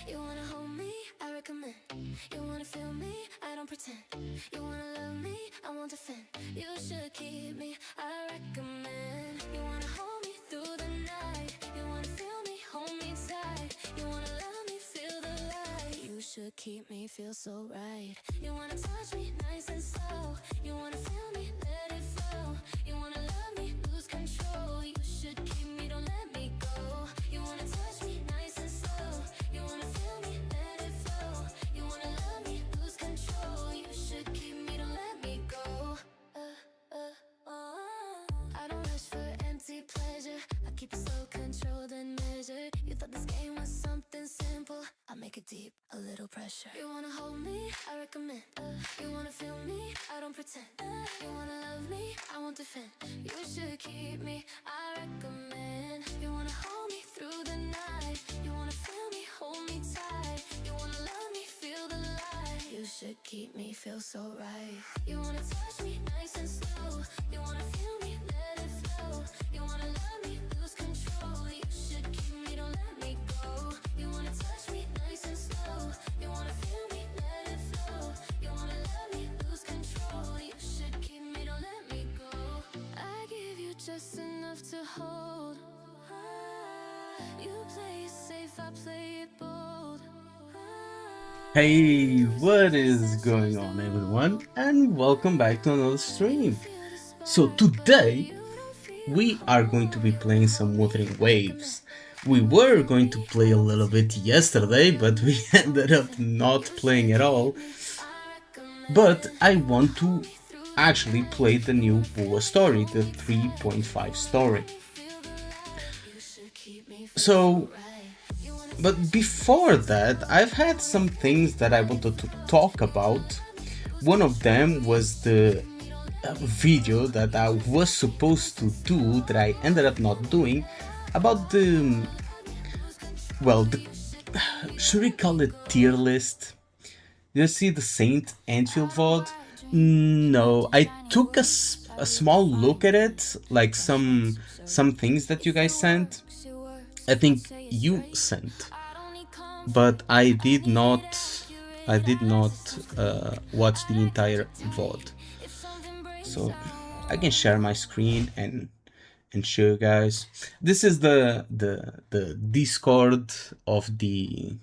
You wanna hold me, I recommend. You wanna feel me, I don't pretend. You wanna love me, I won't defend. You should keep me, I recommend. You wanna hold me through the night. You wanna feel me, hold me tight. You wanna love me, feel the light. You should keep me, feel so right. You wanna touch me nice and slow. You wanna feel me, let it flow. You wanna love me, lose control. You should keep me, don't let me go. You wanna touch me nice and slow. You wanna feel me, let it flow. You wanna love me, lose control. You should keep me, don't let me go. I don't rush for empty pleasure. I keep it slow, controlled and measured. You thought this game was something simple. I'll make it deep, a little pressure. You wanna hold me, I recommend. You wanna feel me, I don't pretend. You wanna love me, I won't defend. You should keep me, I recommend. You wanna hold me through the night. You wanna feel me, hold me tight. You wanna love me, feel the light. You should keep me, feel so right. You wanna touch me nice and slow. You wanna feel me, let it flow. You wanna love me, lose control. You should keep me, don't let me go. You wanna touch me nice and slow. You wanna feel me, let it flow. You wanna love me, lose control. You should keep me, don't let me go. I give you just enough to hold. You play it safe, I play it bold. Hey, what is going on everyone, and welcome back to another stream. So today we are going to be playing some Wuthering Waves. We were going to play a little bit yesterday, but we ended up not playing at all. But I want to actually play the new wuwa story, the 3.5 story. So, but before that, I've had some things that I wanted to talk about. One of them was the video that I was supposed to do that I ended up not doing about the, well, should we call it tier list? You see the Saint Anfield VOD? No, I took a small look at it, like some things that you guys sent. I think you sent, but I did not watch the entire VOD. So I can share my screen and show you guys. This is the Discord of the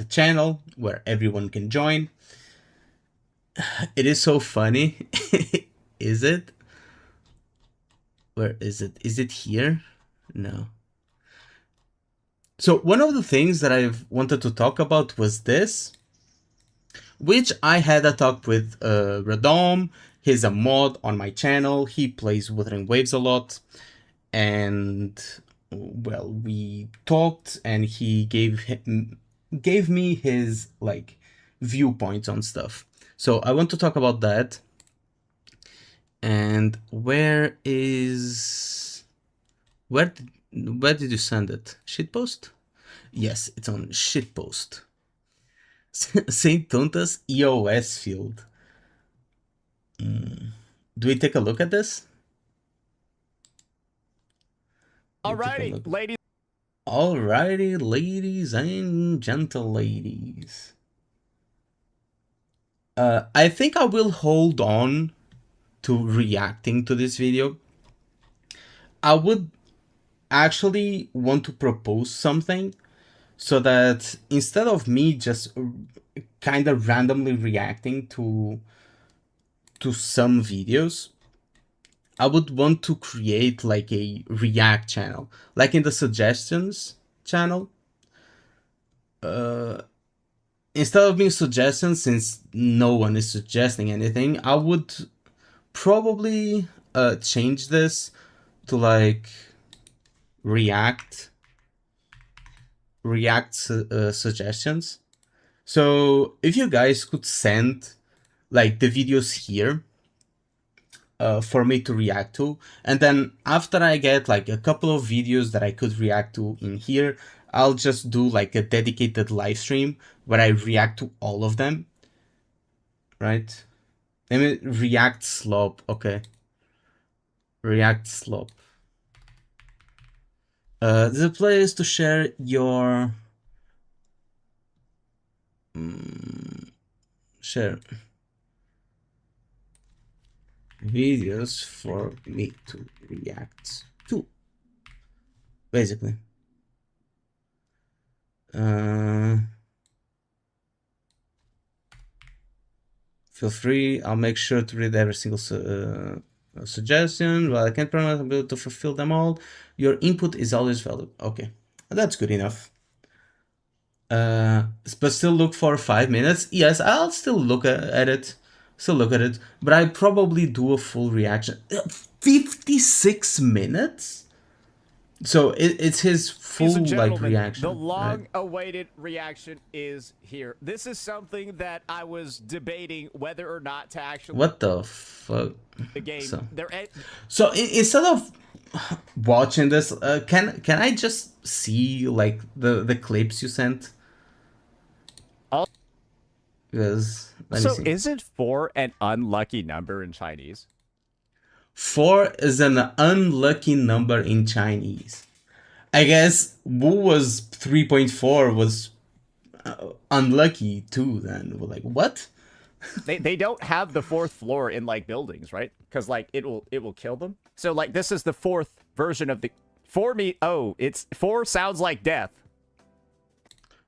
channel where everyone can join. It is so funny. Is it? Where is it? Is it here? No. So one of the things that I've wanted to talk about was this, which I had a talk with Radom. He's a mod on my channel. He plays Wuthering Waves a lot. And, well, we talked and he gave me his, like, viewpoints on stuff. So I want to talk about that. And where did you send it? Shitpost? Yes, it's on Shitpost. Saint Tonta's EOS field. Do we take a look at this? Alrighty, ladies. Alrighty, ladies and gentle ladies. I think I will hold on to reacting to this video. I would actually want to propose something so that instead of me just kind of randomly reacting to some videos, I would want to create like a react channel, like in the suggestions channel. Instead of being suggestions, since no one is suggesting anything, I would probably change this to like react suggestions. So if you guys could send like the videos here for me to react to, and then after I get like a couple of videos that I could react to in here, I'll just do like a dedicated live stream where I react to all of them, right? Let me react slop. Okay, react slop. The place to share your share videos for me to react to, basically. Feel free. I'll make sure to read every single suggestion. While I can't promise I'm able to fulfill them all, your input is always valuable. Okay, that's good enough. But still look for 5 minutes. Yes, I'll still look at it. But I probably do a full reaction. 56 minutes? So it's his full like reaction. The long-awaited reaction is here. This is something that I was debating whether or not to actually. What the fuck? The game. So instead of watching this, can I just see like the clips you sent? Because so isn't 4 an unlucky number in Chinese? 4 is an unlucky number in Chinese. I guess Wu was 3.4 was unlucky too. Then we're like, what? They don't have the 4th floor in like buildings, right? Because like it will kill them. So like this is the 4th version of the 4 me. Oh, it's 4 sounds like death.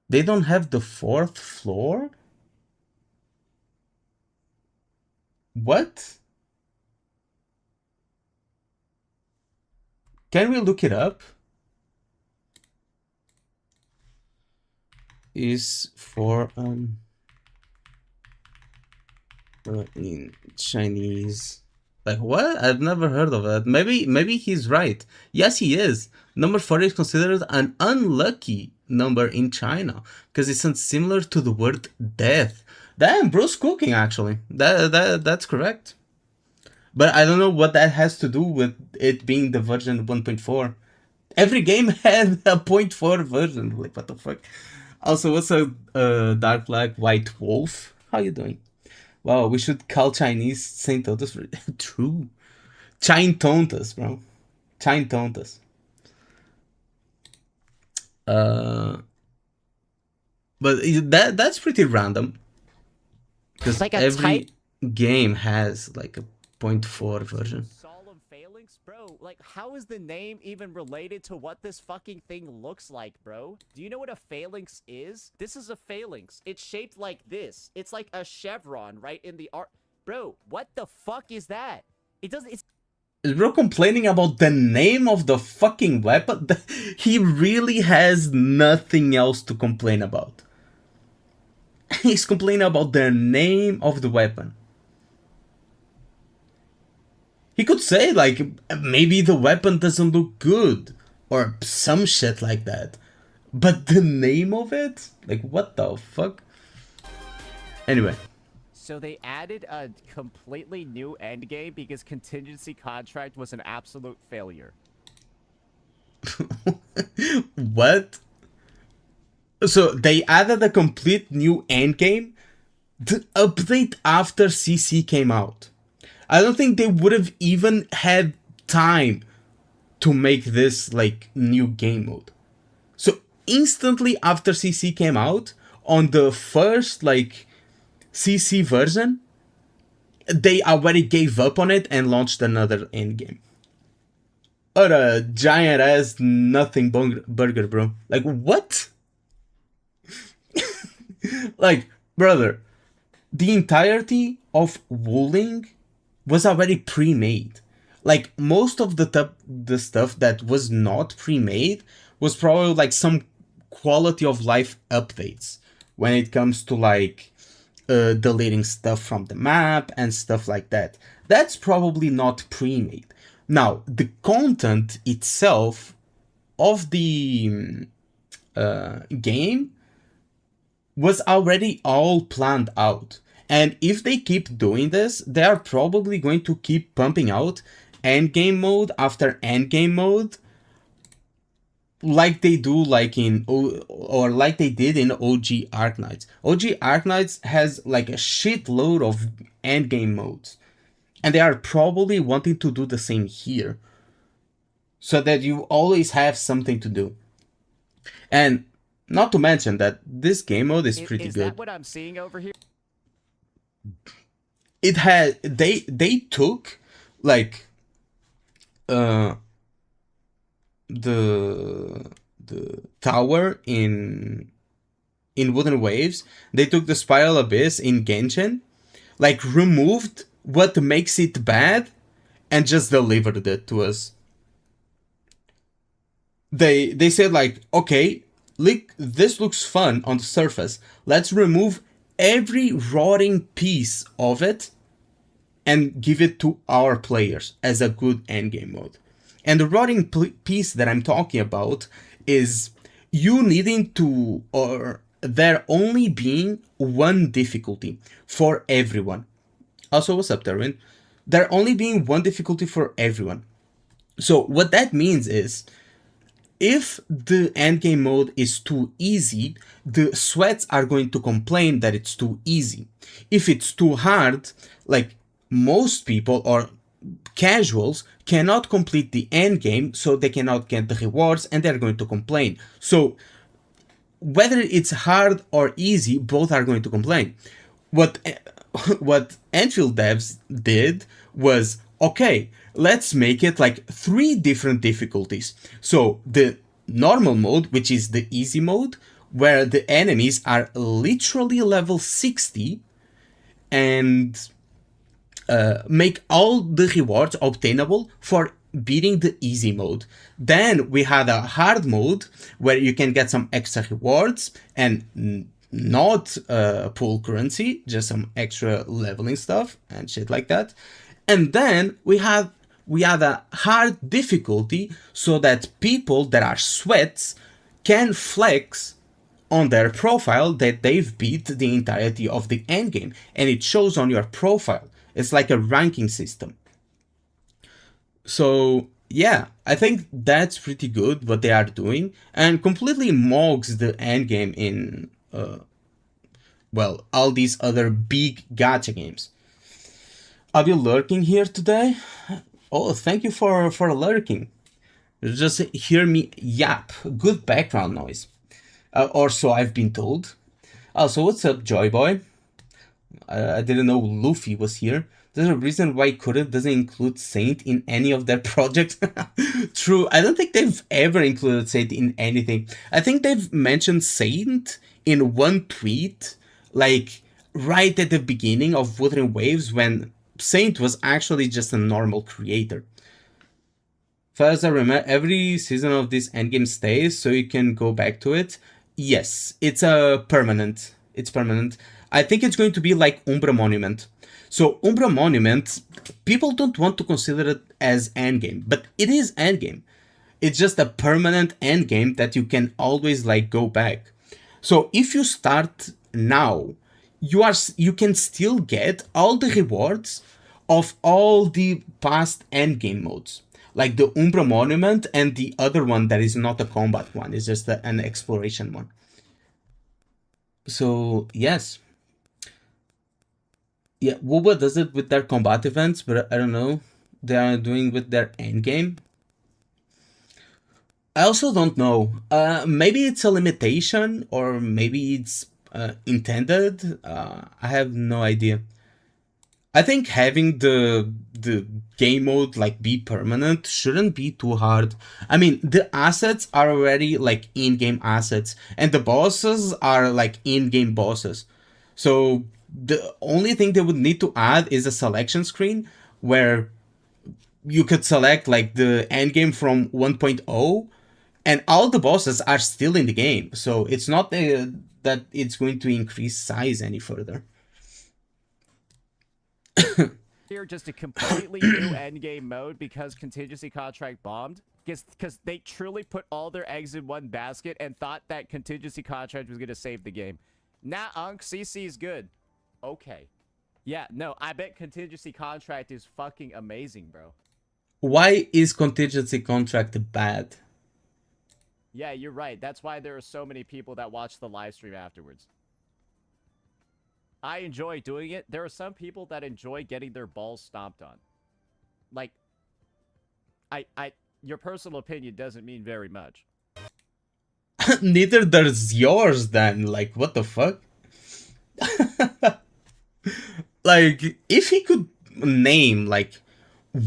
They don't have the 4th floor. What? Can we look it up? Is for in Chinese. Like what? I've never heard of that. Maybe he's right. Yes, he is. Number 4 is considered an unlucky number in China because it sounds similar to the word death. Damn, bro's cooking actually. That's correct. But I don't know what that has to do with it being the version 1.4. Every game had a 0.4 version. Like, what the fuck? Also, what's a dark black white wolf? How you doing? Wow, we should call Chinese Saint Tontas for true. Chine Tontas, bro. Chine Tontas. But that's pretty random. Because like every game has like a 0.4 version. Solemn phalanx, bro. Like, how is the name even related to what this fucking thing looks like, bro? Do you know what a phalanx is? This is a phalanx. It's shaped like this. It's like a chevron, right? In the art. Bro, what the fuck is that? It doesn't. It's. Is bro complaining about the name of the fucking weapon? He really has nothing else to complain about. He's complaining about the name of the weapon. He could say, like, maybe the weapon doesn't look good. Or some shit like that. But the name of it? Like, what the fuck? Anyway. So they added a completely new endgame because contingency contract was an absolute failure. What? So they added a complete new endgame? The update after CC came out. I don't think they would have even had time to make this like new game mode. So instantly after CC came out, on the first like CC version, they already gave up on it and launched another endgame. What a giant ass nothing burger, bro. Like what? Like, brother, the entirety of Wuthering was already pre-made. Like, most of the stuff that was not pre-made was probably like some quality of life updates when it comes to like deleting stuff from the map and stuff like that. That's probably not pre-made. Now, the content itself of the game was already all planned out. And if they keep doing this, they are probably going to keep pumping out endgame mode after endgame mode, like they do like in or like they did in OG Arknights. OG Arknights has like a shitload of endgame modes, and they are probably wanting to do the same here. so that you always have something to do. And not to mention that this game mode is pretty Is that good. what I'm seeing over here? It had they took like uh the tower in Wooden Waves. They took the Spiral Abyss in Genshin, like removed what makes it bad and just delivered it to us. They said like, okay, look, this looks fun on the surface. Let's remove every rotting piece of it and give it to our players as a good endgame mode. And the rotting piece that I'm talking about is you needing to, or there only being one difficulty for everyone. Also, what's up, Darwin? There only being one difficulty for everyone. So what that means is, if the endgame mode is too easy, the sweats are going to complain that it's too easy. If it's too hard, like most people or casuals cannot complete the endgame, so they cannot get the rewards and they're going to complain. So whether it's hard or easy, both are going to complain. What Enfield devs did was, okay, let's make it like 3 different difficulties. So the normal mode, which is the easy mode, where the enemies are literally level 60, and make all the rewards obtainable for beating the easy mode. Then we had a hard mode where you can get some extra rewards and not pool currency, just some extra leveling stuff and shit like that. And then we had a hard difficulty so that people that are sweats can flex on their profile that they've beat the entirety of the endgame, and it shows on your profile. It's like a ranking system. So yeah, I think that's pretty good what they are doing, and completely mogs the endgame in well, all these other big gacha games. Are you lurking here today? Oh, thank you for lurking. Just hear me yap. Good background noise. Or so I've been told. Also, what's up, Joy Boy? I didn't know Luffy was here. There's a reason why Kura doesn't include Saint in any of their projects. True, I don't think they've ever included Saint in anything. I think they've mentioned Saint in one tweet, like right at the beginning of Wuthering Waves, when Saint was actually just a normal creator. First, I remember every season of this endgame stays, so you can go back to it. Yes, it's a permanent. It's permanent. I think it's going to be like Umbra Monument. So Umbra Monument, people don't want to consider it as endgame, but it is endgame. It's just a permanent endgame that you can always like go back. So if you start now, you can still get all the rewards of all the past endgame modes, like the Umbra Monument and the other one that is not a combat one, it's just an exploration one. So yes, yeah, Wuwa does it with their combat events, but I don't know, they are doing with their endgame. I also don't know. Maybe it's a limitation, or maybe it's intended. I have no idea. I think having the game mode like be permanent shouldn't be too hard. I mean, the assets are already like in-game assets, and the bosses are like in-game bosses. So the only thing they would need to add is a selection screen where you could select like the endgame from 1.0, and all the bosses are still in the game. So it's not that it's going to increase size any further. Here, just a completely new endgame mode because contingency contract bombed. Because they truly put all their eggs in one basket and thought that contingency contract was going to save the game. Nah, Unc, CC is good. Okay. Yeah, no, I bet contingency contract is fucking amazing, bro. Why is contingency contract bad? Yeah, you're right. That's why there are so many people that watch the live stream afterwards. I enjoy doing it. There are some people that enjoy getting their balls stomped on. Like, Your personal opinion doesn't mean very much. Neither does yours then. Like, what the fuck? Like, if he could name, like,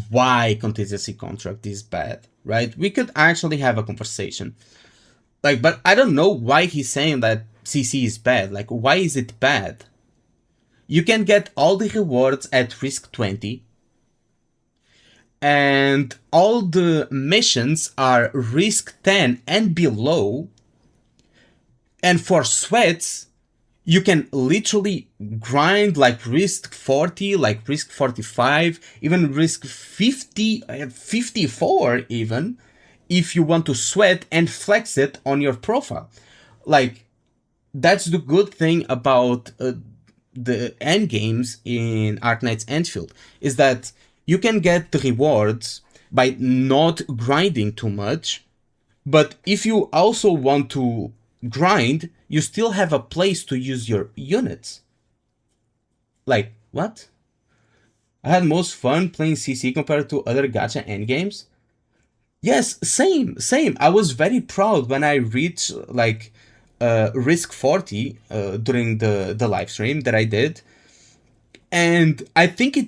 why contingency contract is bad, right? We could actually have a conversation. Like, but I don't know why he's saying that CC is bad. Like, why is it bad? You can get all the rewards at risk 20. And all the missions are risk 10 and below. And for sweats, you can literally grind like risk 40, like risk 45, even risk 50, 54 even, if you want to sweat and flex it on your profile. Like, that's the good thing about the end games in Arknight's Endfield, is that you can get the rewards by not grinding too much, but if you also want to grind, you still have a place to use your units. Like, what? I had most fun playing CC compared to other gacha endgames. Yes, same. I was very proud when I reached like risk 40 during the live stream that I did. And I think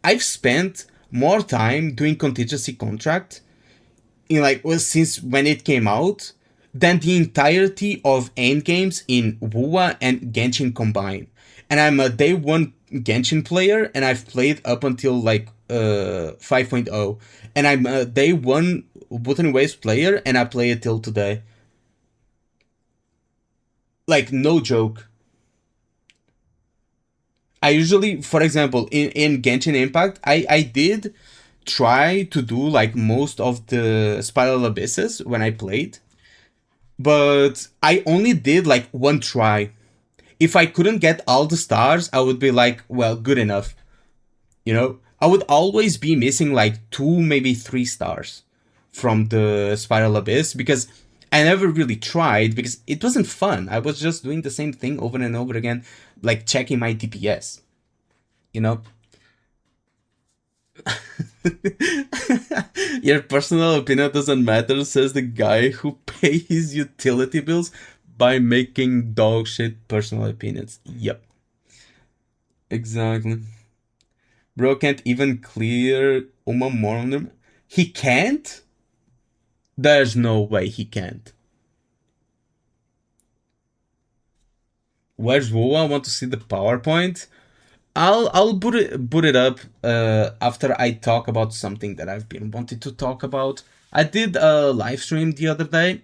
I've spent more time doing contingency contract in like, well, since when it came out, than the entirety of endgames in Wuwa and Genshin combined. And I'm a day one Genshin player, and I've played up until like 5.0. And I'm a day one Wuthering Waves player, and I play it till today. Like, no joke. I usually, for example, in Genshin Impact, I did try to do like most of the Spiral Abysses when I played, but I only did like one try. If I couldn't get all the stars, I would be like, well, good enough. You know, I would always be missing like 2, maybe 3 stars from the Spiral Abyss because I never really tried because it wasn't fun. I was just doing the same thing over and over again, like checking my DPS. You know? Your personal opinion doesn't matter, says the guy who pays his utility bills by making dog shit personal opinions. Yep. Exactly. Bro can't even clear Uma Morning. He can't? There's no way he can't. Where's Wuwa? I want to see the PowerPoint. I'll put it up after I talk about something that I've been wanting to talk about. I did a live stream the other day,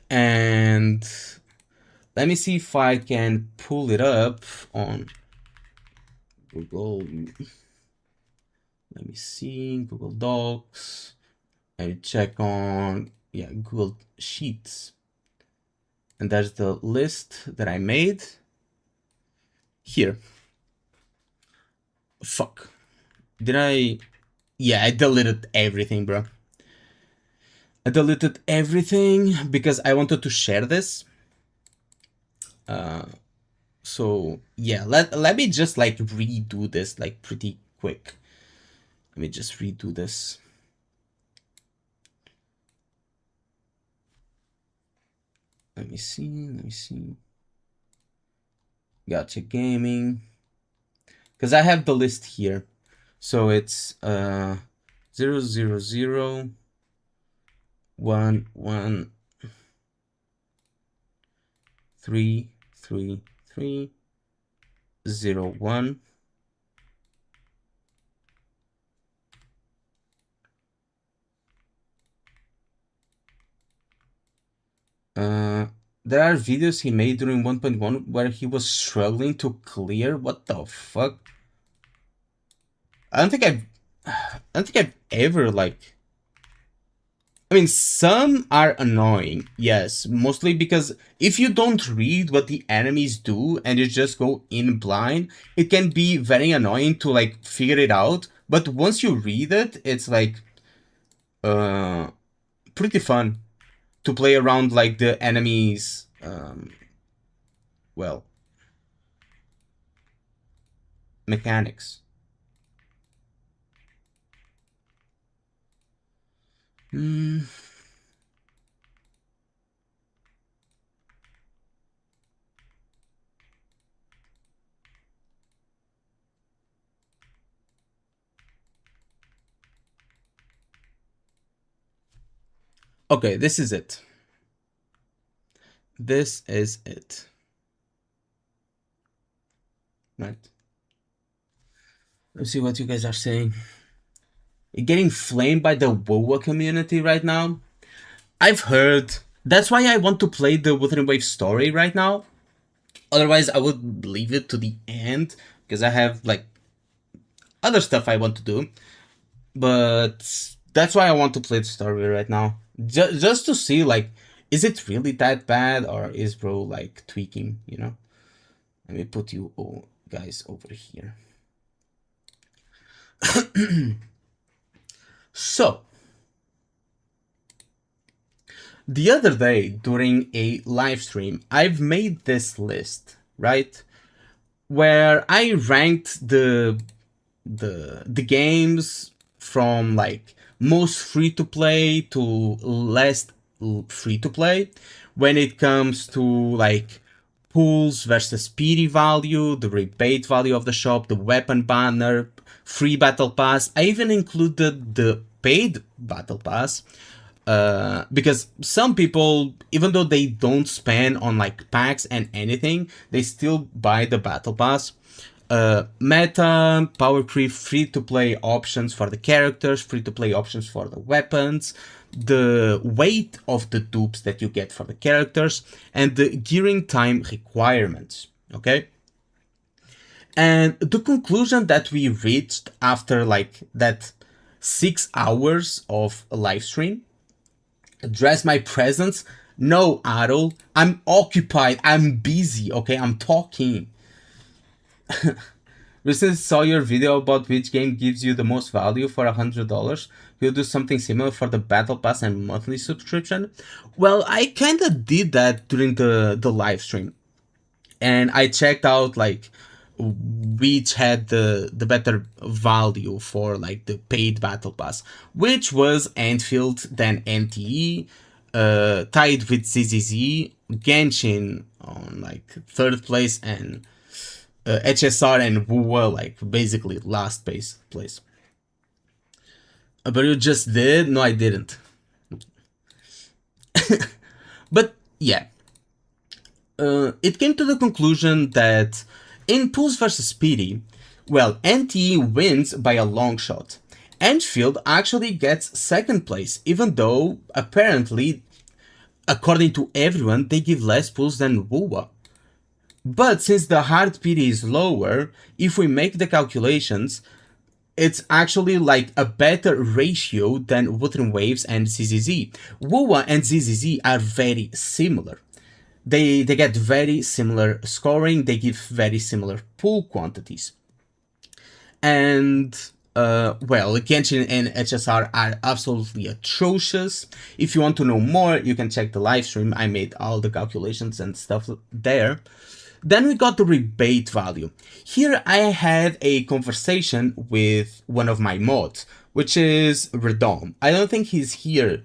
and let me see if I can pull it up on Google. Let me see, Google Docs. Let me check on Google Sheets, and there's the list that I made here. Fuck. Did I? Yeah, I deleted everything, bro. I deleted everything because I wanted to share this. So yeah, let me just like redo this like pretty quick. Let me just redo this. Let me see. Gotcha Gaming. Because I have the list here. So it's 0, 0, 0, 1, 1, 3, 3, 3, 0, 1. There are videos he made during 1.1 where he was struggling to clear. What the fuck? I don't think I've ever like. I mean, some are annoying, yes, mostly because if you don't read what the enemies do and you just go in blind, it can be very annoying to like figure it out. But once you read it, it's like pretty fun to play around like the enemies well, mechanics. Hmm. Okay, this is it. This is it. Right. Let's see what you guys are saying. You're getting flamed by the wuwa community right now. I've heard. That's why I want to play the Wuthering Wave story right now. Otherwise, I would leave it to the end because I have like other stuff I want to do. But that's why I want to play the story right now, just to see like, is it really that bad or is bro like tweaking? You know. Let me put you all guys over here. So, the other day during a live stream, I've made this list, right? Where I ranked the games from like most free to play to less free to play when it comes to like pools versus PD value, the rebate value of the shop, the weapon banner, free battle pass. I even included the paid battle pass because some people, even though they don't spend on like packs and anything, they still buy the battle pass. Meta, power creep, free to play options for the characters, free to play options for the weapons, the weight of the dupes that you get for the characters, and the gearing time requirements. Okay? And the conclusion that we reached after like that 6 hours of a live stream, address my presence. No, Adol, I'm occupied, I'm busy, okay, I'm talking. Recently saw your video about which game gives you the most value for $100. You'll do something similar for the battle pass and monthly subscription. Well, I kind of did that during the live stream, and I checked out like which had the better value for like the paid battle pass, which was Anfield, then NTE, tied with ZZZ, Genshin on like third place, and HSR and wuwa like basically last place. But you just did? No, I didn't. But yeah, it came to the conclusion that in Pools vs PD, well, NTE wins by a long shot. Enfield actually gets second place, even though apparently, according to everyone, they give less pools than wuwa. But since the hard PD is lower, if we make the calculations, it's actually like a better ratio than Wuthering Waves and ZZZ. wuwa and ZZZ are very similar. They get very similar scoring, they give very similar pool quantities. And well, Genshin and HSR are absolutely atrocious. If you want to know more, you can check the live stream. I made all the calculations and stuff there. Then we got the rebate value. Here I had a conversation with one of my mods, which is Redom. I don't think he's here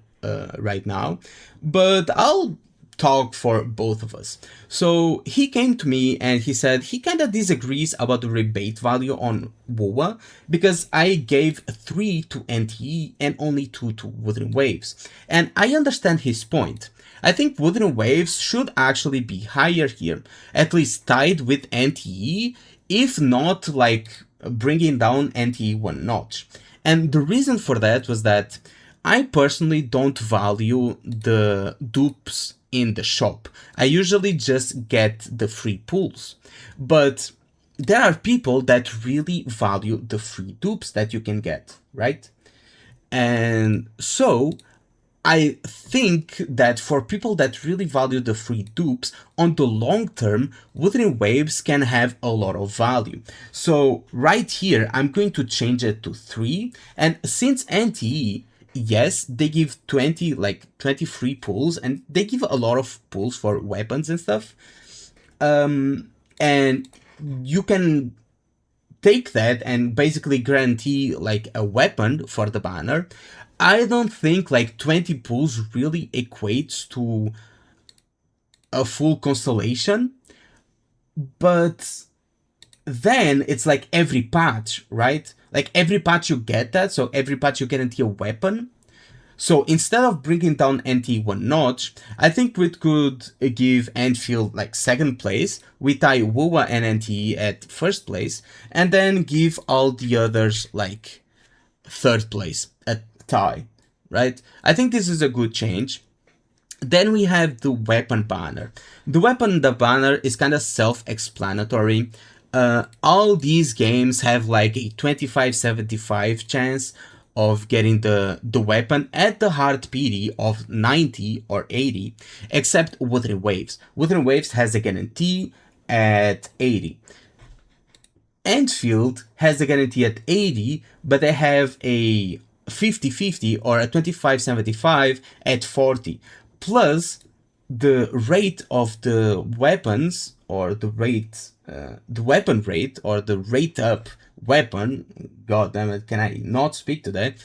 right now, but I'll talk for both of us. So he came to me and he said he kind of disagrees about the rebate value on wuwa because I gave 3 to NTE and only 2 to Wuthering Waves. And I understand his point. I think Wuthering Waves should actually be higher here, at least tied with NTE, if not like bringing down NTE one notch. And the reason for that was that I personally don't value the dupes in the shop. I usually just get the free pools. But there are people that really value the free dupes that you can get, right? And so I think that for people that really value the free dupes, on the long term, Wuthering Waves can have a lot of value. So right here, I'm going to change it to 3. And since NTE, yes, they give 20 free pulls, and they give a lot of pulls for weapons and stuff. And you can take that and basically guarantee like a weapon for the banner. I don't think like 20 pulls really equates to a full constellation, but then it's like every patch, right? Like every patch you get that, so every patch you guarantee a weapon. So instead of bringing down NT one notch, I think we could give Enfield like second place, we tie Wuwa and NT at first place, and then give all the others like third place at tie, right? I think this is a good change. Then we have the weapon banner. The banner is kind of self-explanatory. All these games have like a 25-75 chance of getting the weapon at the hard PD of 90 or 80, except Wuthering Waves. Wuthering Waves has a guarantee at 80. Enfield has a guarantee at 80, but they have a 50-50 or a 25-75 at 40. Plus, the rate of the weapons, or the weapon rate, or the rate up weapon, god damn it, can I not speak today,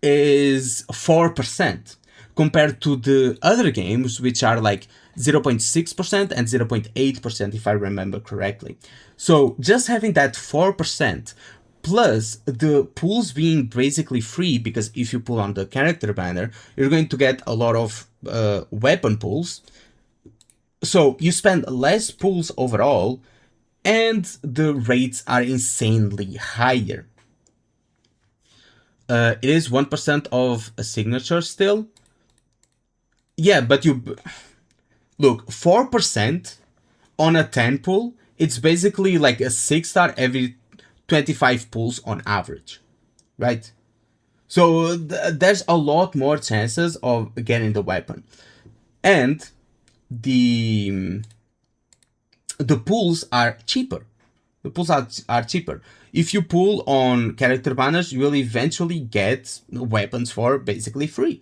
is 4%, compared to the other games, which are like 0.6% and 0.8%, if I remember correctly. So just having that 4%, plus the pulls being basically free, because if you pull on the character banner, you're going to get a lot of weapon pulls. So you spend less pulls overall, and the rates are insanely higher. It is 1% of a signature still. Yeah, but you... Look, 4% on a 10 pull, it's basically like a 6-star every 25 pulls on average, right? So there's a lot more chances of getting the weapon. And the pulls are cheaper. The pulls are cheaper. If you pull on character banners, you will eventually get weapons for basically free.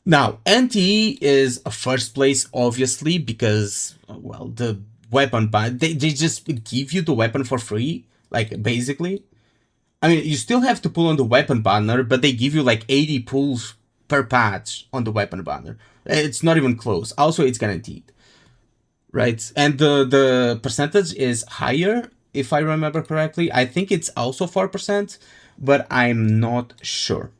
Now, NTE is a first place, obviously, because, well, the weapon banner, they just give you the weapon for free, like, basically. I mean, you still have to pull on the weapon banner, but they give you like 80 pulls per patch on the weapon banner. It's not even close. Also, it's guaranteed, right? And the percentage is higher, if I remember correctly. I think it's also 4%, but I'm not sure.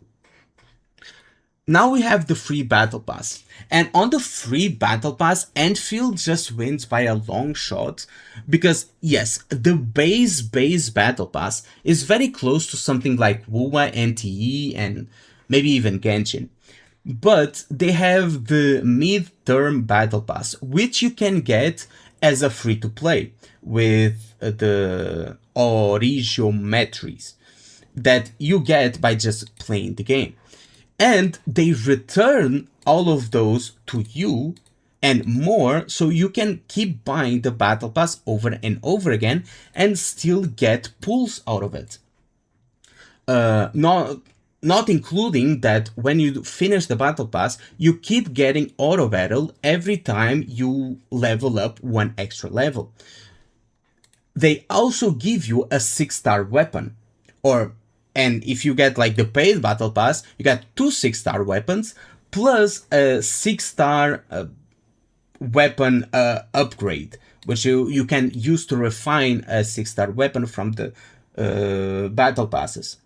Now we have the free battle pass, and on the free battle pass, Enfield just wins by a long shot, because yes, the base battle pass is very close to something like wuwa, NTE, and maybe even Genshin. But they have the mid-term battle pass, which you can get as a free-to-play with the origiometries that you get by just playing the game. And they return all of those to you and more, so you can keep buying the battle pass over and over again and still get pulls out of it. Not including that when you finish the battle pass, you keep getting auto battle every time you level up one extra level. They also give you a 6-star weapon, and if you get like the paid battle pass, you get 2 6-star weapons plus a 6-star weapon upgrade, which you can use to refine a 6-star weapon from the battle passes.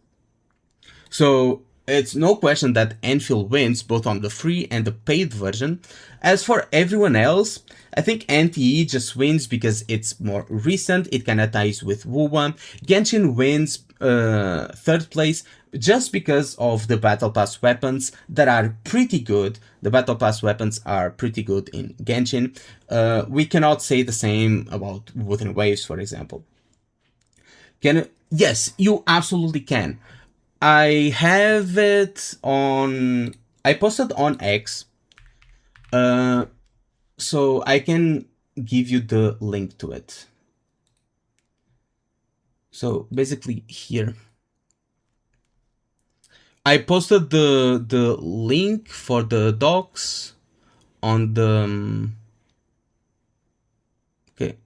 So it's no question that Enfield wins both on the free and the paid version. As for everyone else, I think NTE just wins because it's more recent, it kinda ties with wuwa. Genshin wins third place just because of the battle pass weapons that are pretty good. The battle pass weapons are pretty good in Genshin. We cannot say the same about Wuthering Waves, for example. Yes, you absolutely can. I have it on... I posted on X, so I can give you the link to it. So basically here, I posted the link for the docs on the... Okay,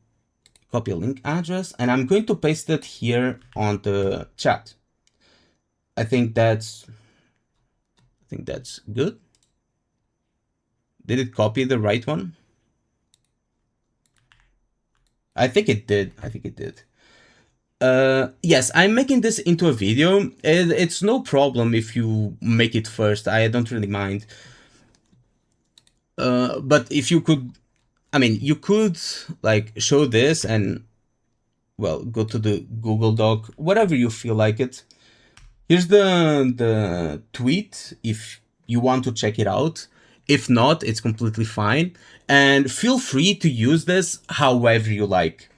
copy a link address, and I'm going to paste it here on the chat. I think that's I think that's good. Did it copy the right one? I think it did. I think it did. Yes, I'm making this into a video. It's no problem if you make it first. I don't really mind. But if you could, I mean, you could like show this and, well, go to the Google Doc, whatever you feel like it. Here's the tweet if you want to check it out. If not, it's completely fine. And feel free to use this however you like.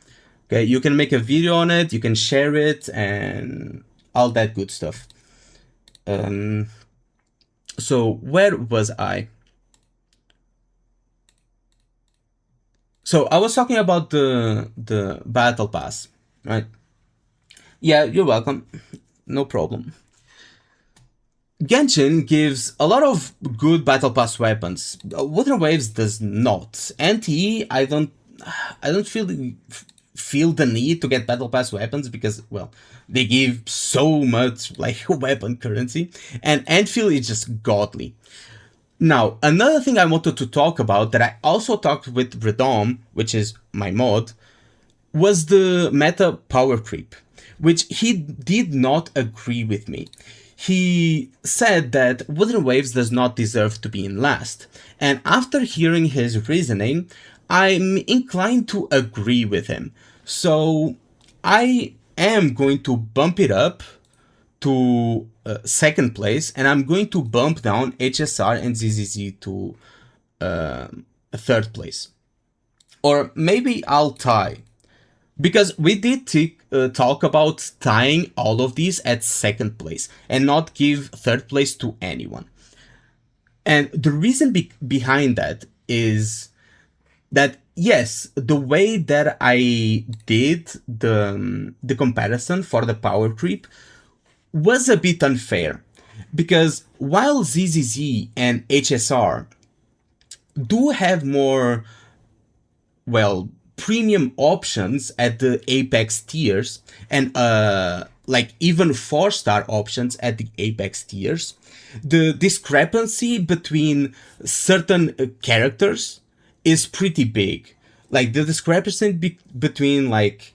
Okay, you can make a video on it, you can share it, and all that good stuff. So where was I? So I was talking about the battle pass, right? Yeah, you're welcome. No problem. Genshin gives a lot of good battle pass weapons. Wuthering Waves does not. NTE, I don't feel the need to get battle pass weapons because, well, they give so much like weapon currency, and Enfield is just godly. Now, another thing I wanted to talk about that I also talked with Redom, which is my mod, was the meta power creep, which he did not agree with me. He said that Wuthering Waves does not deserve to be in last, and after hearing his reasoning, I'm inclined to agree with him. So I am going to bump it up to second place, and I'm going to bump down HSR and ZZZ to third place. Or maybe I'll tie. Because we did talk about tying all of these at second place and not give third place to anyone. And the reason behind that is that, yes, the way that I did the comparison for the power creep was a bit unfair. Because while ZZZ and HSR do have more, well, premium options at the Apex tiers and like even 4-star options at the Apex tiers, the discrepancy between certain characters is pretty big. Like the discrepancy between like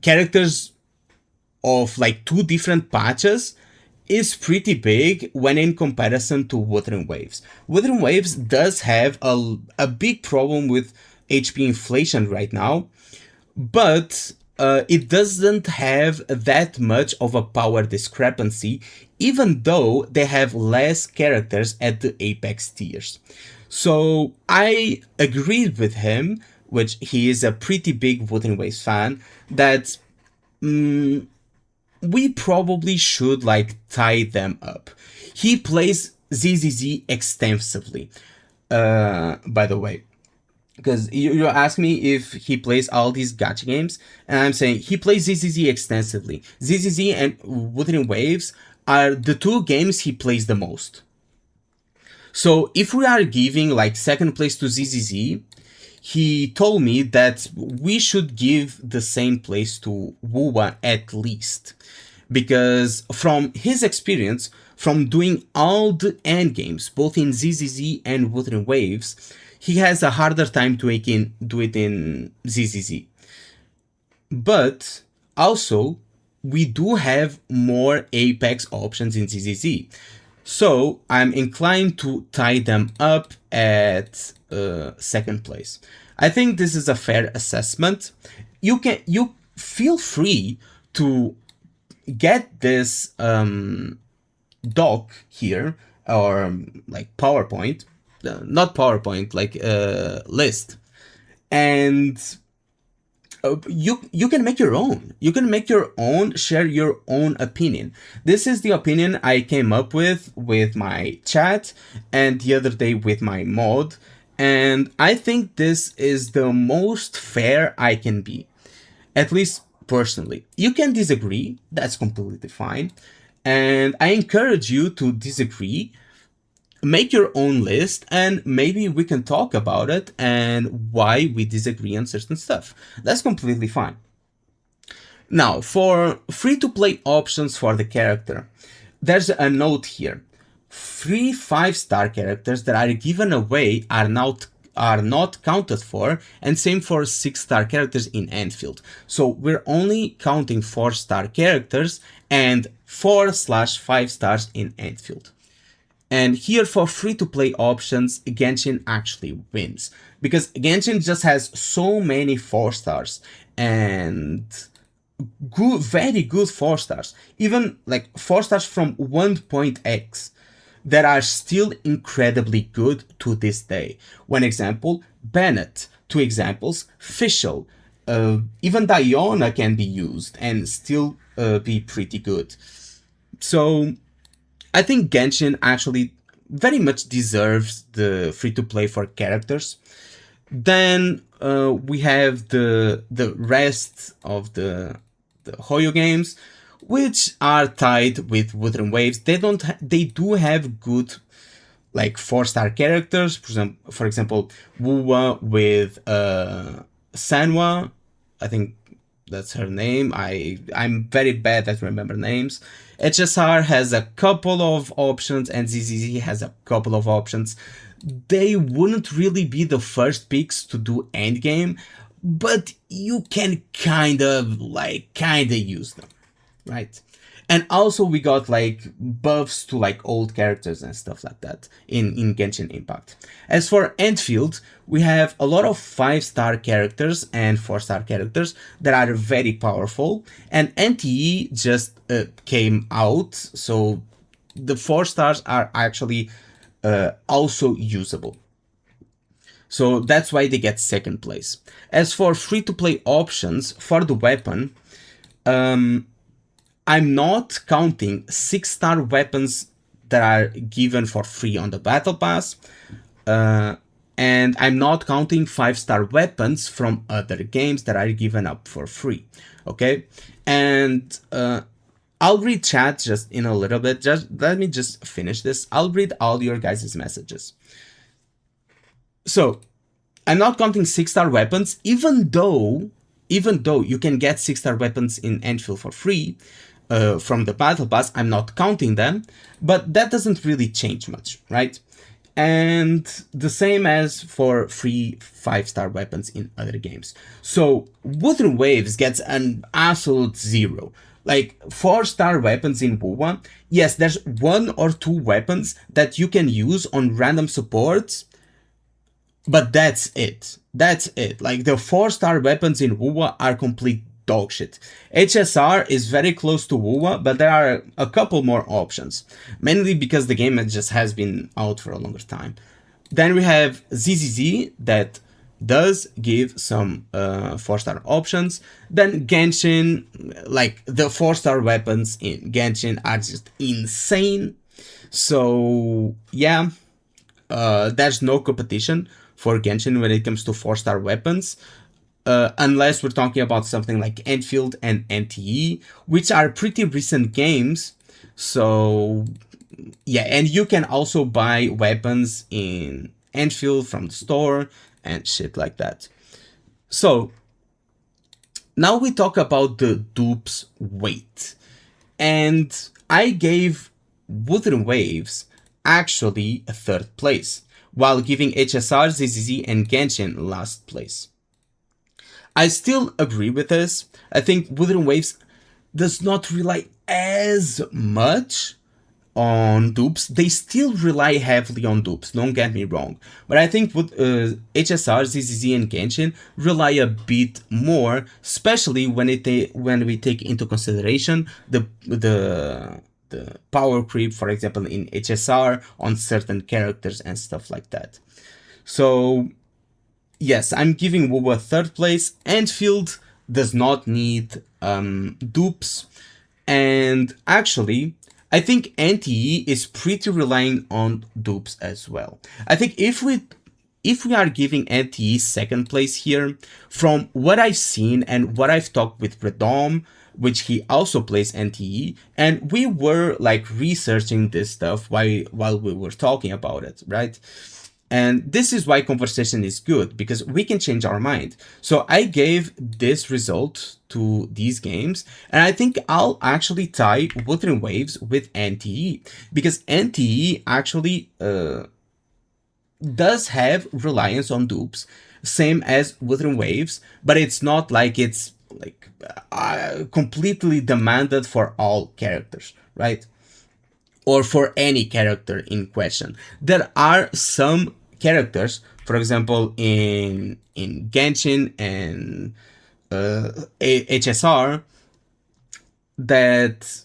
characters of like 2 different patches is pretty big when in comparison to Wuthering Waves. Wuthering Waves does have a big problem with HP inflation right now, but it doesn't have that much of a power discrepancy, even though they have less characters at the Apex tiers. So I agreed with him, which he is a pretty big Wuthering Waves fan, that we probably should like tie them up. He plays ZZZ extensively, by the way, because you asked me if he plays all these gacha games, and I'm saying he plays ZZZ extensively. ZZZ and Wuthering Waves are the 2 games he plays the most. So if we are giving like second place to ZZZ, he told me that we should give the same place to Wuwa at least. Because from his experience, from doing all the end games, both in ZZZ and Wuthering Waves, he has a harder time to do it in ZZZ. But also, we do have more Apex options in ZZZ. So I'm inclined to tie them up at second place. I think this is a fair assessment. You feel free to get this doc here, or like PowerPoint, not PowerPoint, like list, and you can make your own. You can make your own, share your own opinion. This is the opinion I came up with my chat and the other day with my mod, and I think this is the most fair I can be, at least personally. You can disagree, that's completely fine, and I encourage you to disagree. Make your own list, and maybe we can talk about it and why we disagree on certain stuff. That's completely fine. Now, for free-to-play options for the character, there's a note here. 3 5-star characters that are given away are not counted for, and same for 6-star characters in Enfield. So we're only counting 4-star characters and 4/5 stars in Enfield. And here for free-to-play options, Genshin actually wins, because Genshin just has so many 4 stars and good, very good 4 stars, even like 4 stars from 1.x that are still incredibly good to this day. One example, Bennett. 2 examples, Fischl. Even Diona can be used and still be pretty good. So I think Genshin actually very much deserves the free-to-play for characters. Then we have the rest of the Hoyo games, which are tied with Wuthering Waves. They do have good like 4-star characters. For example, Wuwa with Sanwa. I think that's her name. I'm very bad at remember names. HSR has a couple of options and ZZZ has a couple of options. They wouldn't really be the first picks to do endgame, but you can kind of use them, right? And also we got like buffs to like old characters and stuff like that in Genshin Impact. As for Enfield, we have a lot of 5-star characters and 4-star characters that are very powerful, and NTE just came out, so the 4 stars are actually also usable. So that's why they get second place. As for free-to-play options for the weapon, I'm not counting 6-star weapons that are given for free on the Battle Pass, and I'm not counting 5-star weapons from other games that are given up for free, okay? And I'll read chat just in a little bit. Just let me just finish this. I'll read all your guys' messages. So I'm not counting 6-star weapons, even though you can get 6-star weapons in Enfield for free from the Battle Pass. I'm not counting them, but that doesn't really change much, right? And the same as for free 5-star weapons in other games. So Wuthering Waves gets an absolute 0. Like 4-star weapons in WoW, yes, there's 1 or 2 weapons that you can use on random supports, but that's it. That's it. Like the 4-star weapons in WoW are complete dog shit. HSR is very close to WoW, but there are a couple more options, mainly because the game just has been out for a longer time. Then we have ZZZ that does give some 4-star options. Then Genshin, like the 4-star weapons in Genshin are just insane. So yeah, there's no competition for Genshin when it comes to 4-star weapons. Unless we're talking about something like Enfield and NTE, which are pretty recent games. So yeah, and you can also buy weapons in Enfield from the store and shit like that. So now we talk about the dupes weight. And I gave Wuthering Waves actually a 3rd place, while giving HSR, ZZZ, and Genshin last place. I still agree with this. I think Wuthering Waves does not rely as much on dupes. They still rely heavily on dupes, don't get me wrong. But I think with HSR, ZZZ, and Genshin rely a bit more, especially when we take into consideration the power creep, for example, in HSR on certain characters and stuff like that. So yes, I'm giving WoW 3rd place. Enfield does not need dupes. And actually, I think NTE is pretty relying on dupes as well. I think if we are giving NTE 2nd place here, from what I've seen and what I've talked with Redom, which he also plays NTE, and we were like researching this stuff while we were talking about it, right? And this is why conversation is good, because we can change our mind. So I gave this result to these games, and I think I'll actually tie Wuthering Waves with NTE, because NTE actually does have reliance on dupes, same as Wuthering Waves, but it's not like it's like completely demanded for all characters, right? Or for any character in question. There are some characters, for example, in Genshin and HSR, that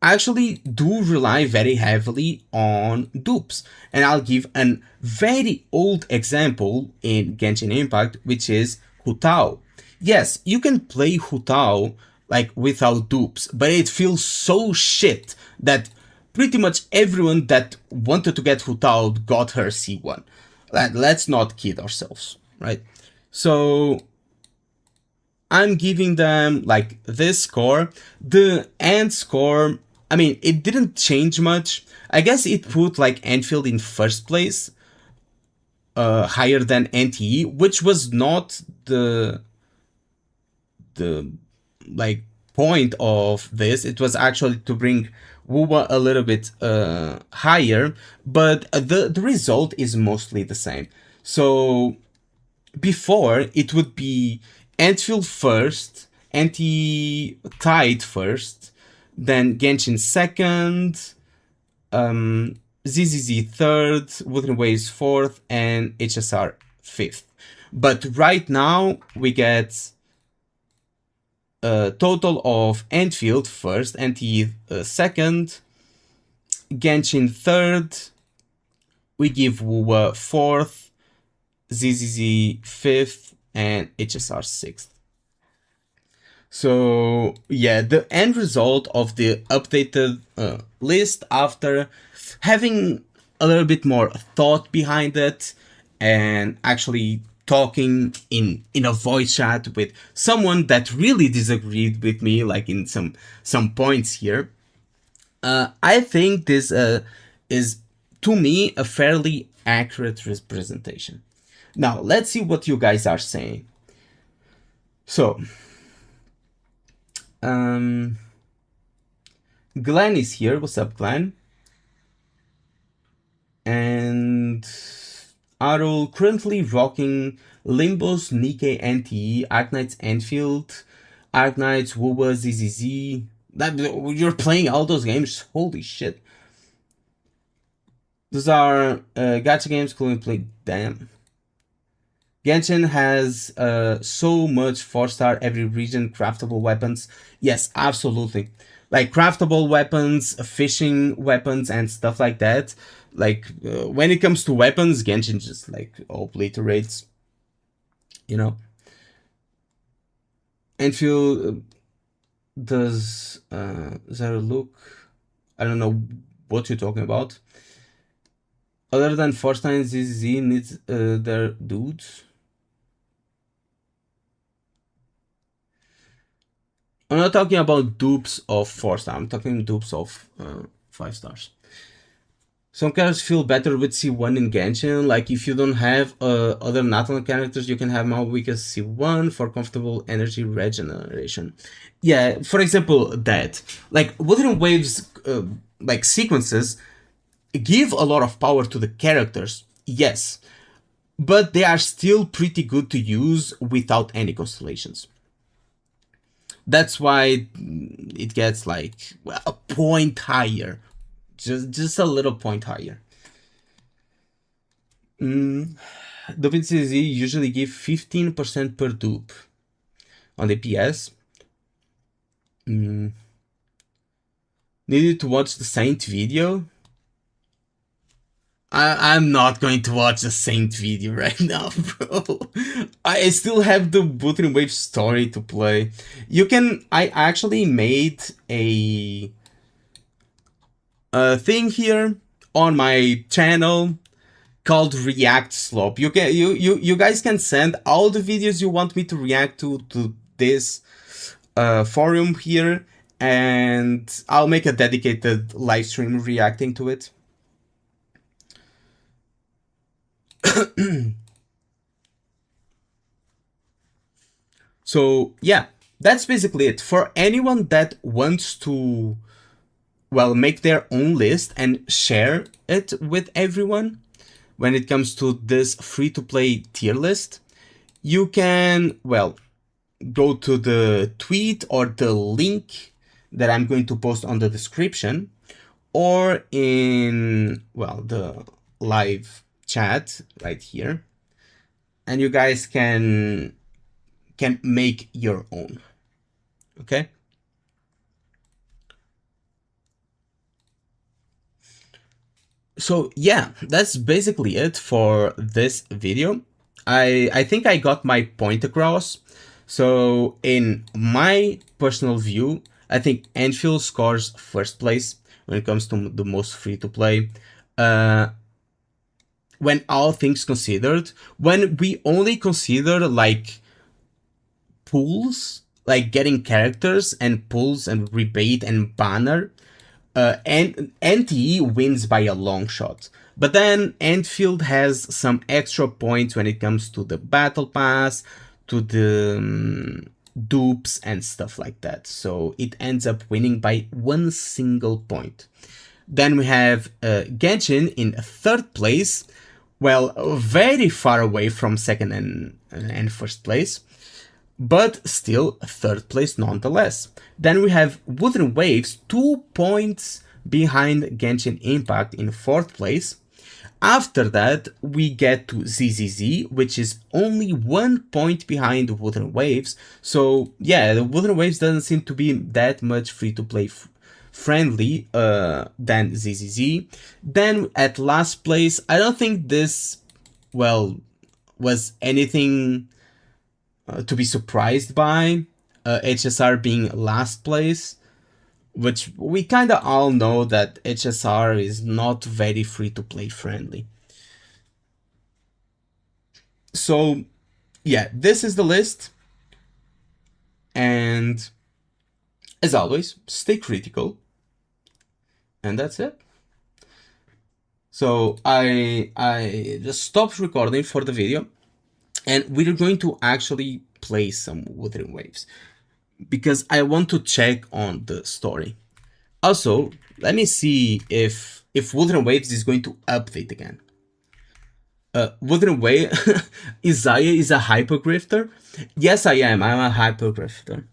actually do rely very heavily on dupes. And I'll give a very old example in Genshin Impact, which is Hu Tao. Yes, you can play Hu Tao like without dupes, but it feels so shit that pretty much everyone that wanted to get Hu Tao got her C1. Let's not kid ourselves, right? So I'm giving them like this score. The end score, I mean, it didn't change much. I guess it put like Enfield in first place, higher than NTE, which was not the like point of this. It was actually to bring wuwa a little bit higher, but the result is mostly the same. So before it would be Antfield first, Anti tied first, then Genshin second, ZZZ third, Wuthering Waves fourth, and HSR fifth. But right now we get a total of Antfield first, Anti second, Genshin third, we give wuwa fourth, ZZZ fifth, and HSR sixth. So yeah, the end result of the updated list, after having a little bit more thought behind it and actually talking in a voice chat with someone that really disagreed with me, like in some points here, I think this is, to me, a fairly accurate representation. Now, let's see what you guys are saying. So, Glenn is here. What's up, Glenn? And Arul currently rocking Limbo's Nikkei NTE, Arknight's Enfield, Arknight's wuwa ZZZ. That you're playing all those games? Holy shit! Those are gacha games. Cool play. Damn. Genshin has so much 4-star every region craftable weapons. Yes, absolutely. Like craftable weapons, fishing weapons, and stuff like that. Like when it comes to weapons, Genshin just like obliterates. You know. Enfield does Zero look. I don't know what you're talking about. Other than 4-star, ZZ needs their dudes. I'm not talking about dupes of 4-star, I'm talking dupes of 5 stars. Some characters feel better with C1 in Genshin, like if you don't have other natural characters, you can have more weak as C1 for comfortable energy regeneration. Yeah, for example, that. Like, Wuthering Waves, like, sequences give a lot of power to the characters, yes, but they are still pretty good to use without any constellations. That's why it gets like, well, a point higher. Just a little point higher. DaVinci Z usually give 15% per dupe on the PS. Needed to watch the Saint video. I'm not going to watch the Saint video right now, bro. I still have the Wuthering Wave story to play. I actually made a thing here on my channel called React Slope. You guys can send all the videos you want me to react to this forum here, and I'll make a dedicated live stream reacting to it. So yeah, that's basically it. For anyone that wants to, well, make their own list and share it with everyone, when it comes to this free-to-play tier list, you can, well, go to the tweet or the link that I'm going to post on the description, or in, well, the live chat right here, and you guys can make your own. Okay? So yeah, that's basically it for this video. I think I got my point across. So in my personal view, I think Enfield scores first place when it comes to the most free to play. When all things considered, when we only consider like pools, like getting characters and pools and rebate and banner, and NTE wins by a long shot. But then Enfield has some extra points when it comes to the battle pass, to the dupes and stuff like that. So it ends up winning by 1 single point. Then we have Genshin in third place. Well, very far away from second and first place, but still third place nonetheless. Then we have Wuthering Waves, 2 points behind Genshin Impact in fourth place. After that, we get to ZZZ, which is only 1 point behind Wuthering Waves. So yeah, the Wuthering Waves doesn't seem to be that much free-to-play friendly than ZZZ. Then at last place, I don't think this, well, was anything to be surprised by, HSR being last place, which we kind of all know that HSR is not very free-to-play friendly. So yeah, this is the list, and as always, stay critical, and that's it. So I just stopped recording for the video, and we're going to actually play some Wuthering Waves, because I want to check on the story. Also, let me see if Wuthering Waves is going to update again. Wuthering Wave, Isaiah is a hypergrifter? Yes, I am. I'm a hypergrifter.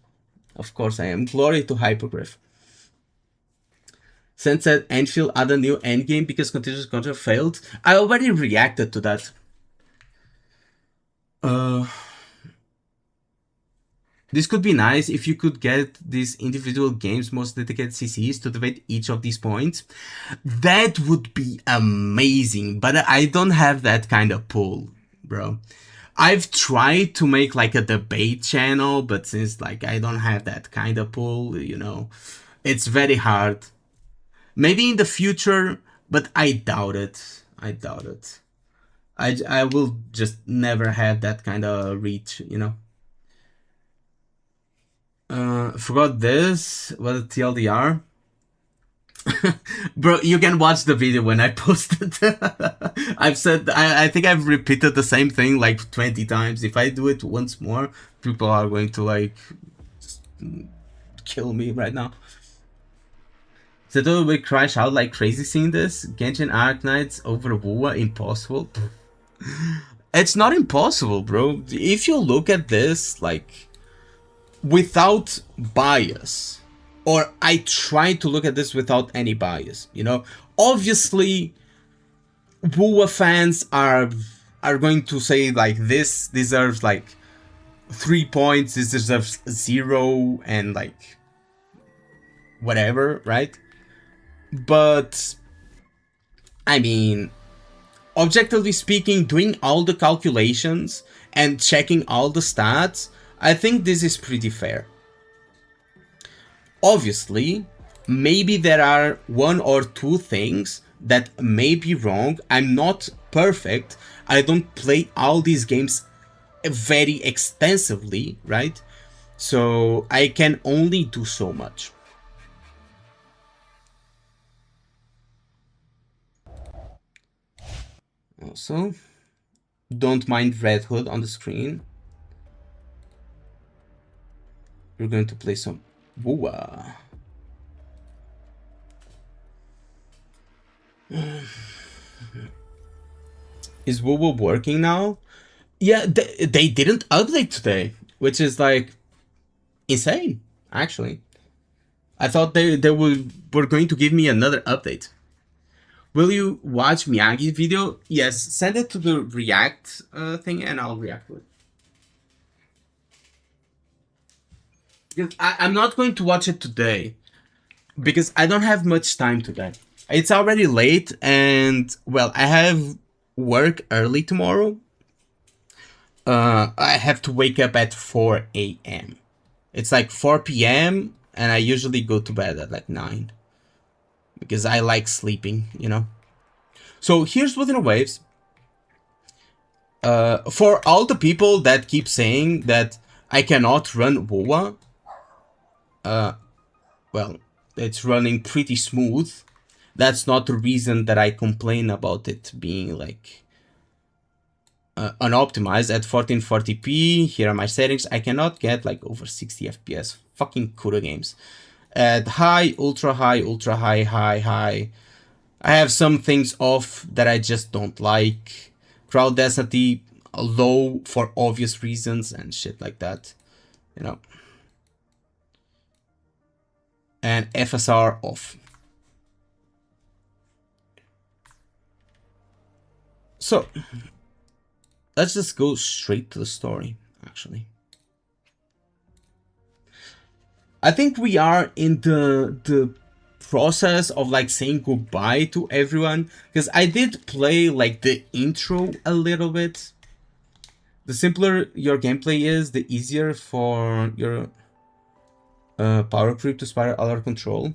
Of course I am. Glory to hypergriff. Sunset Enfield add a new endgame because continuous control failed. I already reacted to that. This could be nice if you could get these individual games most dedicated CCs to debate each of these points. That would be amazing, but I don't have that kind of pull, bro. I've tried to make like a debate channel, but since like I don't have that kind of pull, you know, it's very hard. Maybe in the future, but I doubt it. I doubt it. I will just never have that kind of reach, you know. Forgot this. What a TLDR. Bro, you can watch the video when I posted. I've said, I think I've repeated the same thing like 20 times. If I do it once more, people are going to like kill me right now. Zeto will crash out like crazy seeing this. Genshin Arknights over wuwa, impossible. It's not impossible, bro. If you look at this, like, without bias, or I try to look at this without any bias, you know, obviously wuwa fans are going to say like this deserves like 3 points, this deserves 0, and like whatever, right? But I mean, objectively speaking, doing all the calculations and checking all the stats, I think this is pretty fair. Obviously, maybe there are 1 or 2 things that may be wrong. I'm not perfect. I don't play all these games very extensively, right? So I can only do so much. Also, don't mind Red Hood on the screen. We're going to play some wuwa. Is wuwa working now? Yeah, they didn't update today, which is like insane, actually. I thought they were going to give me another update. Will you watch Miyagi's video? Yes, send it to the React thing and I'll react to it. Because I'm not going to watch it today because I don't have much time today. It's already late and, well, I have work early tomorrow. I have to wake up at 4 a.m. It's like 4 p.m. and I usually go to bed at like 9. Because I like sleeping, you know. So here's Wuthering Waves. For all the people that keep saying that I cannot run wuwa, well, it's running pretty smooth. That's not the reason that I complain about it being like unoptimized at 1440p. Here are my settings. I cannot get like over 60 FPS. Fucking Kuda games. At high, ultra high, ultra high, high, high. I have some things off that I just don't like. Crowd density low for obvious reasons and shit like that, you know. And FSR off. So, let's just go straight to the story, actually. I think we are in the process of like saying goodbye to everyone, because I did play like the intro a little bit. The simpler your gameplay is, the easier for your power creep to spiral out of control.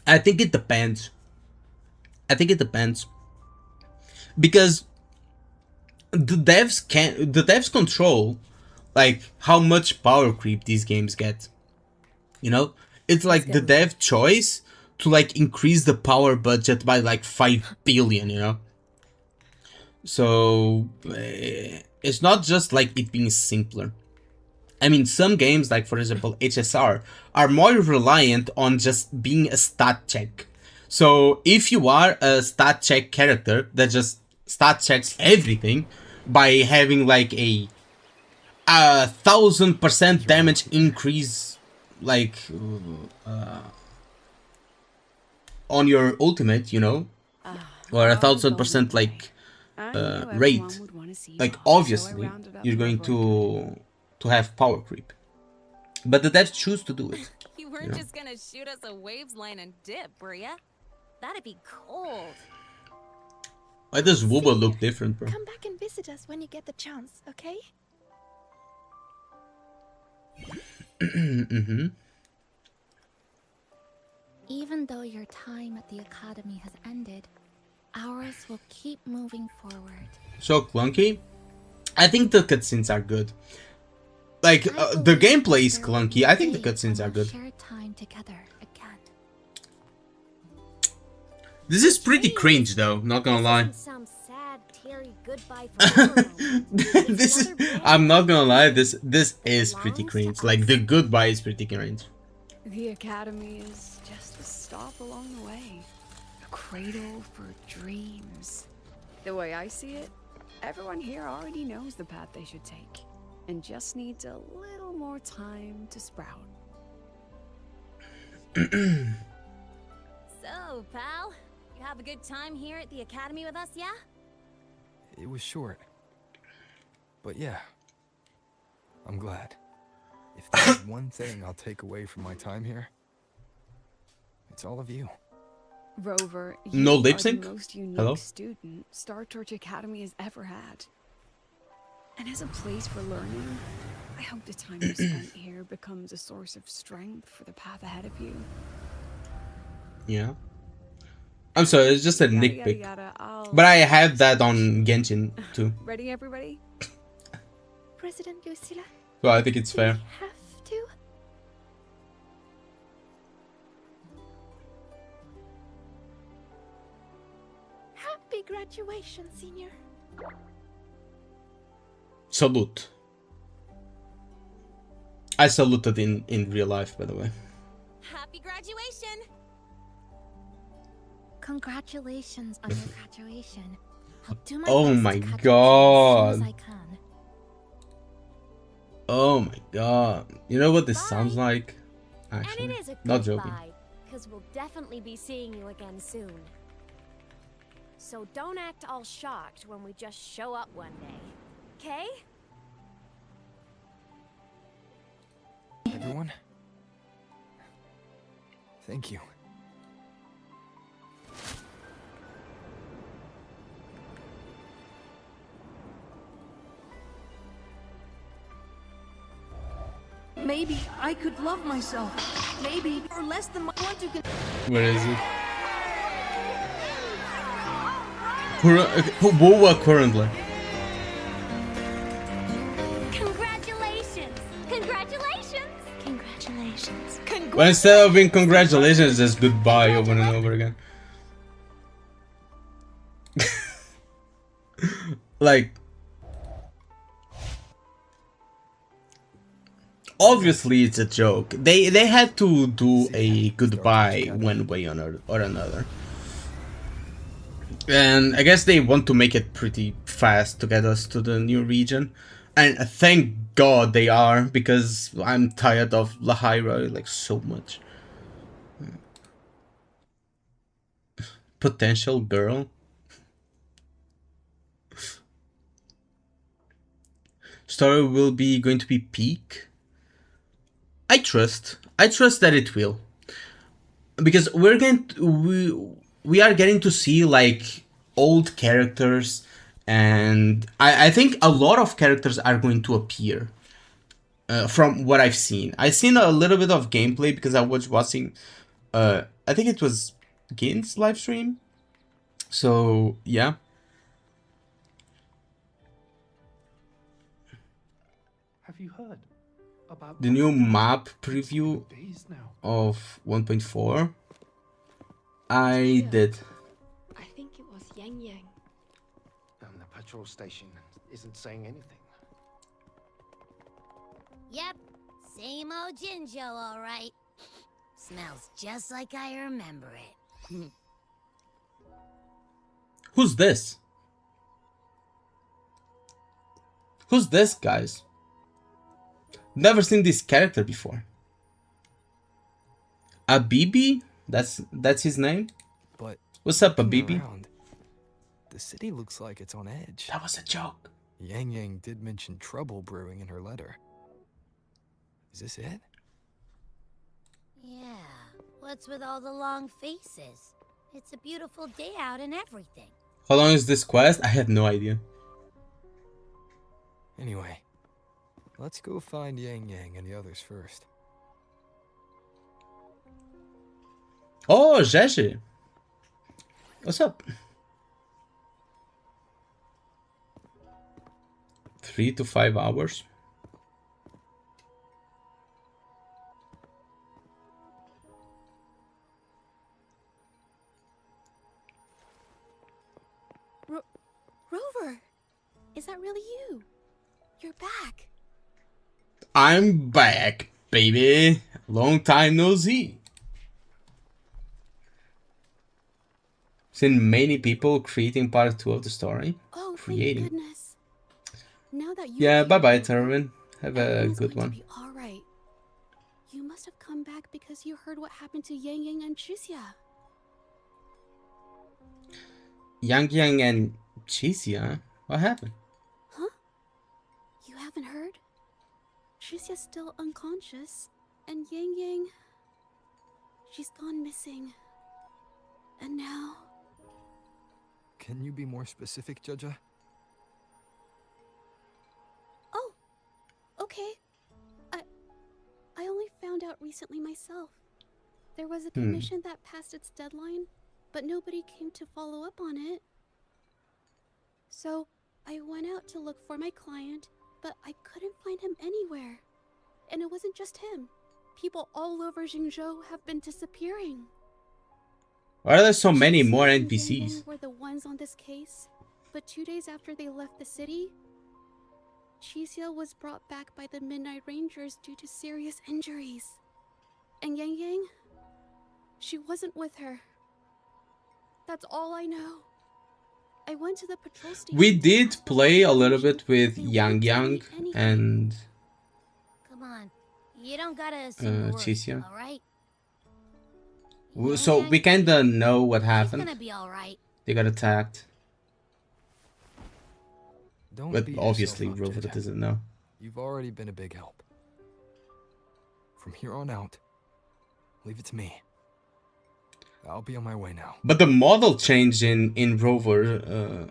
I think it depends. Because the devs control like how much power creep these games get. You know? It's like the dev choice to like increase the power budget by like 5 billion, you know? So it's not just like it being simpler. I mean, some games, like for example HSR, are more reliant on just being a stat check. So if you are a stat check character that just stat checks everything by having like a 1000% damage increase, like on your ultimate, you know, or 1000% like rate, like obviously you're going to have power creep, but the devs choose to do it. You weren't just gonna shoot us a waves line and dip, were ya? That'd be cold. Why does wuwa look different, bro? Come back and visit us when you get the chance, okay? Even though your time at the academy has ended, ours will keep moving forward. So clunky? I think the cutscenes are good. Like the gameplay is clunky. I think the cutscenes are good. Share time together again. This is pretty cringe though, not gonna lie. Some sad, teary goodbye forever. This is, I'm not gonna lie, this is pretty cringe. Like the goodbye is pretty cringe. The academy is just a stop along the way. A cradle for dreams. The way I see it, everyone here already knows the path they should take and just needs a little more time to sprout. So, pal, you have a good time here at the academy with us, yeah? It was short. But yeah, I'm glad. If there's one thing I'll take away from my time here, it's all of you. Rover, No you lip are sync? the most unique Hello? student Star Torch Academy has ever had. And as a place for learning, I hope the time you spent here becomes a source of strength for the path ahead of you. Yeah. I'm sorry, it's just a Yada, yada, nitpick. yada, I'll- But I have that on Genshin too. Ready, everybody? President Lucilla, So I think it's do we fair. have to? Happy graduation, senior. Salute. I saluted in real life, by the way. Happy graduation! Congratulations on your graduation. I'll do my Oh best my to catch up to you as god. soon as I can. Oh my god. You know what this Bye. sounds like? And Actually, it is a not goodbye, joking. because we'll definitely be seeing you again soon. So don't act all shocked when we just show up one day. Okay? Everyone? Thank you. Maybe I could love myself. Maybe or less than one who can. Where is it? Wuwa currently. Congratulations! Congratulations! Congratulations. But instead of being congratulations, just goodbye over and over again. Like, obviously it's a joke. They had to do a goodbye one way or another. And I guess they want to make it pretty fast to get us to the new region. And thank God they are, because I'm tired of Lahaira like so much. Potential girl. Story will be going to be peak. I trust that it will, because we are getting to see like old characters, and I think a lot of characters are going to appear. From what I've seen a little bit of gameplay because I was watching. I think it was Gin's live stream. So yeah. Have you heard about The new map preview of 1.4? I did. I think it was Yangyang. And the patrol station isn't saying anything. Yep, same old Jinjo, all right. Smells just like I remember it. Who's this? Who's this, guys? Never seen this character before. Abibi? That's his name? But what's up, looking Abibi? around, the city looks like it's on edge. That was a joke. Yangyang did mention trouble brewing in her letter. Is this it? Yeah, what's with all the long faces? It's a beautiful day out and everything. How long is this quest? I have no idea. Anyway, let's go find Yangyang and the others first. Oh, Jeje. What's up? 3 to 5 hours. Rover, is that really you? You're back. I'm back, baby. Long time no see. Seen many people creating part 2 of the story. Oh, creating. Thank goodness. Now that you Yeah, bye bye, Terwin. Have a good one. Be all right. You must have come back because you heard what happened to Yangyang and Chisia. Yangyang and Chisia? What happened? Huh? You haven't heard? Chisia's still unconscious, and Yangyang, she's gone missing. And now... Can you be more specific, Judja? Oh, okay. I only found out recently myself. There was a commission that passed its deadline, but nobody came to follow up on it. So I went out to look for my client, but I couldn't find him anywhere. And it wasn't just him. People all over Jingzhou have been disappearing. Why are there so many Shicia more and NPCs? Yangyang were the ones on this case, but 2 days after they left the city, Shicia was brought back by the Midnight Rangers due to serious injuries. And Yangyang, she wasn't with her. That's all I know. I went to the patrol station. We to did ask for play a little information, bit with but they wouldn't tell me Yangyang anything. and Come on. You don't gotta assume the worst, Chicia. alright? So we kinda know what She's happened. gonna be alright. They got attacked. Don't But beat yourself obviously up, Rover Ginger. doesn't know. You've already been a big help. From here on out, leave it to me. I'll be on my way now. But the model change in Rover,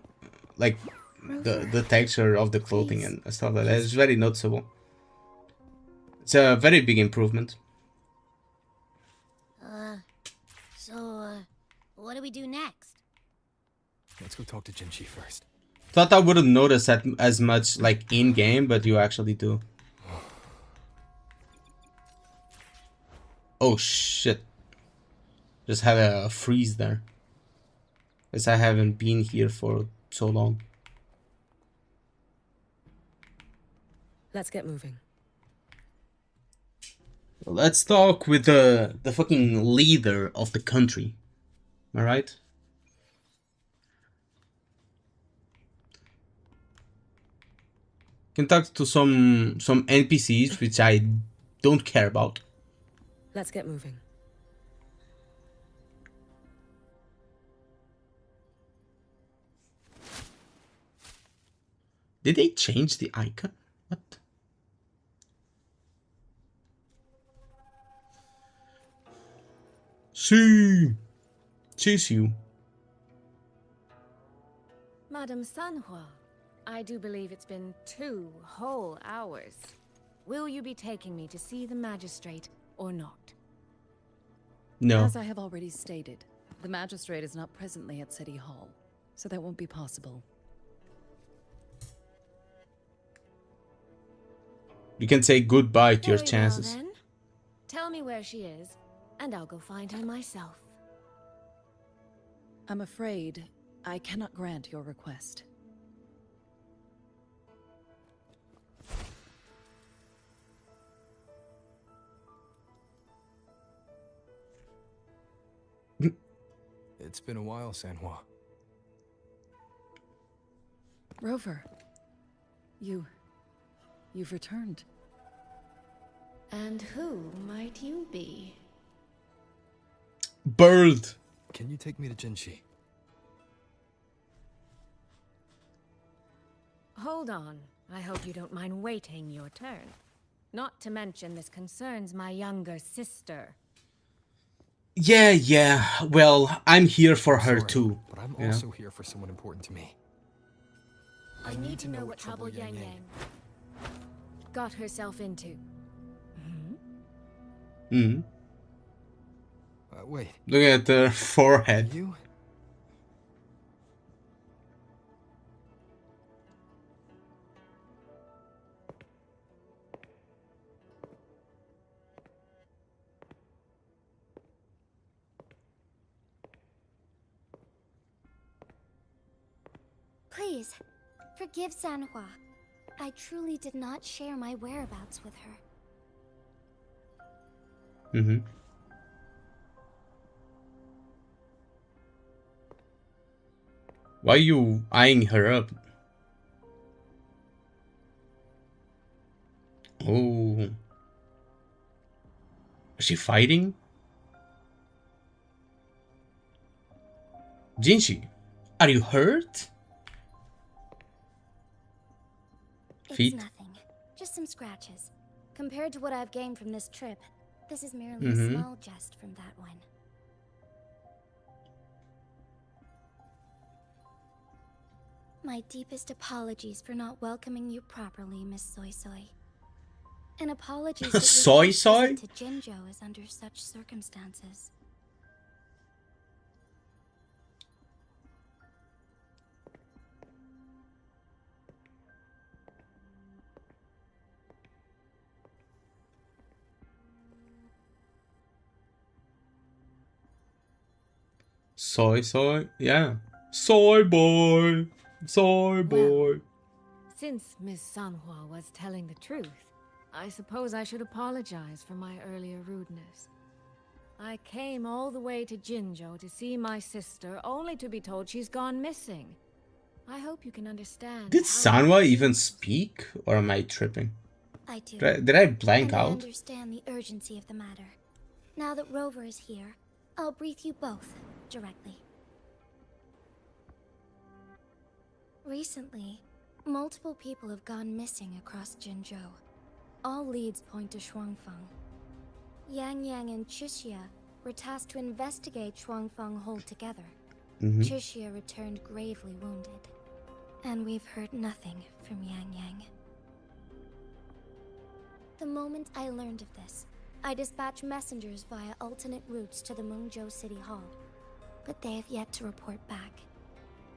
like the texture of the clothing and stuff like that is very noticeable. It's a very big improvement. So, what do we do next? Let's go talk to Jinchi first. Thought I wouldn't notice that as much like in game, but you actually do. Oh shit. Just had a freeze there. Because I haven't been here for so long. Let's get moving. Let's talk with the fucking leader of the country. Am I right? Can talk to some NPCs which I don't care about. Let's get moving. Did they change the icon? What? See, chase you. Madame Sanhua, I do believe it's been 2 whole hours. Will you be taking me to see the magistrate or not? No. As I have already stated, the magistrate is not presently at City Hall, so that won't be possible. You can say goodbye to your Very chances. well, then. Tell me where she is, and I'll go find her myself. I'm afraid I cannot grant your request. It's been a while, Sanhua. Rover, you've returned. And who might you be? Bird. Can you take me to Jinchi? Hold on. I hope you don't mind waiting your turn. Not to mention this concerns my younger sister. Yeah. Well, I'm here for her Sorry, too. But I'm you know? also here for someone important to me. I need to know what trouble Yangyang got herself into. Hmm. Wait. Look at her forehead. You? Please, forgive Sanhua. I truly did not share my whereabouts with her. Mm-hmm. Why are you eyeing her up? Oh. Is she fighting? Jinchi, are you hurt? Feet? It's nothing. Just some scratches. Compared to what I've gained from this trip, this is merely Mhm. a small jest from that one. My deepest apologies for not welcoming you properly, Miss Soy Soy. And apologies that your Soy first Soy? visit to Jinjo is under such circumstances. Soy, yeah. Soy boy. Soy boy. Since Miss Sanhua was telling the truth, I suppose I should apologize for my earlier rudeness. I came all the way to Jinzhou to see my sister, only to be told she's gone missing. I hope you can understand. Did Sanhua even speak? Or am I tripping? I do. Did I blank and I out? understand the urgency of the matter. Now that Rover is here, I'll brief you both directly. Recently, multiple people have gone missing across Jinzhou. All leads point to Shuangfeng. Yangyang and Chixia were tasked to investigate Shuangfeng Hold together. Chixia returned gravely wounded, and we've heard nothing from Yangyang. The moment I learned of this, I dispatched messengers via alternate routes to the Mengzhou City Hall, but they have yet to report back.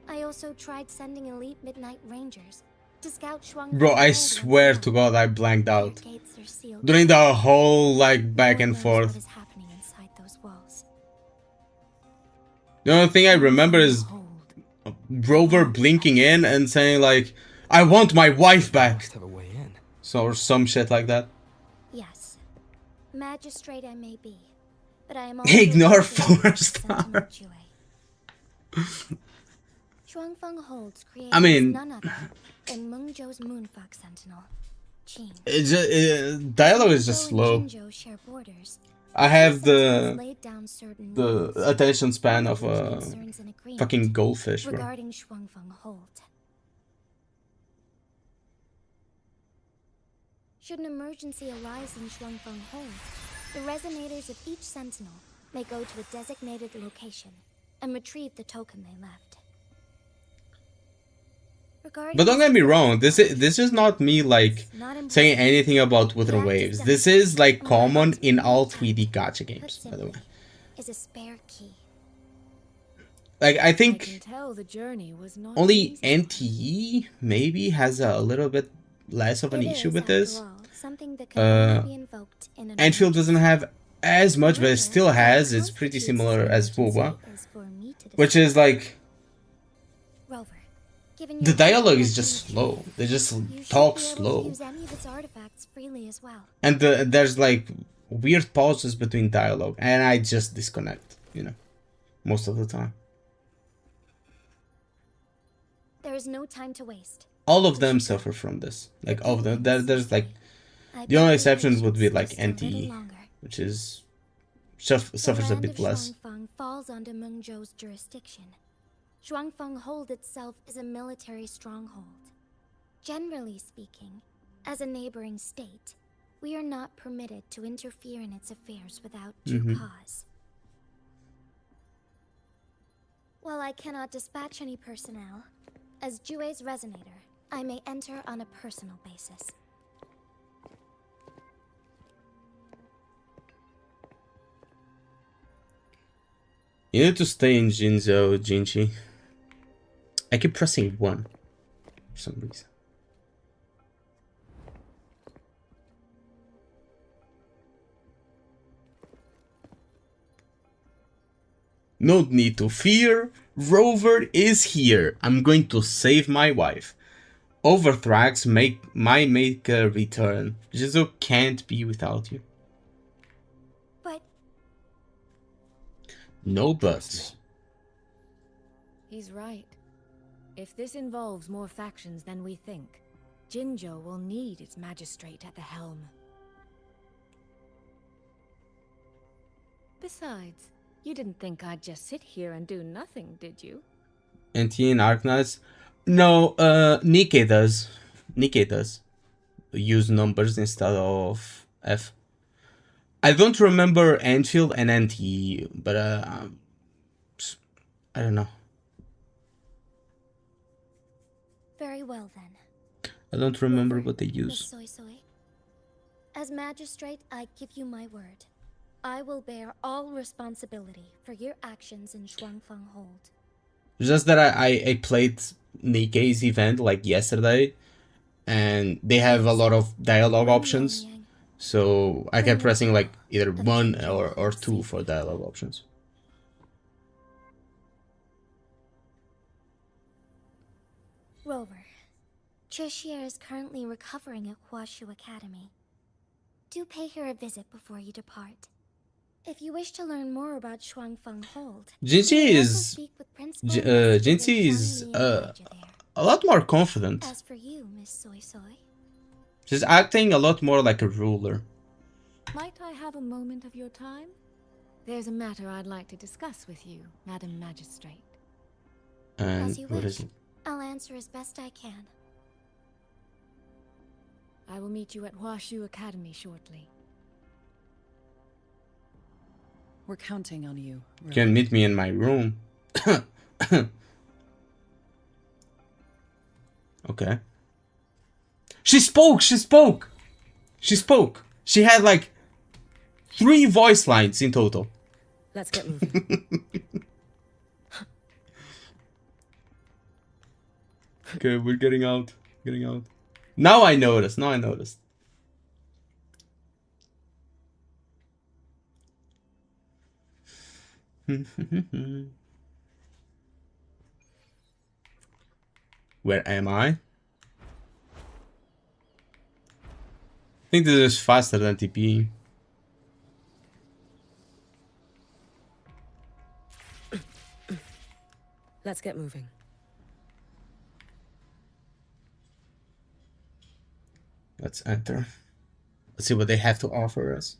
I also tried sending elite Midnight Rangers to scout Shuangfeng. Bro, I Hold swear once to more. God, I blanked out. Their gates are sealed. During the whole, like, back No and one knows what forth. is happening inside those walls. The only thing I remember is Rover blinking in and saying, like, I want my wife back. Must have a way in. So, or some shit like that. Yes. Magistrate I may be, but I am also Ignore a 4-star. Shuangfeng Hold's created I mean, none other than Mengzhou's Moonfox Sentinel, Qin. It's just, dialogue is just slow. Jinzhou share borders. I have Sentinels laid down certain the rules, attention span of which a concerns an agreement fucking goldfish, bro. regarding Shuangfeng Hold. Should an emergency arise in Shuangfeng Hold, the resonators of each sentinel may go to a designated location and retrieve the token they left. But don't get me wrong, this is not me like saying anything about Wuthering Waves. This is like common in all 3D gacha games, by the way. Is a spare key. Like I I think can tell the journey was not only easy. NTE maybe has a little bit less of an It issue is, with after this. all, something that can only be invoked in an Enfield doesn't have as much, but it However, still has. what It's pretty constitutes similar an as emergency wuwa, is for me to which decide. is like Rover, given the your dialogue is knowledge just and slow. They just you should talk be able to slow, use any of its artifacts freely as well. and there's like weird pauses between dialogue, and I just disconnect, you know, most of the time. There is no time to waste. All of them suffer from this. Like all of them. There's like I the only beg your exception would be patience like just a little NTE, longer. which is The suffers a land bit of less. Shuangfeng falls under Mengzhou's jurisdiction. Shuangfeng Hold itself is a military stronghold. Generally speaking, as a neighboring state, we are not permitted to interfere in its affairs without due cause. While I cannot dispatch any personnel, as Jue's resonator, I may enter on a personal basis. You need to stay in Jinzhou, Jinchi. I keep pressing 1 for some reason. No need to fear. Rover is here. I'm going to save my wife. Overthrax might make a return. Jinzhou can't be without you. But No buts. He's right. If this involves more factions than we think, Jinzhou will need its magistrate at the helm. Besides, you didn't think I'd just sit here and do nothing, did you? NT and Arknights? No, Nikkei does. Nikkei does. Use numbers instead of F. I don't remember Enfield and NT, but I don't know. very well then. I don't remember Rover, what they Miss use. Soy Soy. As magistrate, I give you my word. I will bear all responsibility for your actions in Shuangfeng Hold. Just that I played Nikkei's event like yesterday, and they have a lot of dialogue options, so I kept pressing like either 1 or 2 for dialogue options. Rover, Tricia is currently recovering at Huashu Academy. Do pay her a visit before you depart. If you wish to learn more about Shuangfeng Hold, Jinxie you may also is speak with Principal Investigator Jinxie is Zhang Li in charge there. a lot more confident. As for you, Miss Soy Soy, She's acting a lot more like a ruler. Might I have a moment of your time? There's a matter I'd like to discuss with you, Madam Magistrate. And as you what wish. is it? I'll answer as best I can. I will meet you at Huashu Academy shortly. We're counting on you. You can meet me in my room. Okay. She spoke! She spoke! She spoke! She had like 3 voice lines in total. Let's get moving. Okay, we're getting out. Getting out. Now I noticed. Now I noticed. Where am I? I think this is faster than TP. Let's get moving. Let's enter. Let's see what they have to offer us.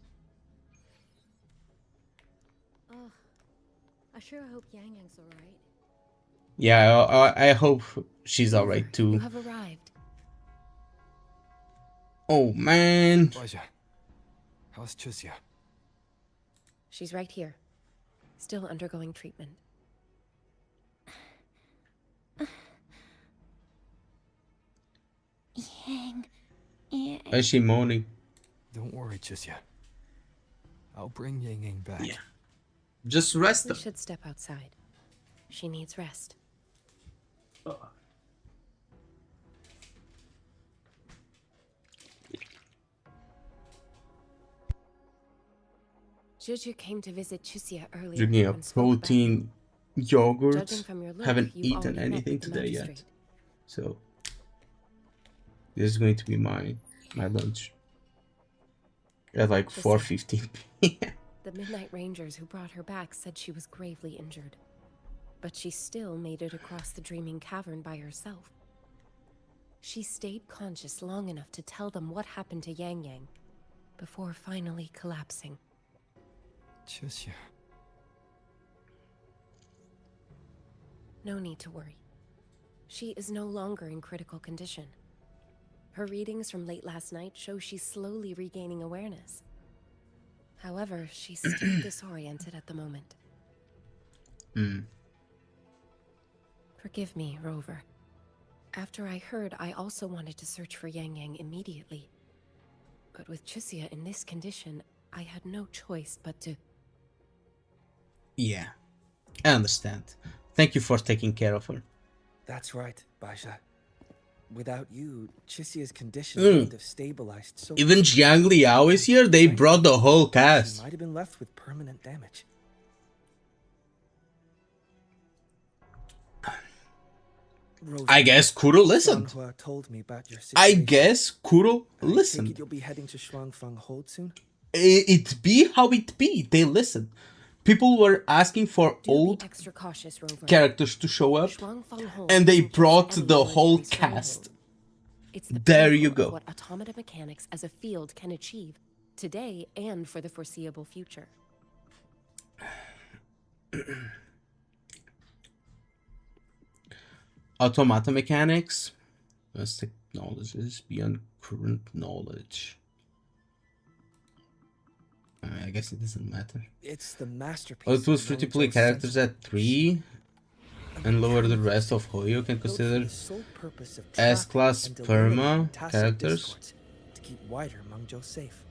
Oh, I sure hope Yangyang's alright. Yeah, I hope she's alright too. You have arrived. Oh man. Baja, how's Tricia? She's right here. Still undergoing treatment. Yang. Why is she moaning? Don't worry, Tricia. I'll bring Yangyang back. Yeah. Just rest We them. should step outside. She needs rest. Juju came to visit Tricia earlier. Drinking a and spoke about protein yogurt. Judging from your look, Haven't you've eaten already met anything with the today yet. magistrate. So this is going to be my lunch. At like 4:15 p.m. The Midnight Rangers who brought her back said she was gravely injured. But she still made it across the Dreaming Cavern by herself. She stayed conscious long enough to tell them what happened to Yangyang, before finally collapsing. Tricia. No need to worry. She is no longer in critical condition. Her readings from late last night show she's slowly regaining awareness. However, she's still disoriented at the moment. Forgive me, Rover. After I heard, I also wanted to search for Yangyang immediately. But with Tricia in this condition, I had no choice but to... Yeah, I understand. Thank you for taking care of her. That's right, Baja. Without you, Chisia's condition wouldn't have stabilized so Even Jiang Liao is here. They brought the whole she cast. might have been left with permanent damage. I guess Kuro listened. Shuanghua told me about your I situation. guess Kuro I take listened. it you'll be heading to Shuangfeng Hold soon? It be how it be. They listened. People were asking for old extra cautious, Rover. characters to show up, Shuangfeng Hold and they isn't just brought any the whole military stronghold. cast. It's the There you pinnacle of go. what automata mechanics as a field can achieve today and for the foreseeable future. Automata mechanics. As technologies beyond current knowledge. I guess it doesn't matter. It's the masterpiece. Oh, it was of free to Yang play Zhou's characters sense at 3 and lower the rest of Hoyo can built for consider the sole purpose of S-class tracking and delivering perma tacit characters. discords to keep wider Mengzhou safe.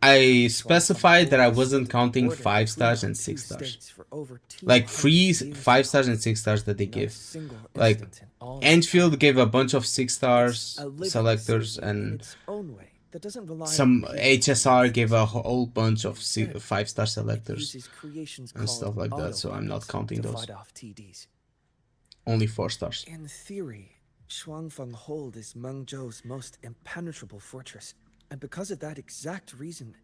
I specified that I wasn't counting 5 stars and 6 stars. Like 3, 5 stars and 6 stars that they give. Like Enfield gave a bunch of 6 stars selectors, and some HSR gave a whole bunch of 5-star selectors and stuff like that, so I'm not counting those. Only 4 stars. In theory, Shuangfeng Hold is Mengzhou's most impenetrable fortress. And because of that exact reason,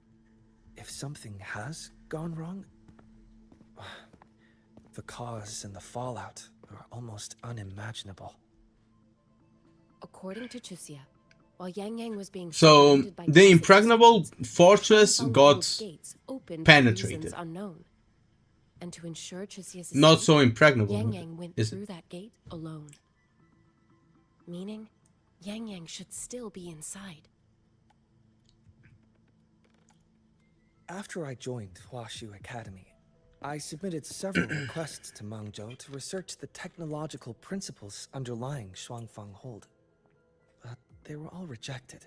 if something has gone wrong, the cause and the fallout are almost unimaginable. According to Chuxia, while Yangyang was being So surrounded by the classic impregnable descendants, fortress Shuangfeng got Hold's gates opened for penetrated. reasons unknown. And to ensure Chuxia's Not escape, so impregnable, Yangyang went is it? through that gate alone. Meaning, Yangyang should still be inside. After I joined Huashu Academy, I submitted several requests to Mengzhou to research the technological principles underlying Shuangfeng Hold. But they were all rejected.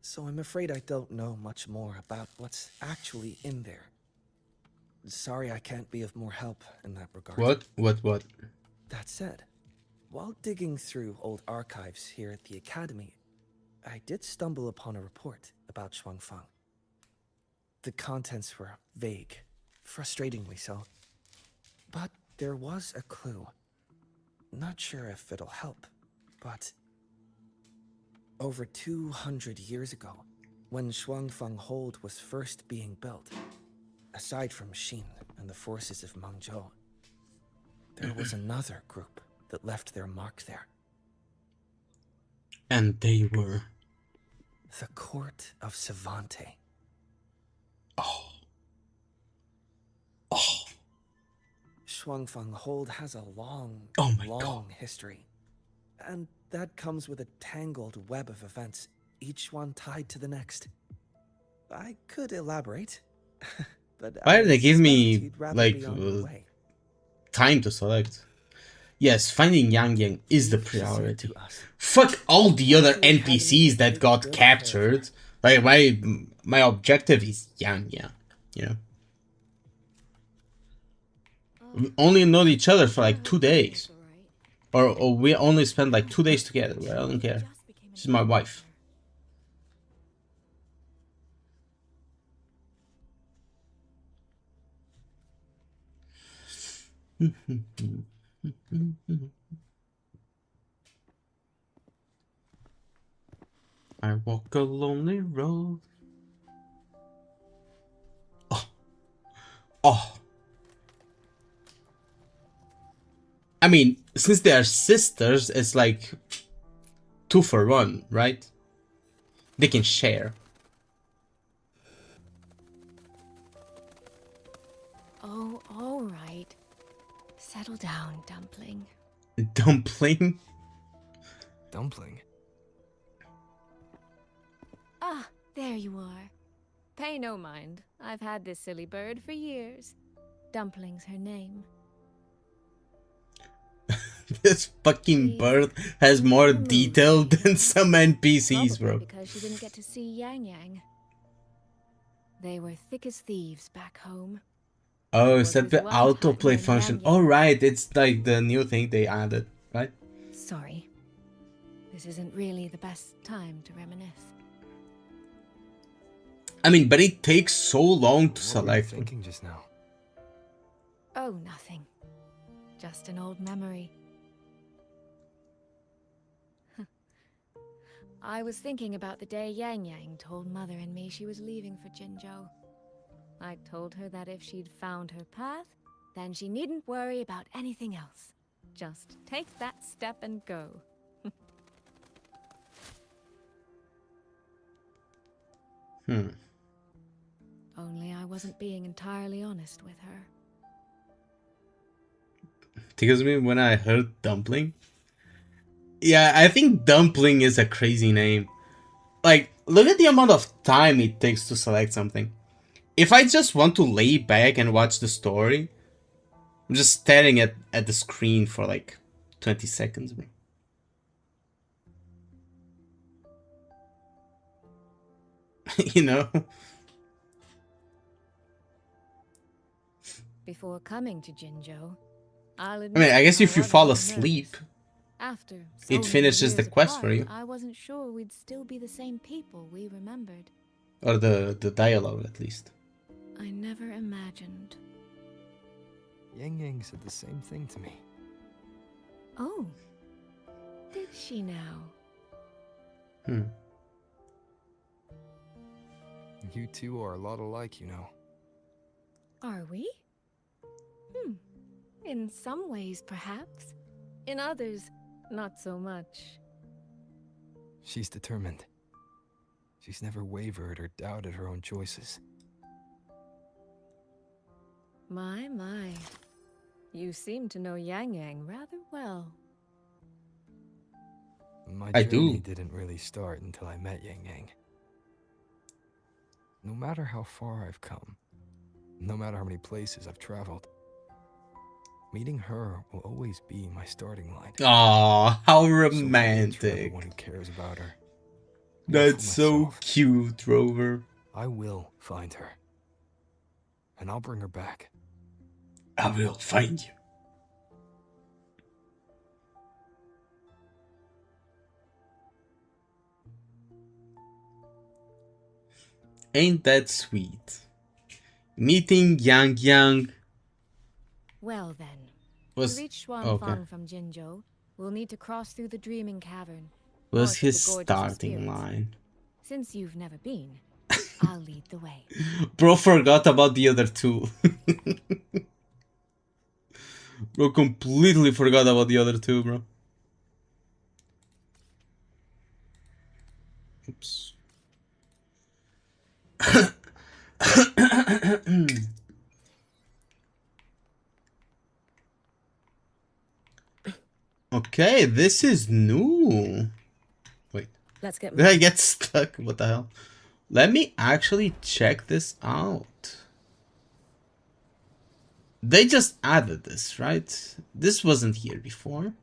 So I'm afraid I don't know much more about what's actually in there. Sorry I can't be of more help in that regard. What? That said, while digging through old archives here at the Academy, I did stumble upon a report about Shuangfeng. The contents were vague, frustratingly so. But there was a clue. Not sure if it'll help, but over 200 years ago, when Shuangfeng Hold was first being built, aside from Xin and the forces of Mengzhou, there was another group that left their mark there. And they were the Court of Savante. Shuangfeng Hold has a long history. And that comes with a tangled web of events, each one tied to the next. I could elaborate, but why did they give me you'd rather like be on your way. time to select? Yes, finding Yangyang is the priority. Fuck all the other NPCs that got captured. Like my objective is Yangyang, you know. We only know each other for like 2 days. Or we only spend like 2 days together, but I don't care. She's my wife. I walk a lonely road. Oh. I mean, since they are sisters, it's like 2 for 1, right? They can share. Oh, all right. Settle down, Dumpling. Dumpling? Dumpling? Ah, there you are. Pay no mind. I've had this silly bird for years. Dumpling's her name. This fucking bird has more detail than some NPCs, bro. Because she didn't get to see Yangyang. They were thick as thieves back home. Oh, set the autoplay function. Oh, right, it's like the new thing they added, right? Sorry. This isn't really the best time to reminisce. I mean, but it takes so long to select. What were you thinking just now? Oh, nothing. Just an old memory. I was thinking about the day Yangyang told Mother and me she was leaving for Jinzhou. I told her that if she'd found her path, then she needn't worry about anything else. Just take that step and go. Only I wasn't being entirely honest with her. Because me when I heard Dumpling. Yeah, I think Dumpling is a crazy name. Like, look at the amount of time it takes to select something. If I just want to lay back and watch the story, I'm just staring at the screen for like 20 seconds. You know? Before coming to Jinzhou, I'll I mean, I guess if you fall asleep, After it finishes the quest for you. I wasn't sure we'd still be the same people we remembered. Or the dialogue, at least. I never imagined. Yangyang said the same thing to me. Oh. Did she now? You two are a lot alike, you know. Are we? In some ways, perhaps. In others, not so much. She's determined. She's never wavered or doubted her own choices. My. You seem to know Yangyang rather well. My I journey do. didn't really start until I met Yangyang. No matter how far I've come, no matter how many places I've traveled, meeting her will always be my starting line. Aw, how So romantic. for everyone who cares about her. or for That's so myself, cute, Rover. I will find her. And I'll bring her back. I will find you. Ain't that sweet? Meeting Yangyang Well then, was to reach Xuanfang okay. from Jinzhou, we'll need to cross through the Dreaming Cavern. Was north of his the Gorges of starting Spirits. line. Since you've never been, I'll lead the way. Bro forgot about the other two. Bro completely forgot about the other two, bro. Oops. Okay, this is new. Wait. Let's get Did I get stuck? What the hell? Let me actually check this out. They just added this, right? This wasn't here before.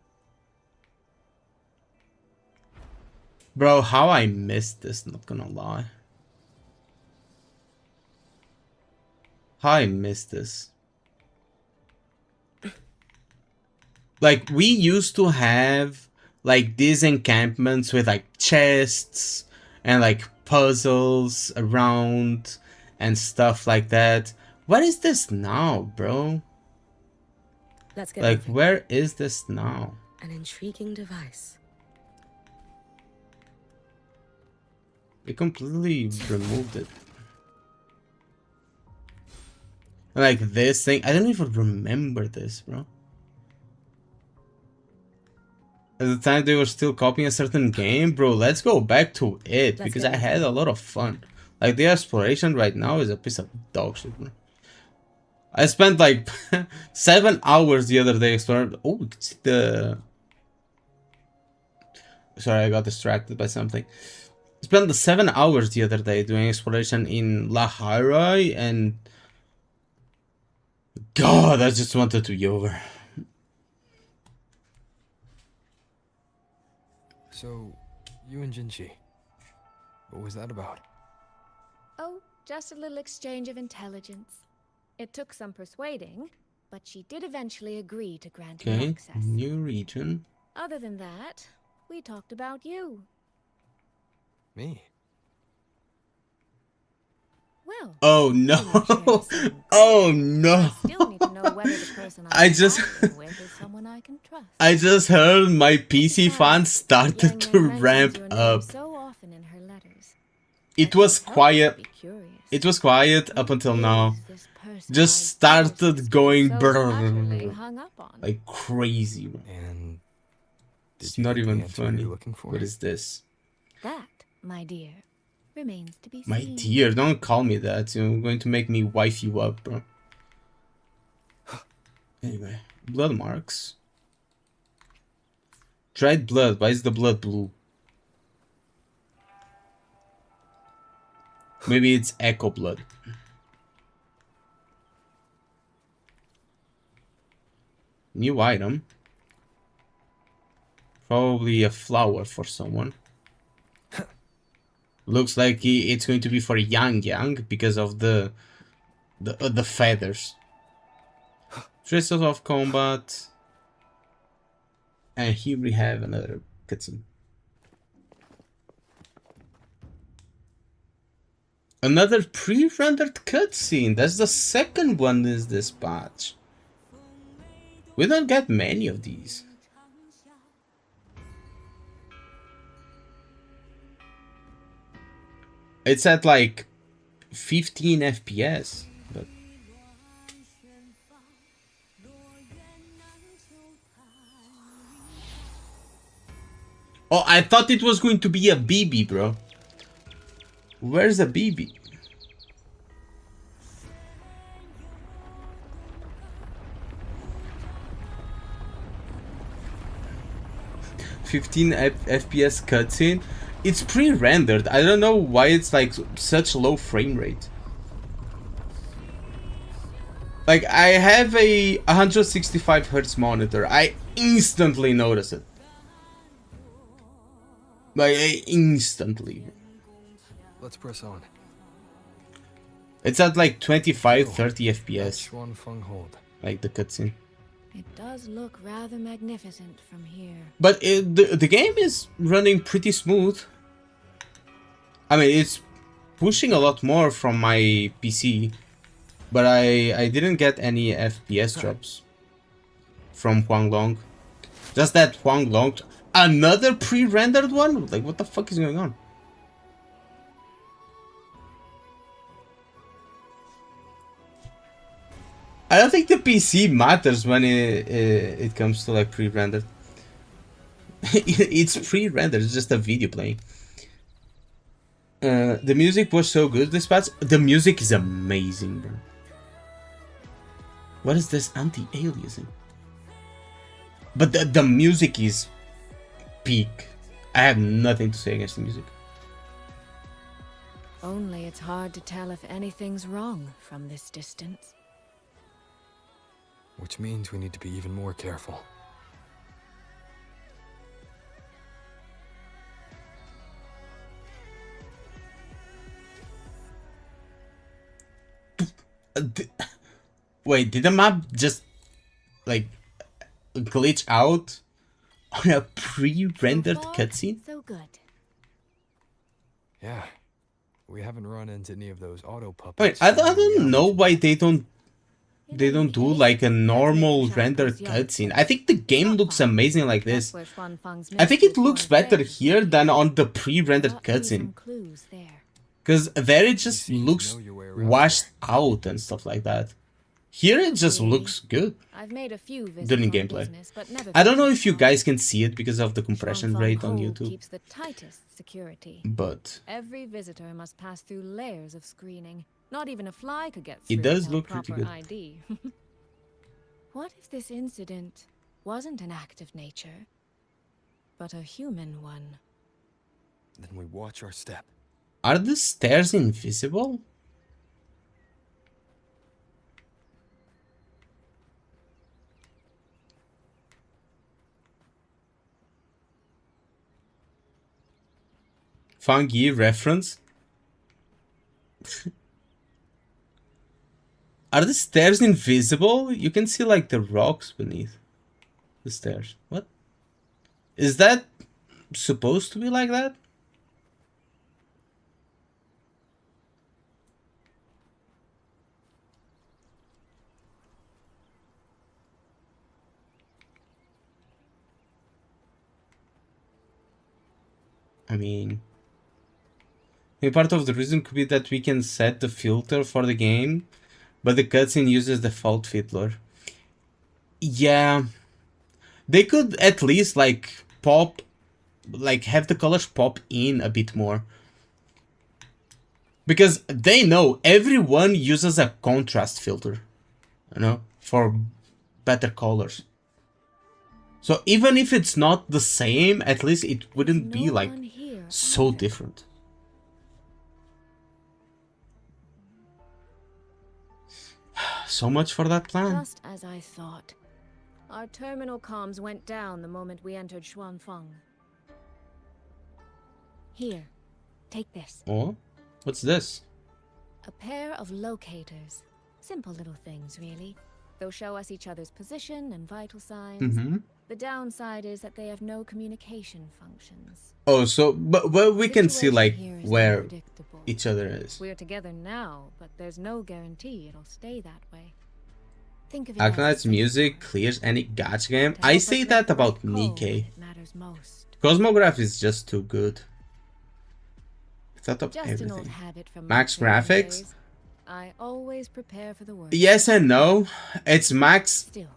Bro, how I missed this, not gonna lie. How I missed this. Like, we used to have, like, these encampments with, like, chests and, like, puzzles around and stuff like that. What is this now, bro? Let's get Like, moving. where is this now? An intriguing device. They completely removed it. Like, this thing, I don't even remember this, bro. At the time they were still copying a certain game, bro, let's go back to it, because I had a lot of fun. Like, the exploration right now is a piece of dog shit, bro. I spent like 7 hours the other day exploring. Oh, we can see the... Sorry, I got distracted by something. I spent the 7 hours the other day doing exploration in La Harai, and... God, I just wanted to be over. So, you and Jinchi, what was that about? Oh, just a little exchange of intelligence. It took some persuading, but she did eventually agree to grant me Okay, access. new region. Other than that, we talked about you. Me? Well, Oh no! Oh no! still need to know whether the person I I'm just talking with is someone I can trust. I just heard my PC fan started to Yangyang ramp mentions your name up. so often in her letters. It was quiet. Be curious. It was quiet up until now. Just started going utterly brrrr hung up on. like crazy. Bro. And It's you not get the even answer funny. you're looking for? What is this? That, my dear, remains to be My seen. dear, don't call me that. You're going to make me wife you up, bro. Anyway, blood marks. Dried blood. Why is the blood blue? Maybe it's echo blood. New item. Probably a flower for someone. Looks like it's going to be for Yangyang because of the feathers. Traces of combat. And here we have another cutscene. Another pre-rendered cutscene. That's the second one in this patch. We don't get many of these. It's at like 15 FPS, but oh, I thought it was going to be a BB, bro. Where's a BB? FPS cutscene. It's pre-rendered. I don't know why it's like such low frame rate. Like, I have a 165 Hz monitor. I instantly notice it. Like, instantly. Let's press on. It's at like 25-30 FPS. Like the cutscene. It does look rather magnificent from here. But the game is running pretty smooth. I mean, it's pushing a lot more from my PC. But I didn't get any FPS drops from Huanglong. Just that Huanglong. Another pre-rendered one? Like, what the fuck is going on? I don't think the PC matters when it comes to like pre-rendered. It's pre-rendered, it's just a video playing. The music was so good this patch. The music is amazing, bro. What is this anti-aliasing? But the music is peak. I have nothing to say against the music. Only it's hard to tell if anything's wrong from this distance. Which means we need to be even more careful. Wait, did the map just like glitch out on a pre-rendered cutscene? So good. Yeah, we haven't run into any of those auto Wait, puppets. I don't know why they don't do like a normal rendered cutscene. I think the game looks amazing like this. I think it looks better here than on the pre-rendered cutscene. Because there it just looks washed out and stuff like that. Here it just looks good I've made a few during gameplay. I don't know if you guys can see it because of the compression rate on YouTube. Keeps the tightest security. But Every visitor must pass through layers of screening. Not even a fly could get through. it does without look pretty proper good. ID. What if this incident wasn't an act of nature, but a human one? Then we watch our step. Are the stairs invisible? Fungi reference? Are the stairs invisible? You can see like the rocks beneath the stairs. What? Is that supposed to be like that? I mean, part of the reason could be that we can set the filter for the game, but the cutscene uses default filter. Yeah, they could at least like pop, like have the colors pop in a bit more. Because they know everyone uses a contrast filter, you know, for better colors. So even if it's not the same, at least it wouldn't be like so different. So much for that plan. Just as I thought. Our terminal comms went down the moment we entered Xuanfeng. Here, take this. Oh, what's this? A pair of locators. Simple little things, really. They'll show us each other's position and vital signs. Mm-hmm. The downside is that they have no communication functions. Oh, so but we can see like where each other is. We're together now, but there's no guarantee it'll stay that way. Think of it Arknight's music clears any gacha game. I say that about Nikkei. matters most. Cosmograph is just too good. thought of Just an old everything. habit from Max my training graphics? days. I always prepare for the worst. Yes and no. It's max Still,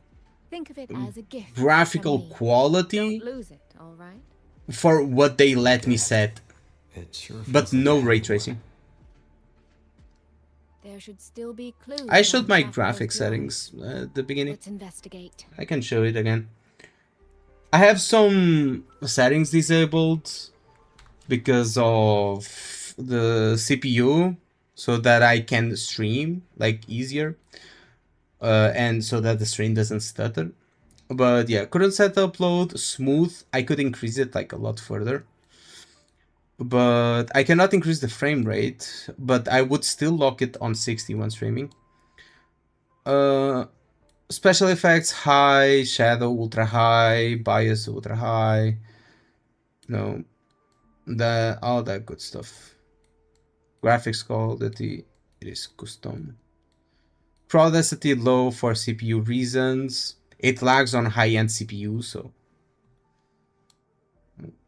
think of it as a gift. graphical from me. quality Don't lose it, all right? for what they let me set. It sure But feels like no a ray handiwork. tracing. There should still be clues. I showed on my Capco's graphic blog. settings at the beginning. Let's investigate. I can show it again. I have some settings disabled because of the CPU, so that I can stream like easier, and so that the stream doesn't stutter. But yeah, couldn't set upload smooth. I could increase it like a lot further, but I cannot increase the frame rate. But I would still lock it on 60 when streaming. Special effects high, shadow ultra high, bias ultra high. No, all that good stuff. Graphics quality, it is custom. Crowd density low for CPU reasons. It lags on high-end CPU, so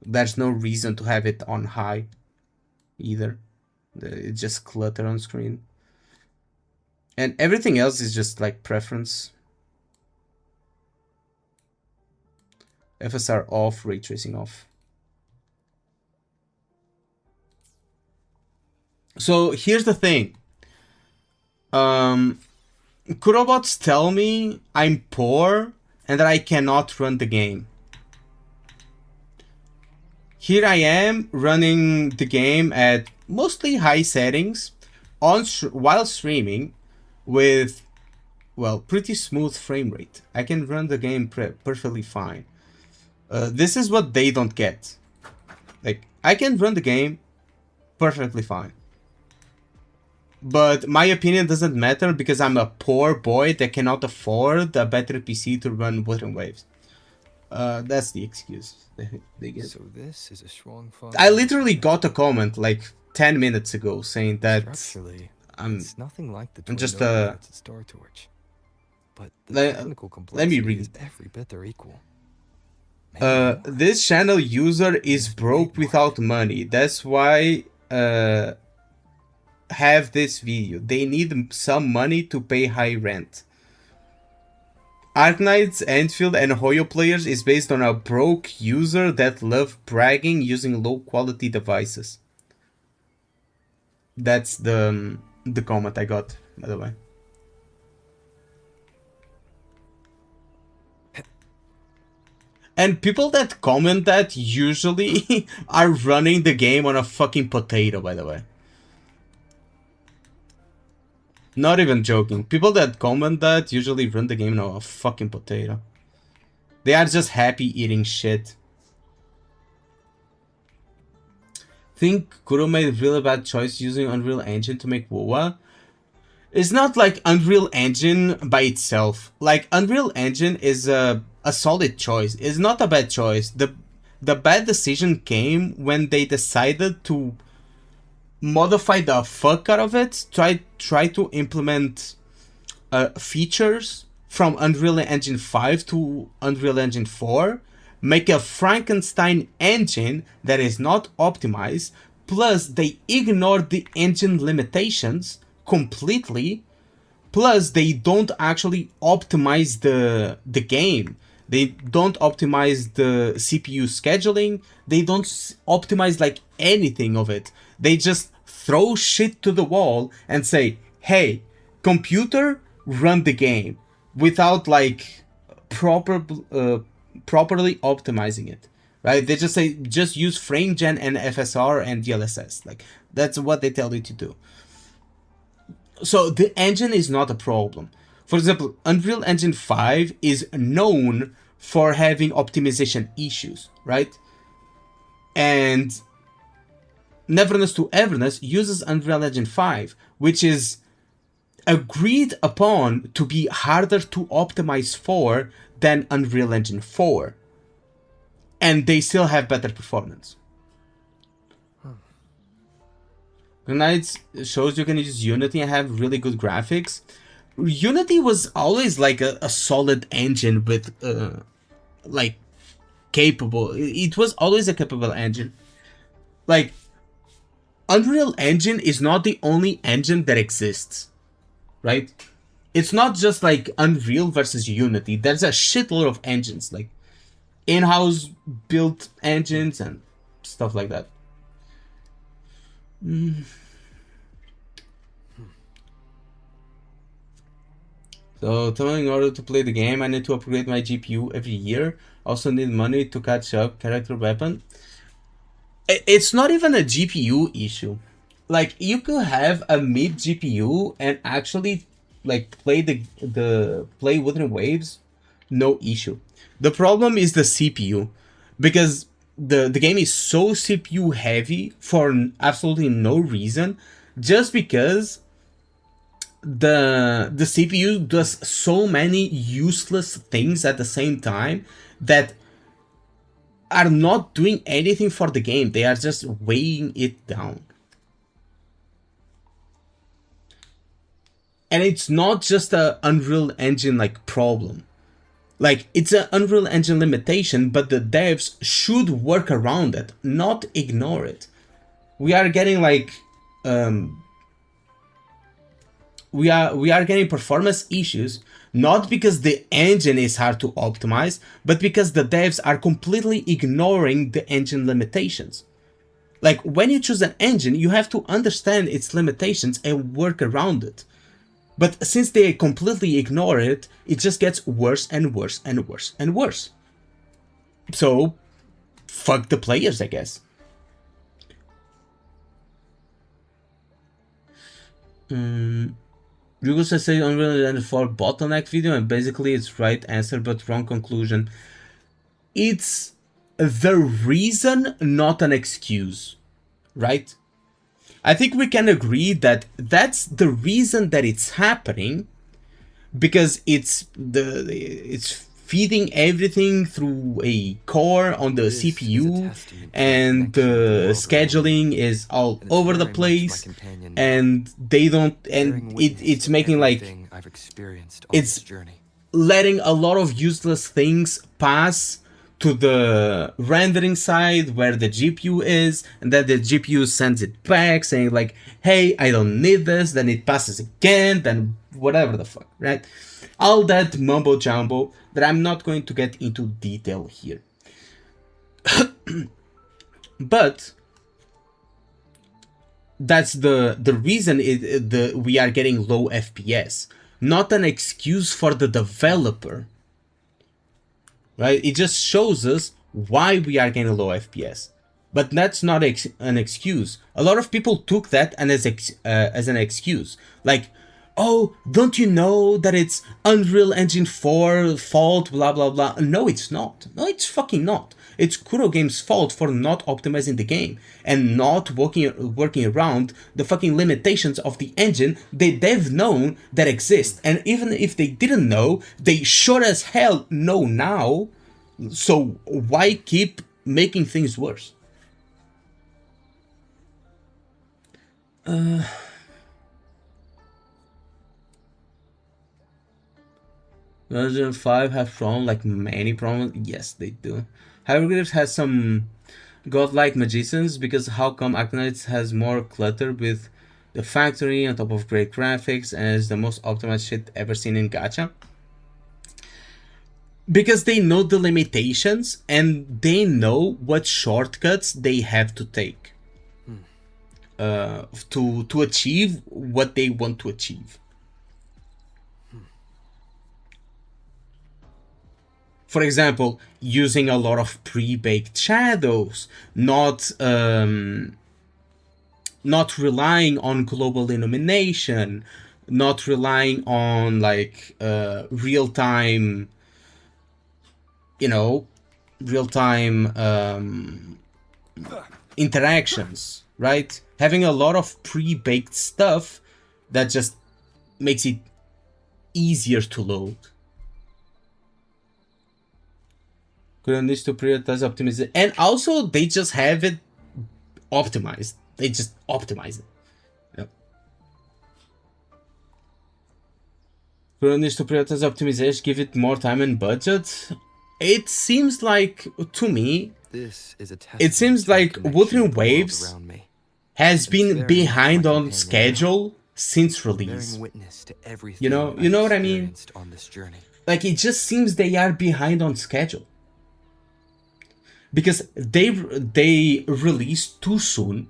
there's no reason to have it on high either. It's just clutter on screen. And everything else is just like preference. FSR off, ray tracing off. So here's the thing. Could robots tell me I'm poor and that I cannot run the game? Here I am running the game at mostly high settings while streaming with, well, pretty smooth frame rate. I can run the game perfectly fine. This is what they don't get. Like, I can run the game perfectly fine. But my opinion doesn't matter because I'm a poor boy that cannot afford a better PC to run Wuthering Waves. That's the excuse they get. So this is a strong fun. I literally got a comment like 10 minutes ago saying that it's nothing like the I'm just tornado at Star Torch. But the technical let me complexity read. is every bit they're equal. This channel user is broke without money. That's why have this video. They need some money to pay high rent. Arknight's Enfield and Hoyo players is based on a broke user that love bragging using low quality devices. That's the comment I got, by the way. And people that comment that usually are running the game on a fucking potato, by the way. Not even joking. People that comment that usually run the game on a fucking potato. They are just happy eating shit. Think Kuro made a really bad choice using Unreal Engine to make wuwa? It's not like Unreal Engine by itself. Like, Unreal Engine is a solid choice. It's not a bad choice. The bad decision came when they decided to modify the fuck out of it, try to implement features from Unreal Engine 5 to Unreal Engine 4, make a Frankenstein engine that is not optimized, plus they ignored the engine limitations completely, plus they don't actually optimize the game. They don't optimize the CPU scheduling, they don't optimize like anything of it. They just throw shit to the wall and say, hey, computer, run the game, without like properly optimizing it, right? They just say, just use FrameGen and FSR and DLSS. Like, that's what they tell you to do. So the engine is not a problem. For example, Unreal Engine 5 is known for having optimization issues, right? And Neverness to Everness uses Unreal Engine 5, which is agreed upon to be harder to optimize for than Unreal Engine 4. And they still have better performance. Nights shows you can use Unity and have really good graphics. Unity was always like a solid engine with like capable. It was always a capable engine. Like, Unreal Engine is not the only engine that exists, right? It's not just like Unreal versus Unity. There's a shitload of engines, like in-house built engines and stuff like that. So, in order to play the game, I need to upgrade my GPU every year. Also need money to catch up character weapon. It's not even a GPU issue. Like, you could have a mid GPU and actually like play play Wuthering Waves, no issue. The problem is the CPU, because the game is so CPU heavy for absolutely no reason, just because the CPU does so many useless things at the same time that are not doing anything for the game. They are just weighing it down. And it's not just a Unreal Engine like problem. Like, it's an Unreal Engine limitation, but the devs should work around it, not ignore it. We are getting like we are getting performance issues, not because the engine is hard to optimize, but because the devs are completely ignoring the engine limitations. Like, when you choose an engine, you have to understand its limitations and work around it. But since they completely ignore it, it just gets worse and worse and worse and worse. So, fuck the players, I guess. Hugo says Unreal Engine 4 bottleneck video, and basically it's right answer but wrong conclusion. It's the reason, not an excuse, right? I think we can agree that that's the reason that it's happening, because it's feeding everything through a core on the CPU, and the scheduling is all over the place, and they don't, and it's making like, it's letting a lot of useless things pass to the rendering side where the GPU is, and then the GPU sends it back saying like, hey, I don't need this, then it passes again, then whatever the fuck, right? All that mumbo jumbo that I'm not going to get into detail here. But that's the reason we are getting low FPS, not an excuse for the developer. Right? It just shows us why we are getting low FPS. But that's not an excuse. A lot of people took that and as an excuse. Like, oh, don't you know that it's Unreal Engine 4 fault, blah, blah, blah. No, it's not. No, it's fucking not. It's Kuro Games' fault for not optimizing the game and not working around the fucking limitations of the engine they've known that exist. And even if they didn't know, they sure as hell know now. So why keep making things worse? Version 5 have problems like many problems. Yes, they do. Hieroglyphs has some godlike magicians, because how come Arknights has more clutter with the factory on top of great graphics and is the most optimized shit ever seen in gacha? Because they know the limitations and they know what shortcuts they have to take to achieve what they want to achieve. For example, using a lot of pre-baked shadows, not relying on global illumination, not relying on like real-time, interactions, right? Having a lot of pre-baked stuff that just makes it easier to load. Needs to prioritize optimization, and also they just have it optimized. They just optimize it. Yep. Needs to prioritize optimization, give it more time and budget. It seems like, to me, it seems like Wuthering Waves has been very behind much my on companion schedule since release. bearing witness to everything You know what I mean? experienced on this journey. Like, it just seems they are behind on schedule. Because they released too soon.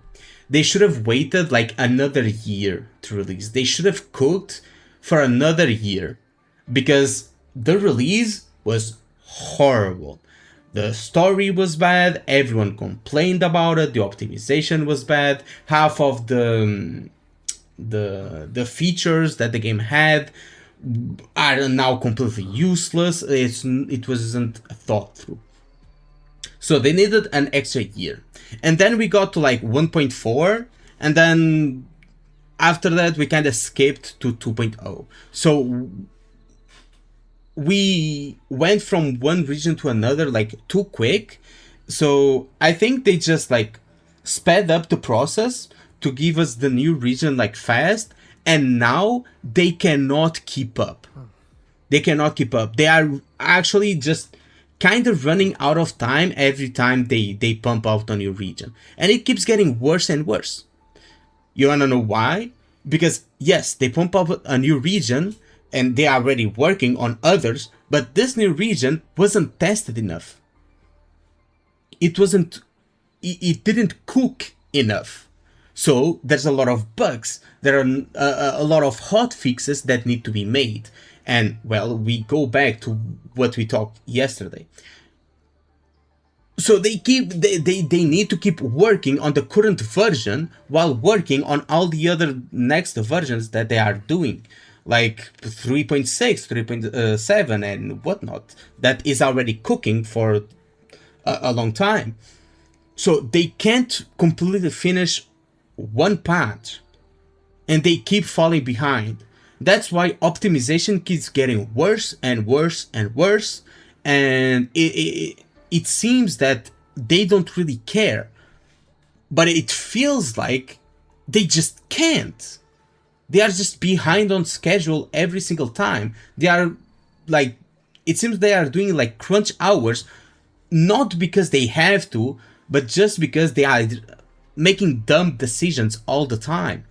They should have waited like another year to release. They should have cooked for another year. Because the release was horrible. The story was bad, everyone complained about it, the optimization was bad, half of the features that the game had are now completely useless. It wasn't thought through. So they needed an extra year. And then we got to like 1.4, and then after that we kind of skipped to 2.0. So we went from one region to another like too quick. So I think they just like sped up the process to give us the new region like fast, and now they cannot keep up. They cannot keep up. They are actually just kind of running out of time every time they pump out a new region, and it keeps getting worse and worse. You wanna know why? Because yes, they pump up a new region and they are already working on others, but this new region wasn't tested enough. It didn't cook enough. So there's a lot of bugs. There are a lot of hot fixes that need to be made. And well, we go back to what we talked yesterday. So they need to keep working on the current version while working on all the other next versions that they are doing, like 3.6, 3.7 and whatnot, that is already cooking for a long time. So they can't completely finish one patch, and they keep falling behind. That's why optimization keeps getting worse and worse and worse, and it seems that they don't really care, but it feels like they just can't. They are just behind on schedule every single time. They are like, it seems they are doing like crunch hours, not because they have to, but just because they are making dumb decisions all the time.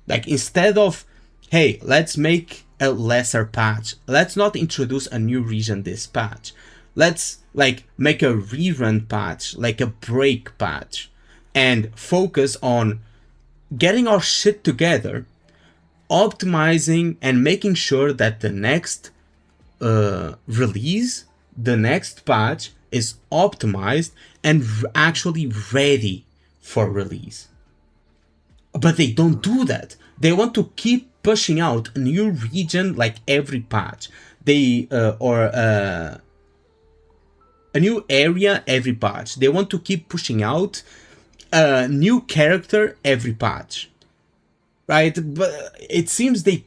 Like, instead of, hey, let's make a lesser patch, let's not introduce a new region this patch, let's like make a rerun patch, like a break patch, and focus on getting our shit together, optimizing and making sure that the next release, the next patch is optimized and actually ready for release. But they don't do that. They want to keep pushing out a new region like every patch. A new area every patch. They want to keep pushing out a new character every patch. Right? But it seems they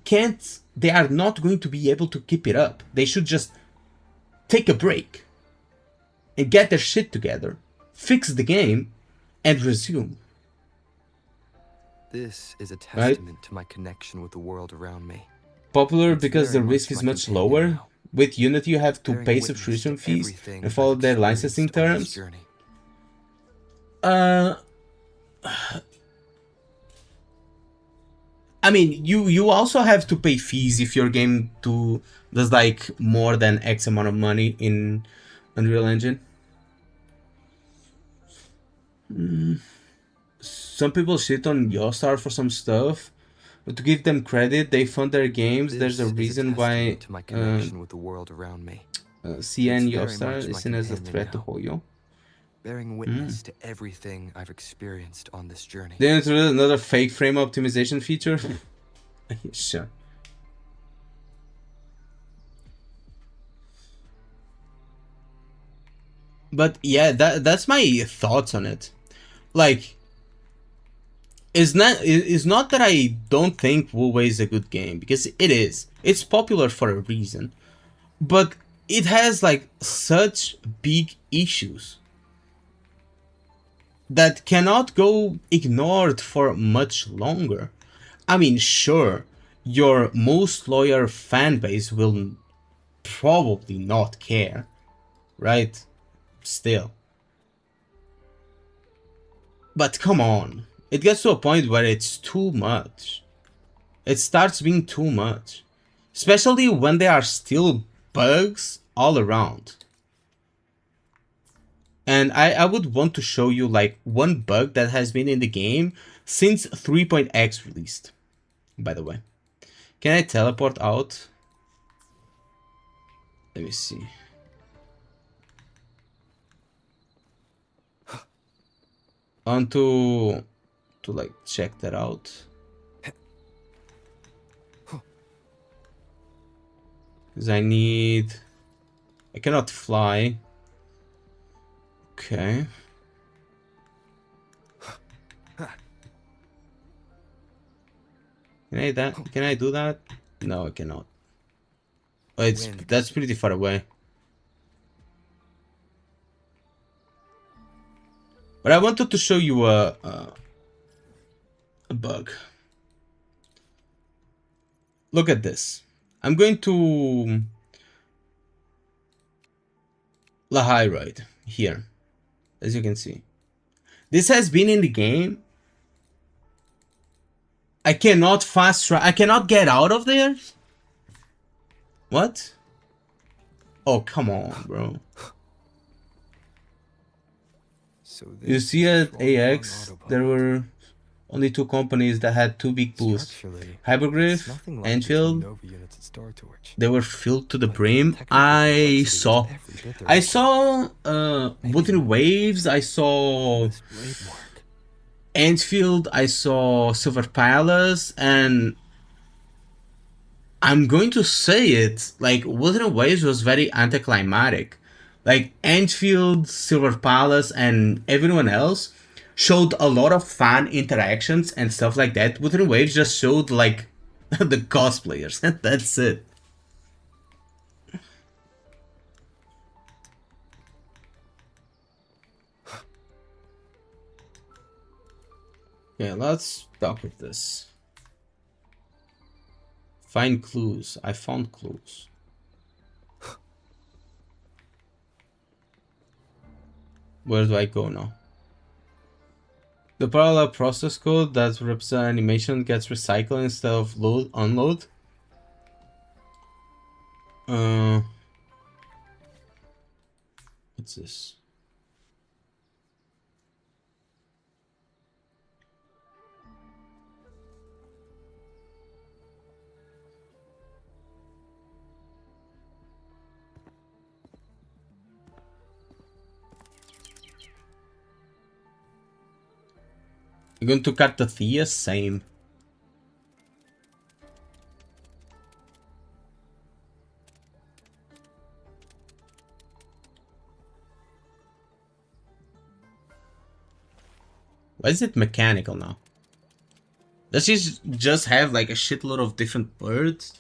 are not going to be able to keep it up. They should just take a break and get their shit together, fix the game, and resume. This is a testament to my connection with the world around me. Popular It's because the very risk much is my much companion lower. now. With Unity you have to Bearing pay witness subscription to fees everything and follow I've their licensing experienced on terms. this journey. I mean, you also have to pay fees if your game does like more than X amount of money in Unreal Engine. Some people shit on Yostar for some stuff, but to give them credit, they fund their games. There's a reason why To my connection with the world around me. CN It's very Yostar much is my seen as a companion threat to now. Hoyo. Bearing witness to everything I've experienced on this journey. They introduced another fake frame optimization feature. Sure. But yeah, that's my thoughts on it. Like, it's not that I don't think Wuwa is a good game, because it is. It's popular for a reason. But it has like such big issues that cannot go ignored for much longer. I mean, sure, your most loyal fan base will probably not care, right? Still. But come on, it gets to a point where it's too much. It starts being too much. Especially when there are still bugs all around. And I would want to show you like one bug that has been in the game since 3.x released, by the way. Can I teleport out? Let me see. I want to like check that out. Because I cannot fly. Okay. Can I do that? No, I cannot. Oh, that's pretty far away. But I wanted to show you a bug. Look at this. I'm going to Lahiride here, as you can see. This has been in the game. I cannot fast travel. I cannot get out of there. What? Oh, come on, bro. So you see at AX, there were only 2 companies that had 2 big booths. Hypergriff, Enfield, they were filled to the brim. I saw Wuthering Waves, I saw Enfield, I saw Silver Palace, and I'm going to say it, like, Wuthering Waves was very anticlimactic. Like, Enfield, Silver Palace, and everyone else showed a lot of fan interactions and stuff like that. Wuthering Waves just showed, like, the cosplayers, and that's it. Yeah, let's talk with this. Find clues. I found clues. Where do I go now? The parallel process code that represents animation gets recycled instead of unload. What's this? You're going to cut the Thea? Same. Why is it mechanical now? Does she just have like a shitload of different birds?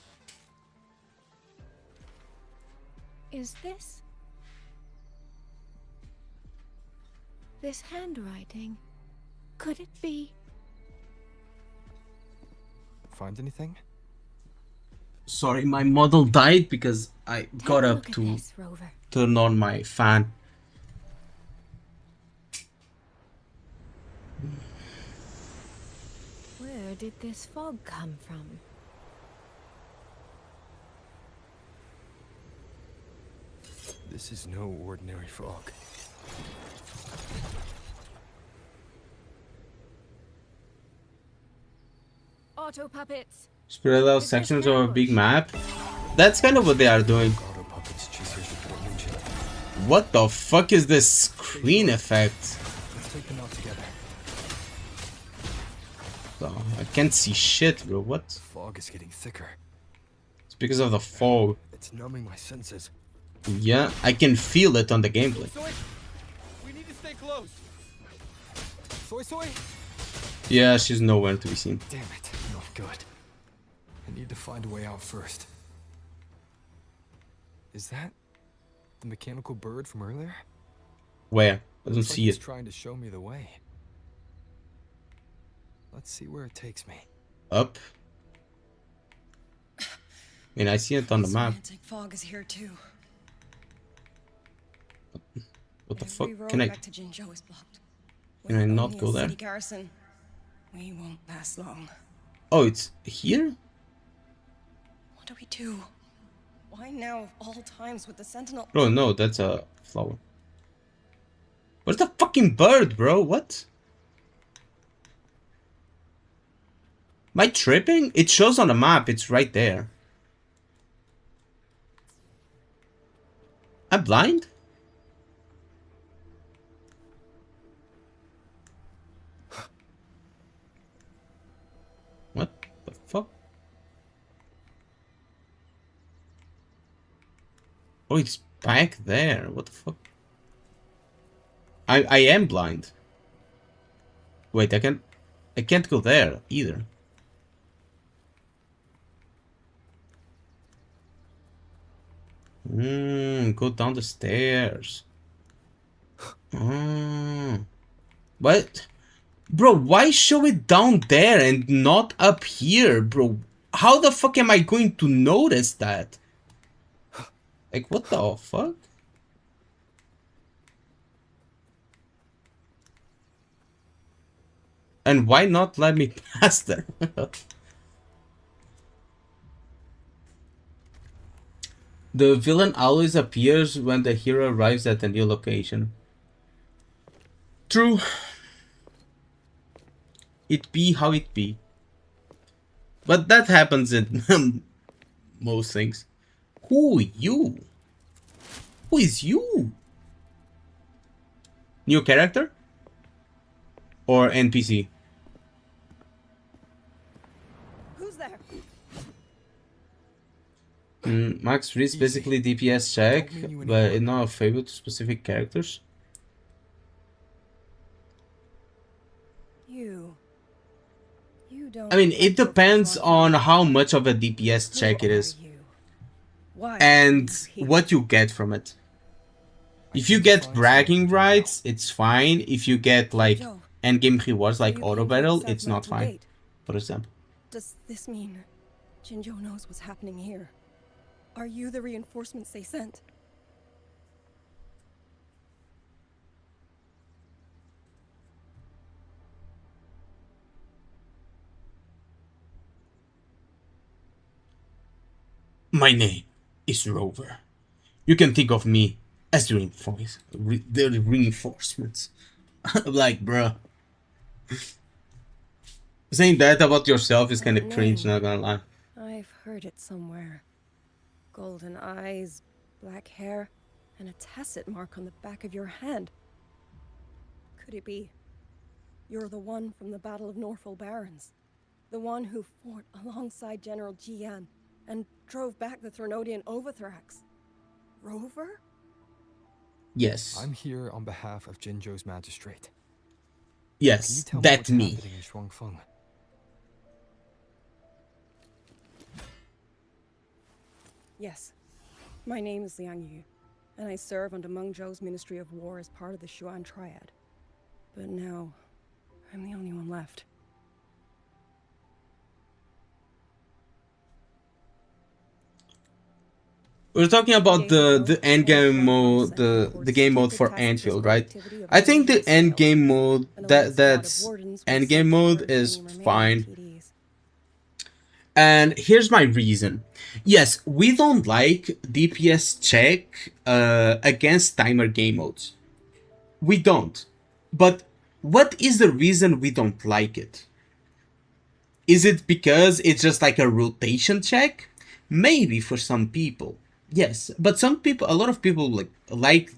Is this handwriting? Could it be? Find anything? Sorry, my model died because I got up to turn on my fan. Where did this fog come from? This is no ordinary fog. Auto puppets. Spread out sections of a big map. That's kind of what they are doing. What the fuck is this screen effect? Let's take them out together. Oh, I can't see shit, bro. What? The fog is getting thicker. It's because of the fog. It's numbing my senses. Yeah, I can feel it on the gameplay. Soy, we need to stay close. Soy. Yeah, she's nowhere to be seen. Damn it, not good. I need to find a way out first. Is that the mechanical bird from earlier? Where? I don't see it's it. Trying to show me the way. Let's see where it takes me. Up. I mean, I see it on the map. Fog is here too. What the fuck? Can I? Can I not go there? Garrison. We won't last long. Oh, it's here? What do we do? Why now of all times with the Sentinel? Oh no, that's a flower. Where's the fucking bird, bro? What? Am I tripping? It shows on the map, it's right there. I'm blind? What the fuck? Oh, it's back there. What the fuck? I am blind. Wait, I can't go there either. Go down the stairs. What? Bro, why show it down there and not up here, bro? How the fuck am I going to notice that? Like, what the fuck? And why not let me pass there? The villain always appears when the hero arrives at a new location. True. It be how it be. But that happens in most things. Who you? Who is you? New character? Or NPC? Who's there? Max Freeze basically DPS check, but it's not a favor to specific characters. You don't. I mean, it depends on how much of a DPS check it is. And what you get from it. If you get bragging rights, it's fine. If you get like endgame rewards like auto battle, it's not fine. For example. Does this mean Jinzhou knows what's happening here? Are you the reinforcements they sent? My name is Rover. You can think of me as the reinforcements. Like, bruh. Saying that about yourself is kind of cringe, not gonna lie. I've heard it somewhere. Golden eyes, black hair, and a tacit mark on the back of your hand. Could it be? You're the one from the Battle of Norfolk Barrens. The one who fought alongside General Jian and drove back the Threnodian Overthrax. Rover? Yes. I'm here on behalf of Jinzhou's magistrate. Yes, that's me. In Shuangfeng? Yes. My name is Yangyang, and I serve under Meng Zhou's Ministry of War as part of the Xuan Triad. But now, I'm the only one left. We're talking about the end game mode, the game mode for Anfield, right? I think the end game mode that's end game mode is fine. And here's my reason. Yes, we don't like DPS check against timer game modes. We don't. But what is the reason we don't like it? Is it because it's just like a rotation check? Maybe for some people. Yes, but some people, a lot of people like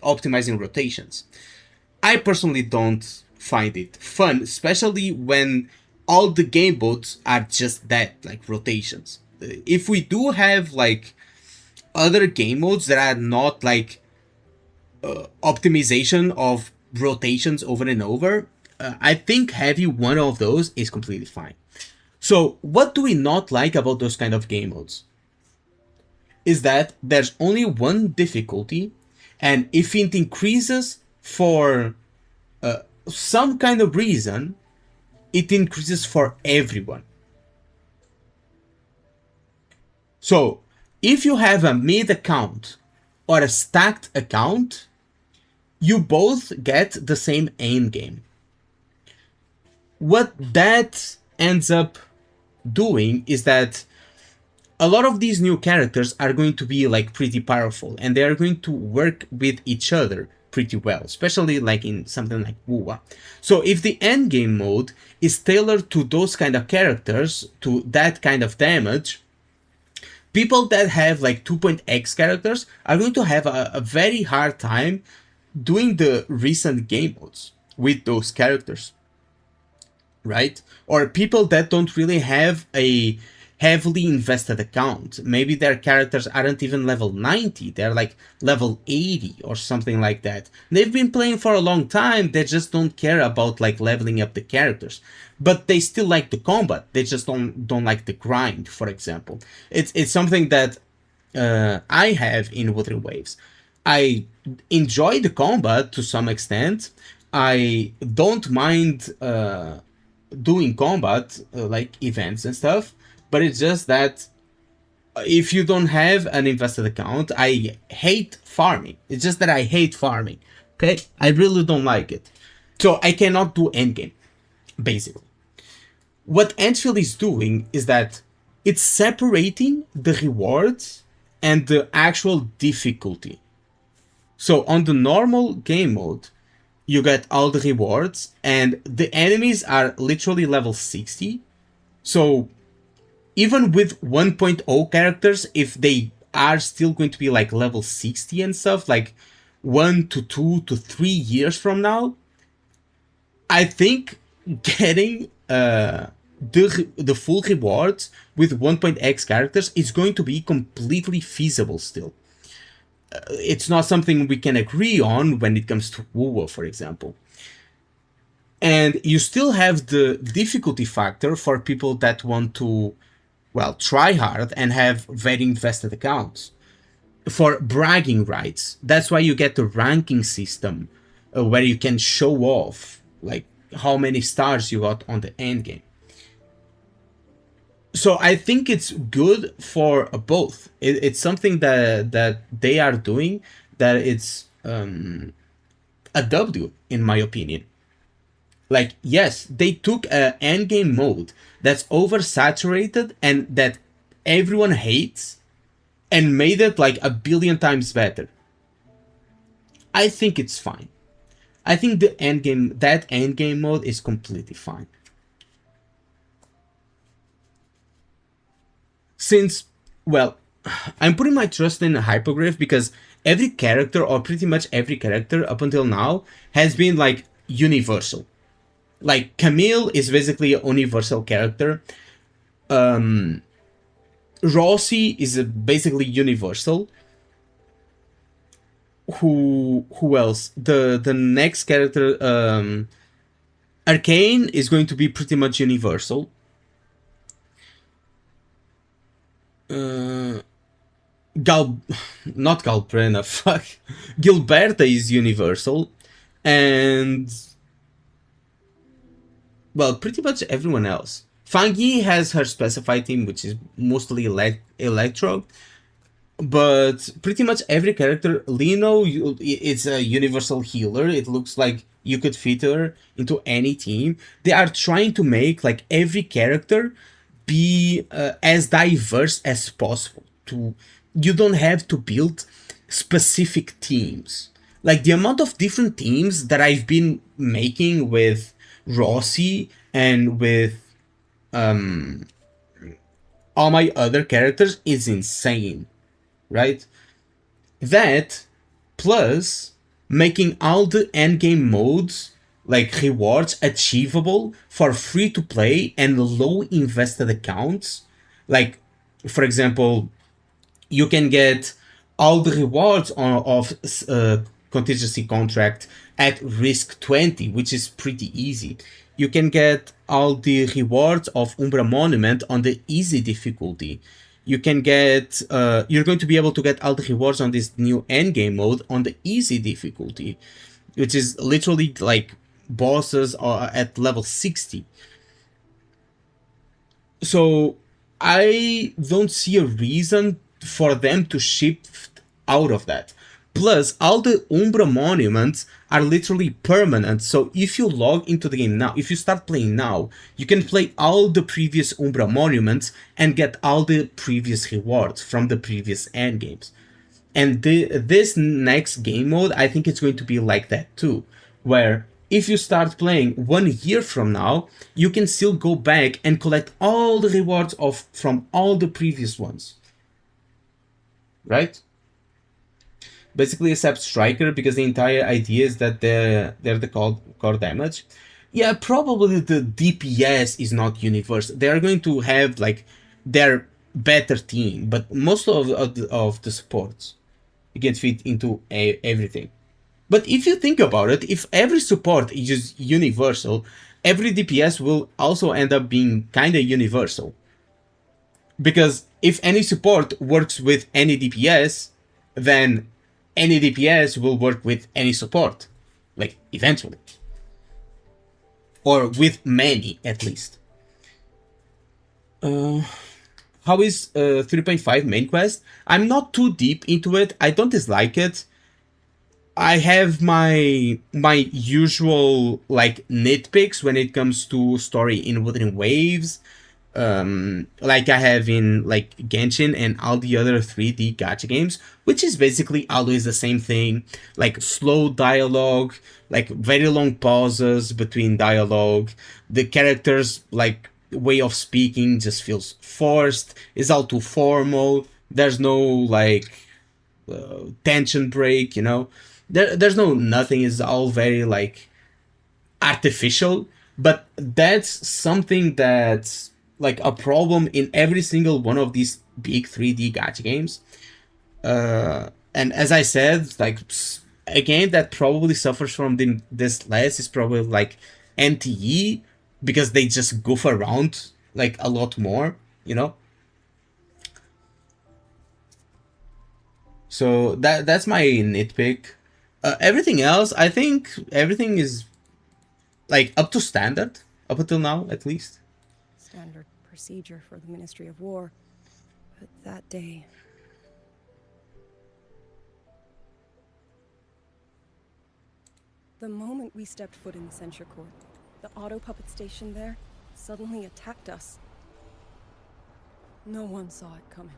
optimizing rotations. I personally don't find it fun, especially when all the game modes are just that, like rotations. If we do have like other game modes that are not like optimization of rotations over and over, I think having one of those is completely fine. So what do we not like about those kind of game modes? Is that there's only one difficulty, and if it increases for some kind of reason, it increases for everyone. So if you have a mid account or a stacked account, you both get the same aim game. what that ends up doing is that a lot of these new characters are going to be like pretty powerful, and they are going to work with each other pretty well, especially like in something like wuwa. So if the endgame mode is tailored to those kind of characters, to that kind of damage, people that have like 2.x characters are going to have a very hard time doing the recent game modes with those characters, right? Or people that don't really have a heavily invested account. Maybe their characters aren't even level 90, they're like level 80 or something like that. They've been playing for a long time, they just don't care about like leveling up the characters. But they still like the combat, they just don't like the grind, for example. It's something that I have in Wuthering Waves. I enjoy the combat to some extent. I don't mind doing combat, like events and stuff, but it's just that if you don't have an invested account, I hate farming. It's just that I hate farming, okay? I really don't like it. So I cannot do endgame, basically. What Antfield is doing is that it's separating the rewards and the actual difficulty. So on the normal game mode, you get all the rewards, and the enemies are literally level 60. So even with 1.0 characters, if they are still going to be like level 60 and stuff, like 1 to 2 to 3 years from now, I think getting the full rewards with 1.x characters is going to be completely feasible still. It's not something we can agree on when it comes to wuwa, for example. And you still have the difficulty factor for people that want to, well, try hard and have very invested accounts. For bragging rights, that's why you get the ranking system, where you can show off like how many stars you got on the end game. So I think it's good for both. It's something that they are doing that it's a W, in my opinion. Like, yes, they took an endgame mode that's oversaturated and that everyone hates and made it like a billion times better. I think it's fine. I think that endgame mode is completely fine. Since, well, I'm putting my trust in Hypogryph because every character, or pretty much every character up until now, has been like universal. Like Camille is basically a universal character. Rossi is basically universal. Who else? The next character, Arcane, is going to be pretty much universal. Not Galbrena, fuck. Gilberta is universal, and well, pretty much everyone else. Fangi has her specified team, which is mostly Electro, but pretty much every character. Lino, it's a universal healer. It looks like you could fit her into any team. They are trying to make like every character be as diverse as possible. You don't have to build specific teams. Like the amount of different teams that I've been making with Rossi and with all my other characters is insane, right? That plus making all the endgame modes like rewards achievable for free to play and low invested accounts. Like, for example, you can get all the rewards of contingency contract at risk 20, which is pretty easy. You can get all the rewards of Umbra Monument on the easy difficulty. You can get, you're going to be able to get all the rewards on this new endgame mode on the easy difficulty, which is literally like bosses are at level 60. So I don't see a reason for them to shift out of that. Plus, all the Umbra monuments are literally permanent. So if you log into the game now, if you start playing now, you can play all the previous Umbra monuments and get all the previous rewards from the previous endgames. And this next game mode, I think it's going to be like that too, where if you start playing 1 year from now, you can still go back and collect all the rewards from all the previous ones. Right? Basically, except Striker, because the entire idea is that they're the core damage. Yeah, probably the DPS is not universal. They are going to have like their better team, but most of the supports you can fit into everything. But if you think about it, if every support is just universal, every DPS will also end up being kind of universal. Because if any support works with any DPS, then any DPS will work with any support. Like, eventually. Or with many, at least. How is 3.5 main quest? I'm not too deep into it. I don't dislike it. I have my usual like nitpicks when it comes to story in Wuthering Waves, like I have in like Genshin and all the other 3D gacha games, which is basically always the same thing, like slow dialogue, like very long pauses between dialogue, the characters like way of speaking just feels forced, is all too formal, there's no like tension break, you know. There's no nothing, it's all very like artificial, but that's something that's like a problem in every single one of these big 3D gacha games. And as I said, like a game that probably suffers from this less is probably like NTE, because they just goof around like a lot more, you know. So that's my nitpick. Everything else, I think everything is like up to standard up until now, at least. Standard procedure for the Ministry of War. But that day... The moment we stepped foot in the censure court, the auto puppet station there suddenly attacked us. No one saw it coming.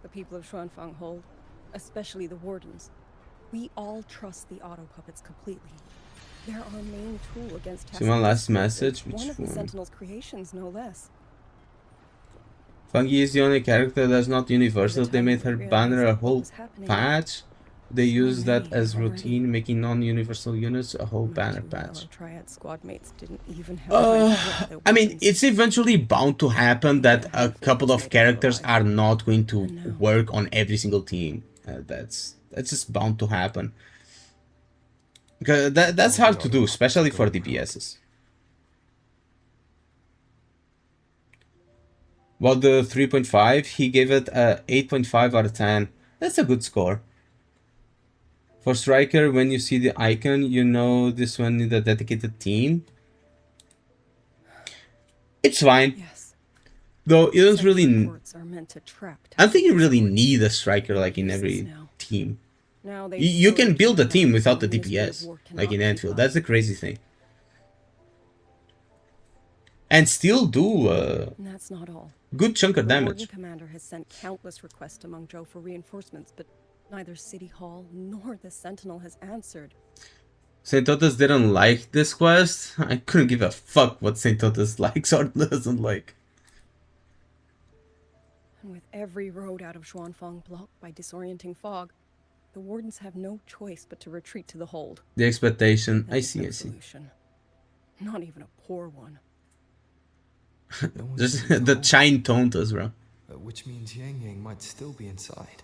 The people of Xuanfang hold, especially the wardens. We all trust the auto puppets completely. They're our main tool against So my last message, which one of the Sentinel's creations, no less. Fungi is the only character that's not universal. They made her banner a whole patch. They use that as routine, making non-universal units a whole banner patch. Triad squad mates didn't even have I mean, it's eventually bound to happen that a couple of characters are not going to work on every single team. That's just bound to happen. Because that's hard to do, especially for DPSs. Well, the 3.5, he gave it a 8.5 out of 10. That's a good score. For Striker, when you see the icon, you know this one needs a dedicated team. It's fine. Yes. Though you don't really... I don't think you really need a Striker like in every team. You can build a team without the DPS, like in Anfield. That's the crazy thing. And still do that's not all. Good chunk of damage. The Warden Commander has sent countless requests to Mengzhou for reinforcements, but neither City Hall nor the Sentinel has answered. St. Otis didn't like this quest. I couldn't give a fuck what St. Otis likes or doesn't like. And with every road out of Xuanfang blocked by disorienting fog, the Wardens have no choice but to retreat to the hold. The expectation. I see. Not even a poor one. Just the chine toned us, bro. Which means Yangyang might still be inside.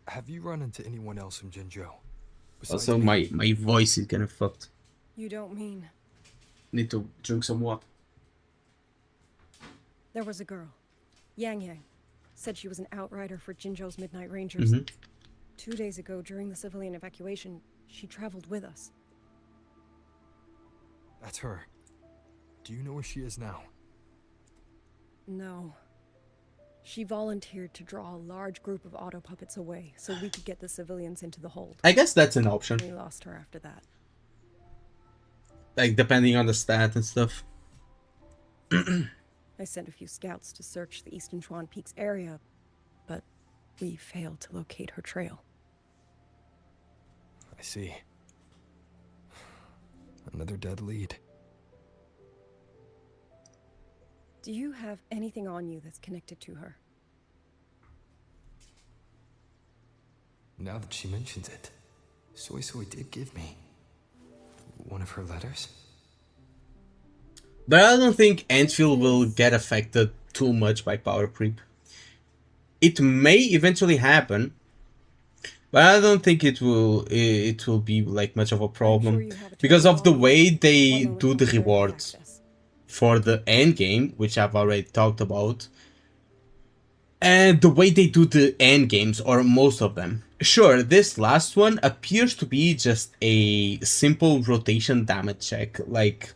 Have you run into anyone else in Jinzhou? Also, my voice is kind of fucked. You don't mean... Need to drink some water. There was a girl, Yangyang. Said she was an outrider for Jinzhou's Midnight Rangers. 2 days ago, during the civilian evacuation, she traveled with us. That's her. Do you know where she is now? No. She volunteered to draw a large group of auto puppets away so we could get the civilians into the hold. I guess that's an option. We lost her after that. Like, depending on the stat and stuff. I sent a few scouts to search the Eastern Chuan Peaks area, but we failed to locate her trail. I see. Another dead lead. Do you have anything on you that's connected to her? Now that she mentions it, Soy Soy did give me one of her letters. But I don't think Enfield will get affected too much by power creep. It may eventually happen, but I don't think it will be like much of a problem because of the way they do the rewards for the end game, which I've already talked about, and the way they do the end games, or most of them. Sure, this last one appears to be just a simple rotation damage check, like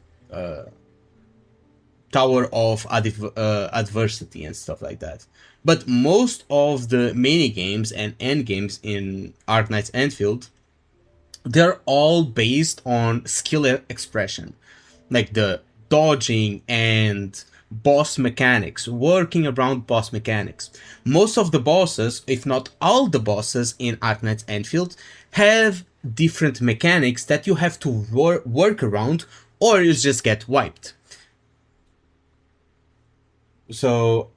Tower of Adversity and stuff like that. But most of the mini games and end games in Arknight's Enfield, they're all based on skill expression, like the dodging and boss mechanics, working around boss mechanics. Most of the bosses, if not all the bosses in Arknight's Enfield, have different mechanics that you have to work around, or you just get wiped. So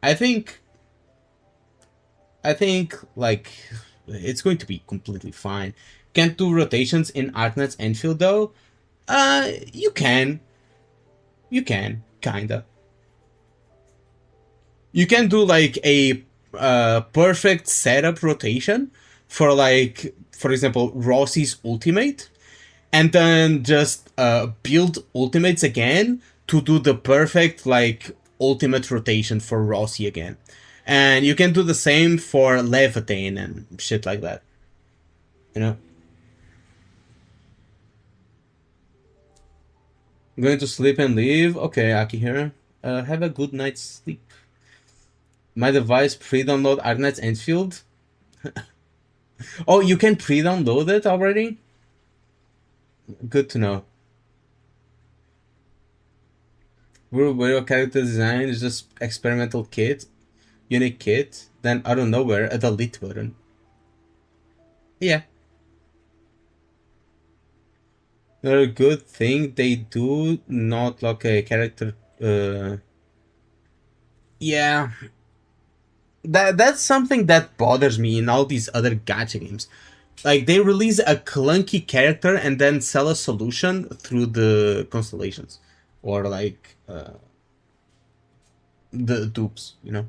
I think like it's going to be completely fine. Can't do rotations in Arknight's Enfield though? You can, kinda. You can do like a perfect setup rotation for, like, for example, Rossi's ultimate, and then just build ultimates again to do the perfect, like, ultimate rotation for Rossi again. And you can do the same for Levitain and shit like that. You know? Going to sleep and leave? Okay, Akihira. Have a good night's sleep. My device pre-download Arknight's Enfield? Oh, you can pre-download it already? Good to know. Where character design is just experimental kit, unique kit, then out of nowhere a delete button. Yeah. Another good thing, they do not lock a character. Yeah. That's something that bothers me in all these other gacha games. Like, they release a clunky character and then sell a solution through the constellations. Or, like, the dupes, you know?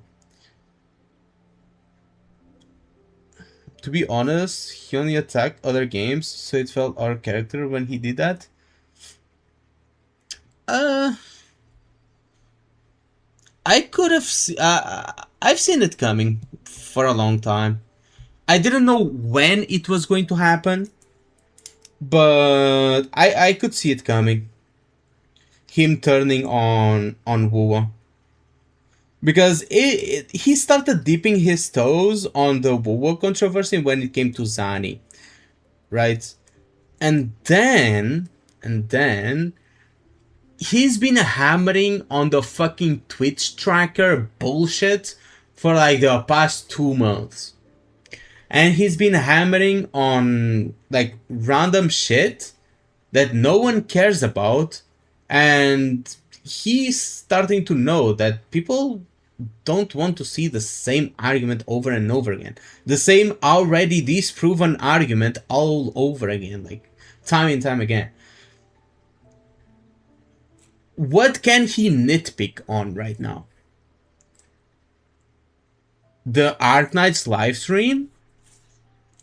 To be honest, he only attacked other games, so it felt our character when he did that. I could have... I've seen it coming for a long time. I didn't know when it was going to happen, but I could see it coming. Him turning on Wuwa. Because he started dipping his toes on the Wuwa controversy when it came to Zani. Right? And then he's been hammering on the fucking Twitch tracker bullshit for like the past 2 months. And he's been hammering on like random shit that no one cares about. And he's starting to know that people don't want to see the same argument over and over again. The same already disproven argument all over again, like time and time again. What can he nitpick on right now? The Arknight's live stream?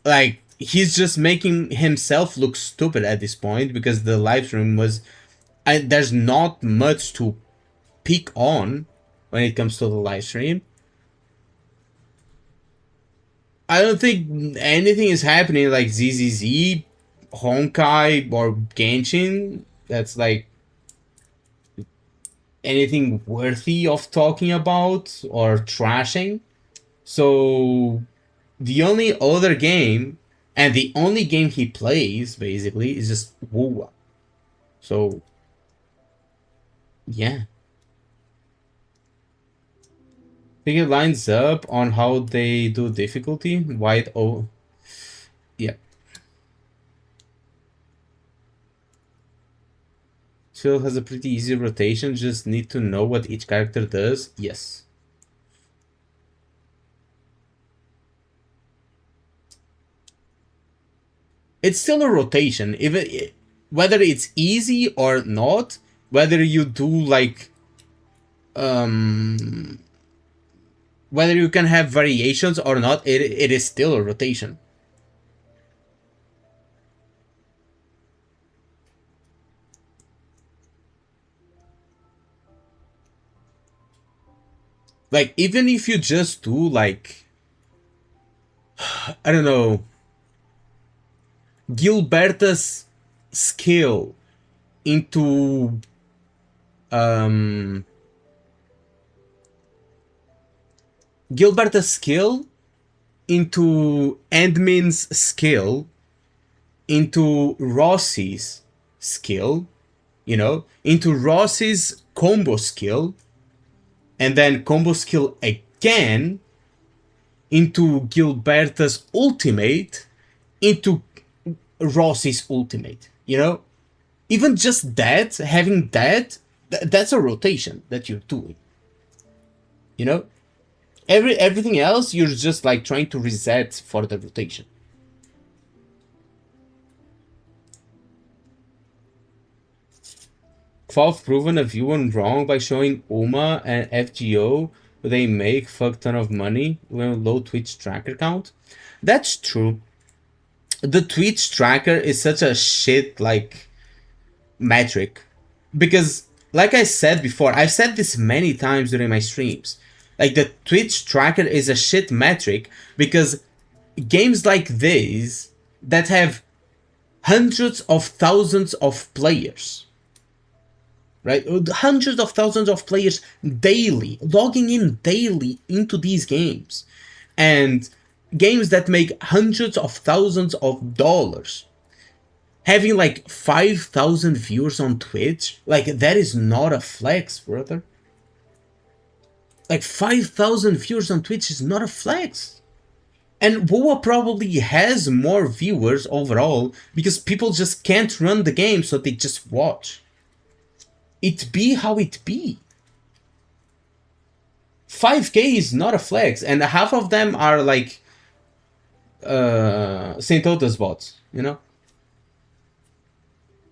Like, he's just making himself look stupid at this point because the live stream was... there's not much to pick on when it comes to the live stream. I don't think anything is happening like ZZZ, Honkai, or Genshin. That's like... anything worthy of talking about or trashing. So the only other game, and the only game he plays basically, is just wuwa. So yeah, I think it lines up on how they do difficulty. White O, yeah. Still has a pretty easy rotation. Just need to know what each character does. Yes. It's still a rotation, even whether it's easy or not, whether you do like whether you can have variations or not, it is still a rotation. Like, even if you just do like I don't know, Gilberta's skill into Gilberta's skill into Endmin's skill into Rossi's skill, you know, into Rossi's combo skill, and then combo skill again into Gilberta's ultimate, into Rossi's ultimate, you know? Even just that, having that, that's a rotation that you're doing. You know? Everything else, you're just like trying to reset for the rotation. Valve proven a view went wrong by showing UMA and FGO they make fuck ton of money with a low Twitch tracker count. That's true. The Twitch tracker is such a shit like metric, because like I said before, I've said this many times during my streams, like the Twitch tracker is a shit metric because games like these that have hundreds of thousands of players, right? Hundreds of thousands of players daily, logging in daily into these games. And games that make hundreds of thousands of dollars, having like 5,000 viewers on Twitch, like that is not a flex, brother. Like 5,000 viewers on Twitch is not a flex. And WoW probably has more viewers overall because people just can't run the game, so they just watch. It be how it be. 5K is not a flex, and half of them are like Saint Ota's bots, you know?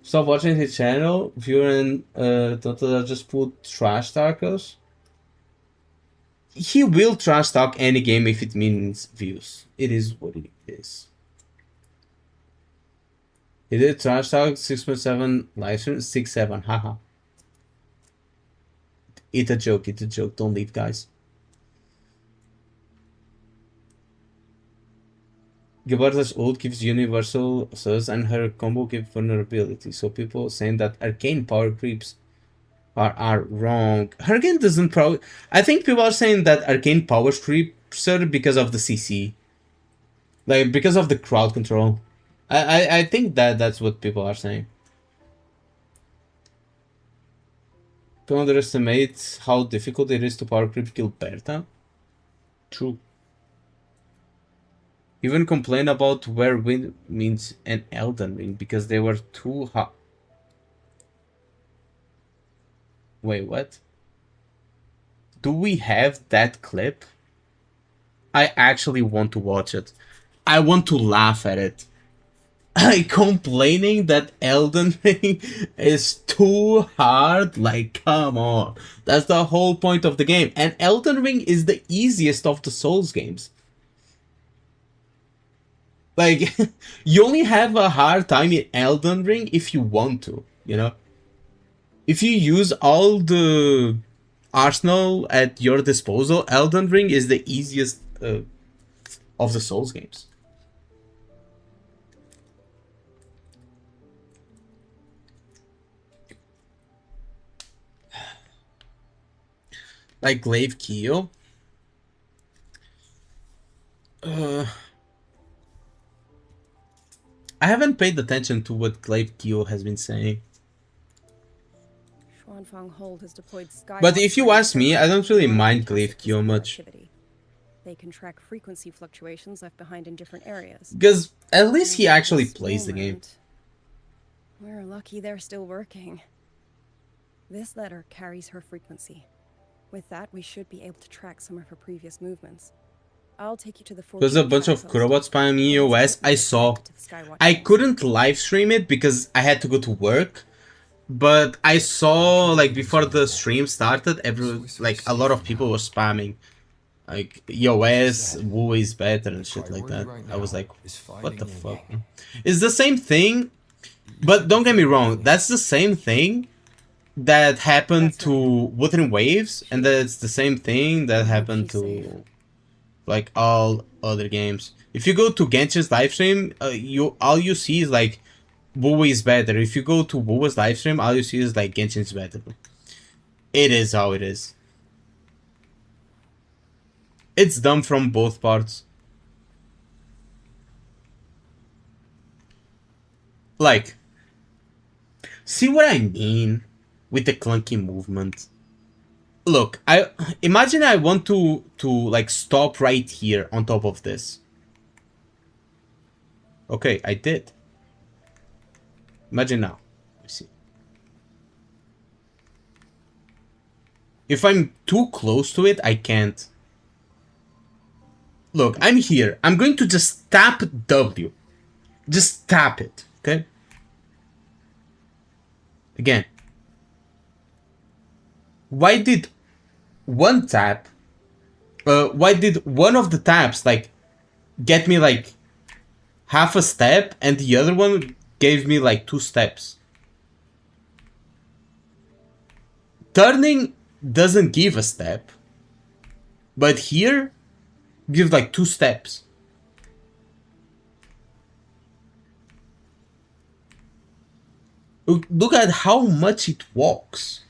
Stop watching his channel, viewing Tota just put trash talkers. He will trash talk any game if it means views. It is what it is. He did trash talk 6.7 live stream, 6.7, haha. It's a joke, don't leave, guys. Gilberta's ult gives universal sus and her combo gives vulnerability, so people saying that arcane power creeps are wrong. Arcane doesn't probably... I think people are saying that arcane power creeps are because of the CC. Like, because of the crowd control. I think that's what people are saying. People underestimate how difficult it is to power creep Gilberta. True. Even complain about where wind means an Elden Ring because they were too hot. Wait, what? Do we have that clip? I actually want to watch it. I want to laugh at it. Complaining that Elden Ring is too hard? Like, come on. That's the whole point of the game. And Elden Ring is the easiest of the Souls games. Like, you only have a hard time in Elden Ring if you want to, you know? If you use all the arsenal at your disposal, Elden Ring is the easiest of the Souls games. Like Glaive Kyo. I haven't paid attention to what Glaive Kyo has been saying. Xuanfang Hold has deployed Skywatch. But if you ask me, I don't really mind Glaive Kyo much. They can track frequency fluctuations left behind in different areas. Because at least he actually plays the game. We're lucky they're still working. This letter carries her frequency. With that, we should be able to track some of her previous movements. I'll take you to the There's a bunch of Kurobots spamming EOS. I saw. I couldn't live stream it because I had to go to work. But I saw, like, before the stream started, a lot of people were spamming. Like, EOS, wuwa is better and shit like that. I was like, what the fuck? It's the same thing, but don't get me wrong, that's the same thing that happened to Wuthering Waves, and that's the same thing that happened to, like, all other games. If you go to Genshin's livestream, all you see is, like, wuwa is better. If you go to wuwa's livestream, all you see is, like, Genshin's better. It is how it is. It's dumb from both parts. Like, see what I mean with the clunky movement? Look, imagine I want to like stop right here on top of this. Okay, I did. Imagine now. Let's see. If I'm too close to it, I can't. Look, I'm here. I'm going to just tap W. Just tap it, okay? Again. Why did one tap... why did one of the taps, like, get me, like, half a step, and the other one gave me, like, 2 steps? Turning doesn't give a step. But here... give like 2 steps. Look at how much it walks.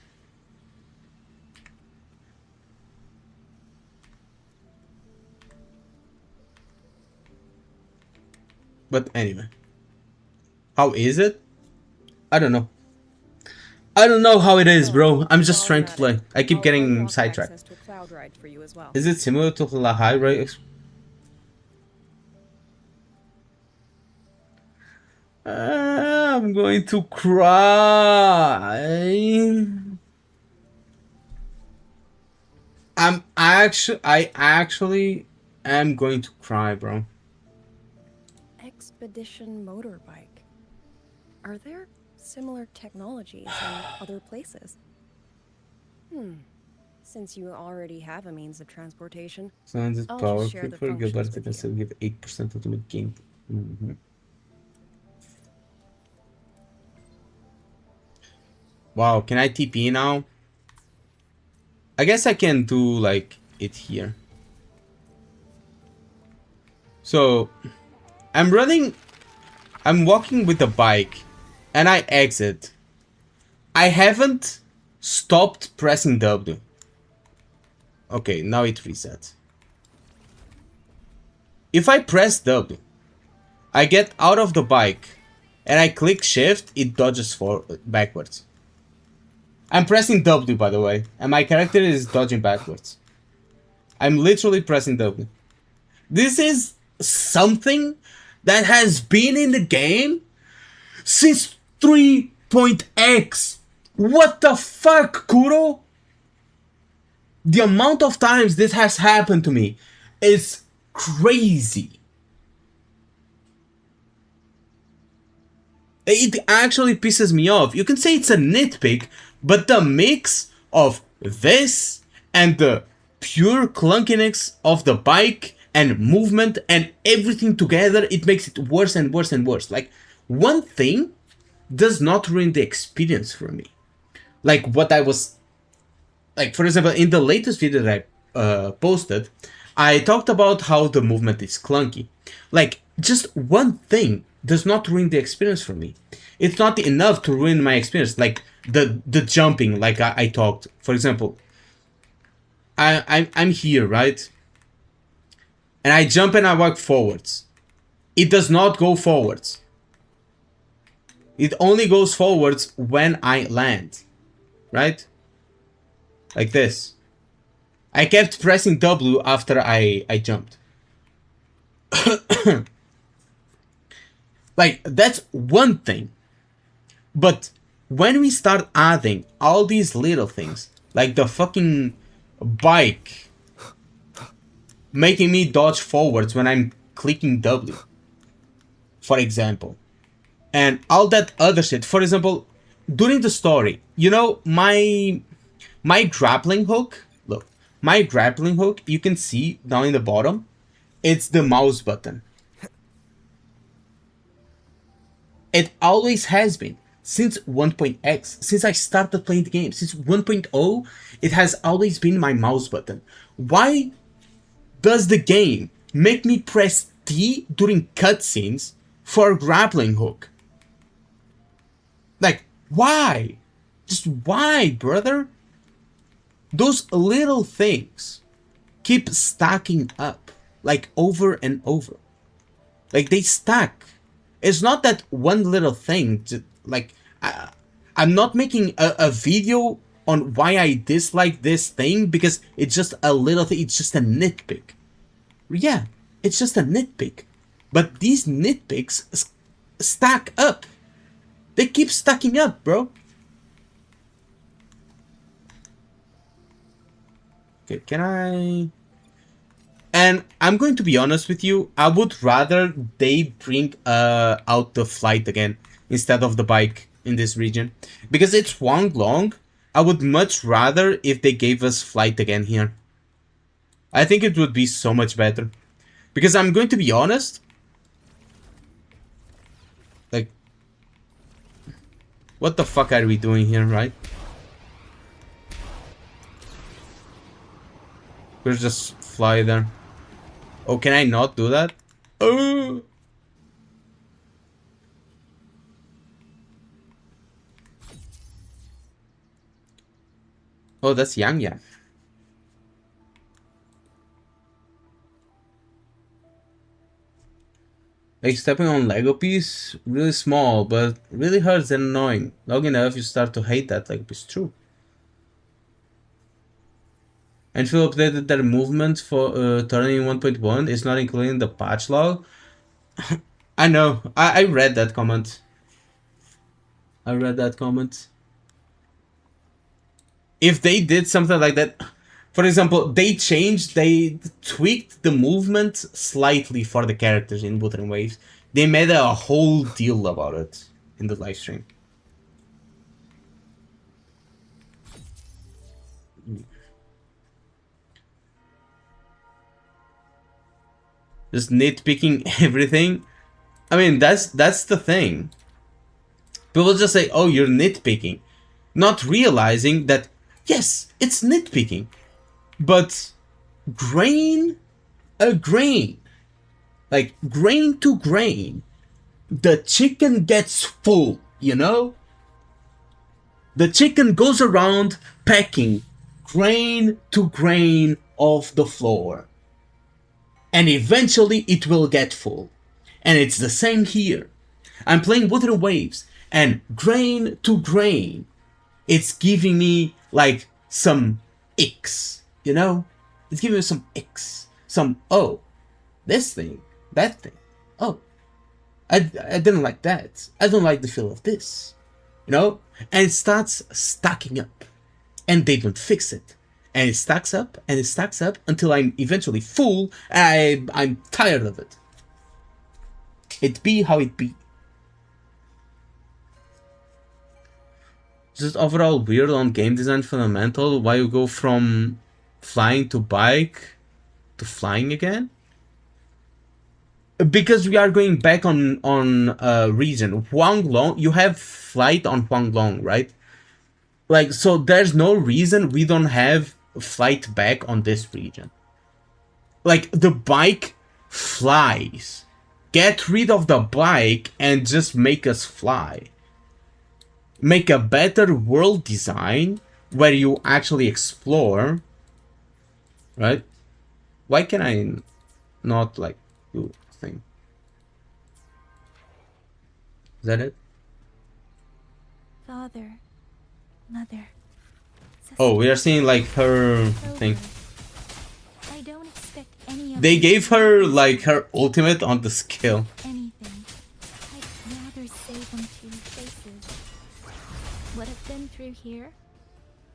But anyway. How is it? I don't know. I don't know how it is, bro. I'm just trying to play. I keep getting sidetracked. Is it similar to the high rate? I'm going to cry. I actually am going to cry, bro. Expedition motorbike. Are there similar technologies in other places? Since you already have a means of transportation, Sounds it's I'll power just share the quicker, functions but it with can still give 8% ultimate gain. Wow, can I TP now? I guess I can do like it here. So I'm walking with the bike and I exit. I haven't stopped pressing W. Okay, now it resets. If I press W, I get out of the bike and I click shift, it dodges backwards. I'm pressing W, by the way, and my character is dodging backwards. I'm literally pressing W. This is something that has been in the game since 3.x. What the fuck, Kuro? The amount of times this has happened to me is crazy. It actually pisses me off. You can say it's a nitpick, but the mix of this and the pure clunkiness of the bike and movement and everything together, it makes it worse and worse and worse. Like, one thing does not ruin the experience for me. Like what I was... Like, for example, in the latest video that I posted, I talked about how the movement is clunky. Like, just one thing does not ruin the experience for me. It's not enough to ruin my experience. Like, the jumping, like I talked. For example, I'm here, right? And I jump and I walk forwards. It does not go forwards. It only goes forwards when I land, right? Like this. I kept pressing W after I jumped. Like, that's one thing. But when we start adding all these little things, like the fucking bike making me dodge forwards when I'm clicking W, for example, and all that other shit. For example, during the story, you know, my grappling hook, look, my grappling hook, you can see down in the bottom, it's the mouse button. It always has been. Since 1.x, since I started playing the game, since 1.0, it has always been my mouse button. Why does the game make me press T during cutscenes for a grappling hook? Like, why? Just why, brother? Those little things keep stacking up, like, over and over. Like, they stack. It's not that one little thing, like, I'm not making a video on why I dislike this thing because it's just a little thing, it's just a nitpick. Yeah, it's just a nitpick. But these nitpicks stack up. They keep stacking up, bro. Okay, can I... And I'm going to be honest with you, I would rather they bring out the flight again instead of the bike in this region. Because it's Huanglong, I would much rather if they gave us flight again here. I think it would be so much better. Because I'm going to be honest, like, what the fuck are we doing here, right? We'll just fly there. Oh, can I not do that? Oh! Oh, that's Yangyang. Like stepping on Lego piece, really small, but really hurts and annoying. Long enough, you start to hate that Lego piece. True. And Phil updated their movement for turning 1.1 is not including the patch log. I know. I read that comment. I read that comment. If they did something like that, for example, they tweaked the movement slightly for the characters in Wuthering Waves. They made a whole deal about it in the live stream. Just nitpicking everything. I mean, that's the thing. People just say, oh, you're nitpicking. Not realizing that, yes, it's nitpicking. But grain like grain to grain, the chicken gets full, you know? The chicken goes around pecking grain to grain off the floor. And eventually it will get full. And it's the same here. I'm playing Wuthering Waves, and grain to grain, it's giving me like some icks, you know? It's giving me some icks. Some, oh, this thing, that thing. Oh, I didn't like that. I don't like the feel of this, you know? And it starts stacking up, and they don't fix it. And it stacks up, and it stacks up until I'm eventually full, and I'm tired of it. It be how it be. Just overall weird on game design fundamental, why you go from flying to bike to flying again? Because we are going back on region. Huanglong, you have flight on Huanglong, right? Like, so there's no reason we don't have flight back on this region. Like, the bike flies. Get rid of the bike and just make us fly. Make a better world design where you actually explore Right? Why can I not like do thing? Is that it? Father, mother. Oh, we are seeing like her thing. I don't expect any of They you gave to her do like her ultimate on the skill. anything. I'd rather say them to your faces. What I've been through here,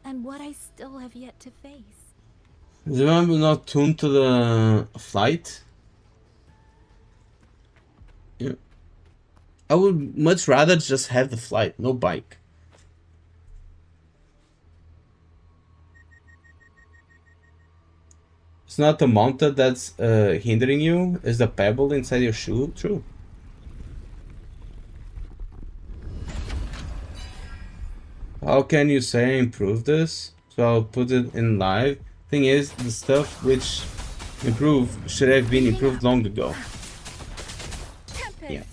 and what I still have yet to face. Is the one not tuned to the flight? Yeah. I would much rather just have the flight, no bike. It's not the mountain that's hindering you, it's the pebble inside your shoe. True. How can you say improve this? So I'll put it in live. Thing is, the stuff which improved should have been improved long ago. Yeah.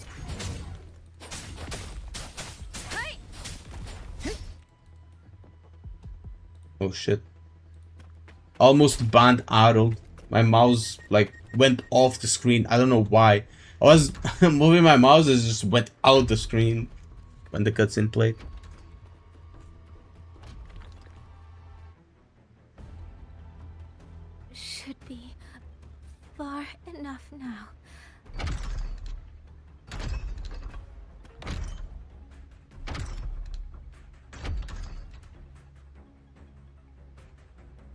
Oh shit. Almost banned Arnold. My mouse like went off the screen. I don't know why. I was moving my mouse and it just went out the screen when the cutscene played. Should be far enough now.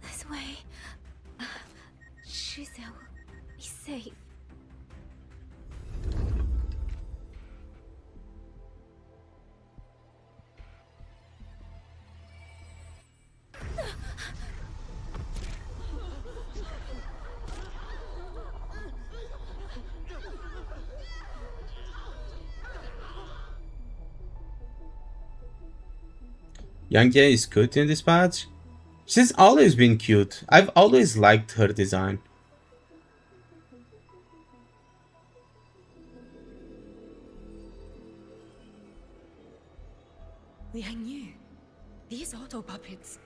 This way. Shizuo will be safe. Yangyang is cute in this patch. She's always been cute. I've always liked her design. Liang, these auto puppets,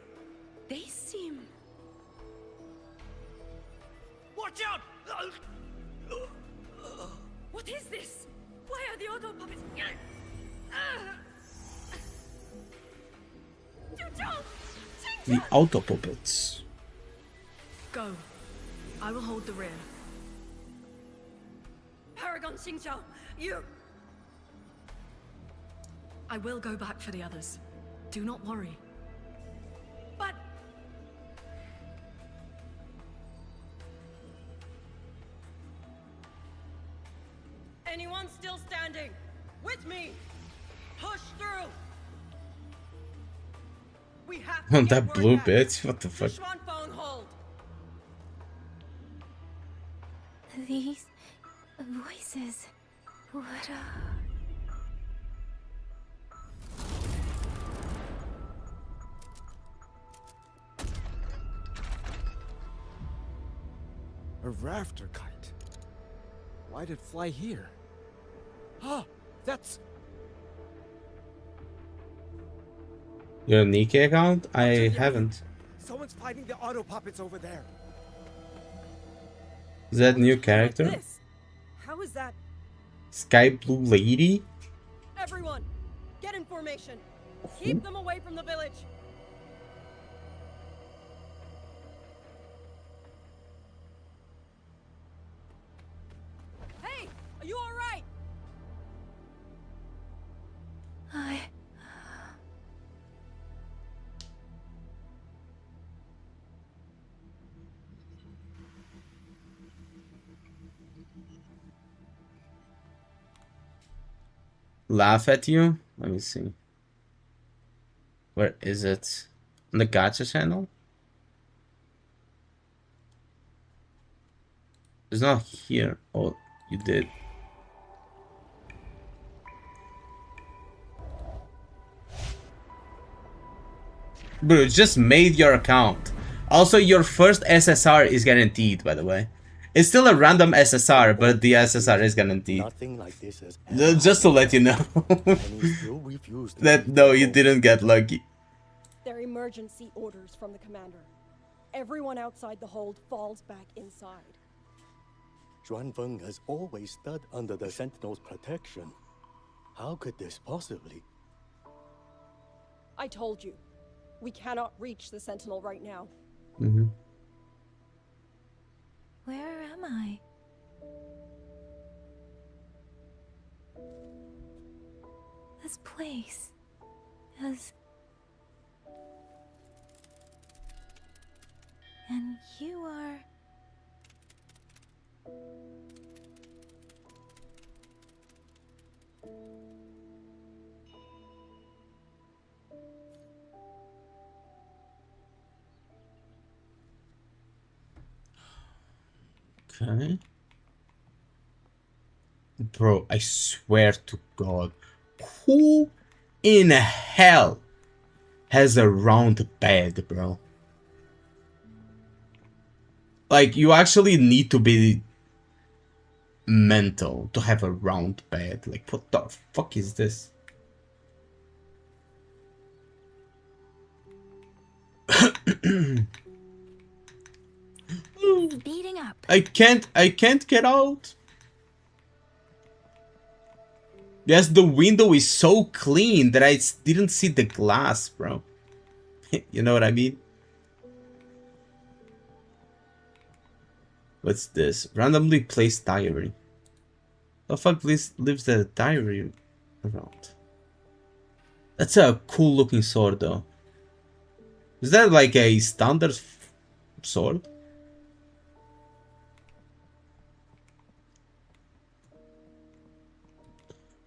they seem... Watch out! What is this? Why are the auto puppets... The auto puppets. Go. I will hold the rear. Paragon Xingqiao, you... I will go back for the others. Do not worry. But... Anyone still standing? With me! Push through! We have to On get that word blue back. bitch? What the fuck? Shuanfeng hold! These voices. What A rafter kite. Why'd it fly here? Ah, that's... Your Nike account? I haven't. Someone's fighting the auto puppets over there. Is that new character? How is that? Sky Blue Lady? Everyone, get in formation. Keep them away from the village. Hey, are you all right? Laugh at you? Let me see. Where is it? On the Gacha channel? It's not here. Oh, you did. Bro, just made your account. Also, your first SSR is guaranteed, by the way. It's still a random SSR, but the SSR is guaranteed. Nothing like this has Just to let you know. That, no, you didn't get lucky. They're emergency orders from the commander. everyone outside the hold falls back inside. Xuanfeng has always stood under the Sentinel's protection. How could this possibly? I told you, we cannot reach the Sentinel right now. Where am I? This place is... And you are... Okay. Bro, I swear to God, who in hell has a round bed, bro? Like, you actually need to be mental to have a round bed. Like, what the fuck is this? Speeding up. I can't get out. Yes, the window is so clean that I didn't see the glass, bro. You know what I mean? What's this? Randomly placed diary. The fuck leaves the diary around? That's a cool looking sword though. Is that like a standard sword?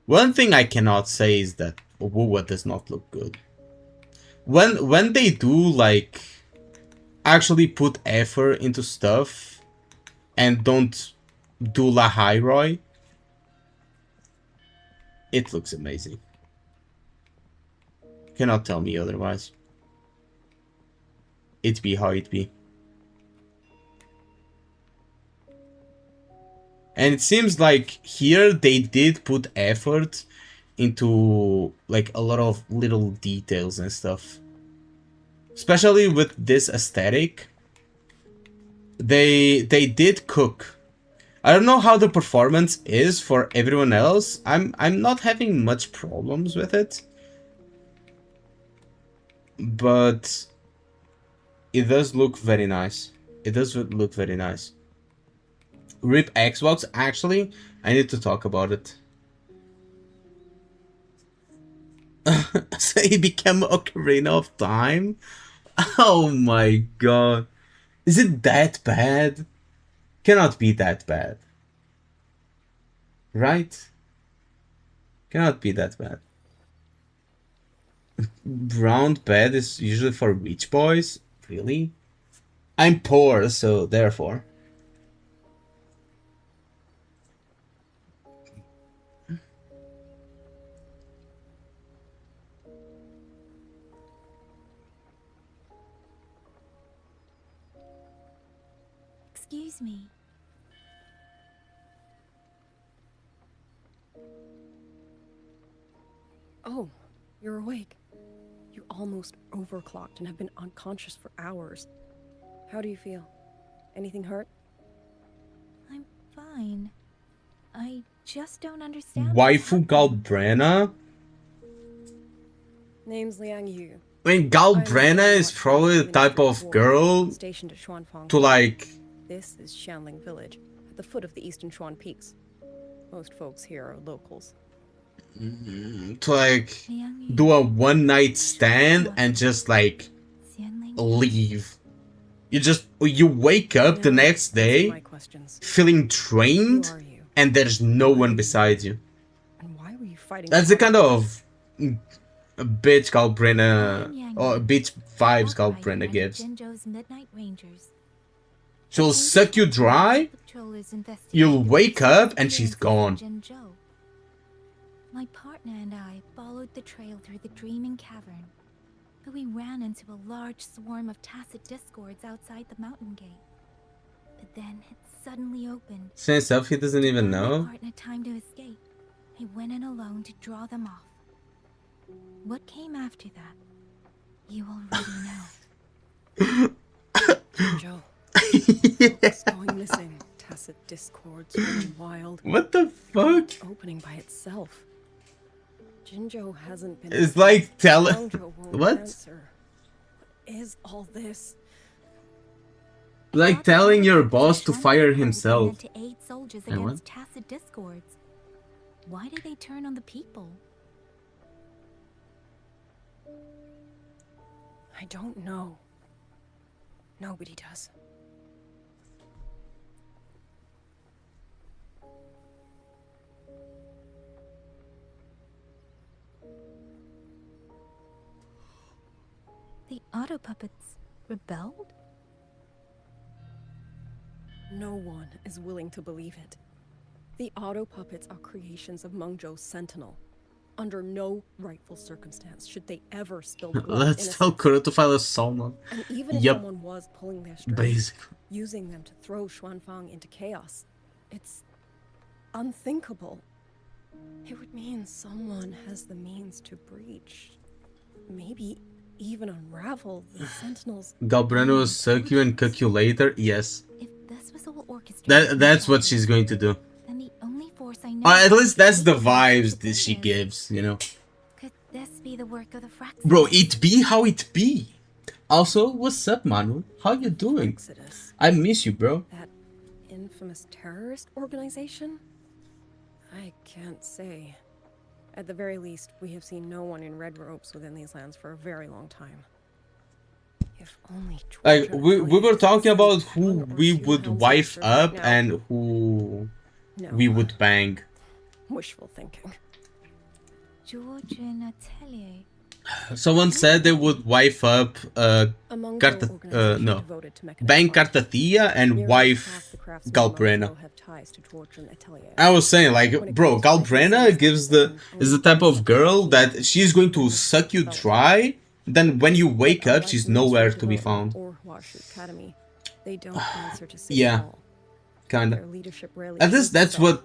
One thing I cannot say is that wuwa does not look good. When they do like actually put effort into stuff and don't do la Roy, it looks amazing. Cannot tell me otherwise. It be how it be. And it seems like here they did put effort into like a lot of little details and stuff. Especially with this aesthetic. They did cook. I don't know how the performance is for everyone else. I'm not having much problems with it. But it does look very nice. It does look very nice. RIP Xbox, actually, I need to talk about it. So he became Ocarina of Time? Oh my god. Is it that bad? Cannot be that bad. Right? Cannot be that bad. Brown bed is usually for rich boys? Really? I'm poor, so therefore. Excuse me. Oh, you're awake. You almost overclocked and have been unconscious for hours. How do you feel? Anything hurt? I'm fine. I just don't understand. Waifu Galbrena? Name's Liang. I mean, Galbrena is probably the type of girl Stationed at Xuanfang. to like... This is Shanling Village, at the foot of the Eastern Xuan Peaks. Most folks here are locals. to like do a one night stand and just like leave. You wake up the next day feeling drained and there's no one beside you. And why were you fighting? That's the kind of bitch Galbrena or bitch vibes Galbrena gives. Jinzhou's Midnight Rangers. She'll suck you dry, you'll wake up and she's gone. My partner and I followed the trail through the Dreaming Cavern, but we ran into a large swarm of tacit discords outside the mountain gate. But then it suddenly opened. Since stuff he doesn't even know. My partner time to escape. I went in alone to draw them off. What came after that, you already know. Joe. It's going missing. Tacit discords running wild. What the fuck? Opening by itself. Jinjo hasn't been. It's like what? Answer. What is all this? Like telling your boss to fire himself. To aid soldiers And against what? tacit discords. Why did they turn on the people? I don't know. Nobody does. The auto puppets rebelled? No one is willing to believe it. The auto puppets are creations of Mengzhou's sentinel. Under no rightful circumstance should they ever spill blood. Let's tell Kuro to file a summon. And even if Yep. someone was pulling their strings, Basically. using them to throw Xuanfang into chaos, it's unthinkable. It would mean someone has the means to breach, maybe even unravel the sentinels. Galbreno will suck you and cook you later. Yes. If this was all orchestrated, That's what she's going to do. then the only force I know. Or at least that's the vibes that she gives, you know. Could this be the work of the Fraxis? Bro, it be how it be. Also, what's up, Manu? How you doing? I miss you, bro. That infamous terrorist organization? I can't say. At the very least, we have seen no one in red robes within these lands for a very long time. If only Like we were talking about who we would wife up and who we would bang. Wishful thinking. George and Atelier. Someone said they would wife up bang Cartathia and wife Galbrena. I was saying, like, bro, Galbrena is the type of girl that she's going to suck you dry. Then when you wake up, she's nowhere to be found. They don't answer to Yeah, kinda. At least that's what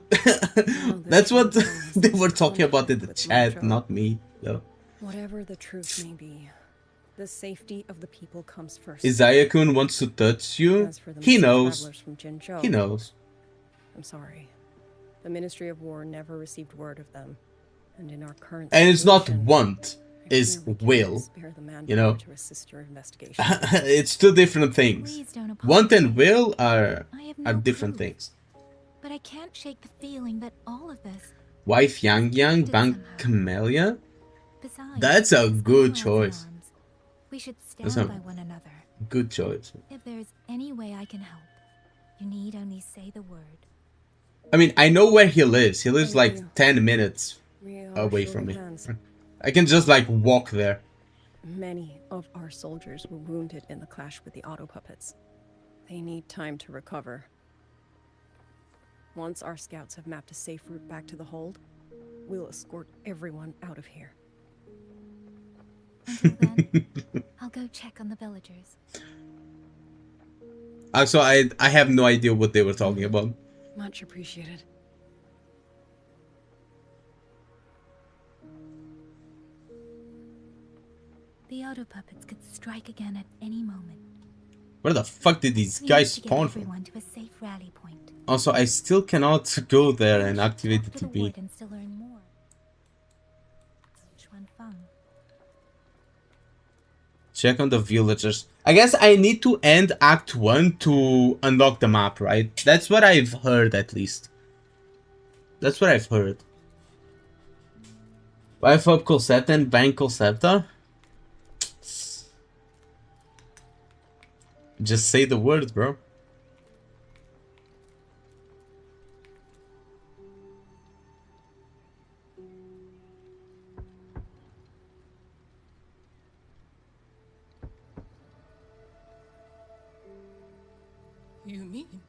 that's what they were talking about in the chat, not me, though. Whatever the truth may be, the safety of the people comes first. Isaiah-kun wants to touch you. He knows. He knows. I'm sorry. The Ministry of War never received word of them. And in our current And it's not situation, want, it's will. spare the You know? manpower to assist your investigation. It's two different things. Please don't Want and will are no different clue. things. But I can't shake the feeling that all of this. Wife Yangyang, bang Camellia? Besides, That's a it's good comrades in choice. arms. We should That's stand a by one another. good choice. If there's any way I can help, you need only say the word. I mean, I know where he lives. He lives like 10 minutes away from me. I can just like walk there. Many of our soldiers were wounded in the clash with the auto puppets. They need time to recover. Once our scouts have mapped a safe route back to the hold, we'll escort everyone out of here. Until then, I'll go check on the villagers. Also, I have no idea what they were talking about. Much appreciated. The auto puppets could strike again at any moment. Where the fuck did these We guys need to get spawn from? everyone to a safe rally point. Also, I still cannot go there and activate the To the TP. wood and still learn more. Xuanfang. Check on the villagers. I guess I need to end Act 1 to unlock the map, right? That's what I've heard, at least. That's what I've heard. Wife up Colsepta and bang Colsepta? Just say the word, bro. You mean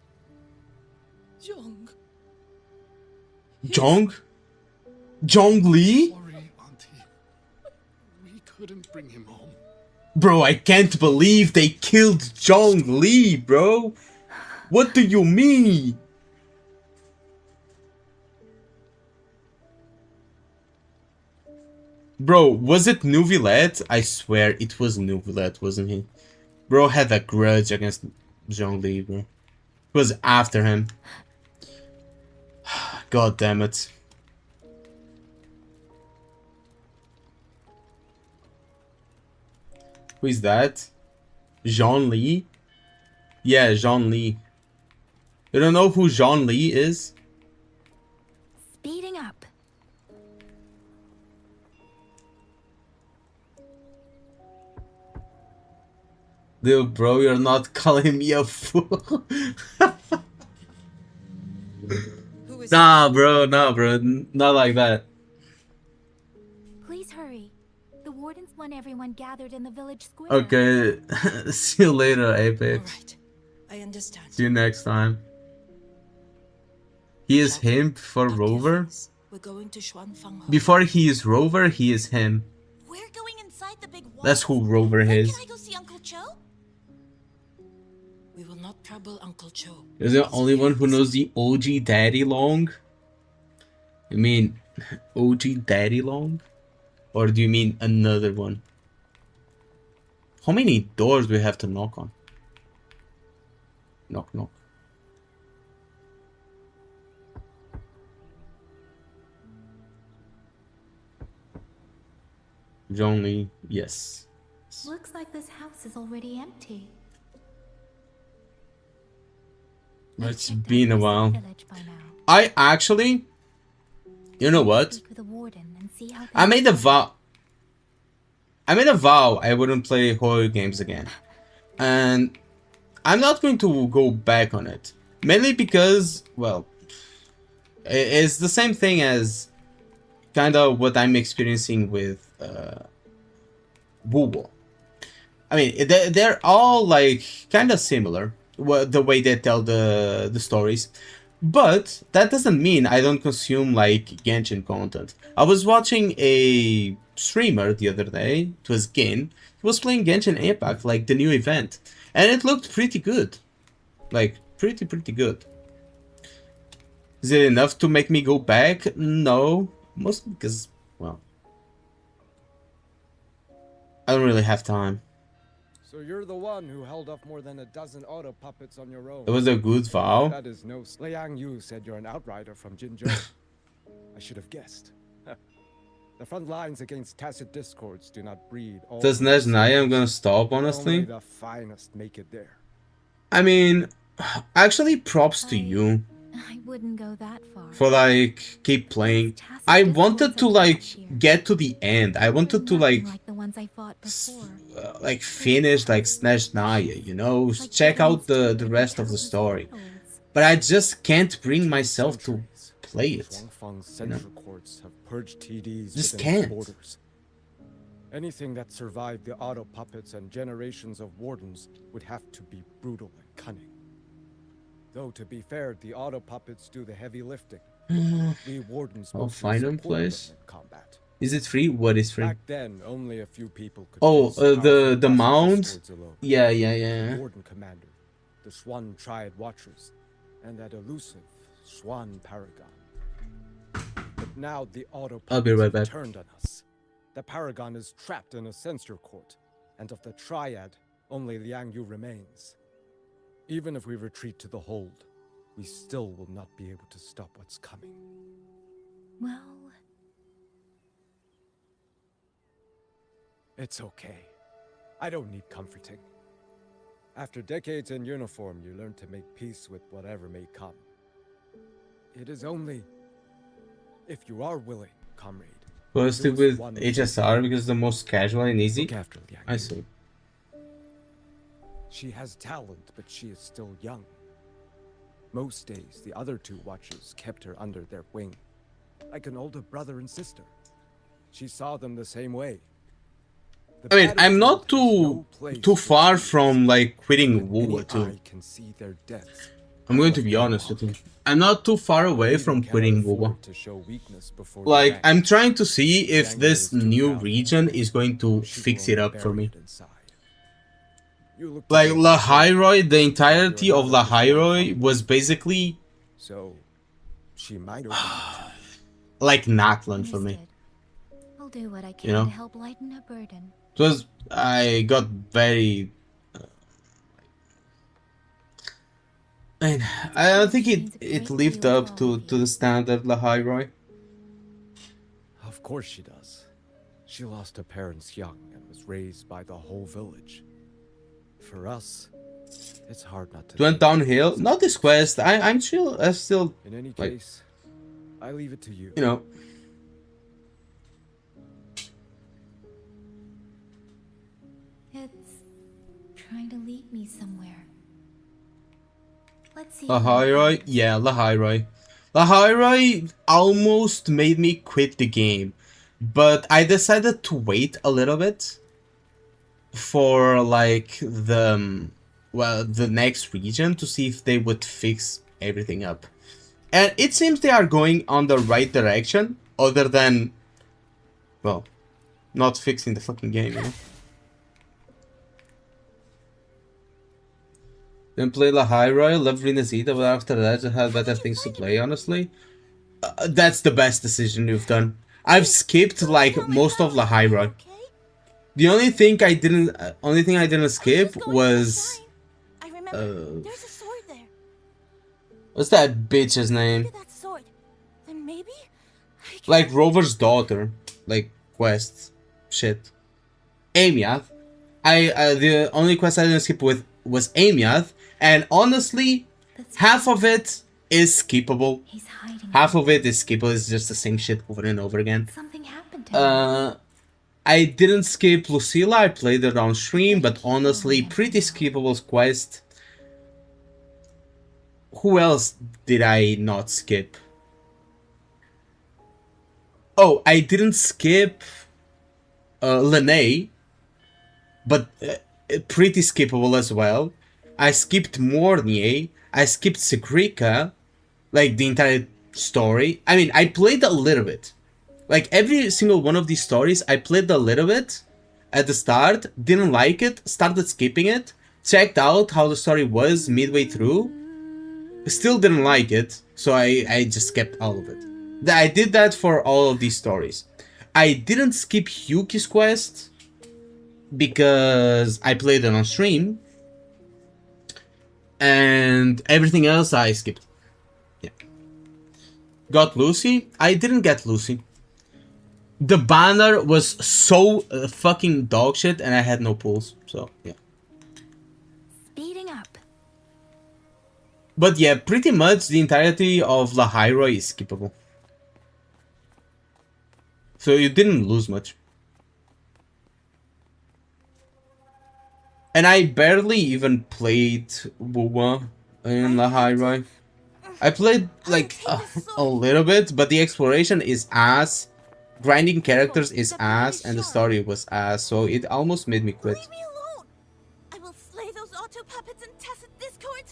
Jong? Jong? Jong Lee? Sorry, Auntie. We couldn't bring him home. Bro, I can't believe they killed Jong Lee, bro. What do you mean? Bro, was it Nuvillet? I swear it was Nuvillet, wasn't he? Bro had a grudge against Zhongli, bro. He was after him. God damn it. Who is that? Jean Li? Yeah, Jean Li. You don't know who Jean Li is? Speeding up. Dude, bro, you're not calling me a fool. Nah, bro, not like that. Please hurry. The wardens want everyone gathered in the village square. Okay, see you later, Apex. I understand. See you next time. He is him before Rover? We're going to Xuanfang Hall. Before he is Rover, he is him. We're going inside the big wall. That's who Rover is. Can I go see Uncle Cho? We will not trouble Uncle Cho. You're the only one who knows the OG Daddy Long? You mean OG Daddy Long? Or do you mean another one? How many doors do we have to knock on? Knock, knock. Zhongli, yes. Looks like this house is already empty. It's been a while. I actually, you know what? I made a vow. I wouldn't play horror games again. And I'm not going to go back on it. Mainly because, well, it's the same thing as kind of what I'm experiencing with wuwa. I mean, they're all like kind of similar, the way they tell the stories. But that doesn't mean I don't consume like Genshin content. I was watching a streamer the other day, it was Gin. He was playing Genshin Impact, like the new event. And it looked pretty good. Like, pretty good. Is it enough to make me go back? No. Mostly because, well, I don't really have time. So you're the one who held up more than a dozen auto puppets on your own. It was a good vow. That is no... Liang Yu said you're an outrider from Jinzhou. I should have guessed. The front lines against tacit discords do not breed all... Does Nejnaya I'm gonna stop, honestly? Only the finest make it there. I mean, actually props to you. I wouldn't go that far. For like, keep playing. I wanted to like, get to the end. I wanted to like the ones I fought before. Like finish like Nejnaya, you know? Check out the rest of the story. But I just can't bring myself to play it. You know? Have purged TDs just within its can't. Borders. Anything that survived the auto puppets and generations of wardens would have to be brutal and cunning. Though to be fair, the auto puppets do the heavy lifting. We wardens I'll mostly find them support them place. in combat. Is it free? What is free? Back then, only a few people could Oh, face the mount? discords alone. Yeah. The Warden Commander, the Swan Triad Watchers, and that elusive Swan Paragon. But now the auto I'll be right puppets back. have turned on us. The Paragon is trapped in a censor court, and of the Triad, only Liang Yu remains. Even if we retreat to the hold, we still will not be able to stop what's coming. Well... It's okay. I don't need comforting. After decades in uniform, you learn to make peace with whatever may come. It is only if you are willing, comrade. Posted with HSR because the most casual and easy. Look after Liang I Yu. see. She has talent, but she is still young. Most days, the other two watchers kept her under their wing, like an older brother and sister. She saw them the same way. I mean, I'm not too far from like quitting wuwa too. Can see their deaths. I'm going to be honest with you. I'm not too far away from quitting wuwa. To show weakness before Like, I'm trying to see if this new region is going to fix it up for me. Like, La Hyroi, the entirety of La Hyroi was basically so she might like Natlan for me. I'll do what I can You know? to help lighten her burden. It was, I got very And I don't think it lived up to the standard Lahai. Of course she does. She lost her parents young and was raised by the whole village. For us, it's hard not to. It went downhill. Not this quest. I'm still In any like, case, I leave it to you. you know. It's trying to lead me somewhere. Let's see. Lahai, yeah, Lahai. Lahai almost made me quit the game, but I decided to wait a little bit for like the next region to see if they would fix everything up. And it seems they are going on the right direction, other than, well, not fixing the fucking game, you know? Then play Lahai, love Renazita, but after that I had better things to play, honestly. That's the best decision you've done. I've skipped like most of Lahai. The only thing I didn't skip was There's a sword there. what's that bitch's name? That sword. Then maybe Like Rover's daughter, like quest shit. Amiath. The only quest I didn't skip with was Amiath, and honestly, half of it is skippable. Half of it is skippable. It's just the same shit over and over again. Something happened to him. I didn't skip Lucilla. I played it on stream, but honestly, pretty skippable quest. Who else did I not skip? Oh, I didn't skip Lene, but pretty skippable as well. I skipped Mornier. I skipped Segrika, like the entire story. I mean, I played a little bit. Like every single one of these stories, I played a little bit at the start, didn't like it, started skipping it, checked out how the story was midway through, still didn't like it, so I just kept all of it. I did that for all of these stories. I didn't skip Yuki's quest because I played it on stream, and everything else I skipped. Yeah. Got Lucy? I didn't get Lucy. The banner was so fucking dog shit, and I had no pulls, so yeah. Speeding up. But yeah, pretty much the entirety of Lahai is skippable. So you didn't lose much. And I barely even played Wuwa in Lahai. I played like a little bit, but the exploration is ass. Grinding characters is ass, and the story was ass, so it almost made me quit. leave me alone. I will slay those auto puppets and tacit discord.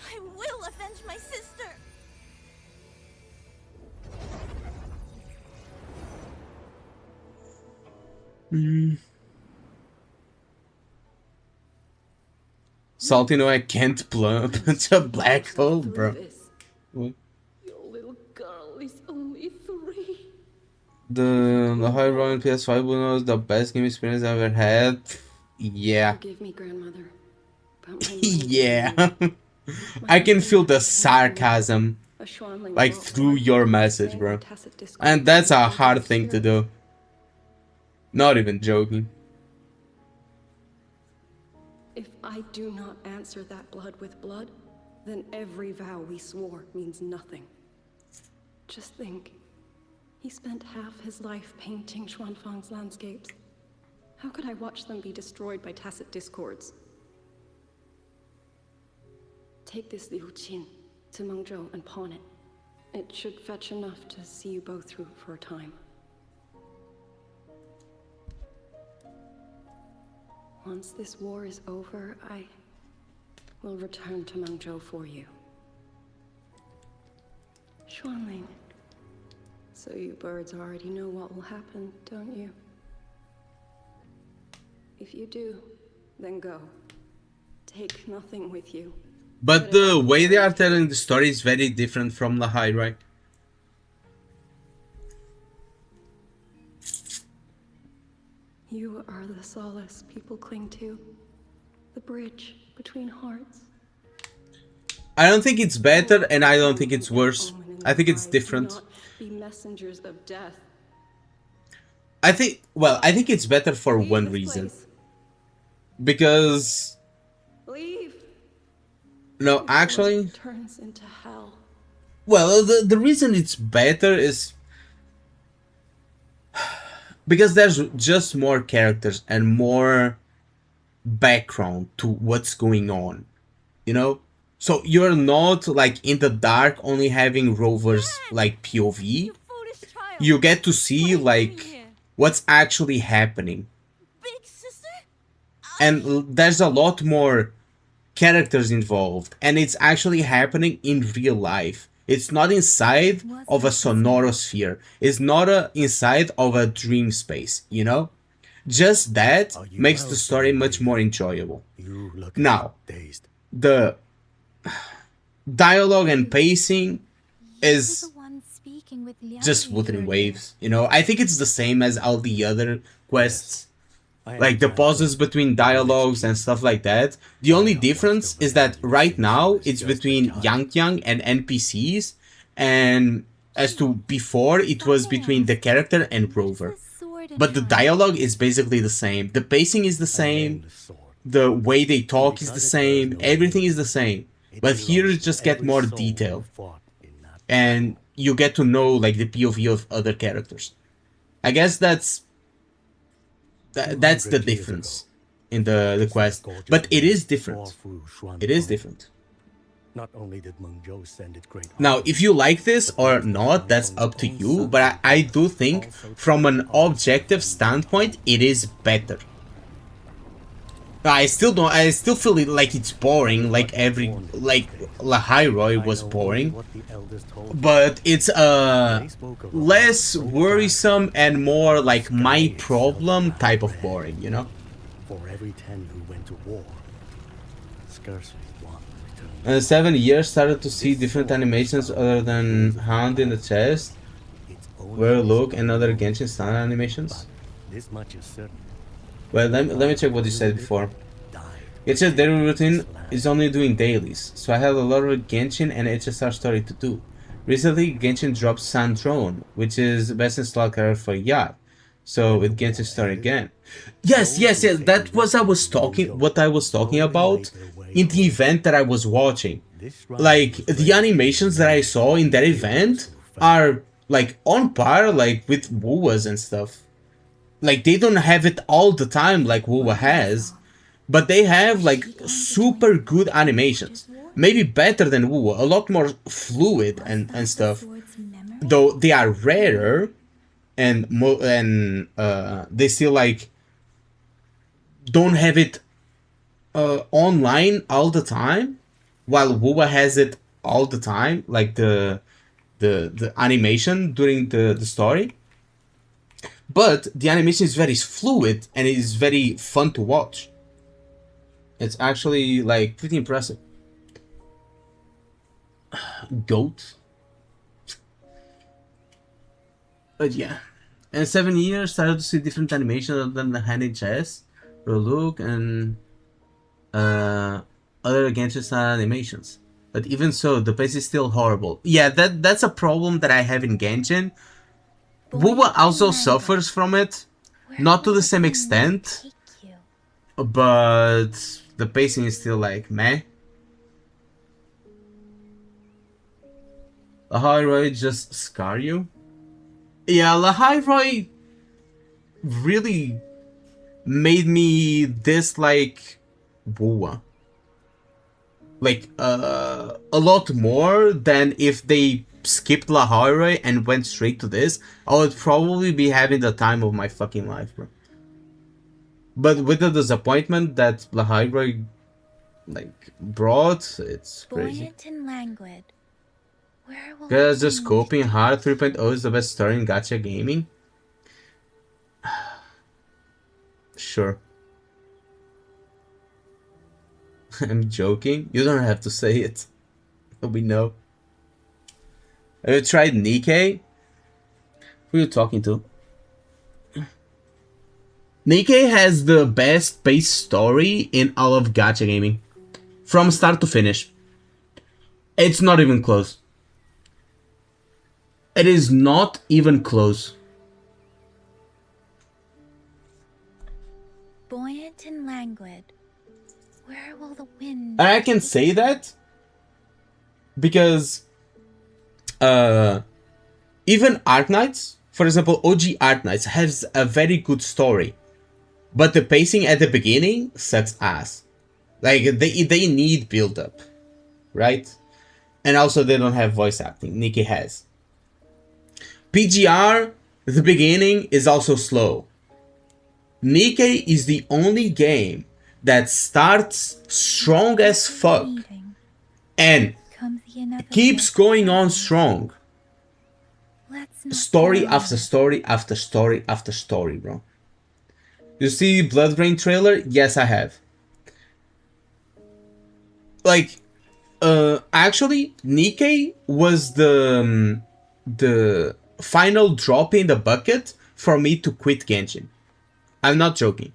I will avenge my sister. Salty, no, I can't punch a black hole, bro. What? Your little girl is only 3. The High Royal PS5 was the best game experience I've ever had. Yeah. Forgive me, grandmother. But my Yeah. I can feel the sarcasm like through your message, bro. And that's a hard thing to do. Not even joking. If I do not answer that blood with blood, then every vow we swore means nothing. Just think. He spent half his life painting Xuanfang's landscapes. How could I watch them be destroyed by tacit discords? Take this Liu Qin to Mengzhou and pawn it. It should fetch enough to see you both through for a time. Once this war is over, I will return to Mengzhou for you. Xuanling. So you birds already know what will happen, don't you? If you do, then go. Take nothing with you. But the way they are telling the story is very different from Lahai, right? You are the solace people cling to. The bridge between hearts. I don't think it's better, and I don't think it's worse. I think it's different. Be messengers of death. I think it's better for one reason. Because Leave. no, actually, It turns into hell. well, the reason it's better is because there's just more characters and more background to what's going on, you know? So you're not like in the dark only having Rover's like POV. You get to see like what's actually happening. And there's a lot more characters involved, and it's actually happening in real life. It's not inside of a sonorosphere. It's not inside of a dream space, you know? Just that makes the story much more enjoyable. Now, the dialogue and pacing is just Wuthering Waves, you know? I think it's the same as all the other quests. Like the pauses between dialogues and stuff like that. The only difference is that right now it's between Yangyang and NPCs, and as to before it was between the character and Rover. But the dialogue is basically the same. The pacing is the same. The way they talk is the same. Everything is the same. But here you just get more detail. And you get to know like the POV of other characters. I guess that's the difference in the quest. But it is different. It is different. Not only did Meng Zhou send it great. Now, if you like this or not, that's up to you. But I do think, from an objective standpoint, it is better. I still feel like it's boring. Like Lahairoi was boring, but it's less worrisome and more like my problem type of boring, you know. For every 10 who went to war, scarcely one. 7 years started to see different animations other than Hound in the chest, where look and other Genshin style animations. This much is certain. Well, let me check what you said before. Genshin's daily routine is only doing dailies, so I have a lot of Genshin and HSR story to do. Recently, Genshin dropped Sandrone, which is the best installed character for Yard. So with Genshin story again. Yes, that was what I was talking about in the event that I was watching. Like the animations that I saw in that event are like on par like with Wuwa's and stuff. Like they don't have it all the time like Wuwa has, but they have like super good animations. Maybe better than Wuwa, a lot more fluid and stuff. Though they are rarer and they still like don't have it online all the time, while Wuwa has it all the time, like the animation during the story. But the animation is very fluid and it is very fun to watch. It's actually like pretty impressive. Goat. But yeah. In 7 years, started to see different animations other than the hand in chest, look, and other Genshin style animations. But even so, the pace is still horrible. Yeah, that's a problem that I have in Genshin. Wuwa also suffers from it, not to the same extent, but the pacing is still like meh. Lahairoi just scar you? Yeah, Lahairoi really made me dislike Wuwa. Like, a lot more than if they skipped Lahairoi and went straight to this. I would probably be having the time of my fucking life, bro. But with the disappointment that Lahairoi like brought, it's crazy. Buoyant and languid. Where will Guys, just scoping hard 3.0 is the best story in gacha gaming. Sure. I'm joking. You don't have to say it. We know. Have you tried Nikkei? Who are you talking to? Nikkei has the best paced story in all of gacha gaming. From start to finish. It's not even close. It is not even close. Buoyant and languid. Where will the wind... And I can say that because even Arknights, for example, OG Arknights has a very good story, but the pacing at the beginning sucks ass. Like they need build up, right? And also they don't have voice acting. Nikki has. PGR, the beginning is also slow. Nikkei is the only game that starts strong as fuck and keeps going on strong. Story after story after story after story, bro. You see Blood Rain trailer? Yes, I have. Like, actually, Nikkei was the final drop in the bucket for me to quit Genshin. I'm not joking.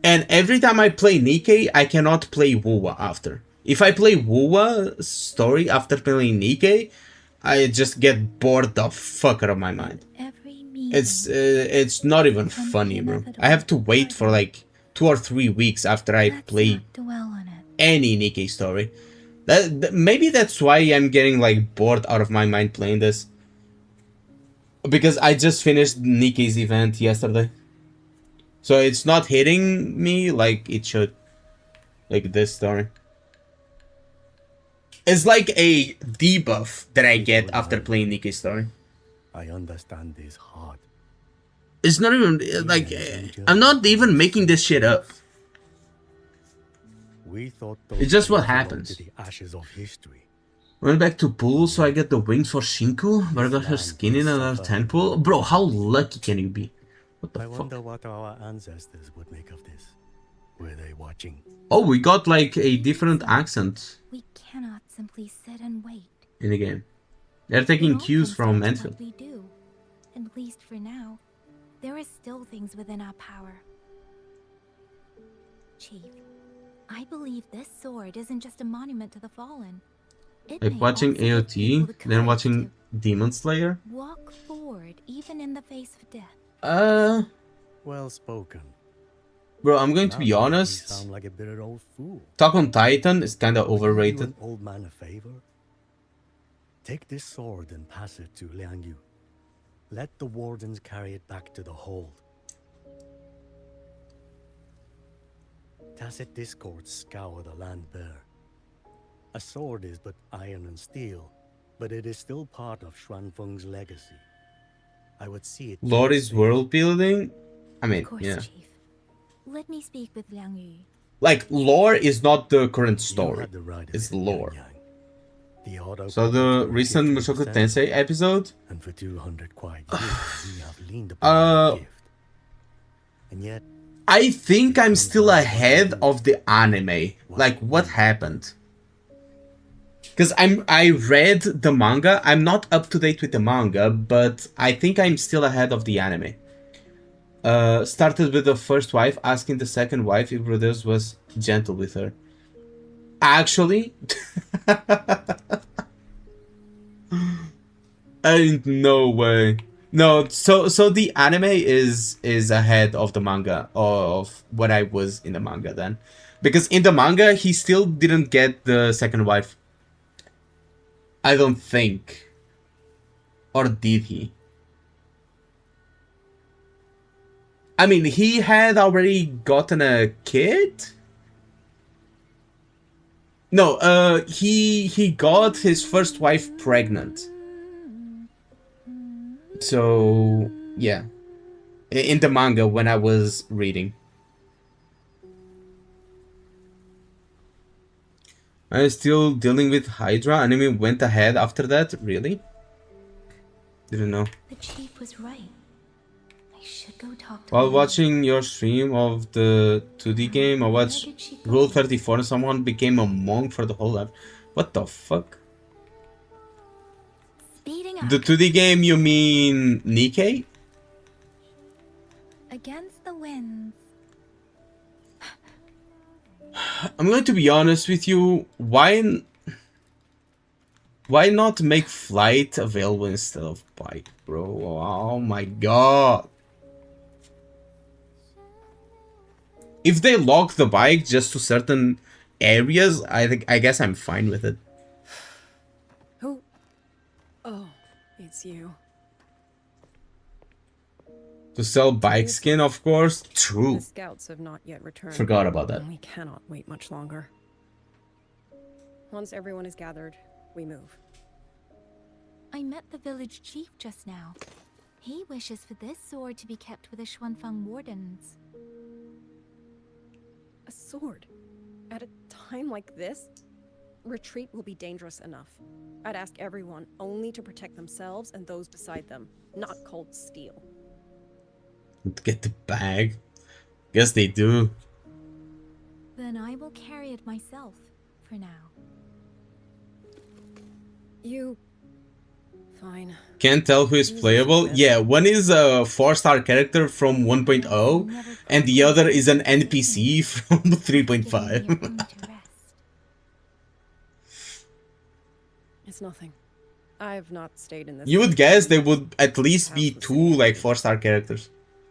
And every time I play Nikkei, I cannot play Wuwa after. If I play Wuwa story after playing Nikkei, I just get bored the fuck out of my mind. It's not even funny, bro. I have to wait for like 2 or 3 weeks after I play any Nikkei story. Maybe that's why I'm getting like bored out of my mind playing this. Because I just finished Nikkei's event yesterday. So it's not hitting me like it should. Like this story. It's like a debuff that I get after playing Nikkei's story. I understand this hard. It's not even like I'm not even making this shit up. It's just what happens. The ashes of history. Went back to pool so I get the wings for Shinku, but I got her skin in another 10 pool. Bro, how lucky can you be? What the I fuck? wonder what our ancestors would make of this. Were they watching? Oh, we got like a different accent We cannot simply sit and wait. in the game. They're taking cues from Enfield. We do. At least for now. There are still things within our power. Chief, I believe this sword isn't just a monument to the fallen. It Like may watching also give people AOT, the then courage watching to Demon Slayer. walk forward even in the face of death. Well spoken. Bro, I'm going to Now be you make me honest. sound like a bitter old fool. Attack on Titan is kind of Would you do overrated. an old man a favor? Take this sword and pass it to Liangyu. Let the wardens carry it back to the hold. Tacit discords scour the land bare. A sword is but iron and steel, but it is still part of Xuanfeng's legacy. I would see it. Lore is world building. I mean, Of course, yeah. Chief. Let me speak with Liang Yu. Like, lore is not the current story. had the right of It's it, lore. The auto So the recent Mushoku Tensei episode, and for 200 quiet years we have leaned upon that gift. And yet I think I'm still ahead of the anime. Like, what happened? Because I read the manga. I'm not up to date with the manga, but I think I'm still ahead of the anime. Started with the first wife, asking the second wife if Brothers was gentle with her. Actually, ain't no way. No, so the anime is ahead of the manga of what I was in the manga then, because in the manga he still didn't get the second wife. I don't think, or did he? I mean, he had already gotten a kid. No, he got his first wife pregnant. So, yeah. In the manga when I was reading. I'm still dealing with Hydra. Anime went ahead after that? Really? Didn't know. The chief was right. I should go talk to While Liang. watching your stream of the 2D game, I watched Rule 34 and someone became a monk for the whole life. What the fuck? Speeding up. The 2D game, you mean Nikkei? Against the winds. I'm going to be honest with you. Why? Why not make flight available instead of bike, bro? Oh my god. If they lock the bike just to certain areas, I guess I'm fine with it. Who? Oh, it's you. To sell bike skin, of course. True. The scouts have not yet returned. Forgot about that. And we cannot wait much longer. Once everyone is gathered, we move. I met the village chief just now. He wishes for this sword to be kept with the Xuanfeng wardens. A sword? At a time like this? Retreat will be dangerous enough. I'd ask everyone only to protect themselves and those beside them, not cold steel. Get the bag. Guess they do. Then I will carry it myself, for now. You... Fine. Can't tell who is playable? Yeah, one is a 4-star character from 1.0 and the other is an NPC from 3.5. It's nothing. I have not stayed in this. You would guess there would at least be 2 like 4-star characters.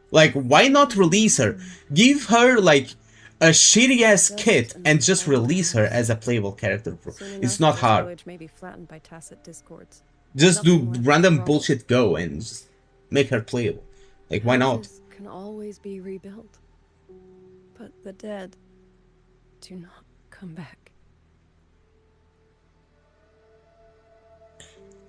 Like, why not release her? Give her like a shitty ass kit and just release her as a playable character, bro. It's not hard. Village may be flattened by tacit discords. Just do random bullshit go and just make her playable. Like, why not? Houses can always be rebuilt. But the dead do not come back.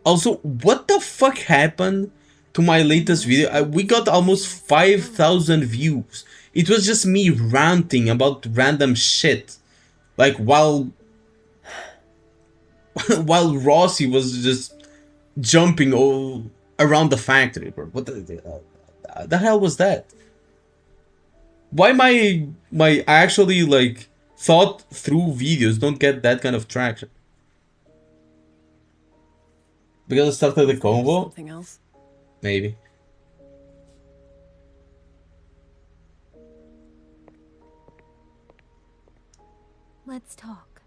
Also, what the fuck happened to my latest video? We got almost 5,000 views. It was just me ranting about random shit. Like, while Rossi was just jumping all around the factory, bro. What the hell was that? Why my actually like thought through videos don't get that kind of traction? Because I started the convo? Something else? Maybe. Let's talk.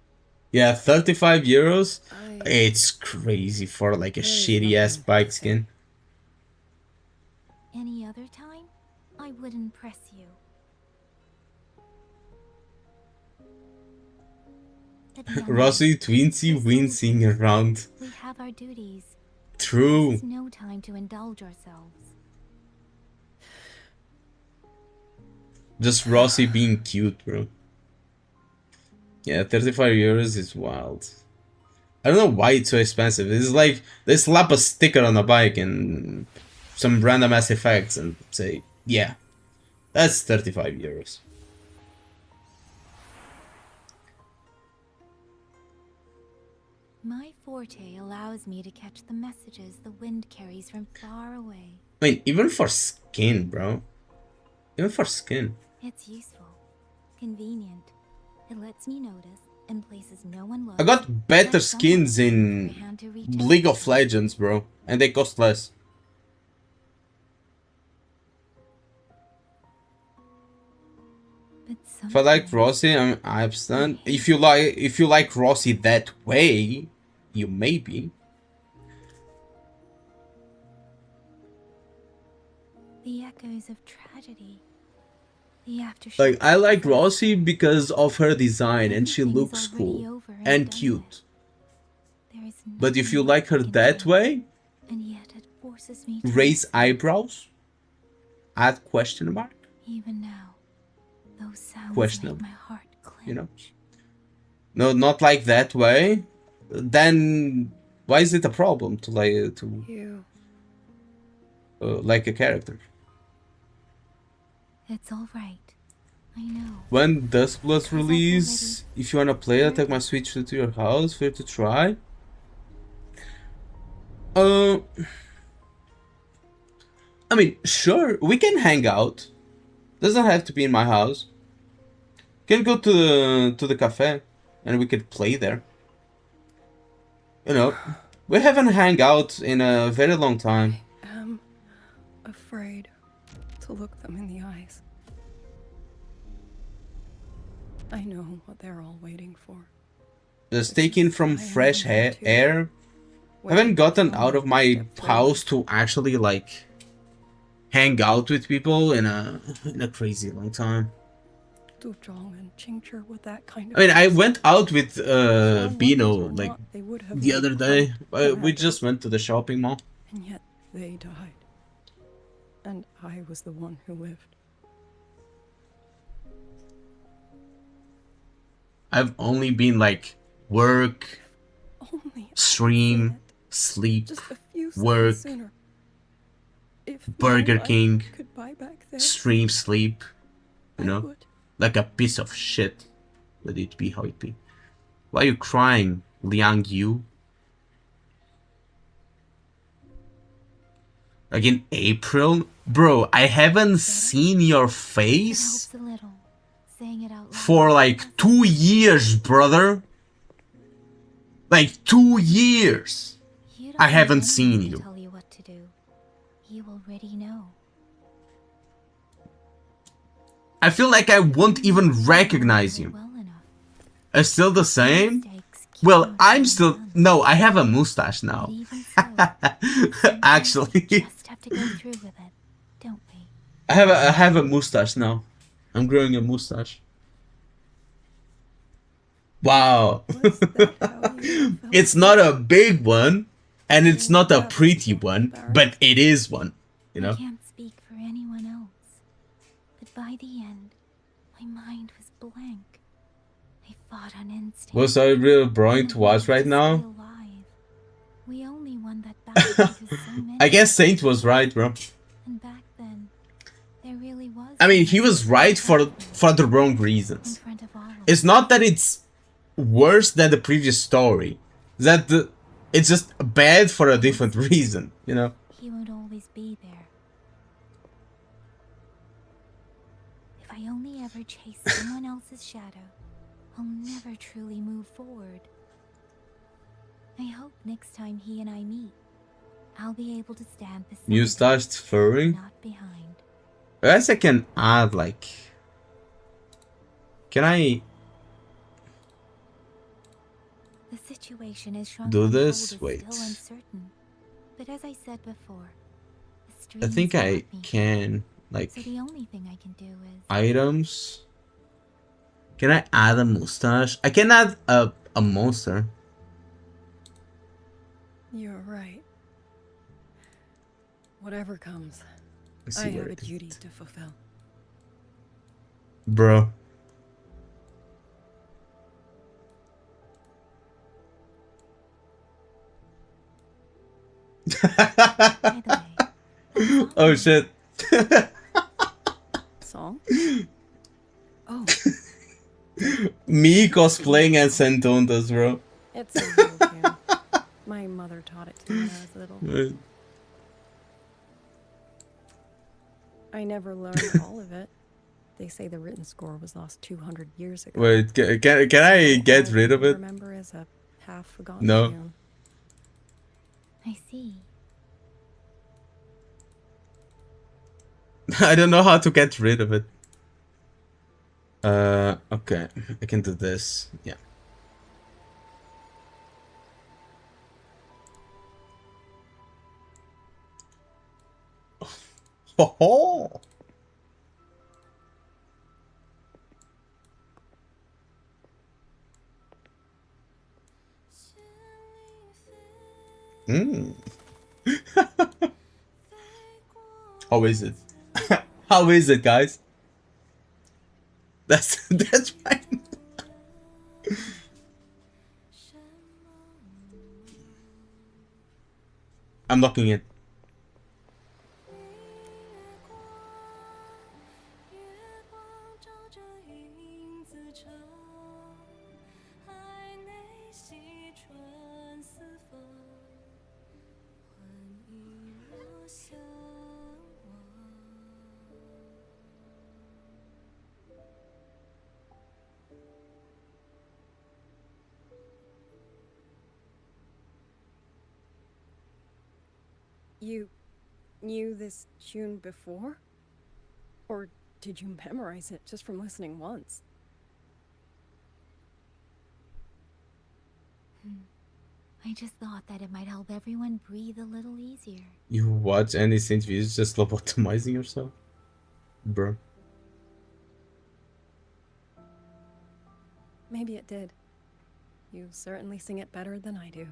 Yeah, 35 euros? It's crazy for like a shitty ass bike skin. Any other time, I wouldn't press you. Rossi Twinsy wincing around. We have our duties. True. There's no time to indulge ourselves. Just Rossi being cute, bro. Yeah, 35 euros is wild. I don't know why it's so expensive. It's like they slap a sticker on a bike and some random ass effects and say, yeah, that's 35 euros. My forte allows me to catch the messages the wind carries from far away. I mean, even for skin, bro. Even for skin. It's useful, convenient. It lets me notice in places no one looks. I got better skins in League of Legends, bro. And they cost less. If I like Rossi, I understand. If you like Rossi that way, you maybe. The echoes of tragedy. The aftershock. Like, I like Rossi because of her design and she looks cool and cute. But if you like her that way, and yet it forces me to raise eyebrows, add question mark. Even now, those sounds Questionable. make my heart clench. You know? No, not like that way. Then why is it a problem to like a character? It's all right. I know. When Duskblood's release, if you wanna play, I'll take my Switch to your house for you to try. I mean, sure, we can hang out. Doesn't have to be in my house. Can go to the cafe and we could play there. You know, we haven't hung out in a very long time. I am afraid to look them in the eyes. I know what they're all waiting for. Just taking from fresh air haven't gotten out of my house to actually like hang out with people in a crazy long time. With that kind I mean, I person. went out with Bino were like not, they would have the made other fun day. of We others. just went to the shopping mall. And yet they died. And I was the one who lived. I've only been like work, stream, sleep, Just a few work, seconds sooner. If my Burger life King, could buy back there, stream, sleep, you I know, would. like a piece of shit. Let it be how it be. Why are you crying, Liang Yu? Like in April? Bro, I haven't seen your face A little. Saying it out loud. for like 2 years, brother. Like 2 years. You don't I need haven't anyone seen to you. tell you what to do. You already know. I feel like I won't even recognize you. I'm still the same? Well, I'm still... No, I have a mustache now. Actually. Just have to go through with it, don't we? I have a mustache now. I'm growing a mustache. Wow. It's not a big one, and it's not a pretty one, but it is one, you know? I can't speak for anyone else, but by the end, my mind was blank. I fought on instinct. Was I real boring to watch right now? We only won that battle because so many. I guess Saint was right, bro. And back then, there really was. I mean, he was right for the wrong reasons. It's not that it's worse than the previous story. It's just bad for a different reason, you know? He won't always be there. If I only ever chase someone else's shadow, I'll never truly move forward. I hope next time he and I meet, I'll be able to stand beside him, Mustached furry? not behind. I guess I can add like... Can I The situation is shrunk do and this? cold is Wait. still uncertain. But as I said before, the I streams think I got me. can, like, So the only thing I can do is items. Can I add a mustache? I can add a monster. You're right. Whatever comes, Let's I see have where a it is. duty to fulfill. Bro. Oh shit. Song? Oh. Me cosplaying as Santondas, bro. It's a little tune. My mother taught it to me when I was little. Right. I never learned all of it. They say the written score was lost 200 years ago. Wait, can I get rid of it? Remember as a half forgotten No. tune. I see. I don't know how to get rid of it. Okay. I can do this. Yeah. Ho ho! How is it? How is it, guys? That's fine. I'm locking it. You knew this tune before? Or did you memorize it just from listening once? I just thought that it might help everyone breathe a little easier. You watch any Saint videos just lobotomizing yourself? Bro. Maybe it did. You certainly sing it better than I do.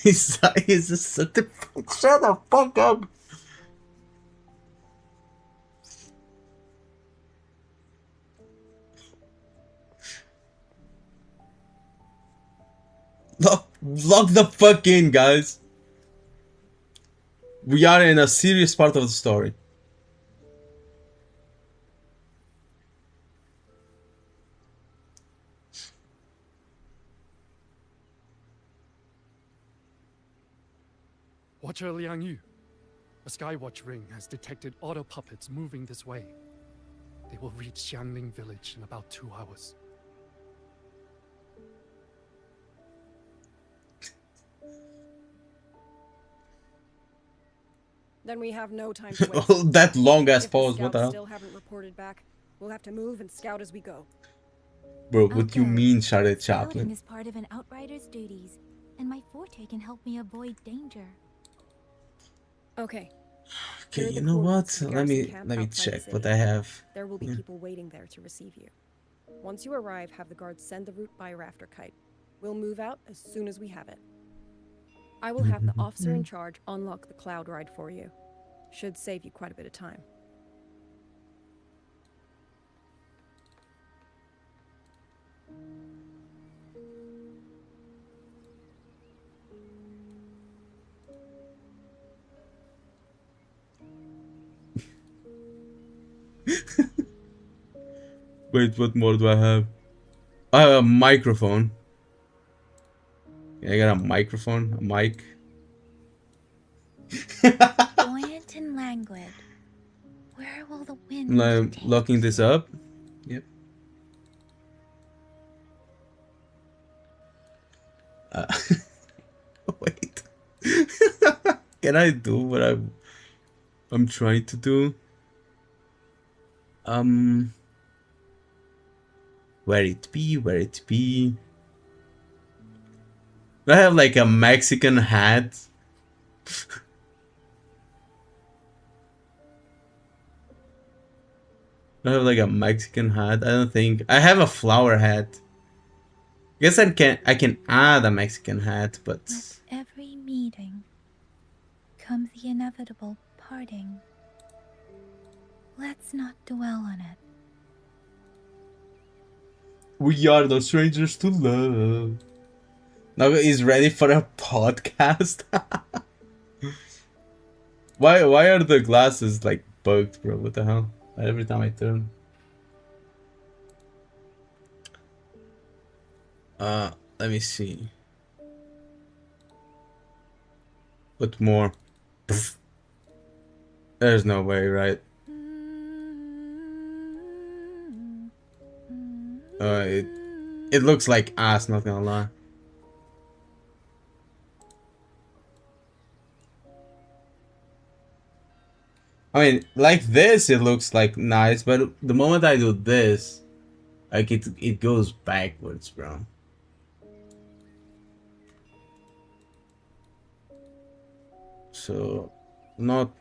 He's just shut the fuck up. Lock the fuck in, guys. We are in a serious part of the story. Watcher Liang, a Skywatch ring has detected auto puppets moving this way. They will reach Xiangling village in about 2 hours. Then we have no time to waste. That long ass If the pause, what the scouts hell? still haven't reported back, we'll have to move and scout as we go. Bro, what do you mean, Charlotte Scouting Chaplin? is part of an outrider's duties, and my forte can help me avoid danger. Okay. Okay, you know what? Let me check what I have. There will be Yeah. people waiting there to receive you. Once you arrive, have the guards send the route by rafter kite. We'll move out as soon as we have it. I will have the officer in charge unlock the cloud ride for you. Should save you quite a bit of time. Wait, what more do I have? I have a microphone. Yeah, I got a microphone, a mic. Buoyant and languid. Where will the wind I'm locking this up. Yep. Wait. Can I do what I'm trying to do? Where it be? Where it be? Do I have like a Mexican hat? I have like a Mexican hat. I don't think I have a flower hat. Guess I can add a Mexican hat, but With every meeting comes the inevitable parting. Let's not dwell on it. we are the strangers to love. Now he's ready for a podcast. Why are the glasses like bugged, bro? What the hell? Every time I turn. Let me see. What more? Pfft. There's no way, right? It looks like ass, not gonna lie. I mean, like this, it looks like nice, but the moment I do this, like it goes backwards, bro. So, not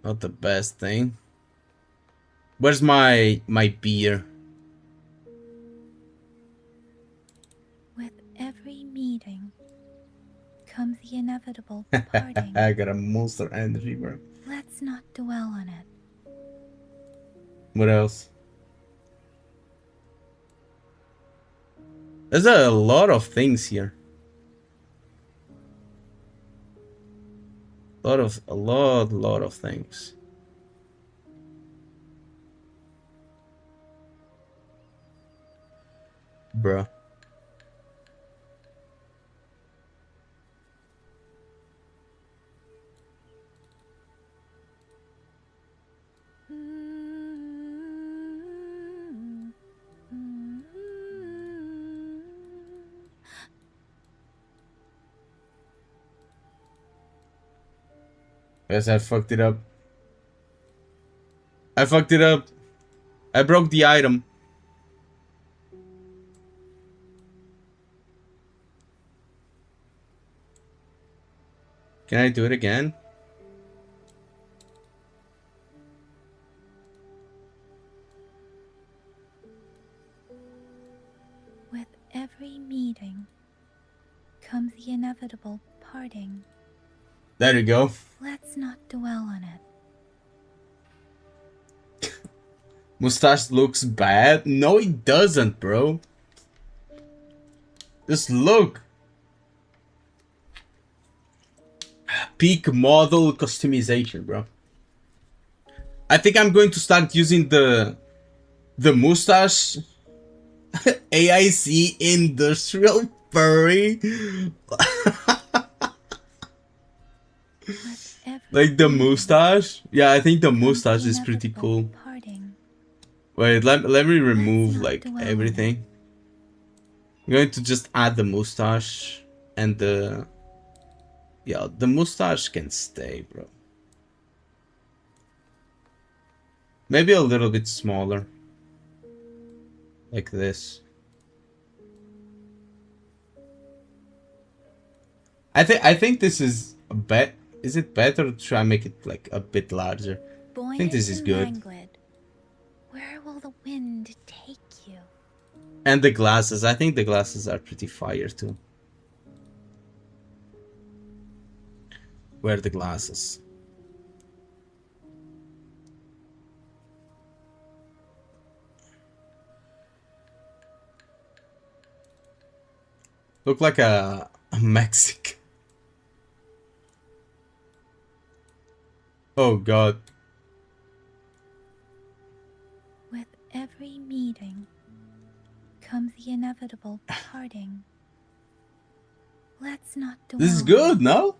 the best thing. Where's my beer? With every meeting comes the inevitable parting. I got a monster energy, bro. Let's not dwell on it. What else? There's a lot of things here. A lot of things. Bruh. Guess I fucked it up. I fucked it up. I broke the item. Can I do it again? With every meeting comes the inevitable parting. There you go. Let's not dwell on it. Mustache looks bad. No, it doesn't, bro. Just look. Peak model customization, bro. I think I'm going to start using the mustache AIC industrial furry. Like the mustache. Yeah, I think the mustache is pretty cool. Wait, let me remove like everything. I'm going to just add the mustache and the... Yeah, the mustache can stay, bro. Maybe a little bit smaller. Like this. I think this is a bet. Is it better to try and make it like a bit larger? I think this is good. Languid. Where will the wind take you? And the glasses. I think the glasses are pretty fire too. Where are the glasses? Look like a Mexican. Oh god. With every meeting comes the inevitable parting. Let's not dwell. This is good, no?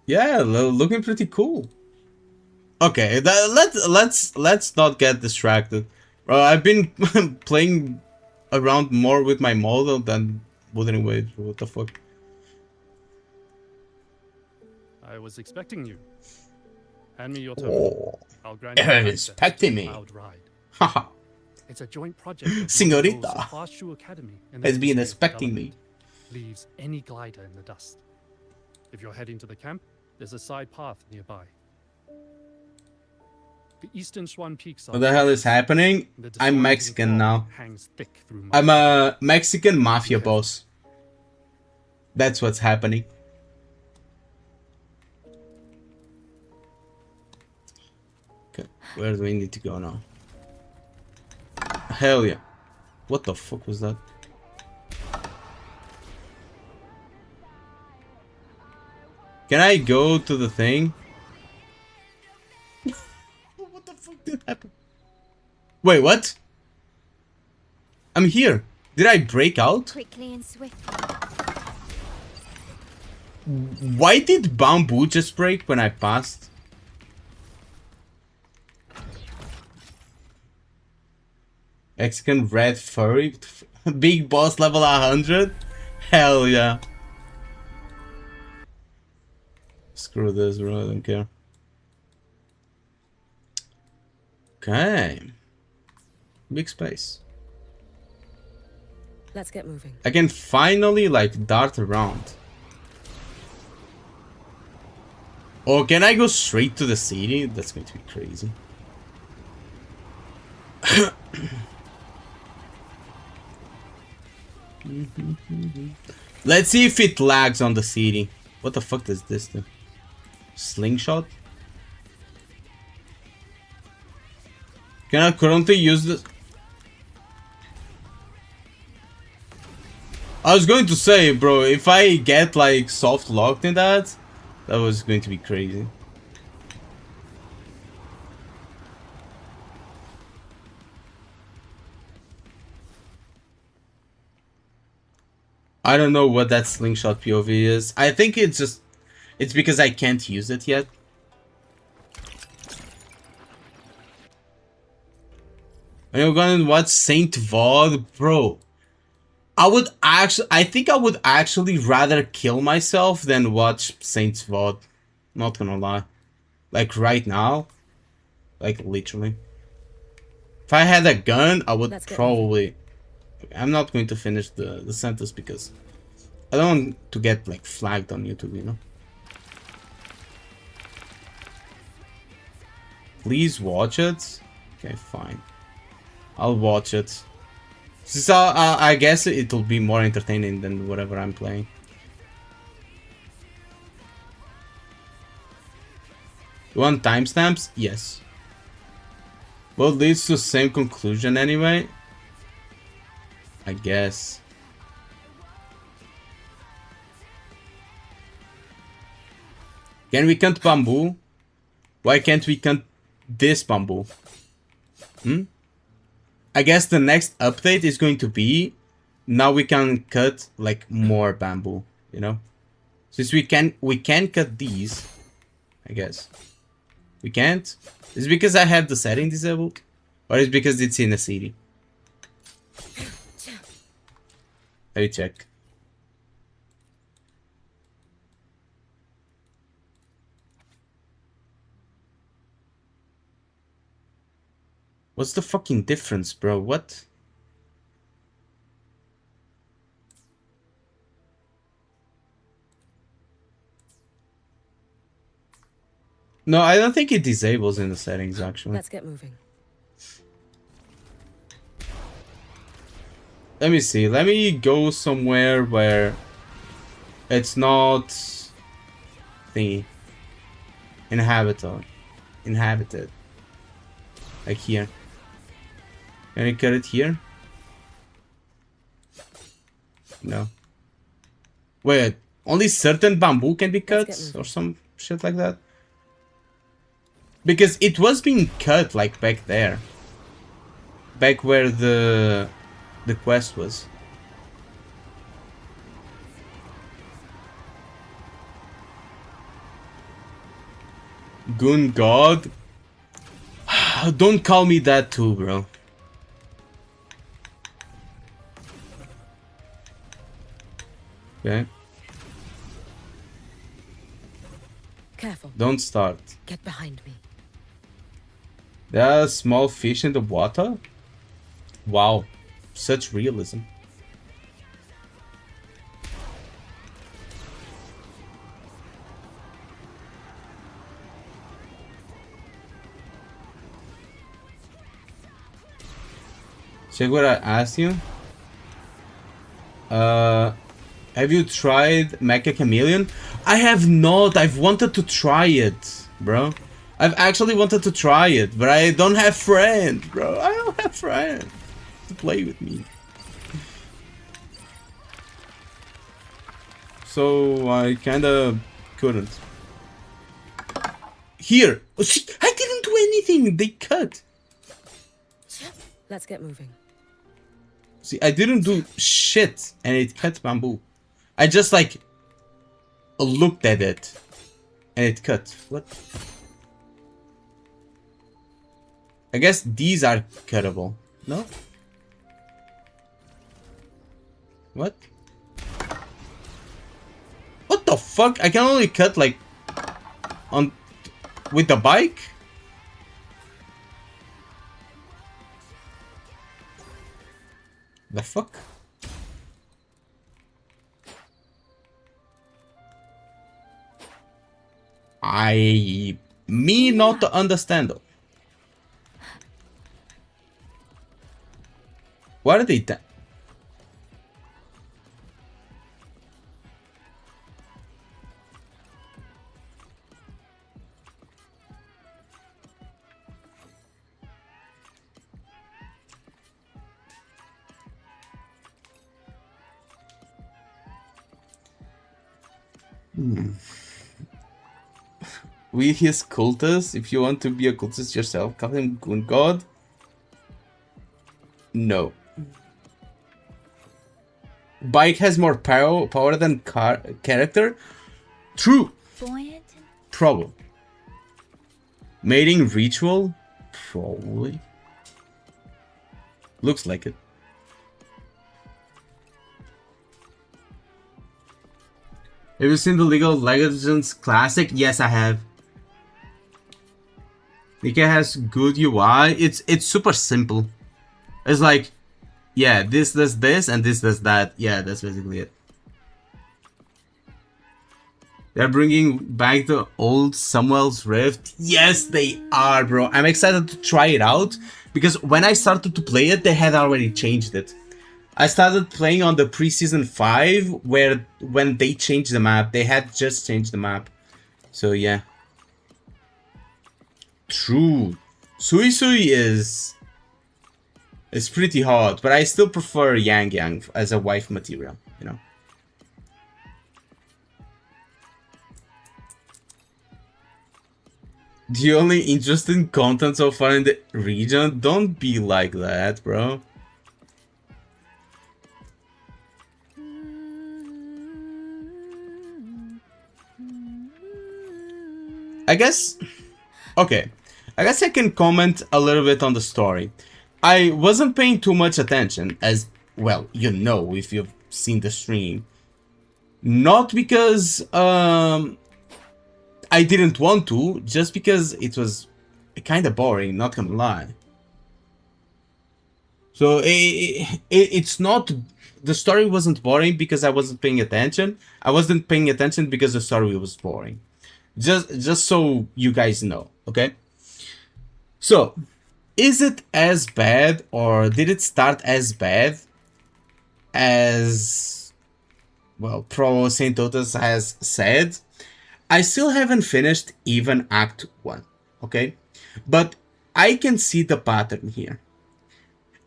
Yeah, looking pretty cool. Okay, let's not get distracted. I've been playing around more with my model than Wuthering Waves. What the fuck? I was expecting you. Hand me your token. Oh, I'll grant you access expecting me. Cloud Ride. Haha. It's a joint project. of Señorita Mongo's Huashu Academy and has the been Ministry of expecting me. Development. Leaves any glider in the dust. If you're heading to the camp, there's a side path nearby. The eastern Swan Peaks are What the hell is happening? I'm Mexican now. I'm a Mexican mafia boss. That's what's happening. Okay, where do we need to go now? Hell yeah. What the fuck was that? Can I go to the thing? What the fuck did happen? Wait, what? I'm here. Did I break out? Quickly and swiftly. Why did bamboo just break when I passed? Mexican red furry? Big boss level 100? Hell yeah. Screw this, bro. I don't care. Okay. Big space. Let's get moving. I can finally like dart around. Oh, can I go straight to the city? That's going to be crazy. Let's see if it lags on the city. What the fuck is this thing? Slingshot? Can I currently use this? I was going to say, bro, if I get like soft locked in that was going to be crazy. I don't know what that slingshot POV is. I think it's because I can't use it yet. And you're gonna watch Saint Vod, bro. I think I would actually rather kill myself than watch Saints VOD. Not gonna lie. Like right now. Like literally. If I had a gun, I would probably... I'm not going to finish the sentence because I don't want to get like flagged on YouTube, you know? Please watch it. Okay, fine. I'll watch it. So I guess it'll be more entertaining than whatever I'm playing. You want timestamps? Yes. Well, leads to the same conclusion anyway. I guess. Can we cut bamboo? Why can't we cut this bamboo? I guess the next update is going to be now we can cut like more bamboo, you know? Since we can cut these, I guess. We can't? Is it because I have the setting disabled? Or is it because it's in a city? Let me check. What's the fucking difference, bro? What? No, I don't think it disables in the settings, actually. Let's get moving. Let me see. Let me go somewhere where it's not thingy. Inhabited. Like here. Can I cut it here? No. Wait, only certain bamboo can be cut or some shit like that? Because it was being cut like back there. Back where the quest was. Goon God? Don't call me that too, bro. Okay. Careful. Don't start. Get behind me. There are small fish in the water? Wow. Such realism. Check what I asked you. Have you tried Mecha Chameleon? I have not. I've wanted to try it, bro. I've actually wanted to try it, but I don't have friends, bro. I don't have friends to play with me. So I kinda couldn't. Here! Oh, shit. I didn't do anything! They cut! Let's get moving. See, I didn't do shit and it cut bamboo. I just like looked at it and it cut. What? I guess these are cuttable. No? What? What the fuck? I can only cut like on with the bike? The fuck? Me not to understand though. What are they We his cultists. If you want to be a cultist yourself, call him Goon God. No. Bike has more power than character. True. Buoyant. Probably. Mating ritual. Probably. Looks like it. Have you seen the League of Legends Classic? Yes, I have. It has good UI. It's super simple. It's like, yeah, this does this and this does that. Yeah, that's basically it. They're bringing back the old Samuel's Rift. Yes, they are, bro. I'm excited to try it out because when I started to play it, they had already changed it. I started playing on the pre-season 5 where when they changed the map, they had just changed the map. So yeah. True. Sui Sui is pretty hot, but I still prefer Yangyang as a wife material, you know. The only interesting content so far in the region? Don't be like that, bro. I guess... Okay. I guess I can comment a little bit on the story. I wasn't paying too much attention, as, well, you know if you've seen the stream. Not because I didn't want to, just because it was kind of boring, not gonna lie. So it's not... The story wasn't boring because I wasn't paying attention. I wasn't paying attention because the story was boring. Just so you guys know, okay? So, is it as bad, or did it start as bad as, well, Pro Saint Otis has said? I still haven't finished even Act 1, okay? But I can see the pattern here.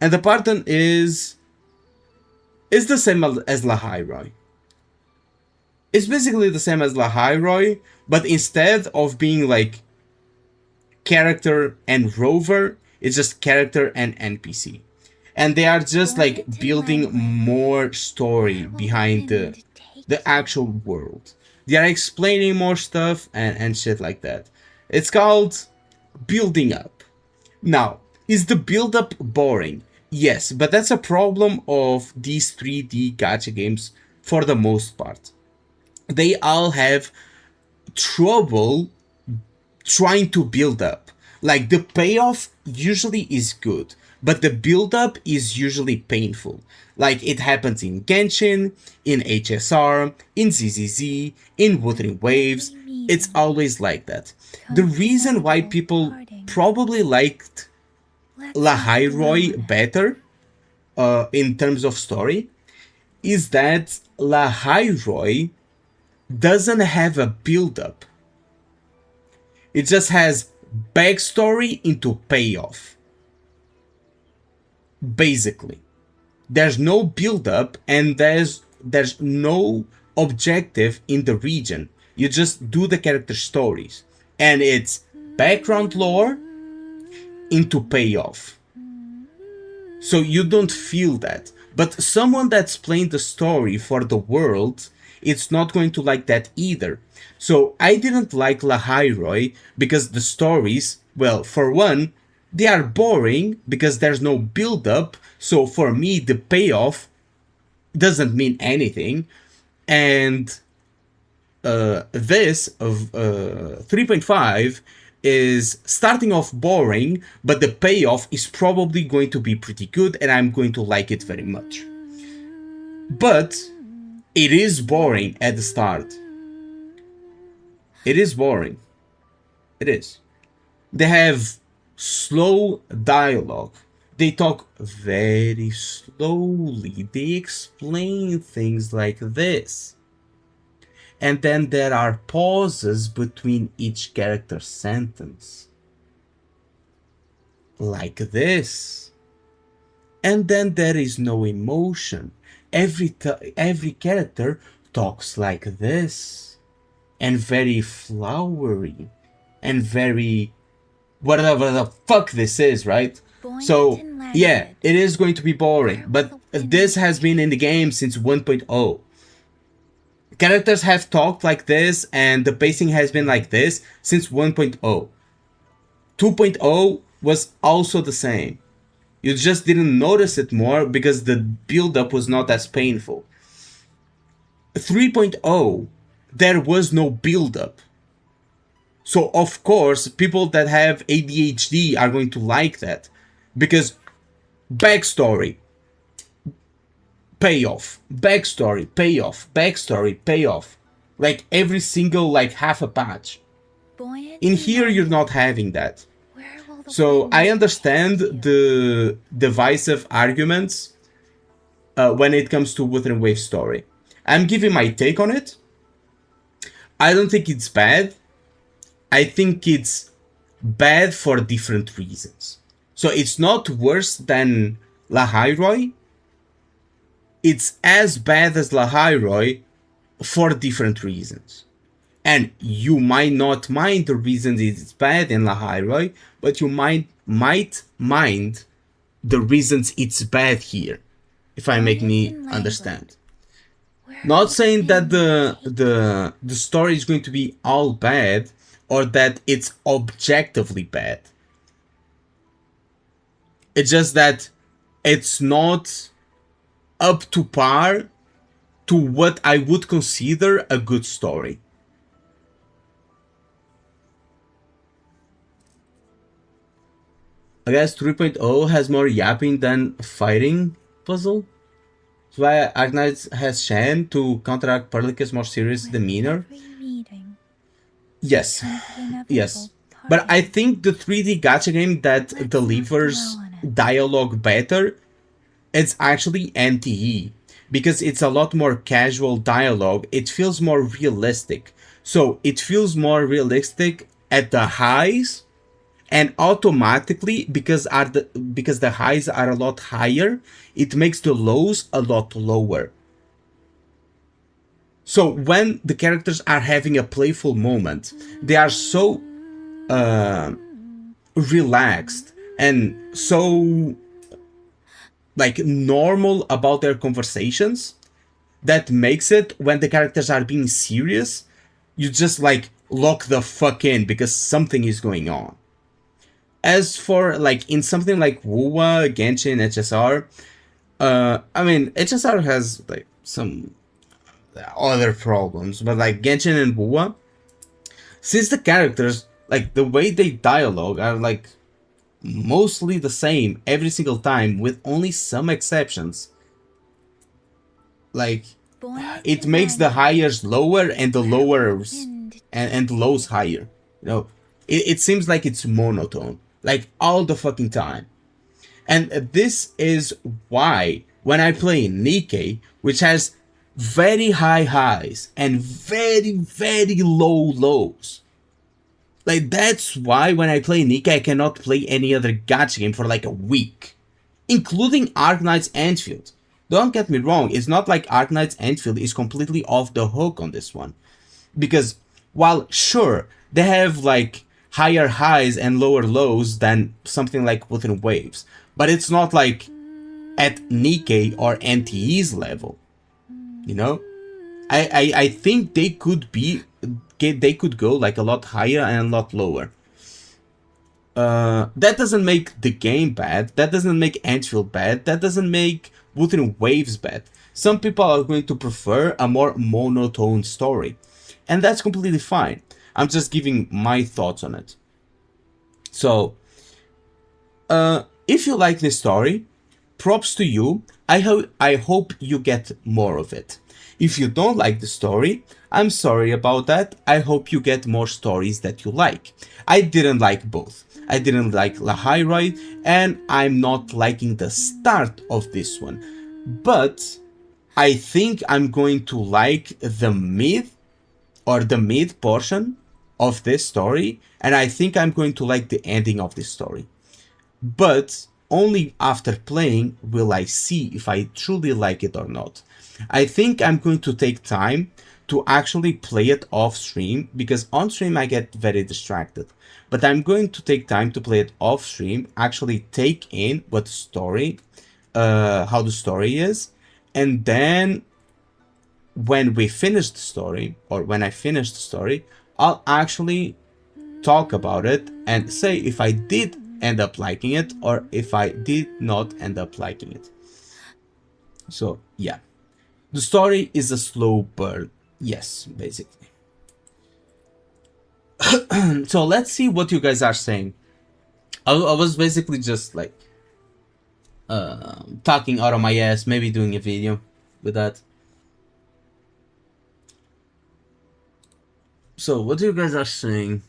And the pattern is the same as Lahairoi. It's basically the same as Lahairoi, but instead of being like character and rover, it's just character and NPC. And they are just like building more story behind the actual world. They are explaining more stuff and shit like that. It's called building up. Now, is the build up boring? Yes, but that's a problem of these 3D gacha games for the most part. They all have trouble trying to build up. Like, the payoff usually is good, but the build up is usually painful. Like, it happens in Genshin, in HSR, in ZZZ, in Wuthering Waves. It's always like that. The reason why people probably liked Lahairoi better in terms of story is that Lahairoi doesn't have a build-up. It just has backstory into payoff. Basically. There's no build-up and there's no objective in the region. You just do the character stories. And it's background lore into payoff. So you don't feel that. But someone that's playing the story for the world, it's not going to like that either. So I didn't like Lahairoi because the stories, well, for one, they are boring because there's no build-up. So for me, the payoff doesn't mean anything. And this of 3.5 is starting off boring, but the payoff is probably going to be pretty good and I'm going to like it very much. But it is boring at the start. It is boring. It is. They have slow dialogue. They talk very slowly. They explain things like this. And then there are pauses between each character's sentence. Like this. And then there is no emotion. Every character talks like this. And very flowery. And very... whatever the fuck this is, right? So, yeah, it is going to be boring. But this has been in the game since 1.0. Characters have talked like this and the pacing has been like this since 1.0. 2.0 was also the same. You just didn't notice it more because the build-up was not as painful. 3.0, there was no build-up. So of course, people that have ADHD are going to like that, because backstory, payoff, backstory, payoff, backstory, payoff, like every single like half a patch. In here, you're not having that. So I understand the divisive arguments when it comes to Wuthering Waves story. I'm giving my take on it. I don't think it's bad. I think it's bad for different reasons. So it's not worse than Lahairoi. It's as bad as Lahairoi for different reasons. And you might not mind the reasons it's bad in Lahairoi, but you might mind the reasons it's bad here, if I make me understand. Not saying that the story is going to be all bad, or that it's objectively bad. It's just that it's not up to par to what I would consider a good story. I guess 3.0 has more yapping than fighting puzzle. That's why Arknights has Shan to counteract Perlica's more serious demeanor. Yes, yes. But I think the 3D gacha game that delivers dialogue better, it's actually NTE. Because it's a lot more casual dialogue, it feels more realistic. So it feels more realistic at the highs, and automatically, because the highs are a lot higher, it makes the lows a lot lower. So when the characters are having a playful moment, they are so relaxed and so like normal about their conversations, that makes it, when the characters are being serious, you just like lock the fuck in because something is going on. As for like in something like Wuwa, Genshin, HSR, I mean HSR has like some other problems, but like Genshin and Wuwa, since the characters, like the way they dialogue are like mostly the same every single time with only some exceptions, like it makes the highs lower and the lowers and the lows higher. You know, it seems like it's monotone like all the fucking time. And this is why when I play Nikkei, which has very high highs and very, very low lows, like that's why when I play Nikkei, I cannot play any other gacha game for like a week, including Arknight's Enfield. Don't get me wrong, it's not like Arknight's Enfield is completely off the hook on this one, because while sure they have like higher highs and lower lows than something like Wuthering Waves, but it's not like at Nikkei or NTE's level. You know, I think they could go like a lot higher and a lot lower. That doesn't make the game bad. That doesn't make Enfield bad. That doesn't make Wuthering Waves bad. Some people are going to prefer a more monotone story, and that's completely fine. I'm just giving my thoughts on it. So, if you like this story, props to you. I hope you get more of it. If you don't like the story, I'm sorry about that. I hope you get more stories that you like. I didn't like both. I didn't like Lahairoi, and I'm not liking the start of this one. But I think I'm going to like the mid portion of this story, and I think I'm going to like the ending of this story. But only after playing will I see if I truly like it or not. I think I'm going to take time to actually play it off stream, because on stream I get very distracted. But I'm going to take time to play it off stream, actually take in what story, how the story is, and then when we finish the story, or when I finish the story, I'll actually talk about it and say if I did end up liking it or if I did not end up liking it. So yeah, the story is a slow burn. Yes, basically. So let's see what you guys are saying. I was basically just like talking out of my ass, maybe doing a video with that. So what you guys are saying?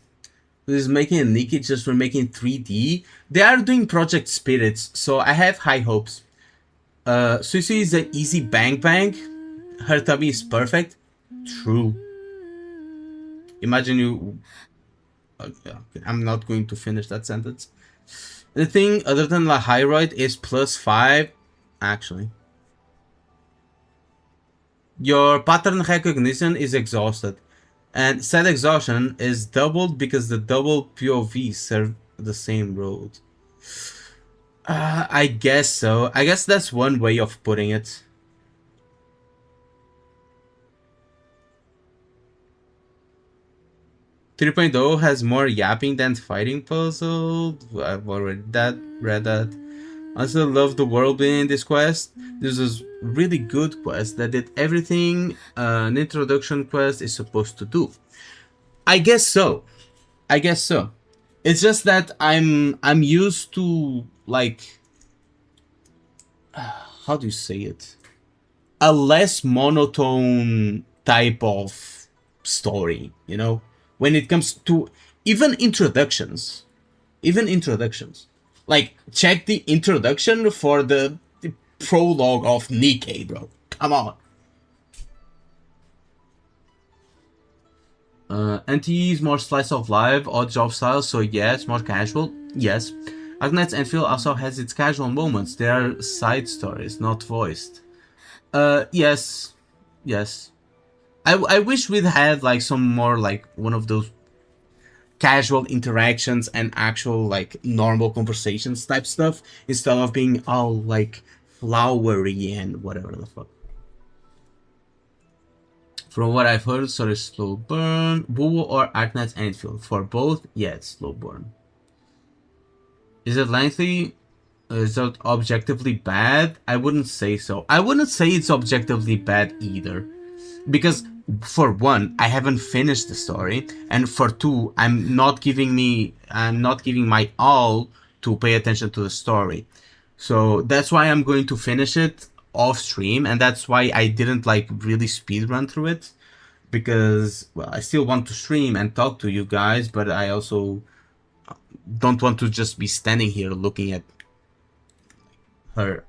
Is making a Nikki just for making 3D. They are doing Project Spirits, so I have high hopes. Susu is an easy bang bang. Her tummy is perfect. True. Imagine you... Okay, I'm not going to finish that sentence. The thing other than La Hyroid is +5. Actually. Your pattern recognition is exhausted. And said exhaustion is doubled because the double POV serve the same road. I guess so. I guess that's one way of putting it. .0 has more yapping than fighting puzzle. I've already read that. I also love the world building in this quest. This is a really good quest that did everything an introduction quest is supposed to do. I guess so. I guess so. It's just that I'm used to, like, how do you say it? A less monotone type of story, you know? When it comes to even introductions. Like, check the introduction for the prologue of Nikkei, bro. Come on. NT is more slice of life, odd job style, so yes, more casual. Yes. Arknight's Enfield also has its casual moments. They are side stories, not voiced. Yes. Yes. I wish we'd had like some more like one of those casual interactions and actual like normal conversations type stuff instead of being all like flowery and whatever the fuck. From what I've heard, sorry, slow burn. Wuwa or Arknight's Enfield? For both, yeah, it's slow burn. Is it lengthy? Is it objectively bad? I wouldn't say so. I wouldn't say it's objectively bad either. Because for one, I haven't finished the story, and for two, I'm not giving my all to pay attention to the story. So that's why I'm going to finish it off stream, and that's why I didn't like really speed run through it, because well, I still want to stream and talk to you guys, but I also don't want to just be standing here looking at her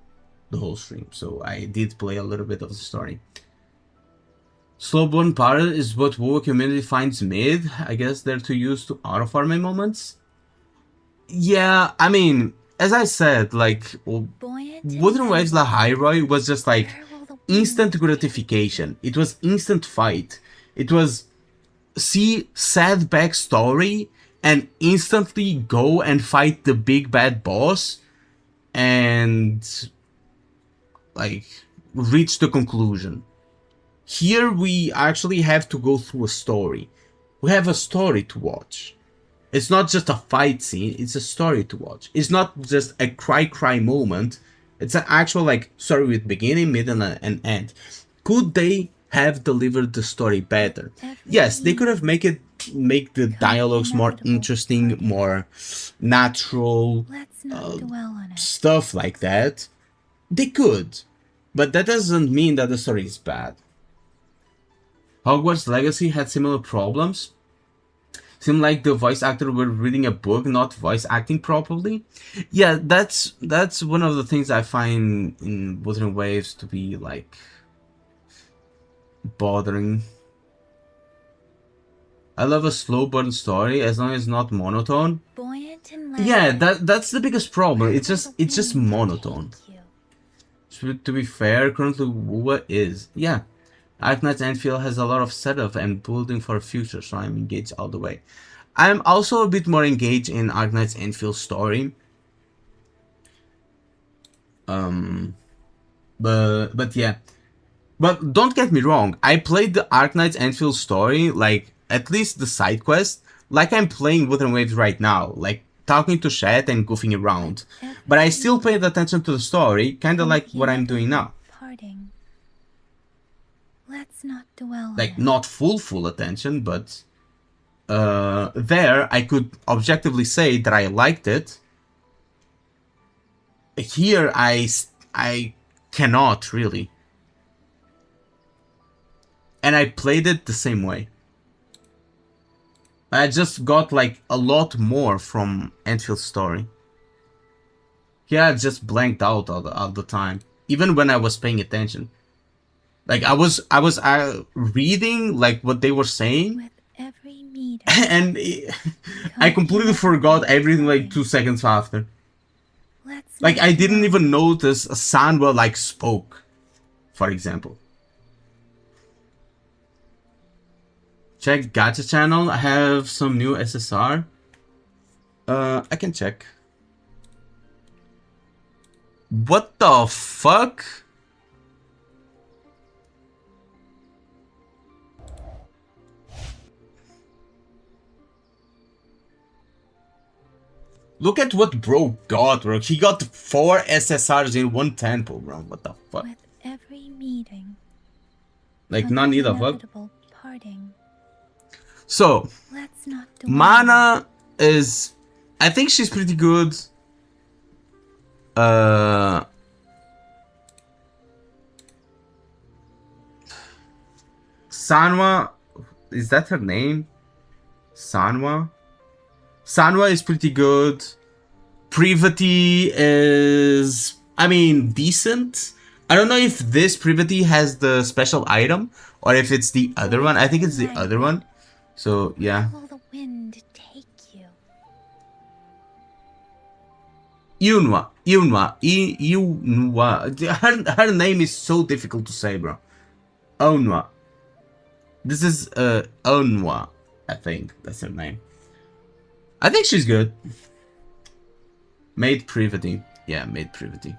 the whole stream. So I did play a little bit of the story. Slow burn parrot is what WoW community finds mid. I guess they're too used to auto farming moments. Yeah, I mean, as I said, like Wuthering Waves La Hyrule was just like instant gratification. It was instant fight. It was see sad backstory and instantly go and fight the big bad boss and like reach the conclusion. Here we actually have to go through a story. We have a story to watch. It's not just a fight scene, it's a story to watch. It's not just a cry moment. It's an actual like story with beginning, middle, and end. Could they have delivered the story better? Yes, they could have make the dialogues more interesting, more natural, stuff like that. They could, but that doesn't mean that the story is bad. Hogwarts Legacy had similar problems. Seemed like the voice actor were reading a book, not voice acting properly. Yeah, that's one of the things I find in Wuthering Waves to be like bothering. I love a slow burn story as long as it's not monotone. Yeah, that's the biggest problem. It's just monotone. So, to be fair, currently Wuwa is Arknight's Enfield has a lot of setup and building for a future, so I'm engaged all the way. I'm also a bit more engaged in Arknight's Enfield story. But yeah. But don't get me wrong, I played the Arknight's Enfield story, like, at least the side quest, like I'm playing Wuthering Waves right now, like, talking to chat and goofing around. But I still paid attention to the story, kinda like what I'm doing now. Let's not dwell on like it. not full attention, but there I could objectively say that I liked it. Here I cannot really, and I played it the same way. I just got like a lot more from Enfield's story. Yeah, I just blanked out all the time, even when I was paying attention. Like I was reading like what they were saying, With every meter, and I completely forgot everything like 2 seconds after. let's Like not I didn't dwell- even notice Sanwa like spoke, for example. Check Gacha channel. I have some new SSR. I can check. What the fuck? Look at what bro got, bro. He got 4 SSRs in one temple, bro. What the fuck? With every meeting, Like, comes none either, fuck. inevitable parting. So, Let's not dwell Mana is... I think she's pretty good. Sanwa... Is that her name? Sanwa? Sanwa is pretty good. Privity is... I mean, decent. I don't know if this Privity has the special item or if it's the other one. I think it's the other one. So, yeah. Where will the wind take you? Yunwa. Her name is so difficult to say, bro. Onwa. This is Onwa, I think. That's her name. I think she's good. Maid Privity. Yeah, Maid Privity.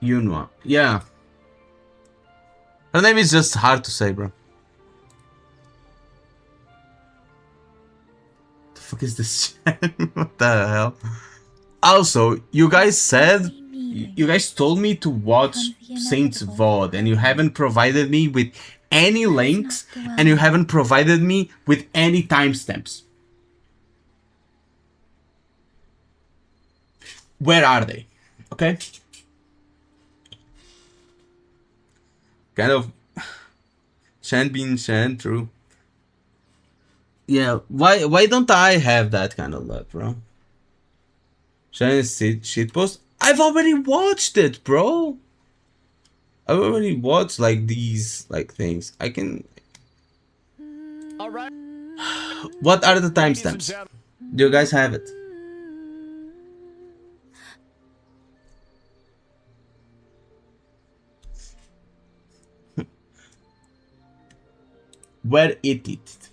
Yunwa. Yeah. Her name is just hard to say, bro. The fuck is this? What the hell? Also, you guys said... You guys told me to watch Saints VOD and you haven't provided me with any links and you haven't provided me with any timestamps. Where are they? Okay? Kind of Shan Bin Shan, true. Yeah, why don't I have that kind of luck, bro? Shan is shitpost. I've already watched it, bro. I've already watched like these like things. I can. All right. What are the timestamps? Do you guys have it? Where is it?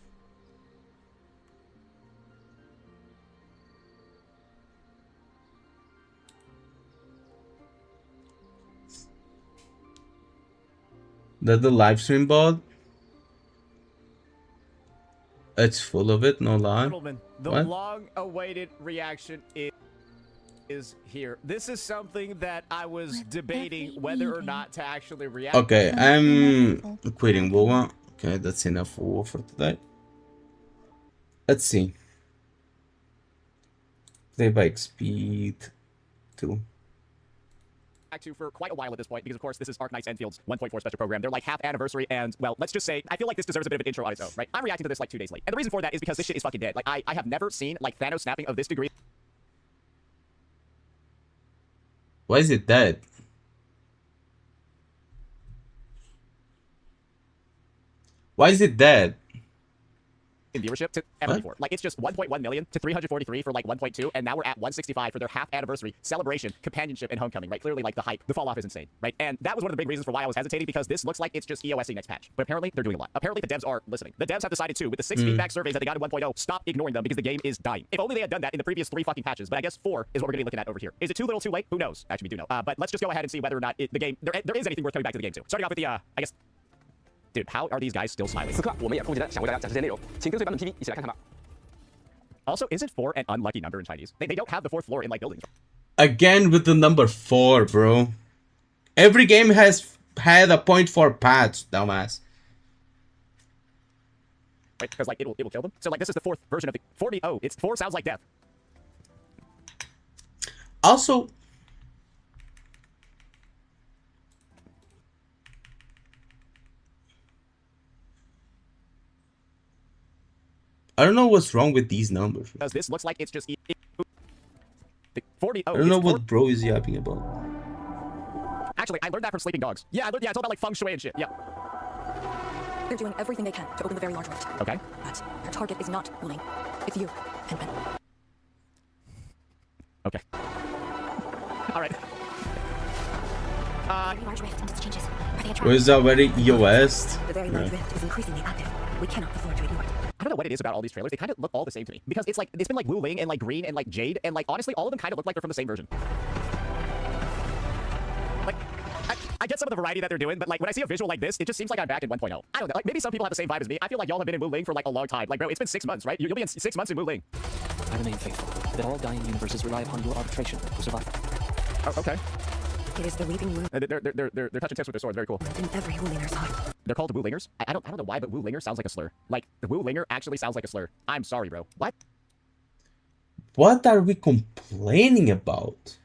That the live stream bot? It's full of it, no lie. Gentlemen, the What? long-awaited reaction is here. This is something that I was debating whether or not to actually react. Okay, I'm quitting wuwa. Okay, that's enough for wuwa for today. Let's see. Play bike speed 2. To for quite a while at this point, because of course this is Arknight's Enfield's 1.4 special program. They're like half anniversary, and well, let's just say I feel like this deserves a bit of an intro on its own, right? I'm reacting to this like 2 days late, and the reason for that is because this shit is fucking dead. Like I have never seen like Thanos snapping of this degree. Why is it dead? Why is it dead? In viewership to ever before. Like, it's just 1.1 million to 343 for like 1.2, and now we're at 165 for their half anniversary celebration, companionship, and homecoming, right? Clearly, like, the hype, the fall off is insane, right? And that was one of the big reasons for why I was hesitating, because this looks like it's just EOSing next patch. But apparently, they're doing a lot. Apparently, the devs are listening. The devs have decided to, with the 6 feedback surveys that they got in 1.0, stop ignoring them because the game is dying. If only they had done that in the previous 3 fucking patches, but I guess 4 is what we're gonna be looking at over here. Is it too little, too late? Who knows? Actually, we do know. But let's just go ahead and see whether or not the game, there is anything worth coming back to the game to. Starting off with the, I guess, dude, how are these guys still smiling? 此刻我们也迫不及待想为大家展示这些内容，请跟随版本 TV 一起来看看吧。 Also, isn't 4 an unlucky number in Chinese? They don't have the 4th floor in like buildings. Again with the number 4, bro. Every game has had a point for Pat, dumbass. Right, because like it will kill them. So like this is the 4th version of the 40. Oh, it's 4 sounds like death. Also, I don't know what's wrong with these numbers. Because this looks like it's just 40. Oh, I don't know it's what bro is yapping about. Actually, I learned that from Sleeping Dogs. Yeah, it's all about like feng shui and shit. Yeah. They're doing everything they can to open the very large rift. Okay. But their target is not Wuling. It's you and Ben. Okay. All right. Very large rift and its changes. Are they a trap? Where's already EOS? The very large rift is increasingly active. We cannot afford to ignore it. I don't know what it is about all these trailers. They kind of look all the same to me. Because it's like, it's been like Wuling and like Green and like Jade. And like, honestly, all of them kind of look like they're from the same version. Like, I get some of the variety that they're doing, but like when I see a visual like this, it just seems like I'm back in 1.0. I don't know. Like maybe some people have the same vibe as me. I feel like y'all have been in Wuling for like a long time. Like, bro, it's been 6 months, right? You'll be in 6 months in Wuling. I remain faithful that all dying universes rely upon your arbitration to survive. Oh, okay. It is the weeping wound. They're touching tips with their swords. Very cool. In every Wulinger's heart. They're called Wulingers. I don't know why, but Wulinger sounds like a slur. Like the Wulinger actually sounds like a slur. I'm sorry, bro. What? What are we complaining about?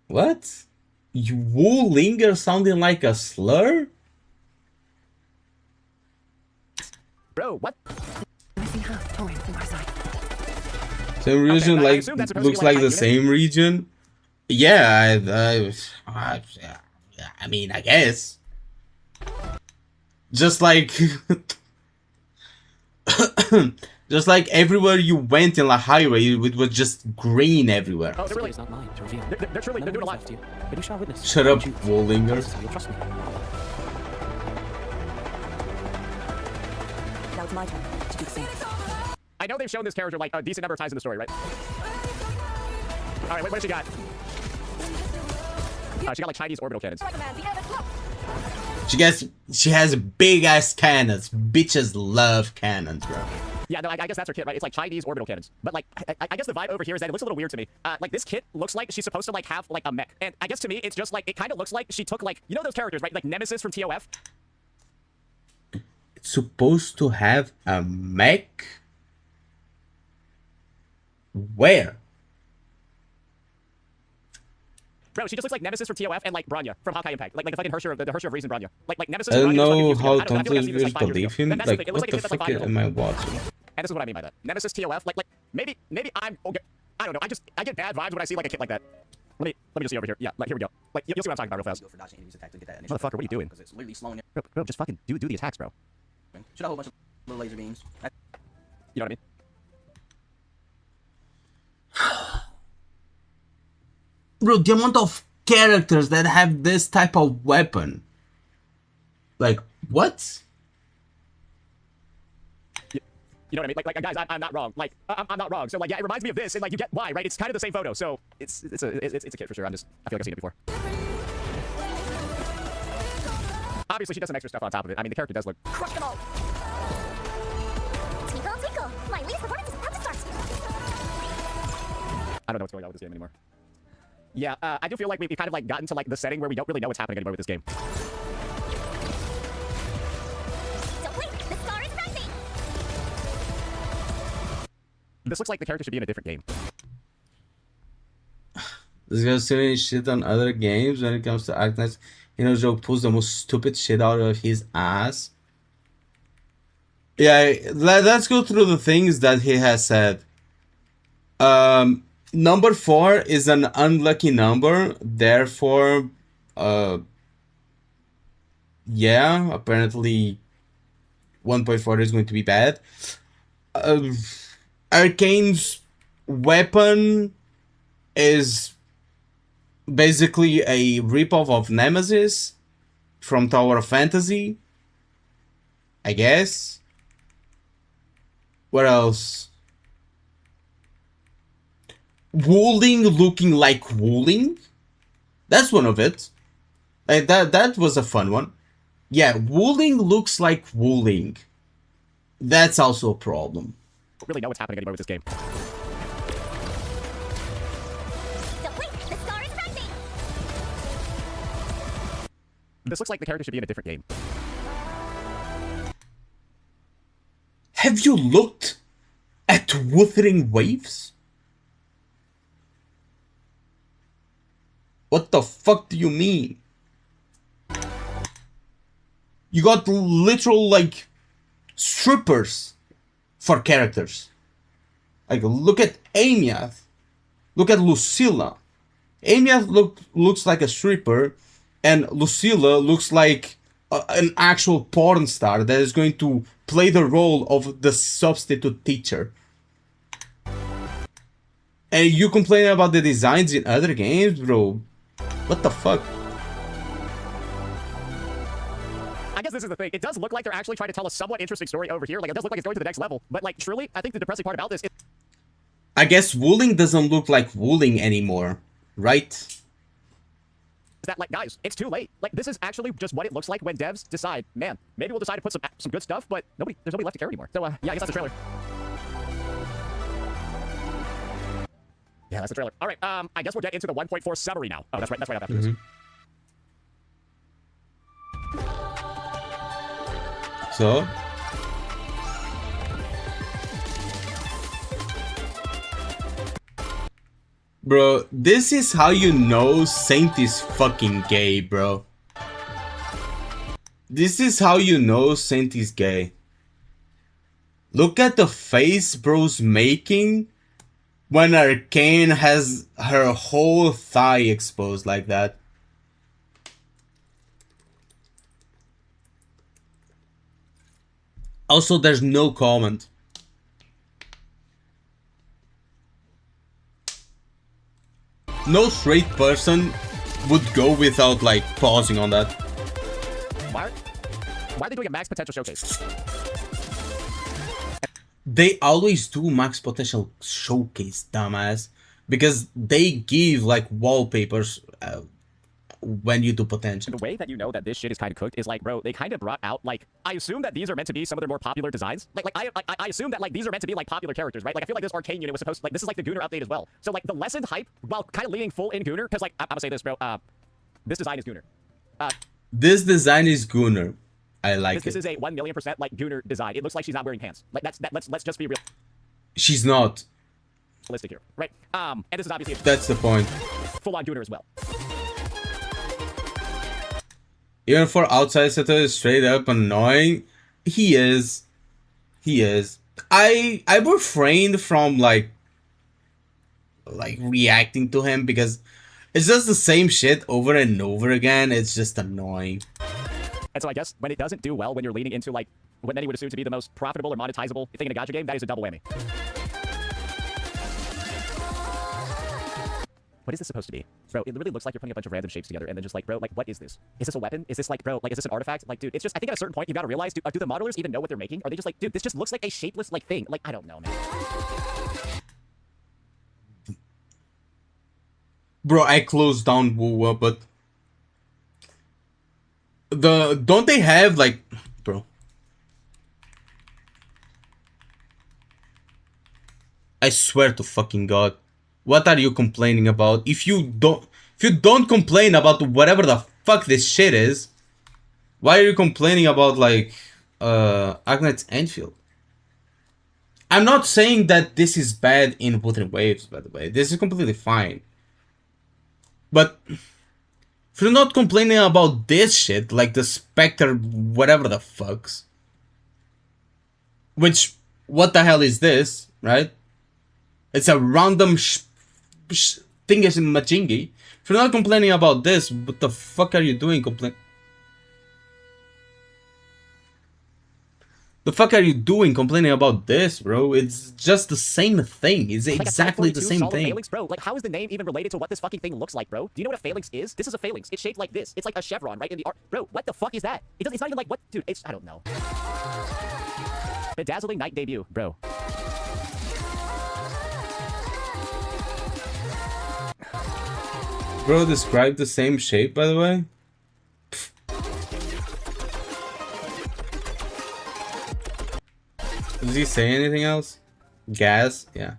What? You Wulinger sounding like a slur? Bro, what? Missing half torn from our side. Same region, okay, like looks like the same region. Yeah, I mean, I guess. Just like, just like everywhere you went in the highway, it was just green everywhere. Oh, they're really not mine to reveal. They're truly they're doing a lot. But you shall witness. Shut up, Wulinger. You'll trust me. Now it's my turn to do the same. I know they've shown this character like a decent number of times in the story, right? All right, what does she got? She got like Chinese orbital cannons. She has big ass cannons. Bitches love cannons, bro. Yeah, no, I guess that's her kit, right? It's like Chinese orbital cannons. But like, I guess the vibe over here is that it looks a little weird to me. Like this kit looks like she's supposed to like have like a mech, and I guess to me it's just like it kind of looks like she took like, you know those characters, right? Like Nemesis from TOF. It's supposed to have a mech. Where? Bro, she just looks like Nemesis from TOF and like Bronya from Hawkeye Impact. Like the fucking Hersher of Reason Bronya. Like Nemesis. I don't and Bronya know was, like, how I feel like I've seen this, totally like, 5 years believe ago. him. And that's Like, the thing. It looks what like the it's just, like, fuck 5 years am old. I watching? And this is what I mean by that. Nemesis TOF. Like maybe I'm okay. I don't know. I get bad vibes when I see like a kit like that. Let me just see over here. Yeah, like here we go. Like you'll see what I'm talking about real fast. Motherfucker, what are you doing? Because it's literally slowing it. Bro, just fucking do the attacks, bro. Should have a whole bunch of little laser beams. You know what I mean? Bro, the amount of characters that have this type of weapon. Like, what? You know what I mean? Like guys, I'm not wrong. Like, I'm not wrong. So like, yeah, it reminds me of this, and like, you get why, right? It's kind of the same photo, so it's a kid for sure. I feel like I've seen it before. Obviously, she does some extra stuff on top of it. I mean, the character does look. Crush them all. Twinkle, twinkle. My latest performance is about to start. I don't know what's going on with this game anymore. Yeah, I do feel like we've kind of like gotten to like the setting where we don't really know what's happening anymore with this game. Don't blink. The star is rising. This looks like the character should be in a different game. This guy's doing shit on other games when it comes to Arknights. You know, Joe pulls the most stupid shit out of his ass. Yeah, let's go through the things that he has said. Number 4 is an unlucky number, therefore, yeah, apparently 1.4 is going to be bad. Arcane's weapon is basically a ripoff of Nemesis from Tower of Fantasy, I guess. What else? Wuling looking like Wuling? That's one of it. That was a fun one. Yeah, Wuling looks like Wuling. That's also a problem. Don't really know what's happening anymore with this game. Don't blink. The star is rising. This looks like the character should be in a different game. Have you looked at Wuthering Waves? What the fuck do you mean? You got literal, like, strippers for characters. Like, look at Amyath. Look at Lucilla. Amyath looks like a stripper, and Lucilla looks like an actual porn star that is going to play the role of the substitute teacher. And you complain about the designs in other games, bro? What the fuck? I guess this is the thing. It does look like they're actually trying to tell a somewhat interesting story over here. Like, it does look like it's going to the next level. But, like, truly, I think the depressing part about this is... I guess Wuling doesn't look like Wuling anymore, right? That, like, guys, it's too late. Like, this is actually just what it looks like when devs decide, man, maybe we'll decide to put some good stuff, but there's nobody left to care anymore. So, yeah, I guess that's the trailer. Yeah, that's the trailer. All right, I guess we'll get into the 1.4 summary now. Oh, that's right after this. So? Bro, this is how you know Saint is fucking gay, bro. This is how you know Saint is gay. Look at the face bro's making when Arcane has her whole thigh exposed like that. Also, there's no comment. No straight person would go without, like, pausing on that. Why are they doing a max potential showcase? They always do max potential showcase, dumbass. Because they give, like, wallpapers when you do potential. The way that you know that this shit is kind of cooked is like, bro, they kind of brought out, like, I assume that these are meant to be some of their more popular designs. I assume that, like, these are meant to be, like, popular characters, right? Like, I feel like this Arcane unit was supposed to, like, this is like the Gunnar update as well. So, like, the lessened hype, while kind of leaning full in Gunnar, because, like, I'm gonna say this, bro, this design is Gunnar. This design is Gunnar. I like this is a 1,000,000% like Gunnar design. It looks like she's not wearing pants. Like, let's just be real. She's not. Realistic here, right? And this is obviously That's the point. full-on Gunnar as well. Even for outside setter, straight up annoying. He is. I refrained from like reacting to him because it's just the same shit over and over again. It's just annoying. And so I guess when it doesn't do well, when you're leaning into like what many would assume to be the most profitable or monetizable thing in a gacha game, that is a double whammy. What is this supposed to be? Bro, it literally looks like you're putting a bunch of random shapes together and then just like, bro, like, what is this? Is this a weapon? Is this like, bro, like, is this an artifact? Like, dude, it's just, I think at a certain point, you gotta realize, do the modelers even know what they're making? Are they just like, dude, this just looks like a shapeless, like, thing. Like, I don't know, man. Bro, I closed down wuwa, but don't they have like, bro? I swear to fucking God. What are you complaining about? If you don't complain about whatever the fuck this shit is, why are you complaining about like Agnet's Enfield? I'm not saying that this is bad in Wuthering Waves, by the way. This is completely fine. But if you're not complaining about this shit, like the Spectre, whatever the fucks, which, what the hell is this, right? It's a random thing is in Machingi. If you're not complaining about this, what the fuck are you doing The fuck are you doing complaining about this, bro? It's just the same thing. It's like exactly the same thing. Phalanx, bro. Like, how is the name even related to what this fucking thing looks like, bro? Do you know what a phalanx is? This is a phalanx. It's shaped like this. It's like a chevron, right? In the art. Bro, what the fuck is that? It's not even like, what? Dude, I don't know. Bedazzling Night debut, bro. Bro, describe the same shape, by the way. Does he say anything else? Gas? Yeah.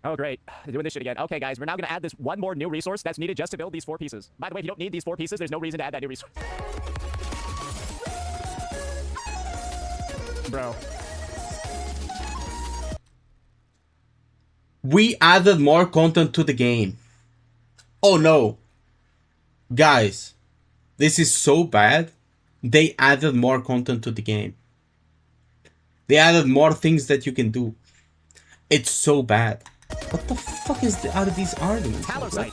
Oh, great. They're doing this shit again. Okay, guys, we're now going to add this one more new resource that's needed just to build these 4 pieces. By the way, if you don't need these 4 pieces, there's no reason to add that new resource. Bro. We added more content to the game. Oh no. Guys, this is so bad. They added more content to the game. They added more things that you can do. It's so bad. What the fuck is out of these arguments? Site.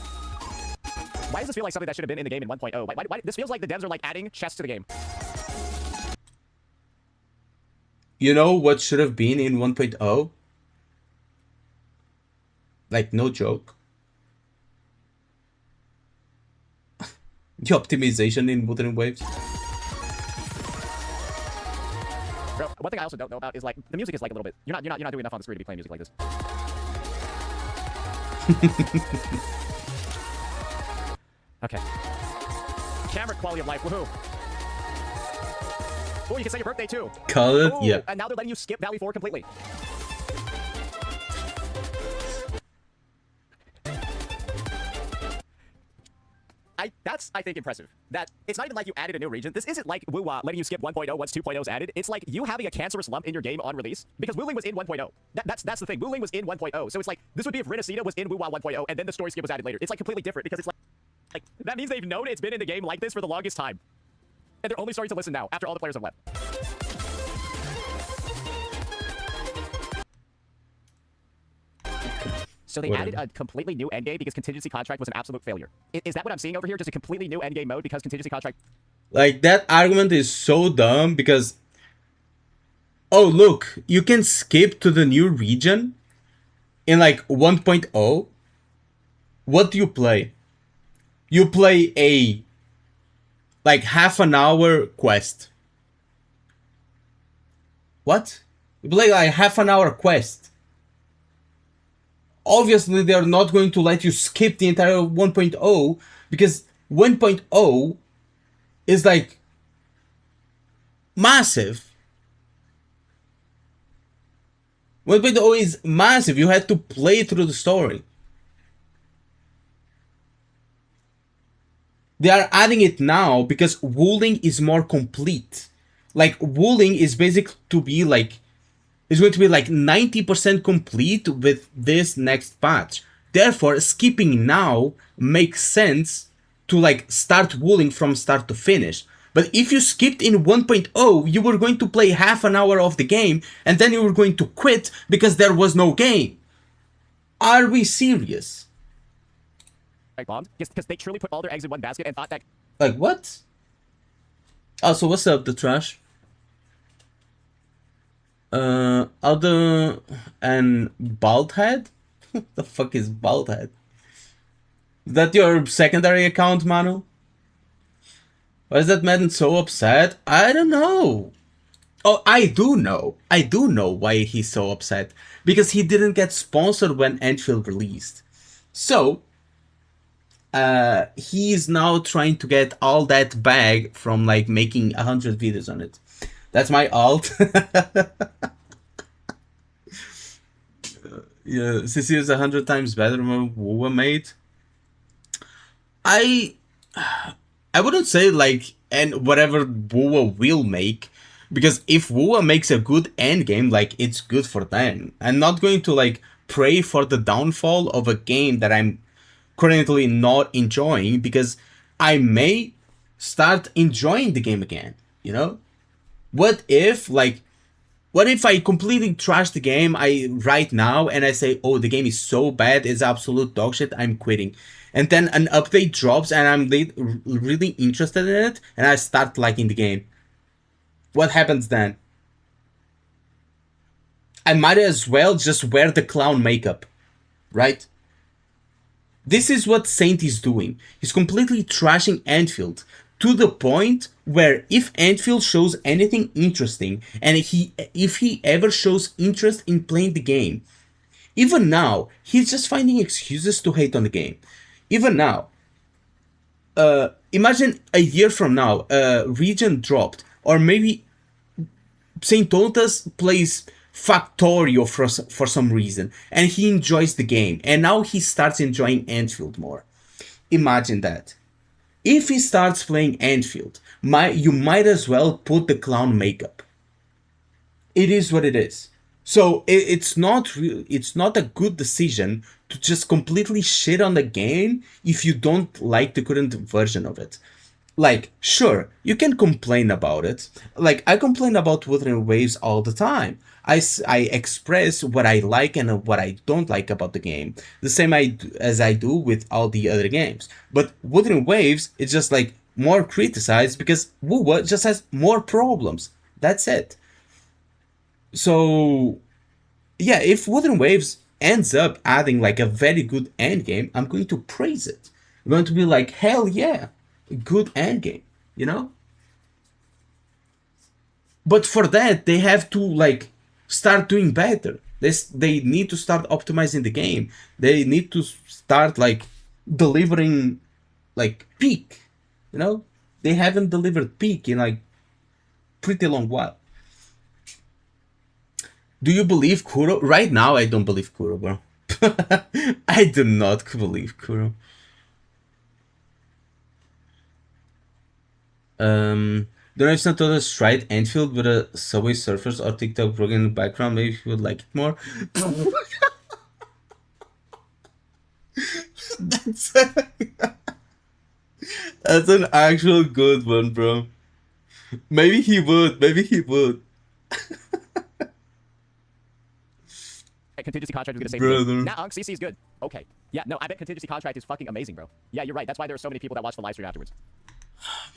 Why does this feel like something that should have been in the game in 1.0? Why, this feels like the devs are like adding chess to the game. You know what should have been in 1.0? Like, no joke. The optimization in Wuthering Waves. Bro, one thing I also don't know about is like the music is like a little bit. You're not doing enough on the screen to be playing music like this. Okay. Camera quality of life, woohoo. Oh, you can say your birthday too. Call it, yeah. And now they're letting you skip Valley 4 completely. That's, I think, impressive. That it's not even like you added a new region. This isn't like wuwa letting you skip 1.0 once 2.0 is added. It's like you having a cancerous lump in your game on release. Because Wuling was in 1.0. That's the thing. Wuling was in 1.0. So it's like, this would be if Renacida was in wuwa 1.0 and then the story skip was added later. It's like completely different because it's like that means they've known it's been in the game like this for the longest time. And they're only starting to listen now, after all the players have left. So they added a completely new endgame because contingency contract was an absolute failure. Is that what I'm seeing over here? Just a completely new endgame mode because contingency contract... Like, that argument is so dumb because... Oh, look, you can skip to the new region in, like, 1.0. What do you play? You play a, like, half an hour quest. What? You play, like, half an hour quest. Obviously, they're not going to let you skip the entire 1.0 because 1.0 is like massive. 1.0 is massive. You had to play through the story. They are adding it now because Wuling is more complete. Like, Wuling is basically to be like... It's going to be like 90% complete with this next patch. Therefore, skipping now makes sense to like start Wuling from start to finish. But if you skipped in 1.0, you were going to play half an hour of the game and then you were going to quit because there was no game. Are we serious? Bombed? Because they truly put all their eggs in one basket and thought that... Like, what? Oh, so what's up, the trash? Other and Baldhead? What the fuck is Baldhead? Is that your secondary account, Manu? Why is that man so upset? I don't know. Oh, I do know. I do know why he's so upset. Because he didn't get sponsored when Enfield released. So, he's now trying to get all that bag from like making 100 videos on it. That's my alt. Yeah, CC is 100 times better than wuwa made. I wouldn't say like and whatever wuwa will make, because if wuwa makes a good endgame, like it's good for them. I'm not going to like pray for the downfall of a game that I'm currently not enjoying, because I may start enjoying the game again, you know? What if I completely trash the game right now and I say, oh, the game is so bad, it's absolute dog shit, I'm quitting. And then an update drops and I'm really interested in it and I start liking the game. What happens then? I might as well just wear the clown makeup, right? This is what Saint is doing. He's completely trashing Enfield to the point where if Enfield shows anything interesting, and if he ever shows interest in playing the game, even now, he's just finding excuses to hate on the game. Even now, imagine a year from now, Region dropped, or maybe Saint Totas plays Factorio for some reason, and he enjoys the game, and now he starts enjoying Enfield more. Imagine that. If he starts playing Enfield, you might as well put the clown makeup. It is what it is. So it's not a good decision to just completely shit on the game if you don't like the current version of it. Like, sure, you can complain about it. Like, I complain about Wuthering Waves all the time. I express what I like and what I don't like about the game. The same as I do with all the other games. But Wuthering Waves is just like more criticized because wuwa just has more problems. That's it. So, yeah, if Wuthering Waves ends up adding like a very good endgame, I'm going to praise it. I'm going to be like, hell yeah, good endgame, you know? But for that, they have to like start doing better. They need to start optimizing the game. They need to start like delivering like peak, you know? They haven't delivered peak in like pretty long while. Do you believe Kuro? Right now, I don't believe Kuro, bro. I do not believe Kuro. Don't know if it's not total straight Enfield with a Subway Surfers or TikTok program in the background. Maybe you would like it more. That's an actual good one, bro. Maybe he would. Maybe he would. Contingency contract is gonna say Brother. nah, CC is good. Okay. Yeah, no, I bet contingency contract is fucking amazing, bro. Yeah, you're right. That's why there are so many people that watch the live stream afterwards.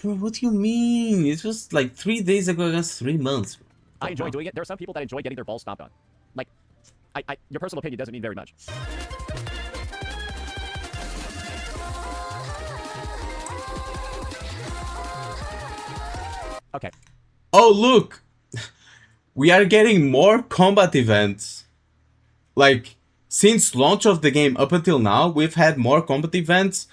Bro, what do you mean? It was like 3 days ago against 3 months. I enjoy doing it. There are some people that enjoy getting their balls stomped on. Like, your personal opinion doesn't mean very much. Okay. Oh, look! We are getting more combat events. Like, since launch of the game up until now, we've had more combat events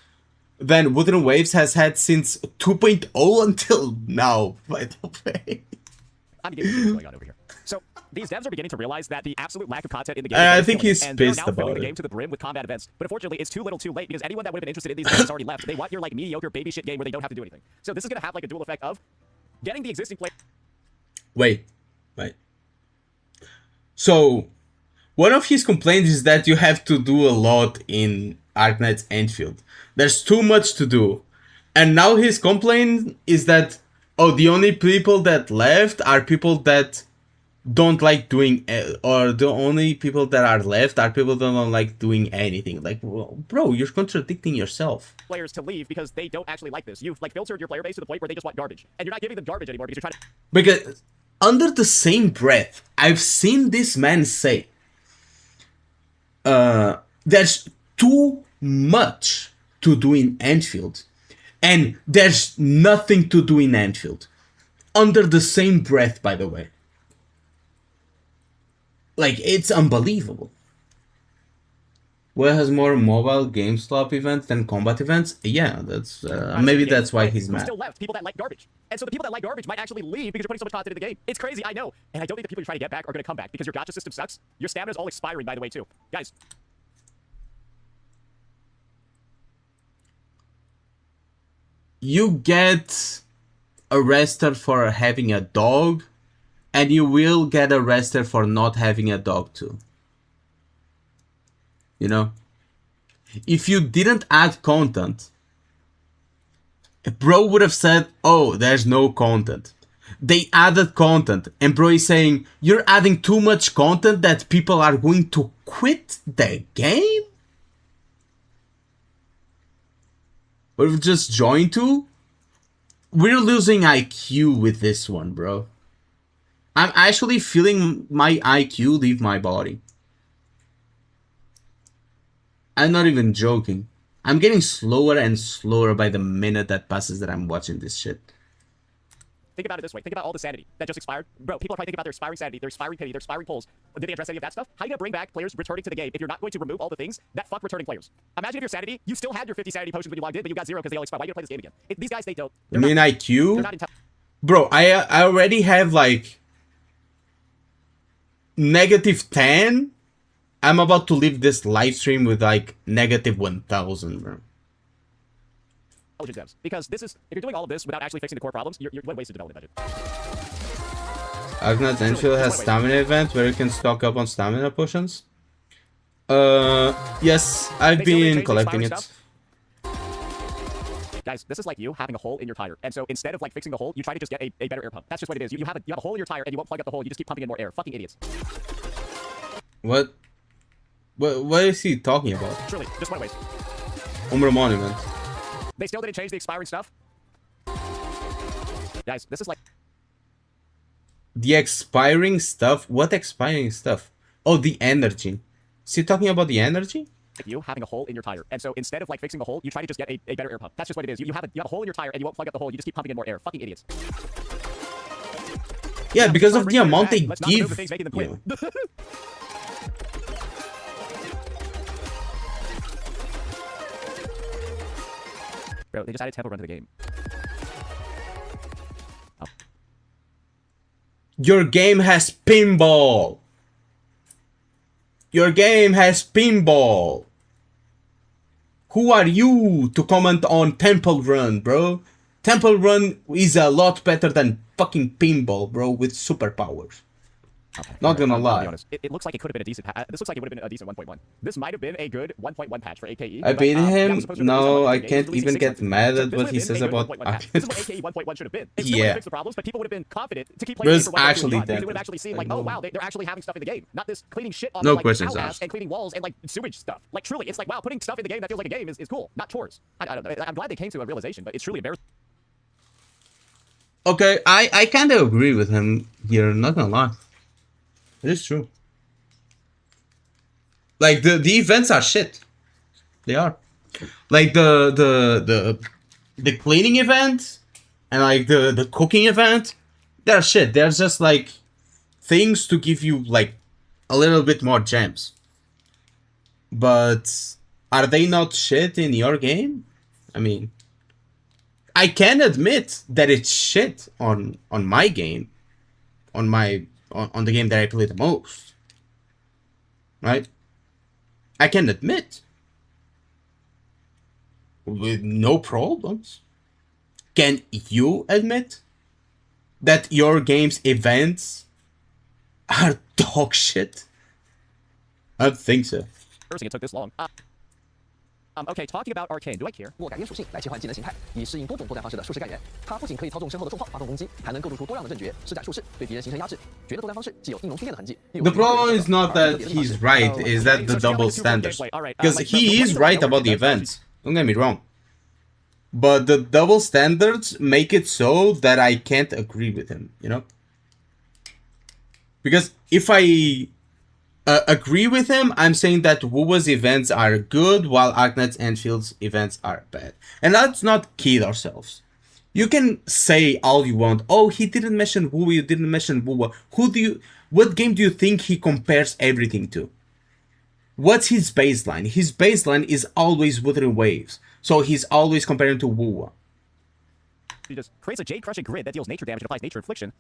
than Wuthering Waves has had since 2.0 until now, by the way. I'm getting what's going on over here. So, these devs are beginning to realize that the absolute lack of content in the game I is think killing he's it, and they're pissed now about filling the it. game to the brim with combat events. But unfortunately, it's too little too late because anyone that would have been interested in these events has already left. They want your like mediocre baby shit game where they don't have to do anything. So this is going to have like a dual effect of getting the existing player. Wait. So, one of his complaints is that you have to do a lot in Arknight's Enfield. There's too much to do. And now his complaint is that, oh, the only people that left are people that don't like doing, or the only people that are left are people that don't like doing anything. Like, well, bro, you're contradicting yourself. Players to leave because they don't actually like this. You've like filtered your player base to the point where they just want garbage, and you're not giving them garbage anymore because you're trying to. Because under the same breath, I've seen this man say, there's too much to do in Enfield, and there's nothing to do in Enfield. Under the same breath, by the way. Like, it's unbelievable. What has more mobile GameStop events than combat events? Yeah, that's maybe that's why he's mad. Still left people that like garbage, and so the people that like garbage might actually leave because you're putting so much content in the game. It's crazy, I know, and I don't think the people you're trying to get back are going to come back because your gacha system sucks. Your stamina's all expiring, by the way, too, guys. You get arrested for having a dog, and you will get arrested for not having a dog too. You know? If you didn't add content, bro would have said, oh, there's no content. They added content, and bro is saying, you're adding too much content that people are going to quit the game? We've just joined to? We're losing IQ with this one, bro. I'm actually feeling my IQ leave my body. I'm not even joking. I'm getting slower and slower by the minute that passes that I'm watching this shit. Think about it this way. Think about all the sanity that just expired. Bro, people are probably thinking about their expiring sanity, their expiring pity, their expiring polls. Did they address any of that stuff? How are you going to bring back players returning to the game if you're not going to remove all the things that fuck returning players? Imagine if your sanity, you still had your 50 sanity potions when you logged in, but you got 0 because they all expired. Why are you going to play this game again? These guys, they don't. I mean, IQ? They're not Bro, I already have like -10, I'm about to leave this live stream with like -1000, bro. Devs, because this is, if you're doing all of this without actually fixing the core problems, you're wasted development budget. Agnes Enfield has stamina event where you can stock up on stamina potions. Yes, I've been collecting it. Guys, this is like you having a hole in your tire, and so instead of like fixing the hole, you try to just get a better air pump. That's just what it is. You have a hole in your tire, and you won't plug up the hole. You just keep pumping in more air. Fucking idiots. What is he talking about? Truly, just what a waste. Umbra Monument. They still didn't change the expiring stuff. Guys, this is like the expiring stuff. What expiring stuff? Oh, the energy. Is he talking about the energy? Like you having a hole in your tire, and so instead of like fixing the hole, you try to just get a better air pump. That's just what it is. You have a hole in your tire, and you won't plug up the hole. You just keep pumping in more air. Fucking idiots. Yeah, because of the amount they Let's not remove the things making them quit. Bro, they just added Temple Run to the game. Oh. Your game has pinball. Your game has pinball. Who are you to comment on Temple Run, bro? Temple Run is a lot better than fucking pinball, bro, with superpowers. Okay. Not gonna I'll lie. be honest. It looks like it could have been a decent. This looks like it would have been a decent 1.1. This might have been a good 1.1 patch for AKE. I beat him. Yeah, No, I can't even get mad at what he says about. This is what AKE 1.1 should have been. It still Yeah. would have fixed the problems, but people would have been confident to keep playing. It was actually They that. would have actually seen like, oh wow, they're actually having stuff in the game, not this cleaning shit off No like questions cow ass asked. and cleaning walls and like sewage stuff. Like truly, it's like wow, putting stuff in the game that feels like a game is cool, not chores. I don't know. I'm glad they came to a realization, but it's truly embarrassing. Okay, I kind of agree with him here. Not gonna lie, it is true. Like the events are shit. They are. Like the cleaning event and like the cooking event, they're shit. They're just like things to give you like a little bit more gems. But are they not shit in your game? I mean, I can admit that it's shit on my game, on the game that I play the most. Right? I can admit with no problems. Can you admit that your game's events are dog shit? I don't think so. It took this long. Okay, talking about Arcane, do I care? 我改变属性来切换技能形态，以适应多种作战方式的术士概念。它不仅可以操纵身后的重炮发动攻击，还能构筑出多样的阵诀，施展术式，对敌人形成压制。决的作战方式既有应龙出剑的痕迹。 The problem is not that he's right, is that the double standards. Because he is right about the events. Don't get me wrong. But the double standards make it so that I can't agree with him, you know? Because if I agree with him, I'm saying that Wuwa's events are good while Agnes Enfield's events are bad. And let's not kid ourselves. You can say all you want. Oh, he didn't mention Wuwa, you didn't mention Wuwa. What game do you think he compares everything to? What's his baseline? His baseline is always Wuthering Waves. So he's always comparing to Wuwa. He just creates a Jade Crushing grid that deals nature damage and applies nature infliction.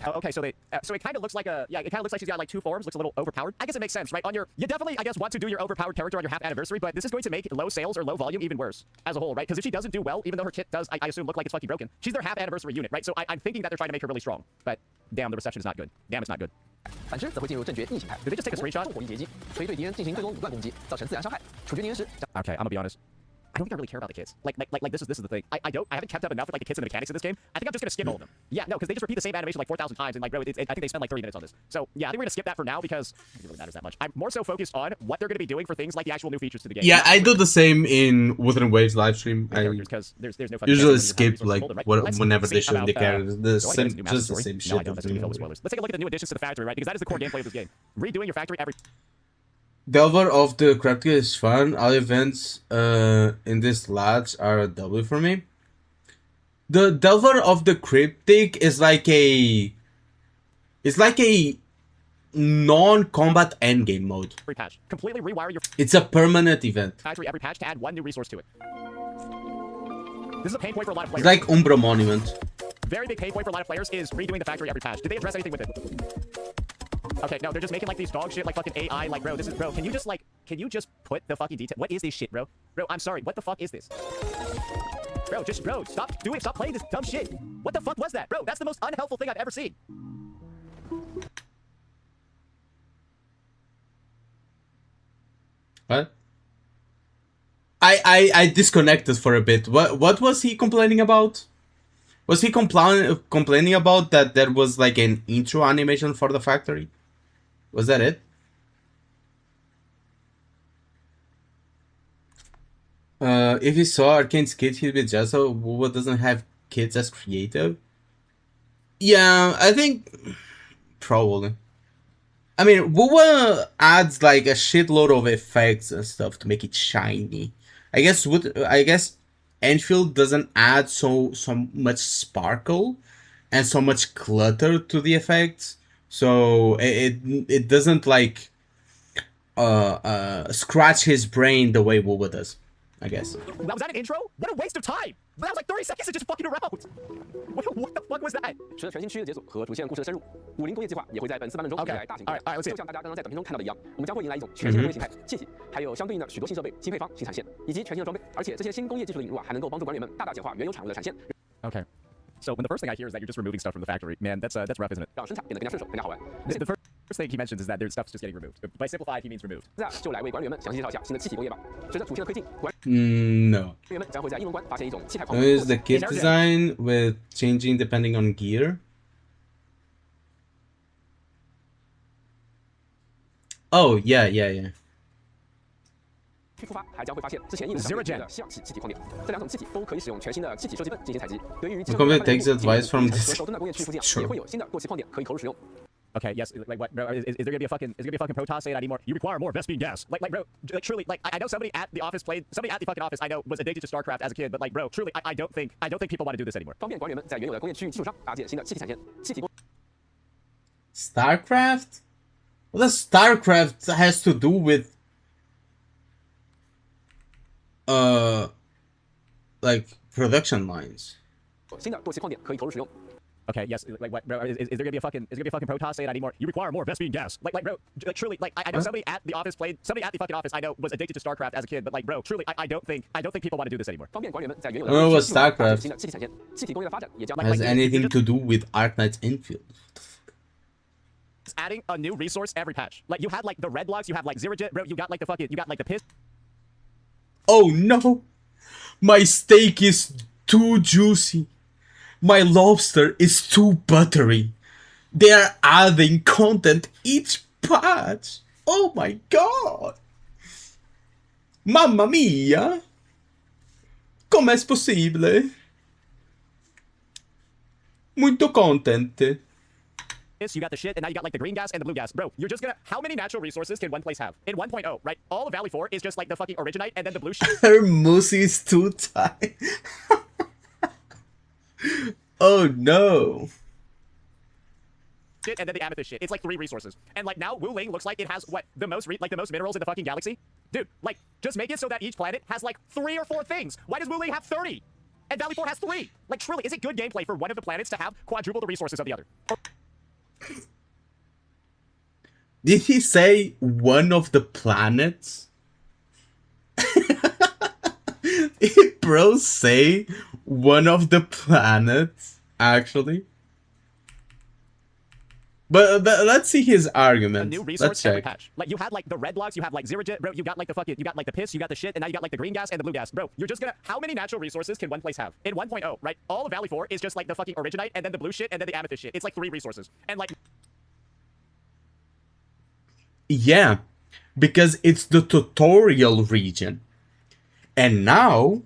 Oh, okay, so it kind of looks like it kind of looks like she's got like two forms, looks a little overpowered. I guess it makes sense, right? You definitely, I guess, want to do your overpowered character on your half anniversary, but this is going to make low sales or low volume even worse as a whole, right? Because if she doesn't do well, even though her kit does, I assume, look like it's fucking broken, she's their half anniversary unit, right? So I'm thinking that they're trying to make her really strong, but damn, the reception is not good. Damn, it's not good. 反之则会进入阵诀逆形态。 Did they just take a screenshot? 重火力截击，可以对敌人进行最多5段攻击，造成自然伤害。处决敌人时， Okay, I'm gonna be honest. I don't think I really care about the kits. Like this is the thing. I haven't kept up enough with like the kits and the mechanics in this game. I think I'm just gonna skip all of them. Yeah, no, because they just repeat the same animation like 4,000 times, and like bro, I think they spend like 30 minutes on this. So yeah, I think we're gonna skip that for now because it really matters that much. I'm more so focused on what they're gonna be doing for things like the actual new features to the game. Yeah, I do the same in Wuthering Waves livestream. I there's no usually skip like whenever they show the characters. Just the same shit. Let's take a look at the new additions to the factory, right? Because that is the core gameplay of this game. Redoing your factory every. Delver of the Cryptic is fun. All events in this lodge are a W for me. The Delver of the Cryptic is like a non-combat endgame mode. Every patch. Completely rewire your It's a permanent event. factory every patch to add one new resource to it. This is a pain point for a lot of players. It's like Umbra Monument. Very big pain point for a lot of players is redoing the factory every patch. Did they address anything with it? Okay, no, they're just making like these dog shit, like fucking AI, like, bro, this is, bro, can you just put the fucking detail? What is this shit, bro? Bro, I'm sorry, what the fuck is this? Bro, stop playing this dumb shit. What the fuck was that? Bro, that's the most unhelpful thing I've ever seen. What? I disconnected for a bit. What was he complaining about? Was he complaining about that there was like an intro animation for the factory? Was that it? If he saw Arcane's kids, he'd be just so Wuwa doesn't have kids as creative. Yeah, I think probably. I mean, Wuwa adds like a shitload of effects and stuff to make it shiny. I guess Enfield doesn't add so much sparkle and so much clutter to the effects, so it doesn't like scratch his brain the way Wuwa does, I guess. Was that an intro? What a waste of time! That was like 30 seconds of just fucking around. What the fuck was that? 随着全新区域的解锁和主线故事的深入，武林工业计划也会在本次版本中带来大型改变。就像大家刚刚在短片中看到的一样，我们将会迎来一种全新的工业形态、气体，还有相对应的许多新设备、新配方、新产线，以及全新的装备。而且这些新工业技术的引入还能够帮助管理员们大大简化原有产物的产线。Okay. So when the first thing I hear is that you're just removing stuff from the factory, man, that's rough, isn't it? 让生产变得更加顺手、更加好玩。 The first thing he mentions is that their stuff's just getting removed. By simplified, he means removed. 现在就来为管理员们详细介绍一下新的气体工业吧。随着主线的推进，管 No. 理员们将会在英文关发现一种气态矿。 There is the kit design with changing depending on gear. Oh yeah. 出发还将会发现之前印的的吸氧气体矿点，这两种气体都可以使用全新的气体设计本进行采集。由于 The company takes advice from this. 和首都的工业区附近也会有新的过期矿点可以投入使用。 Okay, yes, like what, bro? Is there gonna be a fucking Protoss saying I need more? You require more Vespene gas. Like, bro, like truly, like I know somebody at the fucking office I know was addicted to StarCraft as a kid, but like, bro, truly, I don't think people want to do this anymore. 方便管理员们在原有的工业区域基础上搭建新的气体产线、气体工。 StarCraft? What does StarCraft has to do with like production lines? 新的过期矿点可以投入使用。 Okay, yes, like what, bro? Is there gonna be a fucking Protoss saying I need more? You require more Vespene gas. Like, bro, like truly, like I know somebody at the fucking office I know was addicted to StarCraft as a kid, but like, bro, truly, I don't think people want to do this anymore. 方便管理员们在原有 I don't know what StarCraft 新的气体产线、气体工业的发展也将 has anything to do with Arknight's Enfield. It's adding a new resource every patch. Like you had like the red blocks, you have like Zerajet, bro. You got like the piss. Oh no! My steak is too juicy. My lobster is too buttery. They are adding content each patch. Oh my god! Mamma mia! Com'è possibile? Muito content. You got the shit, and now you got like the green gas and the blue gas. Bro, you're just gonna... How many natural resources can one place have? In 1.0, right? All of Valley 4 is just like the fucking Originite, and then the blue shit. Her moosey is too tight. Oh no. And then the amethyst shit. It's like 3 resources. And like now Wuling looks like it has what? The most minerals in the fucking galaxy? Dude, like just make it so that each planet has like 3 or 4 things. Why does Wuling have 30? And Valley 4 has 3. Like truly, is it good gameplay for one of the planets to have quadruple the resources of the other? Did he say one of the planets? Did bro say one of the planets, actually? But let's see his argument. Let's check. Patch. Like you had like the red blocks, you have like Zerajet, bro. You got like the piss, you got the shit, and now you got like the green gas and the blue gas, bro. You're just gonna... How many natural resources can one place have? In 1.0, right? All of Valley 4 is just like the fucking Originite, and then the blue shit, and then the amethyst shit. It's like 3 resources, and like... Yeah, because it's the tutorial region. And now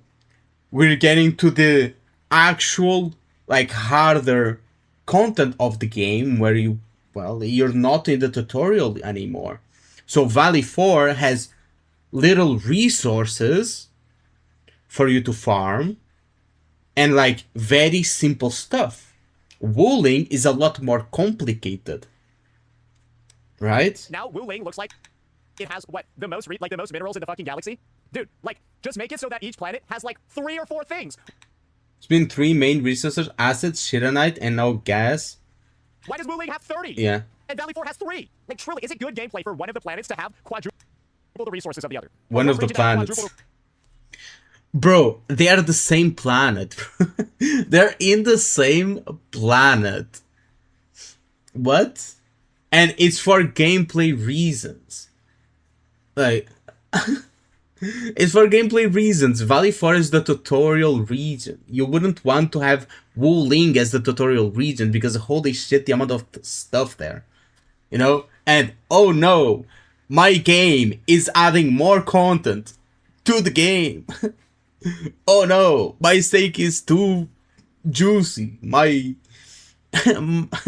we're getting to the actual like harder content of the game where you're not in the tutorial anymore. So Valley 4 has little resources for you to farm and like very simple stuff. Wuling is a lot more complicated. Right? Now Wuling looks like it has what? The most minerals in the fucking galaxy? Dude, like just make it so that each planet has like 3 or 4 things. It's been 3 main resources: acid, shiranite, and now gas. Why does Wuling have 30? Yeah. And Valley 4 has 3. Like, truly, is it good gameplay for one of the planets to have quadruple the resources of the other? One of the planets. Bro, they are the same planet. They're in the same planet. What? And it's for gameplay reasons. Like, it's for gameplay reasons. Valley 4 is the tutorial region. You wouldn't want to have Wuling as the tutorial region because holy shit, the amount of stuff there. You know? And oh no, my game is adding more content to the game. Oh no, my steak is too juicy. My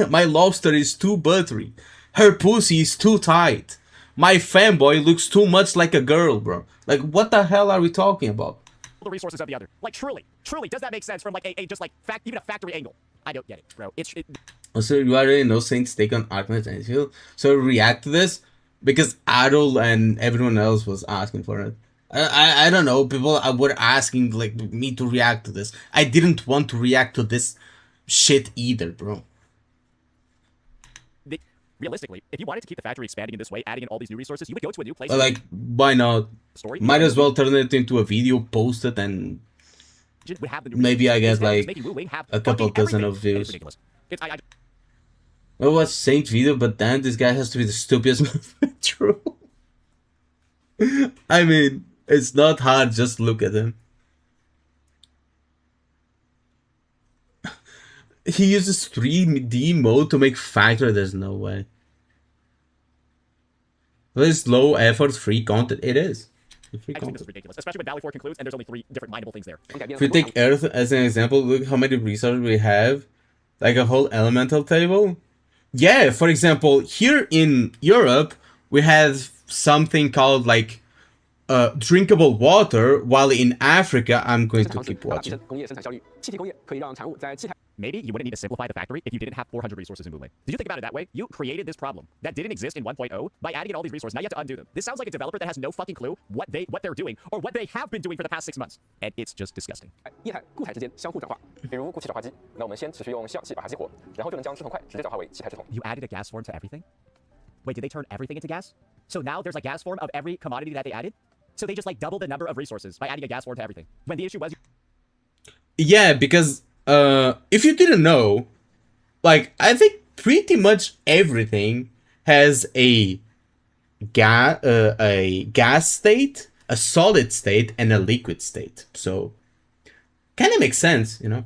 lobster is too buttery. Her pussy is too tight. My fanboy looks too much like a girl, bro. Like, what the hell are we talking about? The resources of the other. Like, truly, does that make sense from like a just like even a factory angle? I don't get it, bro. Also, you already know Saint's take on Arknight and Hill, so react to this because Adol and everyone else was asking for it. I don't know, people were asking like me to react to this. I didn't want to react to this shit either, bro. Realistically, if you wanted to keep the factory expanding in this way, adding in all these new resources, you would go to a new place. Like, why not? Might as well turn it into a video, post it, and maybe I get like a couple dozen of views. I watched Saint video, but then this guy has to be the stupidest true. I mean, it's not hard, just look at him. He uses 3D mode to make factory, there's no way. This low effort free content, it is. I think this is ridiculous, especially when Valley 4 concludes and there's only 3 different mineable things there. If we take Earth as an example, look how many resources we have. Like a whole elemental table. Yeah, for example, here in Europe, we have something called like drinkable water, while in Africa, I'm going to keep watching. Maybe you wouldn't need to simplify the factory if you didn't have 400 resources in Wuling. Did you think about it that way? You created this problem that didn't exist in 1.0 by adding in all these resources. Now you have to undo them. This sounds like a developer that has no fucking clue what they're doing or what they have been doing for the past 6 months. And it's just disgusting. 液态、固态之间相互转化，比如固气转化机，那我们先只需用消气把它激活，然后就能将制铜块直接转化为气态制铜。 You added a gas form to everything? Wait, did they turn everything into gas? So now there's a gas form of every commodity that they added? So they just like double the number of resources by adding a gas form to everything. When the issue was... Yeah, because if you didn't know, like, I think pretty much everything has a gas state, a solid state, and a liquid state. So, kind of makes sense, you know?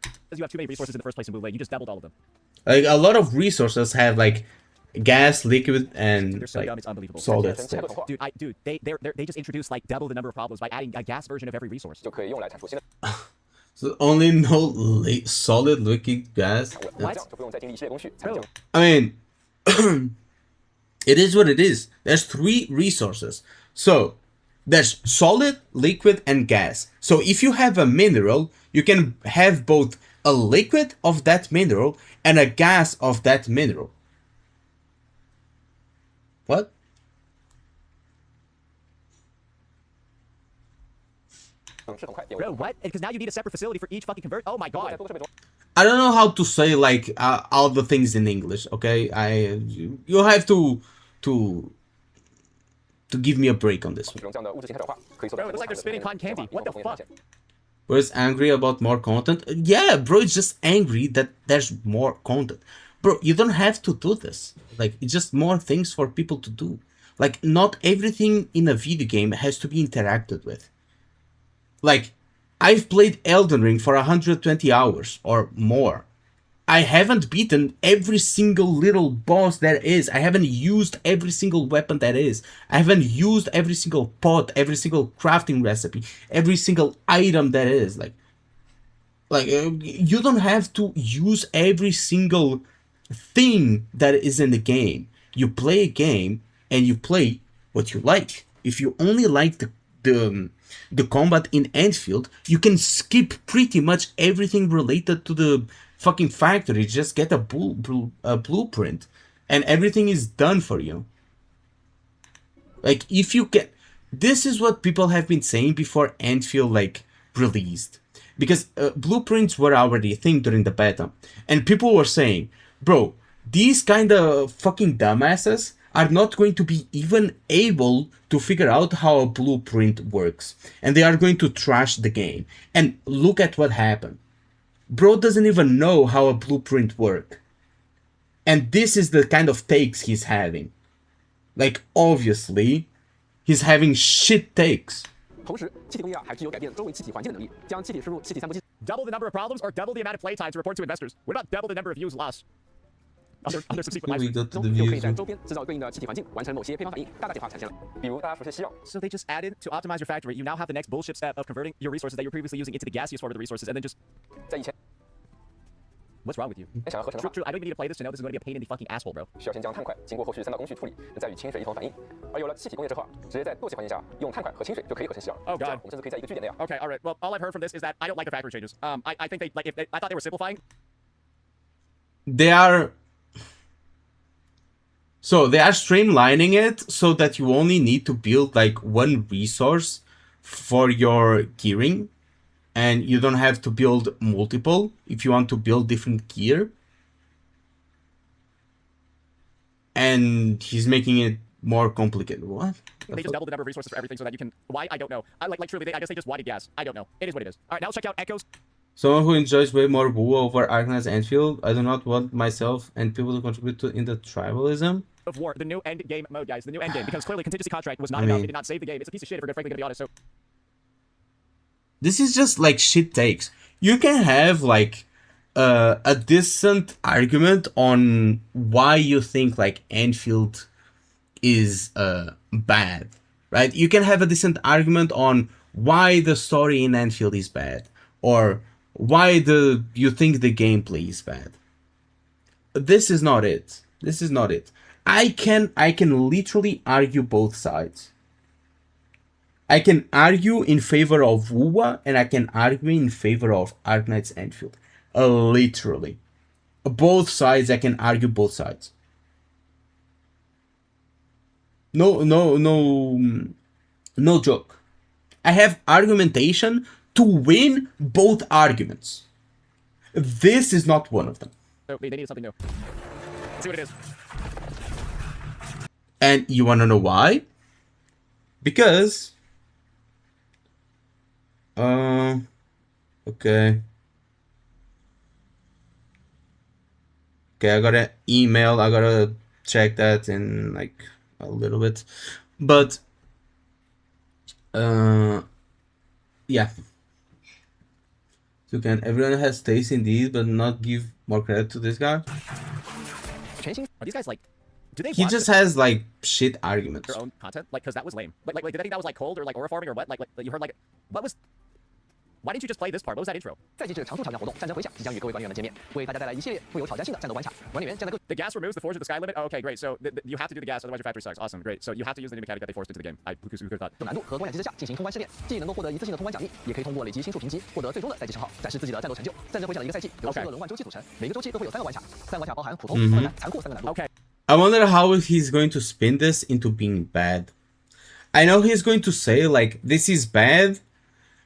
Because you have too many resources in the first place in Wuling, you just doubled all of them. Like, a lot of resources have, like, gas, liquid, and they're so like, dumb, it's unbelievable. solid state. Dude, they just introduced like double the number of problems by adding a gas version of every resource. So only no solid liquid gas. What? I mean, it is what it is. There's 3 resources. So there's solid, liquid, and gas. So if you have a mineral, you can have both a liquid of that mineral and a gas of that mineral. What? Bro, what? Because now you need a separate facility for each fucking convert. Oh my god. I don't know how to say like all the things in English. Okay, you have to give me a break on this one. Bro, it looks like they're spinning cotton candy. What the fuck? Where's angry about more content? Yeah, bro, it's just angry that there's more content. Bro, you don't have to do this. Like, it's just more things for people to do. Like, not everything in a video game has to be interacted with. Like, I've played Elden Ring for 120 hours or more. I haven't beaten every single little boss there is. I haven't used every single weapon that is. I haven't used every single pot, every single crafting recipe, every single item that is. Like you don't have to use every single thing that is in the game. You play a game and you play what you like. If you only like the combat in Enfield, you can skip pretty much everything related to the fucking factory. Just get a blueprint and everything is done for you. Like, if you can... This is what people have been saying before Enfield like released, because blueprints were already a thing during the beta, and people were saying, bro, these kind of fucking dumbasses are not going to be even able to figure out how a blueprint works. And they are going to trash the game. And look at what happened. Bro doesn't even know how a blueprint works. And this is the kind of takes he's having. Like, obviously, he's having shit takes. 同时，气体工业还具有改变周围气体环境的能力，将气体输入气体散布机。 Double the number of problems or double the amount of playtime to report to investors. What about double the number of views lost? Other subsequent live streams. 就可以在周边制造对应的气体环境，完成某些配方反应，大大简化产线了。比如大家熟悉西药。So they just added to optimize your factory. You now have the next bullshit step of converting your resources that you're previously using into the gaseous form of the resources, and then just. 在以前。 What's wrong with you? True, I don't even need to play this to know this is going to be a pain in the fucking asshole, bro. 需要先将碳块经过后续3道工序处理，再与氢水一同反应。而有了气体工业之后，直接在惰气环境下用碳块和氢水就可以合成西药。Oh god. 我们甚至可以在一个据点内。Okay, all right. Well, all I've heard from this is that I don't like the factory changes. I think they like I thought they were simplifying. They are streamlining it so that you only need to build like one resource for your gearing. And you don't have to build multiple if you want to build different gear. And he's making it more complicated. What? They just doubled the number of resources for everything so that you can. Why? I don't know. Like truly, I guess they just wanted gas. I don't know. It is what it is. All right, now let's check out Echoes. Someone who enjoys way more wuwa over Arknight's Enfield. I do not want myself and people to contribute to in the tribalism of war. The new end game mode, guys. The new end game, because clearly contingency contract was not enough. It did not save the game. It's a piece of shit if we're frankly gonna be honest. So. This is just like shit takes. You can have like a decent argument on why you think like Enfield is bad, right? You can have a decent argument on why the story in Enfield is bad, or why you think the gameplay is bad. This is not it. This is not it. I can literally argue both sides. I can argue in favor of wuwa, and I can argue in favor of Arknight's Enfield. Literally. Both sides, I can argue both sides. No joke. I have argumentation to win both arguments. This is not one of them. So they need something new. Let's see what it is. And you wanna know why? Because... okay. Okay, I got an email. I gotta check that in like a little bit. But yeah. So can everyone has taste in these, but not give more credit to this guy? Are these guys like? Do they? He just has like shit arguments. Their own content, like, because that was lame. Like, did they think that was like cold or like aura farming or what? Like you heard like, what was? Why didn't you just play this part? What was that intro? 在即至长途挑战活动，战争回响即将与各位管理员们见面，为大家带来一系列富有挑战性的战斗关卡。管理员将在各 The gas removes the forge of the sky limit. Oh, okay, great. So you have to do the gas, otherwise your factory sucks. Awesome, great. So you have to use the new mechanic that they forced into the game. Who could have thought? 难度和多样机制下进行通关试炼，既能够获得一次性的通关奖励，也可以通过累积星数评级获得最终的赛季称号，展示自己的战斗成就。战争回响的一个赛季由4个轮换周期组成，每个周期都会有3个关卡，3个关卡包含普通、困难、残酷3个难度。Okay. I wonder how he's going to spin this into being bad. I know he's going to say like this is bad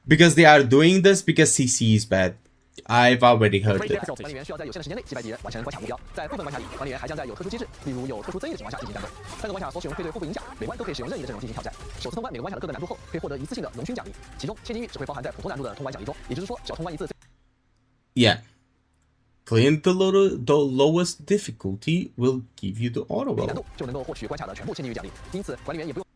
because they are doing this because CC is bad. I've already heard it. 管理员需要在有限的时间内击败敌人，完成关卡目标。在部分关卡里，管理员还将在有特殊机制，例如有特殊增益的情况下进行战斗。3个关卡所使用配对互不影响，每关都可以使用任意的阵容进行挑战。首次通关每个关卡的各个难度后，可以获得一次性的龙勋奖励，其中千金玉只会包含在普通难度的通关奖励中，也就是说，只要通关一次。Yeah. Playing the lowest difficulty will give you the auto roll. 难度就能够获取关卡的全部千金玉奖励，因此管理员也不用。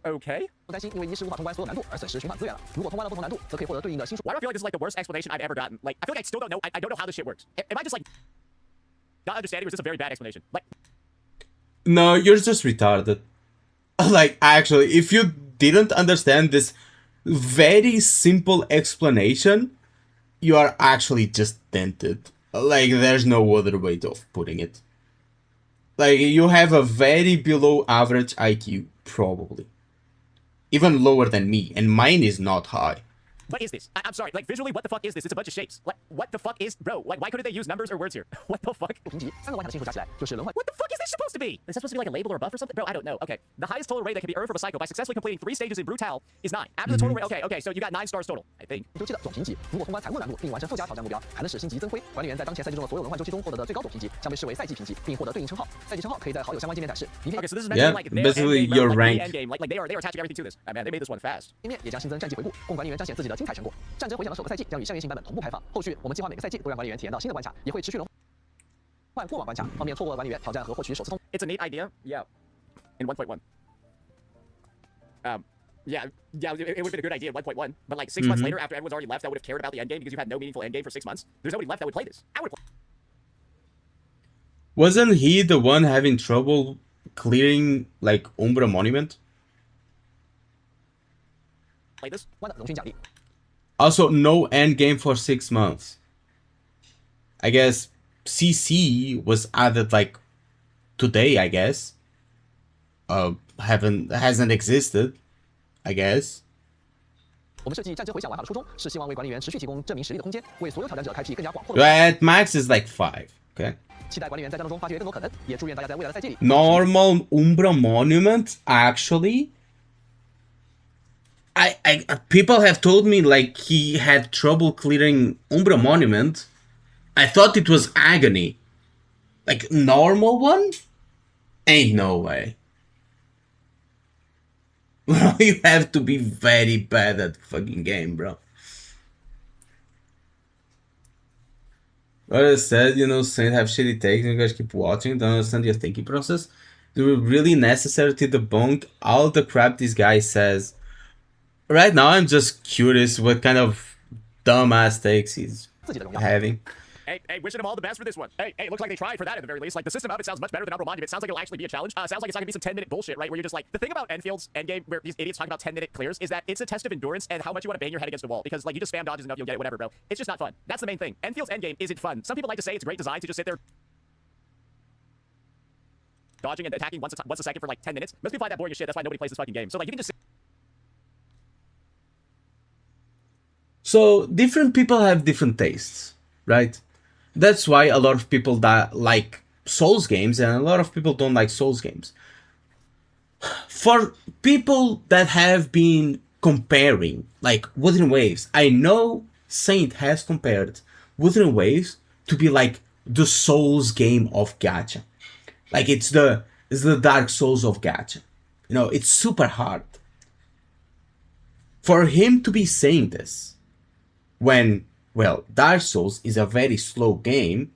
Okay. 不担心因为一时无法通关所有难度而损失循环资源了。如果通关了不同难度，则可以获得对应的星数。 Why do I feel like this is like the worst explanation I've ever gotten? Like I feel like I still don't know. I don't know how this shit works. Am I just like not understanding, or is this a very bad explanation? Like. No, you're just retarded. Like actually, if you didn't understand this very simple explanation, you are actually just dented. Like there's no other way of putting it. Like you have a very below average IQ, probably. Even lower than me, and mine is not high. What is this? I'm sorry. Like visually, what the fuck is this? It's a bunch of shapes. What the fuck is, bro? Like why couldn't they use numbers or words here? What the fuck? 评级3个关卡的星数加起来就是轮换。 What the fuck is this supposed to be? Is that supposed to be like a label or a buff or something? Bro, I don't know. Okay. The highest total rate that can be earned from a psycho by successfully completing 3 stages in Brutal is 9. After the total rate, okay, so you got 9 stars total, I think. 周期的总评级，如果通关残酷难度并完成附加挑战目标，还能使星级增辉。管理员在当前赛季中的所有轮换周期中获得的最高总评级，将被视为赛季评级，并获得对应称号。赛季称号可以在好友相关界面展示。Okay, so this is meant to be like their basically endgame, your like rank. the endgame. Like they are attaching everything to this. Man, they made this one fast. 页面也将新增战绩回顾，供管理员彰显自己的精彩成果。战争回响的首个赛季将与校园型版本同步开放，后续我们计划每个赛季都让管理员体验到新的关卡，也会持续轮换过往关卡，方便错过的管理员挑战和获取首次通。It's a neat idea, yeah. In 1.1. Yeah, it would have been a good idea in 1.1, but like 6 months later, after everyone's already left, that would have cared about the endgame because you've had no meaningful endgame for 6 months. There's nobody left that would play this. I would play. Wasn't he the one having trouble clearing like Umbra Monument? Play this. Also, no end game for 6 months. I guess CC was added like today. I guess. Hasn't existed. I guess. 我们设计战争回响玩法的初衷是希望为管理员持续提供证明实力的空间，为所有挑战者开辟更加广阔的。At max is like 5. Okay. 期待管理员在战斗中发掘更多可能，也祝愿大家在未来的赛季里。Normal Umbra Monument actually. People have told me like he had trouble clearing Umbra Monument. I thought it was Agony. Like normal one? Ain't no way. You have to be very bad at the fucking game, bro. But I said, you know, Saint have shitty takes and you guys keep watching, don't understand your thinking process. They were really necessary to debunk all the crap this guy says. Right now, I'm just curious what kind of dumbass takes he's having. Hey, wishing him all the best for this one. Hey, it looks like they tried for that at the very least. Like, the system of it sounds much better than Outer Monument. It sounds like it'll actually be a challenge. Sounds like it's not gonna be some 10-minute bullshit, right? Where you're just like, the thing about Enfield's endgame, where these idiots talk about 10-minute clears, is that it's a test of endurance and how much you want to bang your head against the wall. Because, like, you just spam dodges enough, you'll get it, whatever, bro. It's just not fun. That's the main thing. Enfield's endgame isn't fun. Some people like to say it's great design to just sit there dodging and attacking once a second for, like, 10 minutes. Most people find that boring as shit. That's why nobody plays this fucking game. So, like, you can just... So, different people have different tastes, right? That's why a lot of people that like Souls games and a lot of people don't like Souls games. For people that have been comparing, like Wuthering Waves, I know Saint has compared Wuthering Waves to be like the Souls game of gacha. Like it's the Dark Souls of gacha. You know, it's super hard. For him to be saying this, when, well, Dark Souls is a very slow game.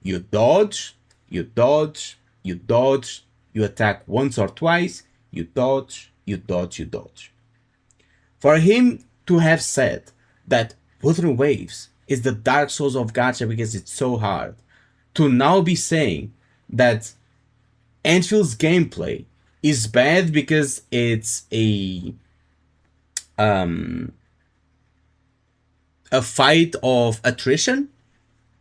You dodge, you dodge, you dodge, you attack once or twice, you dodge, you dodge, you dodge. For him to have said that Wuthering Waves is the Dark Souls of gacha because it's so hard, to now be saying that Enfield's gameplay is bad because it's a fight of attrition,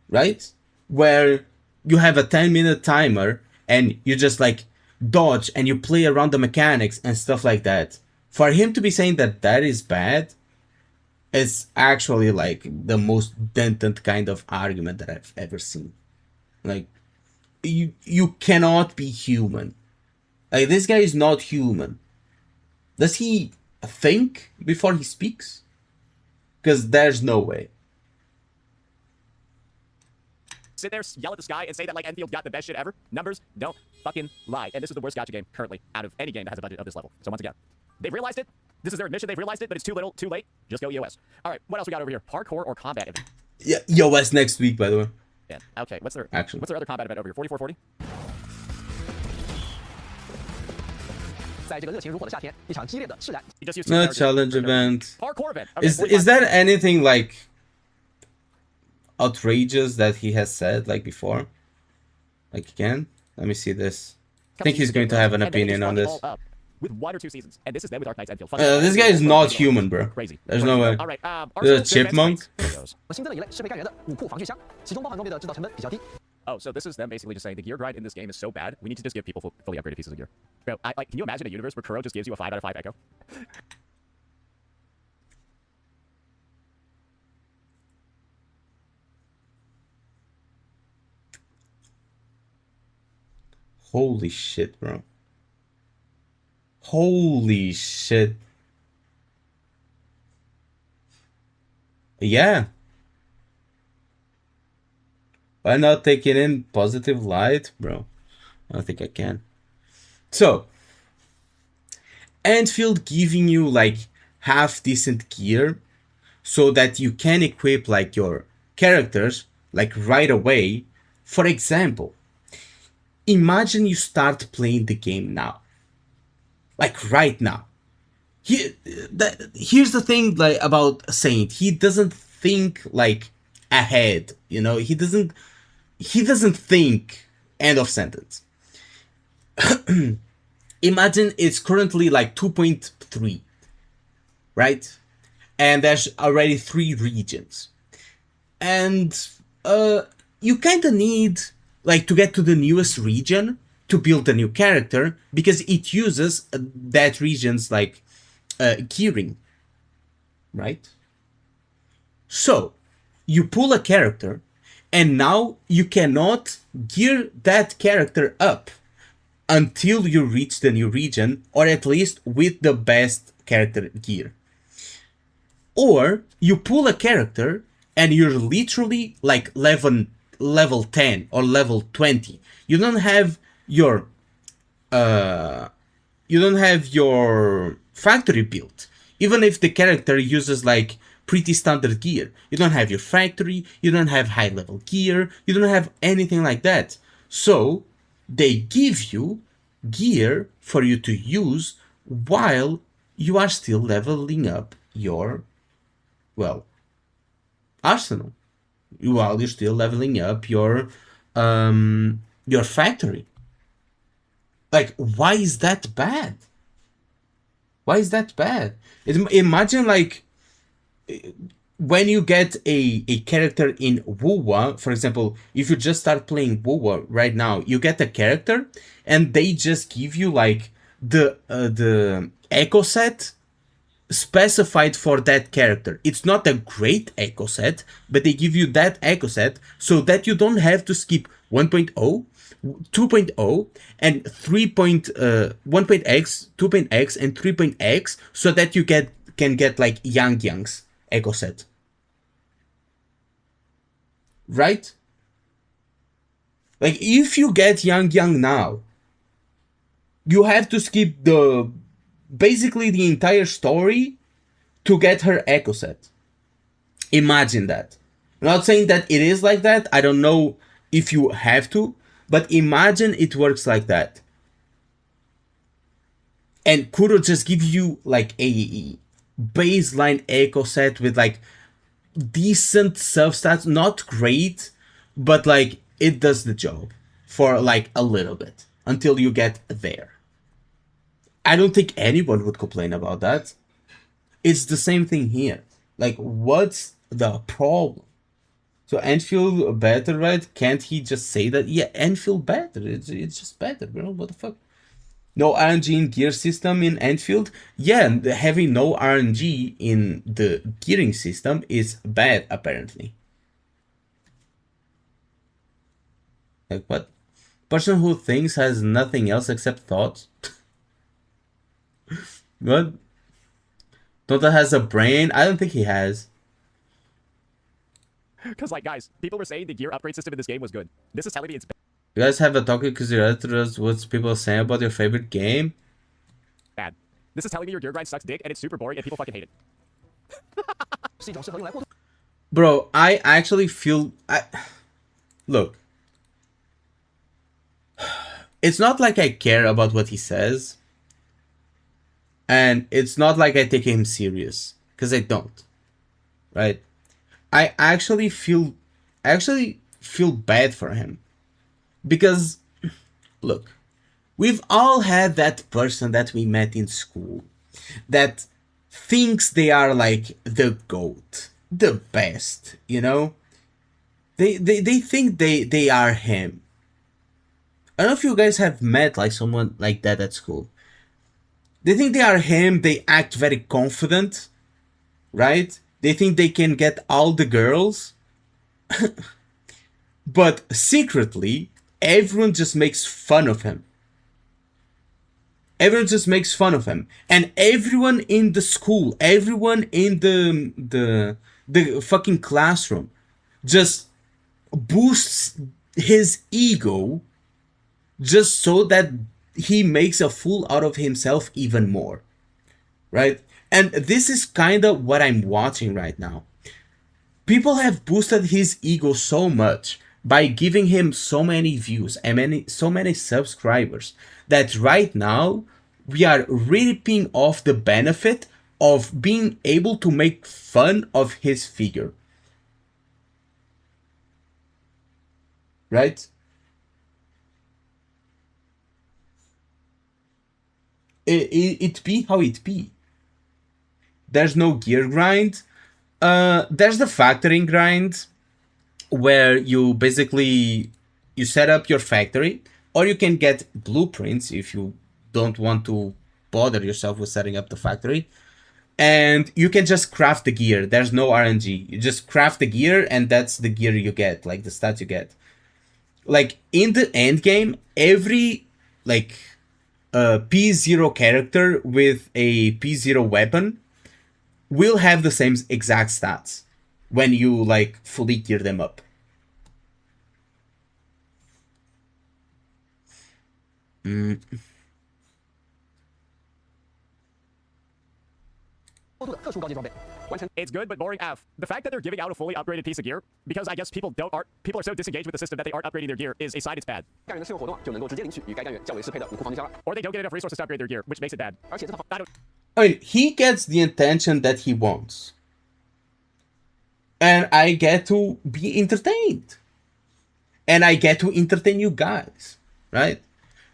right? Where you have a 10-minute timer and you just like dodge and you play around the mechanics and stuff like that. For him to be saying that that is bad is actually like the most dented kind of argument that I've ever seen. Like, you cannot be human. Like, this guy is not human. Does he think before he speaks? Because there's no way. Sit there, yell at the sky, and say that like Enfield got the best shit ever. Numbers don't fucking lie. And this is the worst gacha game currently out of any game that has a budget of this level. So once again, they've realized it. This is their admission. They've realized it, but it's too little, too late. Just go EOS. All right, what else we got over here? Parkour or combat event? Yeah, EOS next week, by the way. Yeah. Okay. What's their other combat event over here? 4440. 在这个热情如火的夏天，一场激烈的释然。 No challenge event. Parkour event. Okay, Is that anything like outrageous that he has said like before? Like again? Let me see this. I think he's going to have an opinion on this. With 1 or 2 seasons, and this is them with Dark Knights Enfield. This guy is not human, bro. Crazy. There's no way. All right. There's a chipmunk. 我新增了一类适配干员的武库防具箱，其中包含装备的制造成本比较低。 Oh, so this is them basically just saying the gear grind in this game is so bad, we need to just give people fully upgraded pieces of gear. Bro, can you imagine a universe where Kuro just gives you a 5 out of 5 echo? Holy shit, bro. Holy shit. Yeah. Why not take it in positive light, bro? I don't think I can. So, Enfield giving you like half decent gear so that you can equip like your characters like right away. For example, imagine you start playing the game now. Like right now. Here's the thing like about Saint. He doesn't think like ahead, you know? He doesn't think end of sentence. Imagine it's currently like 2.3, right? And there's already 3 regions. And you kind of need like to get to the newest region to build a new character because it uses that region's like gearing, right? So you pull a character and now you cannot gear that character up until you reach the new region, or at least with the best character gear. Or you pull a character and you're literally like level 10 or level 20. You don't have your factory built. Even if the character uses like pretty standard gear, you don't have your factory, you don't have high level gear, you don't have anything like that. So they give you gear for you to use while you are still leveling up your, well, arsenal. While you're still leveling up your factory. Like, why is that bad? Why is that bad? Imagine like when you get a character in wuwa, for example, if you just start playing wuwa right now, you get a character and they just give you like the echo set specified for that character. It's not a great echo set, but they give you that echo set so that you don't have to skip 1.0, 2.0 and 1.x, 2.x and 3.x so that you can get like Yangyang's echo set. Right? Like if you get Yangyang now, you have to skip basically the entire story to get her echo set. Imagine that. I'm not saying that it is like that. I don't know if you have to, but imagine it works like that. And Kuro just gives you like a baseline echo set with like decent substats, not great, but like it does the job for like a little bit until you get there. I don't think anyone would complain about that. It's the same thing here. Like, what's the problem? So Enfield better, right? Can't he just say that? Yeah, Enfield better. It's just better, bro. What the fuck? No RNG in gear system in Enfield? Yeah, having no RNG in the gearing system is bad, apparently. Like, what? Person who thinks has nothing else except thoughts? What? Tota has a brain? I don't think he has. Because, like, guys, people were saying the gear upgrade system in this game was good. This is telling me it's You guys have a talk because you're interested what people saying about your favorite game? bad. This is telling me your gear grind sucks dick and it's super boring and people fucking hate it. Bro, I actually feel... Look. It's not like I care about what he says. And it's not like I take him serious. Because I don't. Right? I actually feel bad for him. Because, look, we've all had that person that we met in school that thinks they are like the GOAT, the best, you know? They think they are him. I don't know if you guys have met like someone like that at school. They think they are him, they act very confident, right? They think they can get all the girls. But secretly, everyone just makes fun of him. Everyone just makes fun of him, and everyone in the school, everyone in the fucking classroom, just boosts his ego, just so that he makes a fool out of himself even more, right? And this is kind of what I'm watching right now. People have boosted his ego so much by giving him so many views and so many subscribers that right now we are ripping off the benefit of being able to make fun of his figure. Right? It be how it be. There's no gear grind. There's the factoring grind, where you basically you set up your factory, or you can get blueprints if you don't want to bother yourself with setting up the factory, and you can just craft the gear. There's no RNG. You just craft the gear, and that's the gear you get, like the stats you get. Like in the end game, every like P0 character with a P0 weapon will have the same exact stats when you like fully gear them up. It's good, but boring F. The fact that they're giving out a fully upgraded piece of gear, because I guess people are so disengaged with the system that they aren't upgrading their gear, is a sign it's bad. Or they don't get enough resources to upgrade their gear, which makes it bad. I mean, he gets the attention that he wants, and I get to be entertained, and I get to entertain you guys, right?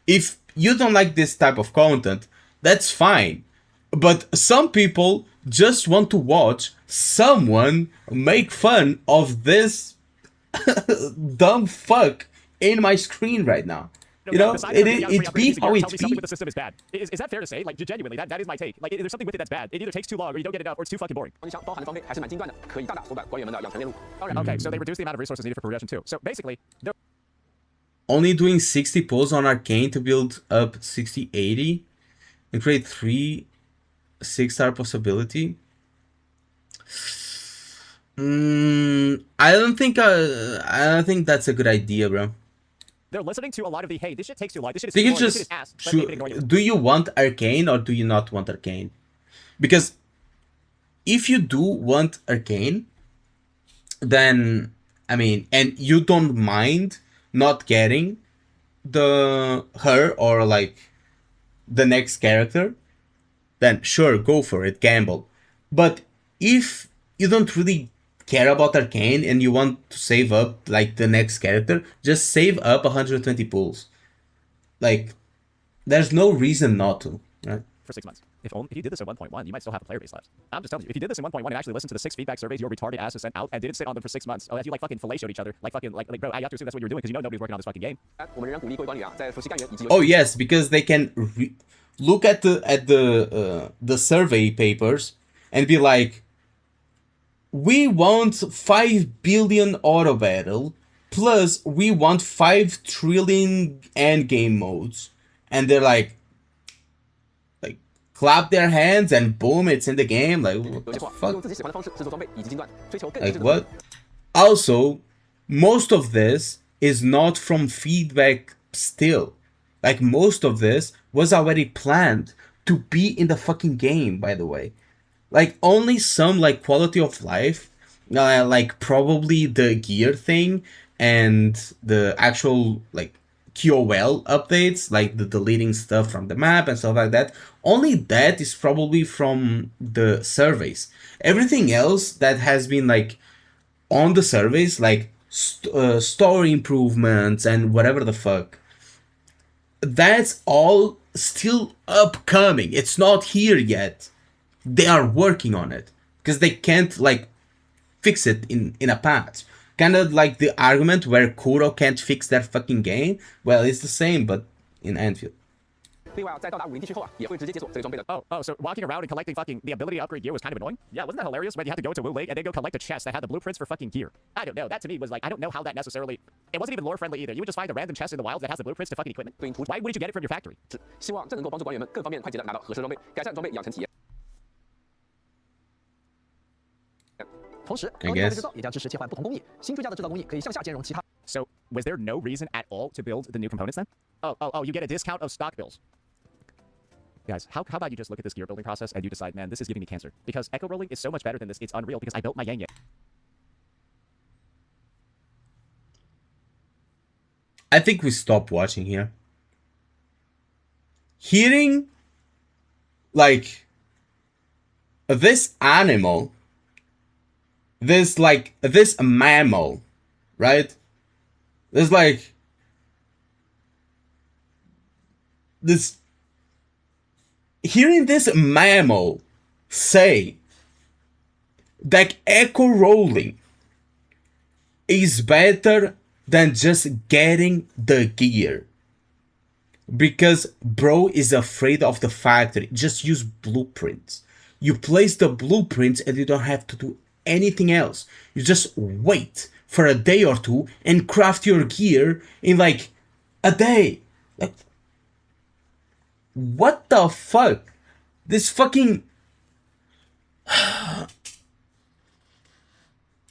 If you don't like this type of content, that's fine. But some people just want to watch someone make fun of this dumb fuck in my screen right now. You know, it be how it be. Something with the system is bad. Is that fair to say? Like, genuinely, that is my take. Like, there's something with it that's bad. It either takes too long, or you don't get enough, or it's too fucking boring. Okay, so they reduce the amount of resources needed for progression too. So basically, they're only doing 60 pulls on Arcane to build up 60-80 and create 3 6-star possibility. I don't think that's a good idea, bro. They're listening to a lot of the, hey, this shit takes too long. This shit is They too can boring. This shit just is ass. Let me ignore you. do you want Arcane or do you not want Arcane? Because if you do want Arcane, then I mean, and you don't mind not getting her or like the next character, then sure, go for it, gamble. But if you don't really care about Arcane and you want to save up like the next character, just save up 120 pulls. Like, there's no reason not to, right? For 6 months. If you did this at 1.1, you might still have a player base left. I'm just telling you, if you did this in 1.1 and actually listened to the 6 feedback surveys your retarded ass has sent out and didn't sit on them for 6 months, oh, you like fucking fellatioed each other, like fucking like bro, I have to assume that's what you're doing because you know nobody's working on this fucking game. Oh yes, because they can look at the survey papers and be like, we want 5 billion auto battle, plus we want 5 trillion endgame modes, and they're like clap their hands and boom, it's in the game. Like, what the fuck? Like, what? Also, most of this is not from feedback still. Like, most of this was already planned to be in the fucking game, by the way. Like, only some, like, quality of life, like, probably the gear thing and the actual, like, QOL updates, like the deleting stuff from the map and stuff like that. Only that is probably from the surveys. Everything else that has been, like, on the surveys, like, story improvements and whatever the fuck, that's all still upcoming. It's not here yet. They are working on it because they can't like fix it in a patch. Kind of like the argument where Kuro can't fix their fucking game. Well, it's the same, but in Anfield. 另外在到达武林地区后也会直接解锁这个装备的。Oh, so walking around and collecting fucking the ability to upgrade gear was kind of annoying? Yeah, wasn't that hilarious when you had to go to Wu Lake and then go collect a chest that had the blueprints for fucking gear? I don't know. That to me was like, I don't know how that necessarily... It wasn't even lore friendly either. You would just find a random chest in the wild that has the blueprints to fucking equipment. Why wouldn't you get it from your factory? 希望这能够帮助官员们更方便快捷的拿到合适的装备，改善装备养成体验。同时，高级装备制造也将支持切换不同工艺，新追加的制造工艺可以向下兼容其他。So, was there no reason at all to build the new components then? Oh, you get a discount of stock bills. Guys, how about you just look at this gear building process and you decide, man, this is giving me cancer. Because echo rolling is so much better than this, it's unreal because I built my Yangyang. I think we stop watching here. Hearing, like, this animal, this mammal, right? There's like, this, hearing this mammal say that echo rolling is better than just getting the gear because bro is afraid of the factory. Just use blueprints. You place the blueprints and you don't have to do anything else. You just wait for a day or two and craft your gear in like a day. Like, what the fuck? This fucking...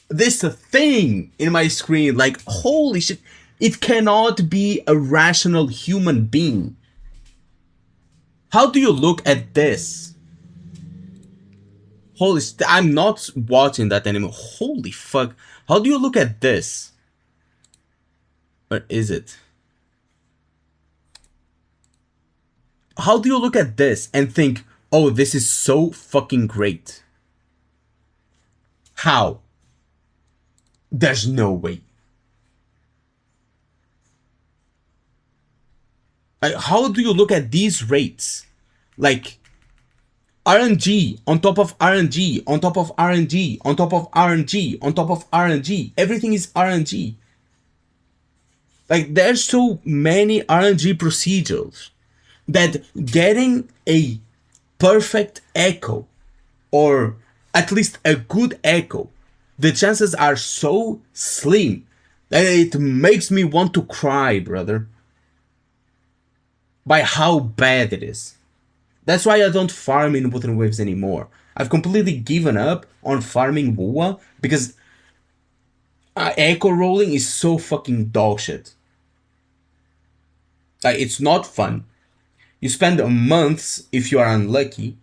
this thing in my screen, like, holy shit. It cannot be a rational human being. How do you look at this? Holy shit, I'm not watching that anymore. Holy fuck. How do you look at this? Where is it? How do you look at this and think, oh, this is so fucking great? How? There's no way. Like, how do you look at these rates? Like, RNG on top of RNG on top of RNG on top of RNG on top of RNG. Everything is RNG. Like, there's so many RNG procedures that getting a perfect echo, or at least a good echo, the chances are so slim that it makes me want to cry, brother, by how bad it is. That's why I don't farm in Wuthering Waves anymore. I've completely given up on farming wuwa because echo rolling is so fucking dog shit. Like, it's not fun. You spend months, if you are unlucky,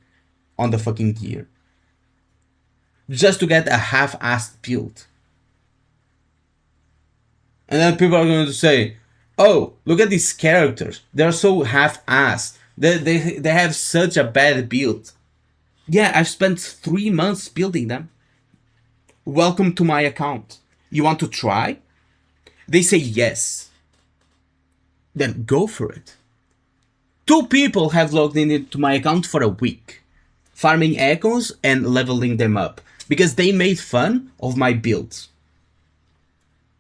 on the fucking gear just to get a half-assed build. And then people are going to say, oh, look at these characters. They're so half-assed. They have such a bad build. Yeah, I've spent 3 months building them. Welcome to my account. You want to try? They say yes. Then go for it. 2 people have logged into my account for a week, farming echoes and leveling them up, because they made fun of my builds.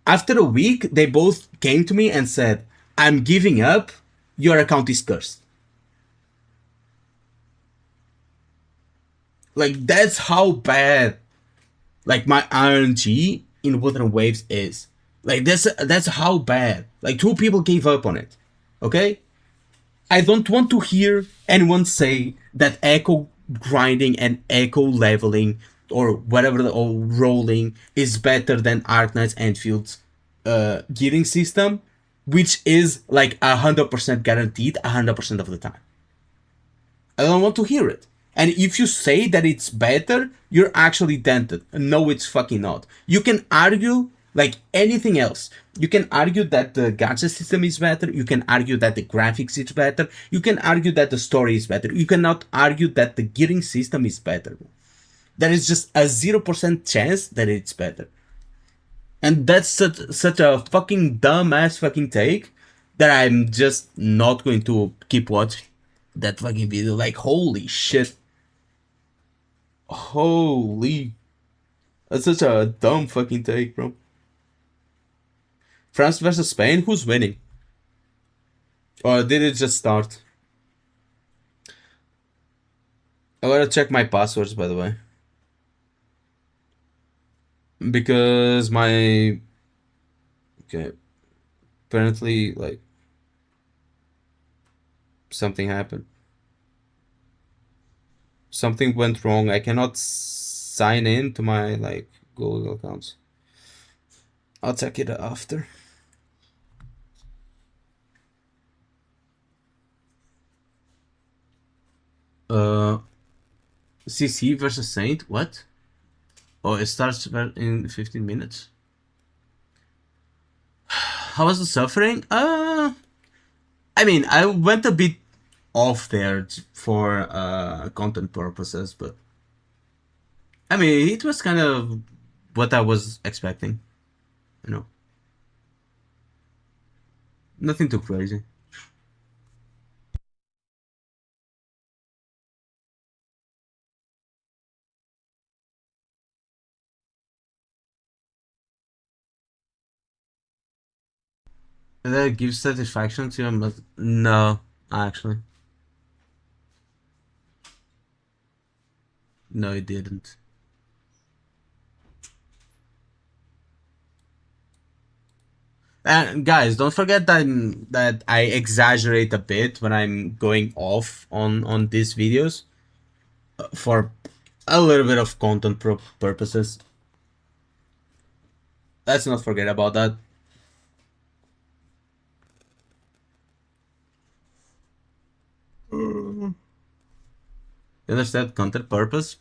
After a week, they both came to me and said, I'm giving up, your account is cursed. Like, that's how bad, like, my RNG in Wuthering Waves is. Like, that's how bad. Like, 2 people gave up on it. Okay? I don't want to hear anyone say that echo grinding and echo leveling or whatever, or rolling is better than Arknight's Enfield's gearing system, which is like 100% guaranteed 100% of the time. I don't want to hear it. And if you say that it's better, you're actually dented. No, it's fucking not. You can argue like anything else. You can argue that the gacha system is better. You can argue that the graphics is better. You can argue that the story is better. You cannot argue that the gearing system is better. There is just a 0% chance that it's better. And that's such a fucking dumbass fucking take that I'm just not going to keep watching that fucking video. Like, holy shit. Holy. That's such a dumb fucking take, bro. France versus Spain? Who's winning? Or did it just start? I gotta check my passwords, by the way. Because my... Okay. Apparently, like... Something happened. Something went wrong. I cannot sign in to my, like, Google accounts. I'll check it after. CC versus Saint? What? Oh, it starts in 15 minutes. How was the suffering? I mean, I went a bit off there for content purposes, but I mean, it was kind of what I was expecting, you know. Nothing too crazy. That gives satisfaction to him? No, actually. No, it didn't. And guys, don't forget that I exaggerate a bit when I'm going off on these videos for a little bit of content purposes. Let's not forget about that. You understand content purpose?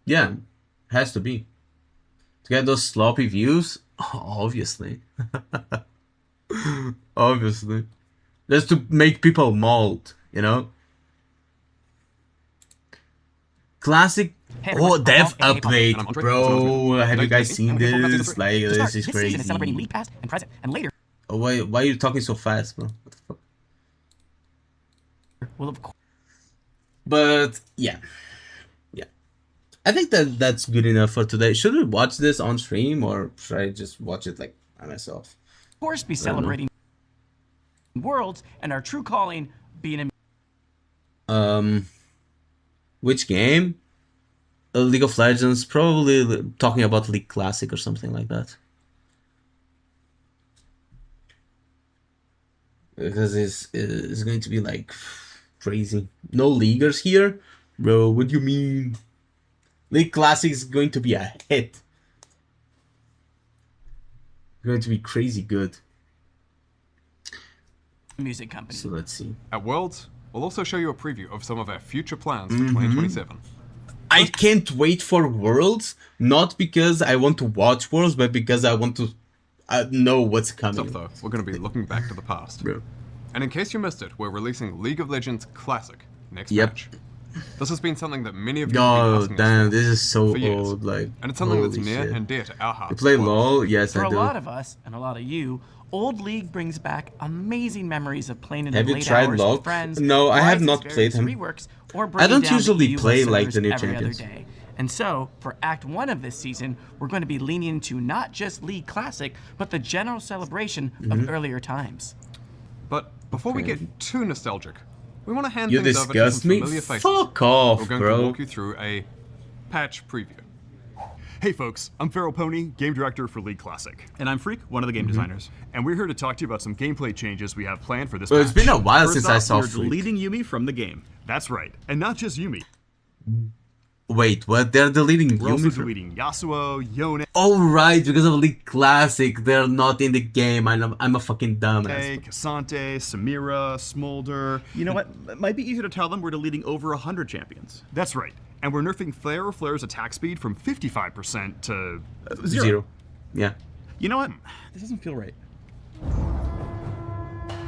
Yeah, has to be. To get those sloppy views? Obviously. Obviously. Just to make people mold, you know? Classic. Oh, dev update, bro. Have you guys seen this? Like, this is crazy. Celebrating League past and present, and later. Oh, why are you talking so fast, bro? What the fuck? Well, of course. But yeah, I think that's good enough for today. Should we watch this on stream or should I just watch it like by myself? Of course, be celebrating worlds and our true calling being in. Which game? League of Legends. Probably talking about League Classic or something like that. Because it's going to be like crazy. No leaguers here, bro. What do you mean? League Classic is going to be a hit. Going to be crazy good. music company. So let's see. At Worlds, we'll also show you a preview of some of our future plans for 2027. I can't wait for Worlds, not because I want to watch Worlds, but because I want to know what's coming. Though, we're going to be looking back to the past. Bro. And in case you missed it, we're releasing League of Legends Classic next match. This has been something that many of you have been asking damn, us this is so for years. old. Like, and it's something that's holy near shit. and dear to our hearts. You play as well. LOL? Yes, For I do. a lot of us, and a lot of you, Old League brings back amazing memories of playing in Have the you late tried hours LOL? with friends. No, I have Rise not its played various him. reworks, or I bringing don't down the usually EU play like listeners the new every champions. other day. And so, for Act 1 of this season, we're going to be leaning into not just League Classic, but the general celebration of earlier times. But before we get too nostalgic, we want to hand You things over to disgust some me? familiar faces. Fuck off, We're going bro. to walk you through a patch preview. Hey folks, I'm Feral Pony, Game Director for League Classic. And I'm Freak, one of the game designers. And we're here to talk to you about some gameplay changes we have planned for this Well, patch. it's been a while First since I off, saw we're Freak. deleting Yumi from the game. That's right. And not just Yumi. Wait, what? They're deleting We're also Yumi from... deleting Yasuo, Yone, Oh, right, because of League Classic, they're not in the game. I'm a fucking dumbass. Cassante, Samira, Smolder. You know what? It might be easier to tell them we're deleting over 100 champions. That's right. And we're nerfing Flare's attack speed from 55% to... Zero. Yeah. You know what? This doesn't feel right.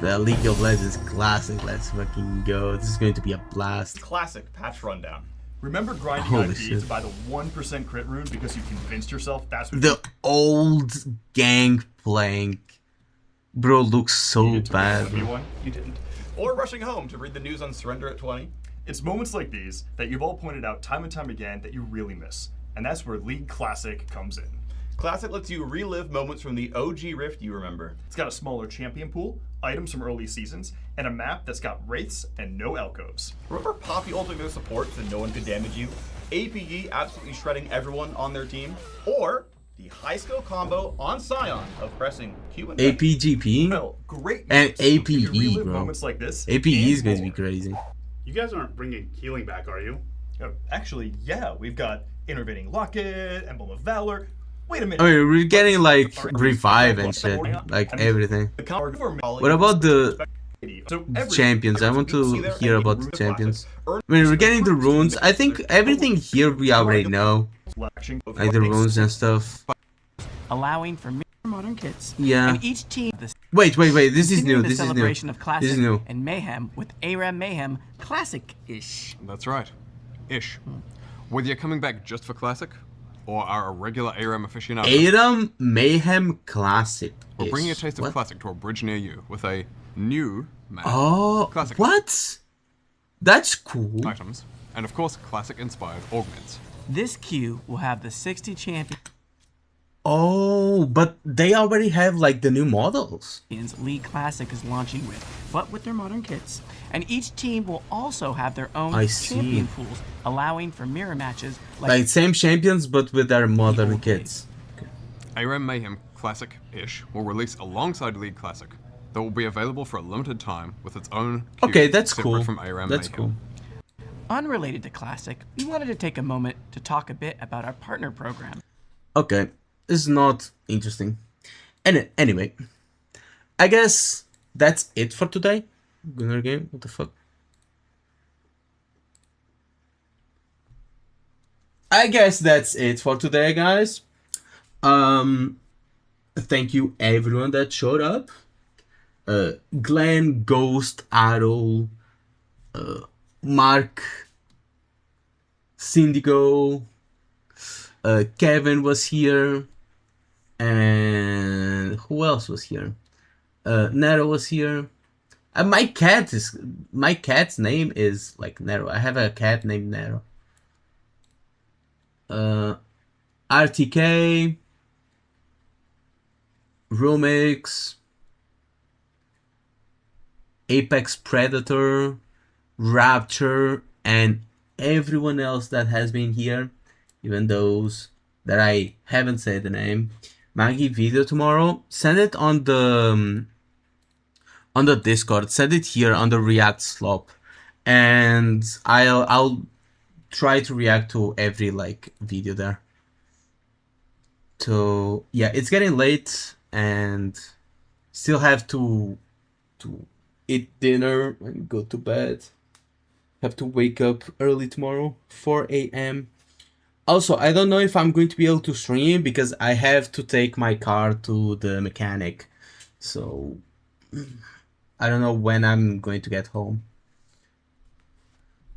The League of Legends Classic, let's fucking go. This is going to be a blast. Classic patch rundown. Remember grinding Holy IP shit. to buy the 1% crit rune because you convinced yourself that's what The old Gangplank. Bro, looks so bad. One? You didn't. Or rushing home to read the news on surrender at 20. It's moments like these that you've all pointed out time and time again that you really miss. And that's where League Classic comes in. Classic lets you relive moments from the OG Rift you remember. It's got a smaller champion pool, items from early seasons, and a map that's got wraiths and no alcoves. Remember Poppy ulting those supports and no one could damage you? APE absolutely shredding everyone on their team? Or the high skill combo on Scion of pressing Q and APGP well, great and APE, relive bro. moments like this APE is going to be crazy. You guys aren't bringing healing back, are you? Actually, yeah, we've got Intervening Locket, Emblem of Valor. Wait a minute. I mean, we're getting like revive and shit, like everything. What about the champions? I want to hear about the champions. I mean, we're getting the runes. I think everything here we already know, like the runes and stuff. Allowing for modern kits. Yeah. And each team. Wait. This is new. The This is new. celebration of classic This is new. and mayhem with ARAM Mayhem Classic-ish. That's right. Ish. Whether you're coming back just for Classic, or are a regular ARAM aficionado, ARAM Mayhem Classic. we're bringing a taste of Classic to a bridge near you with a new map. Oh, Classic what? That's cool. items, and of course, Classic-inspired augments. This queue will have the 60 champions. Oh, but they already have like the new models. League Classic is launching with, but with their modern kits. And each team will also have their own I see. champion pools, allowing for mirror matches Like same champions, but with their modern kits. ARAM Mayhem Classic-ish will release alongside League Classic, that will be available for a limited time with its own queue Okay, that's separate cool. from ARAM That's Mayhem. cool. Unrelated to Classic, we wanted to take a moment to talk a bit about our partner program. Okay, this is not interesting. And anyway, I guess that's it for today. Gunner game, what the fuck? I guess that's it for today, guys. Thank you everyone that showed up. Glenn, Ghost, Adol, Mark, Syndigo, Kevin was here, and who else was here? Nero was here. My cat's name is like Nero. I have a cat named Nero. RTK, Romix, Apex Predator, Rapture, and everyone else that has been here, even those that I haven't said the name. Maggie video tomorrow. Send it on the Discord. Send it here on the React slop, and I'll try to react to every like video there. So yeah, it's getting late and still have to eat dinner and go to bed. Have to wake up early tomorrow, 4 a.m. Also, I don't know if I'm going to be able to stream because I have to take my car to the mechanic. So I don't know when I'm going to get home.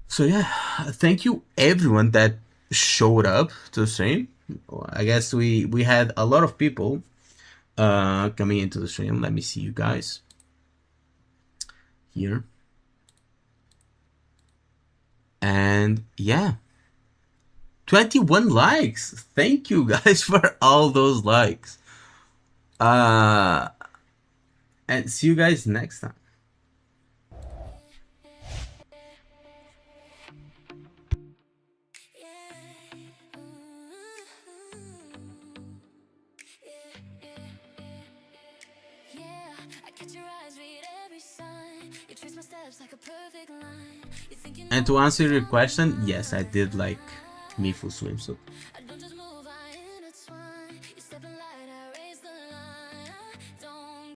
So yeah, thank you everyone that showed up to the stream. I guess we had a lot of people coming into the stream. Let me see you guys here. And yeah, 21 likes. Thank you guys for all those likes. And see you guys next time. And to answer your question, yes, I did like Mifu swimsuit.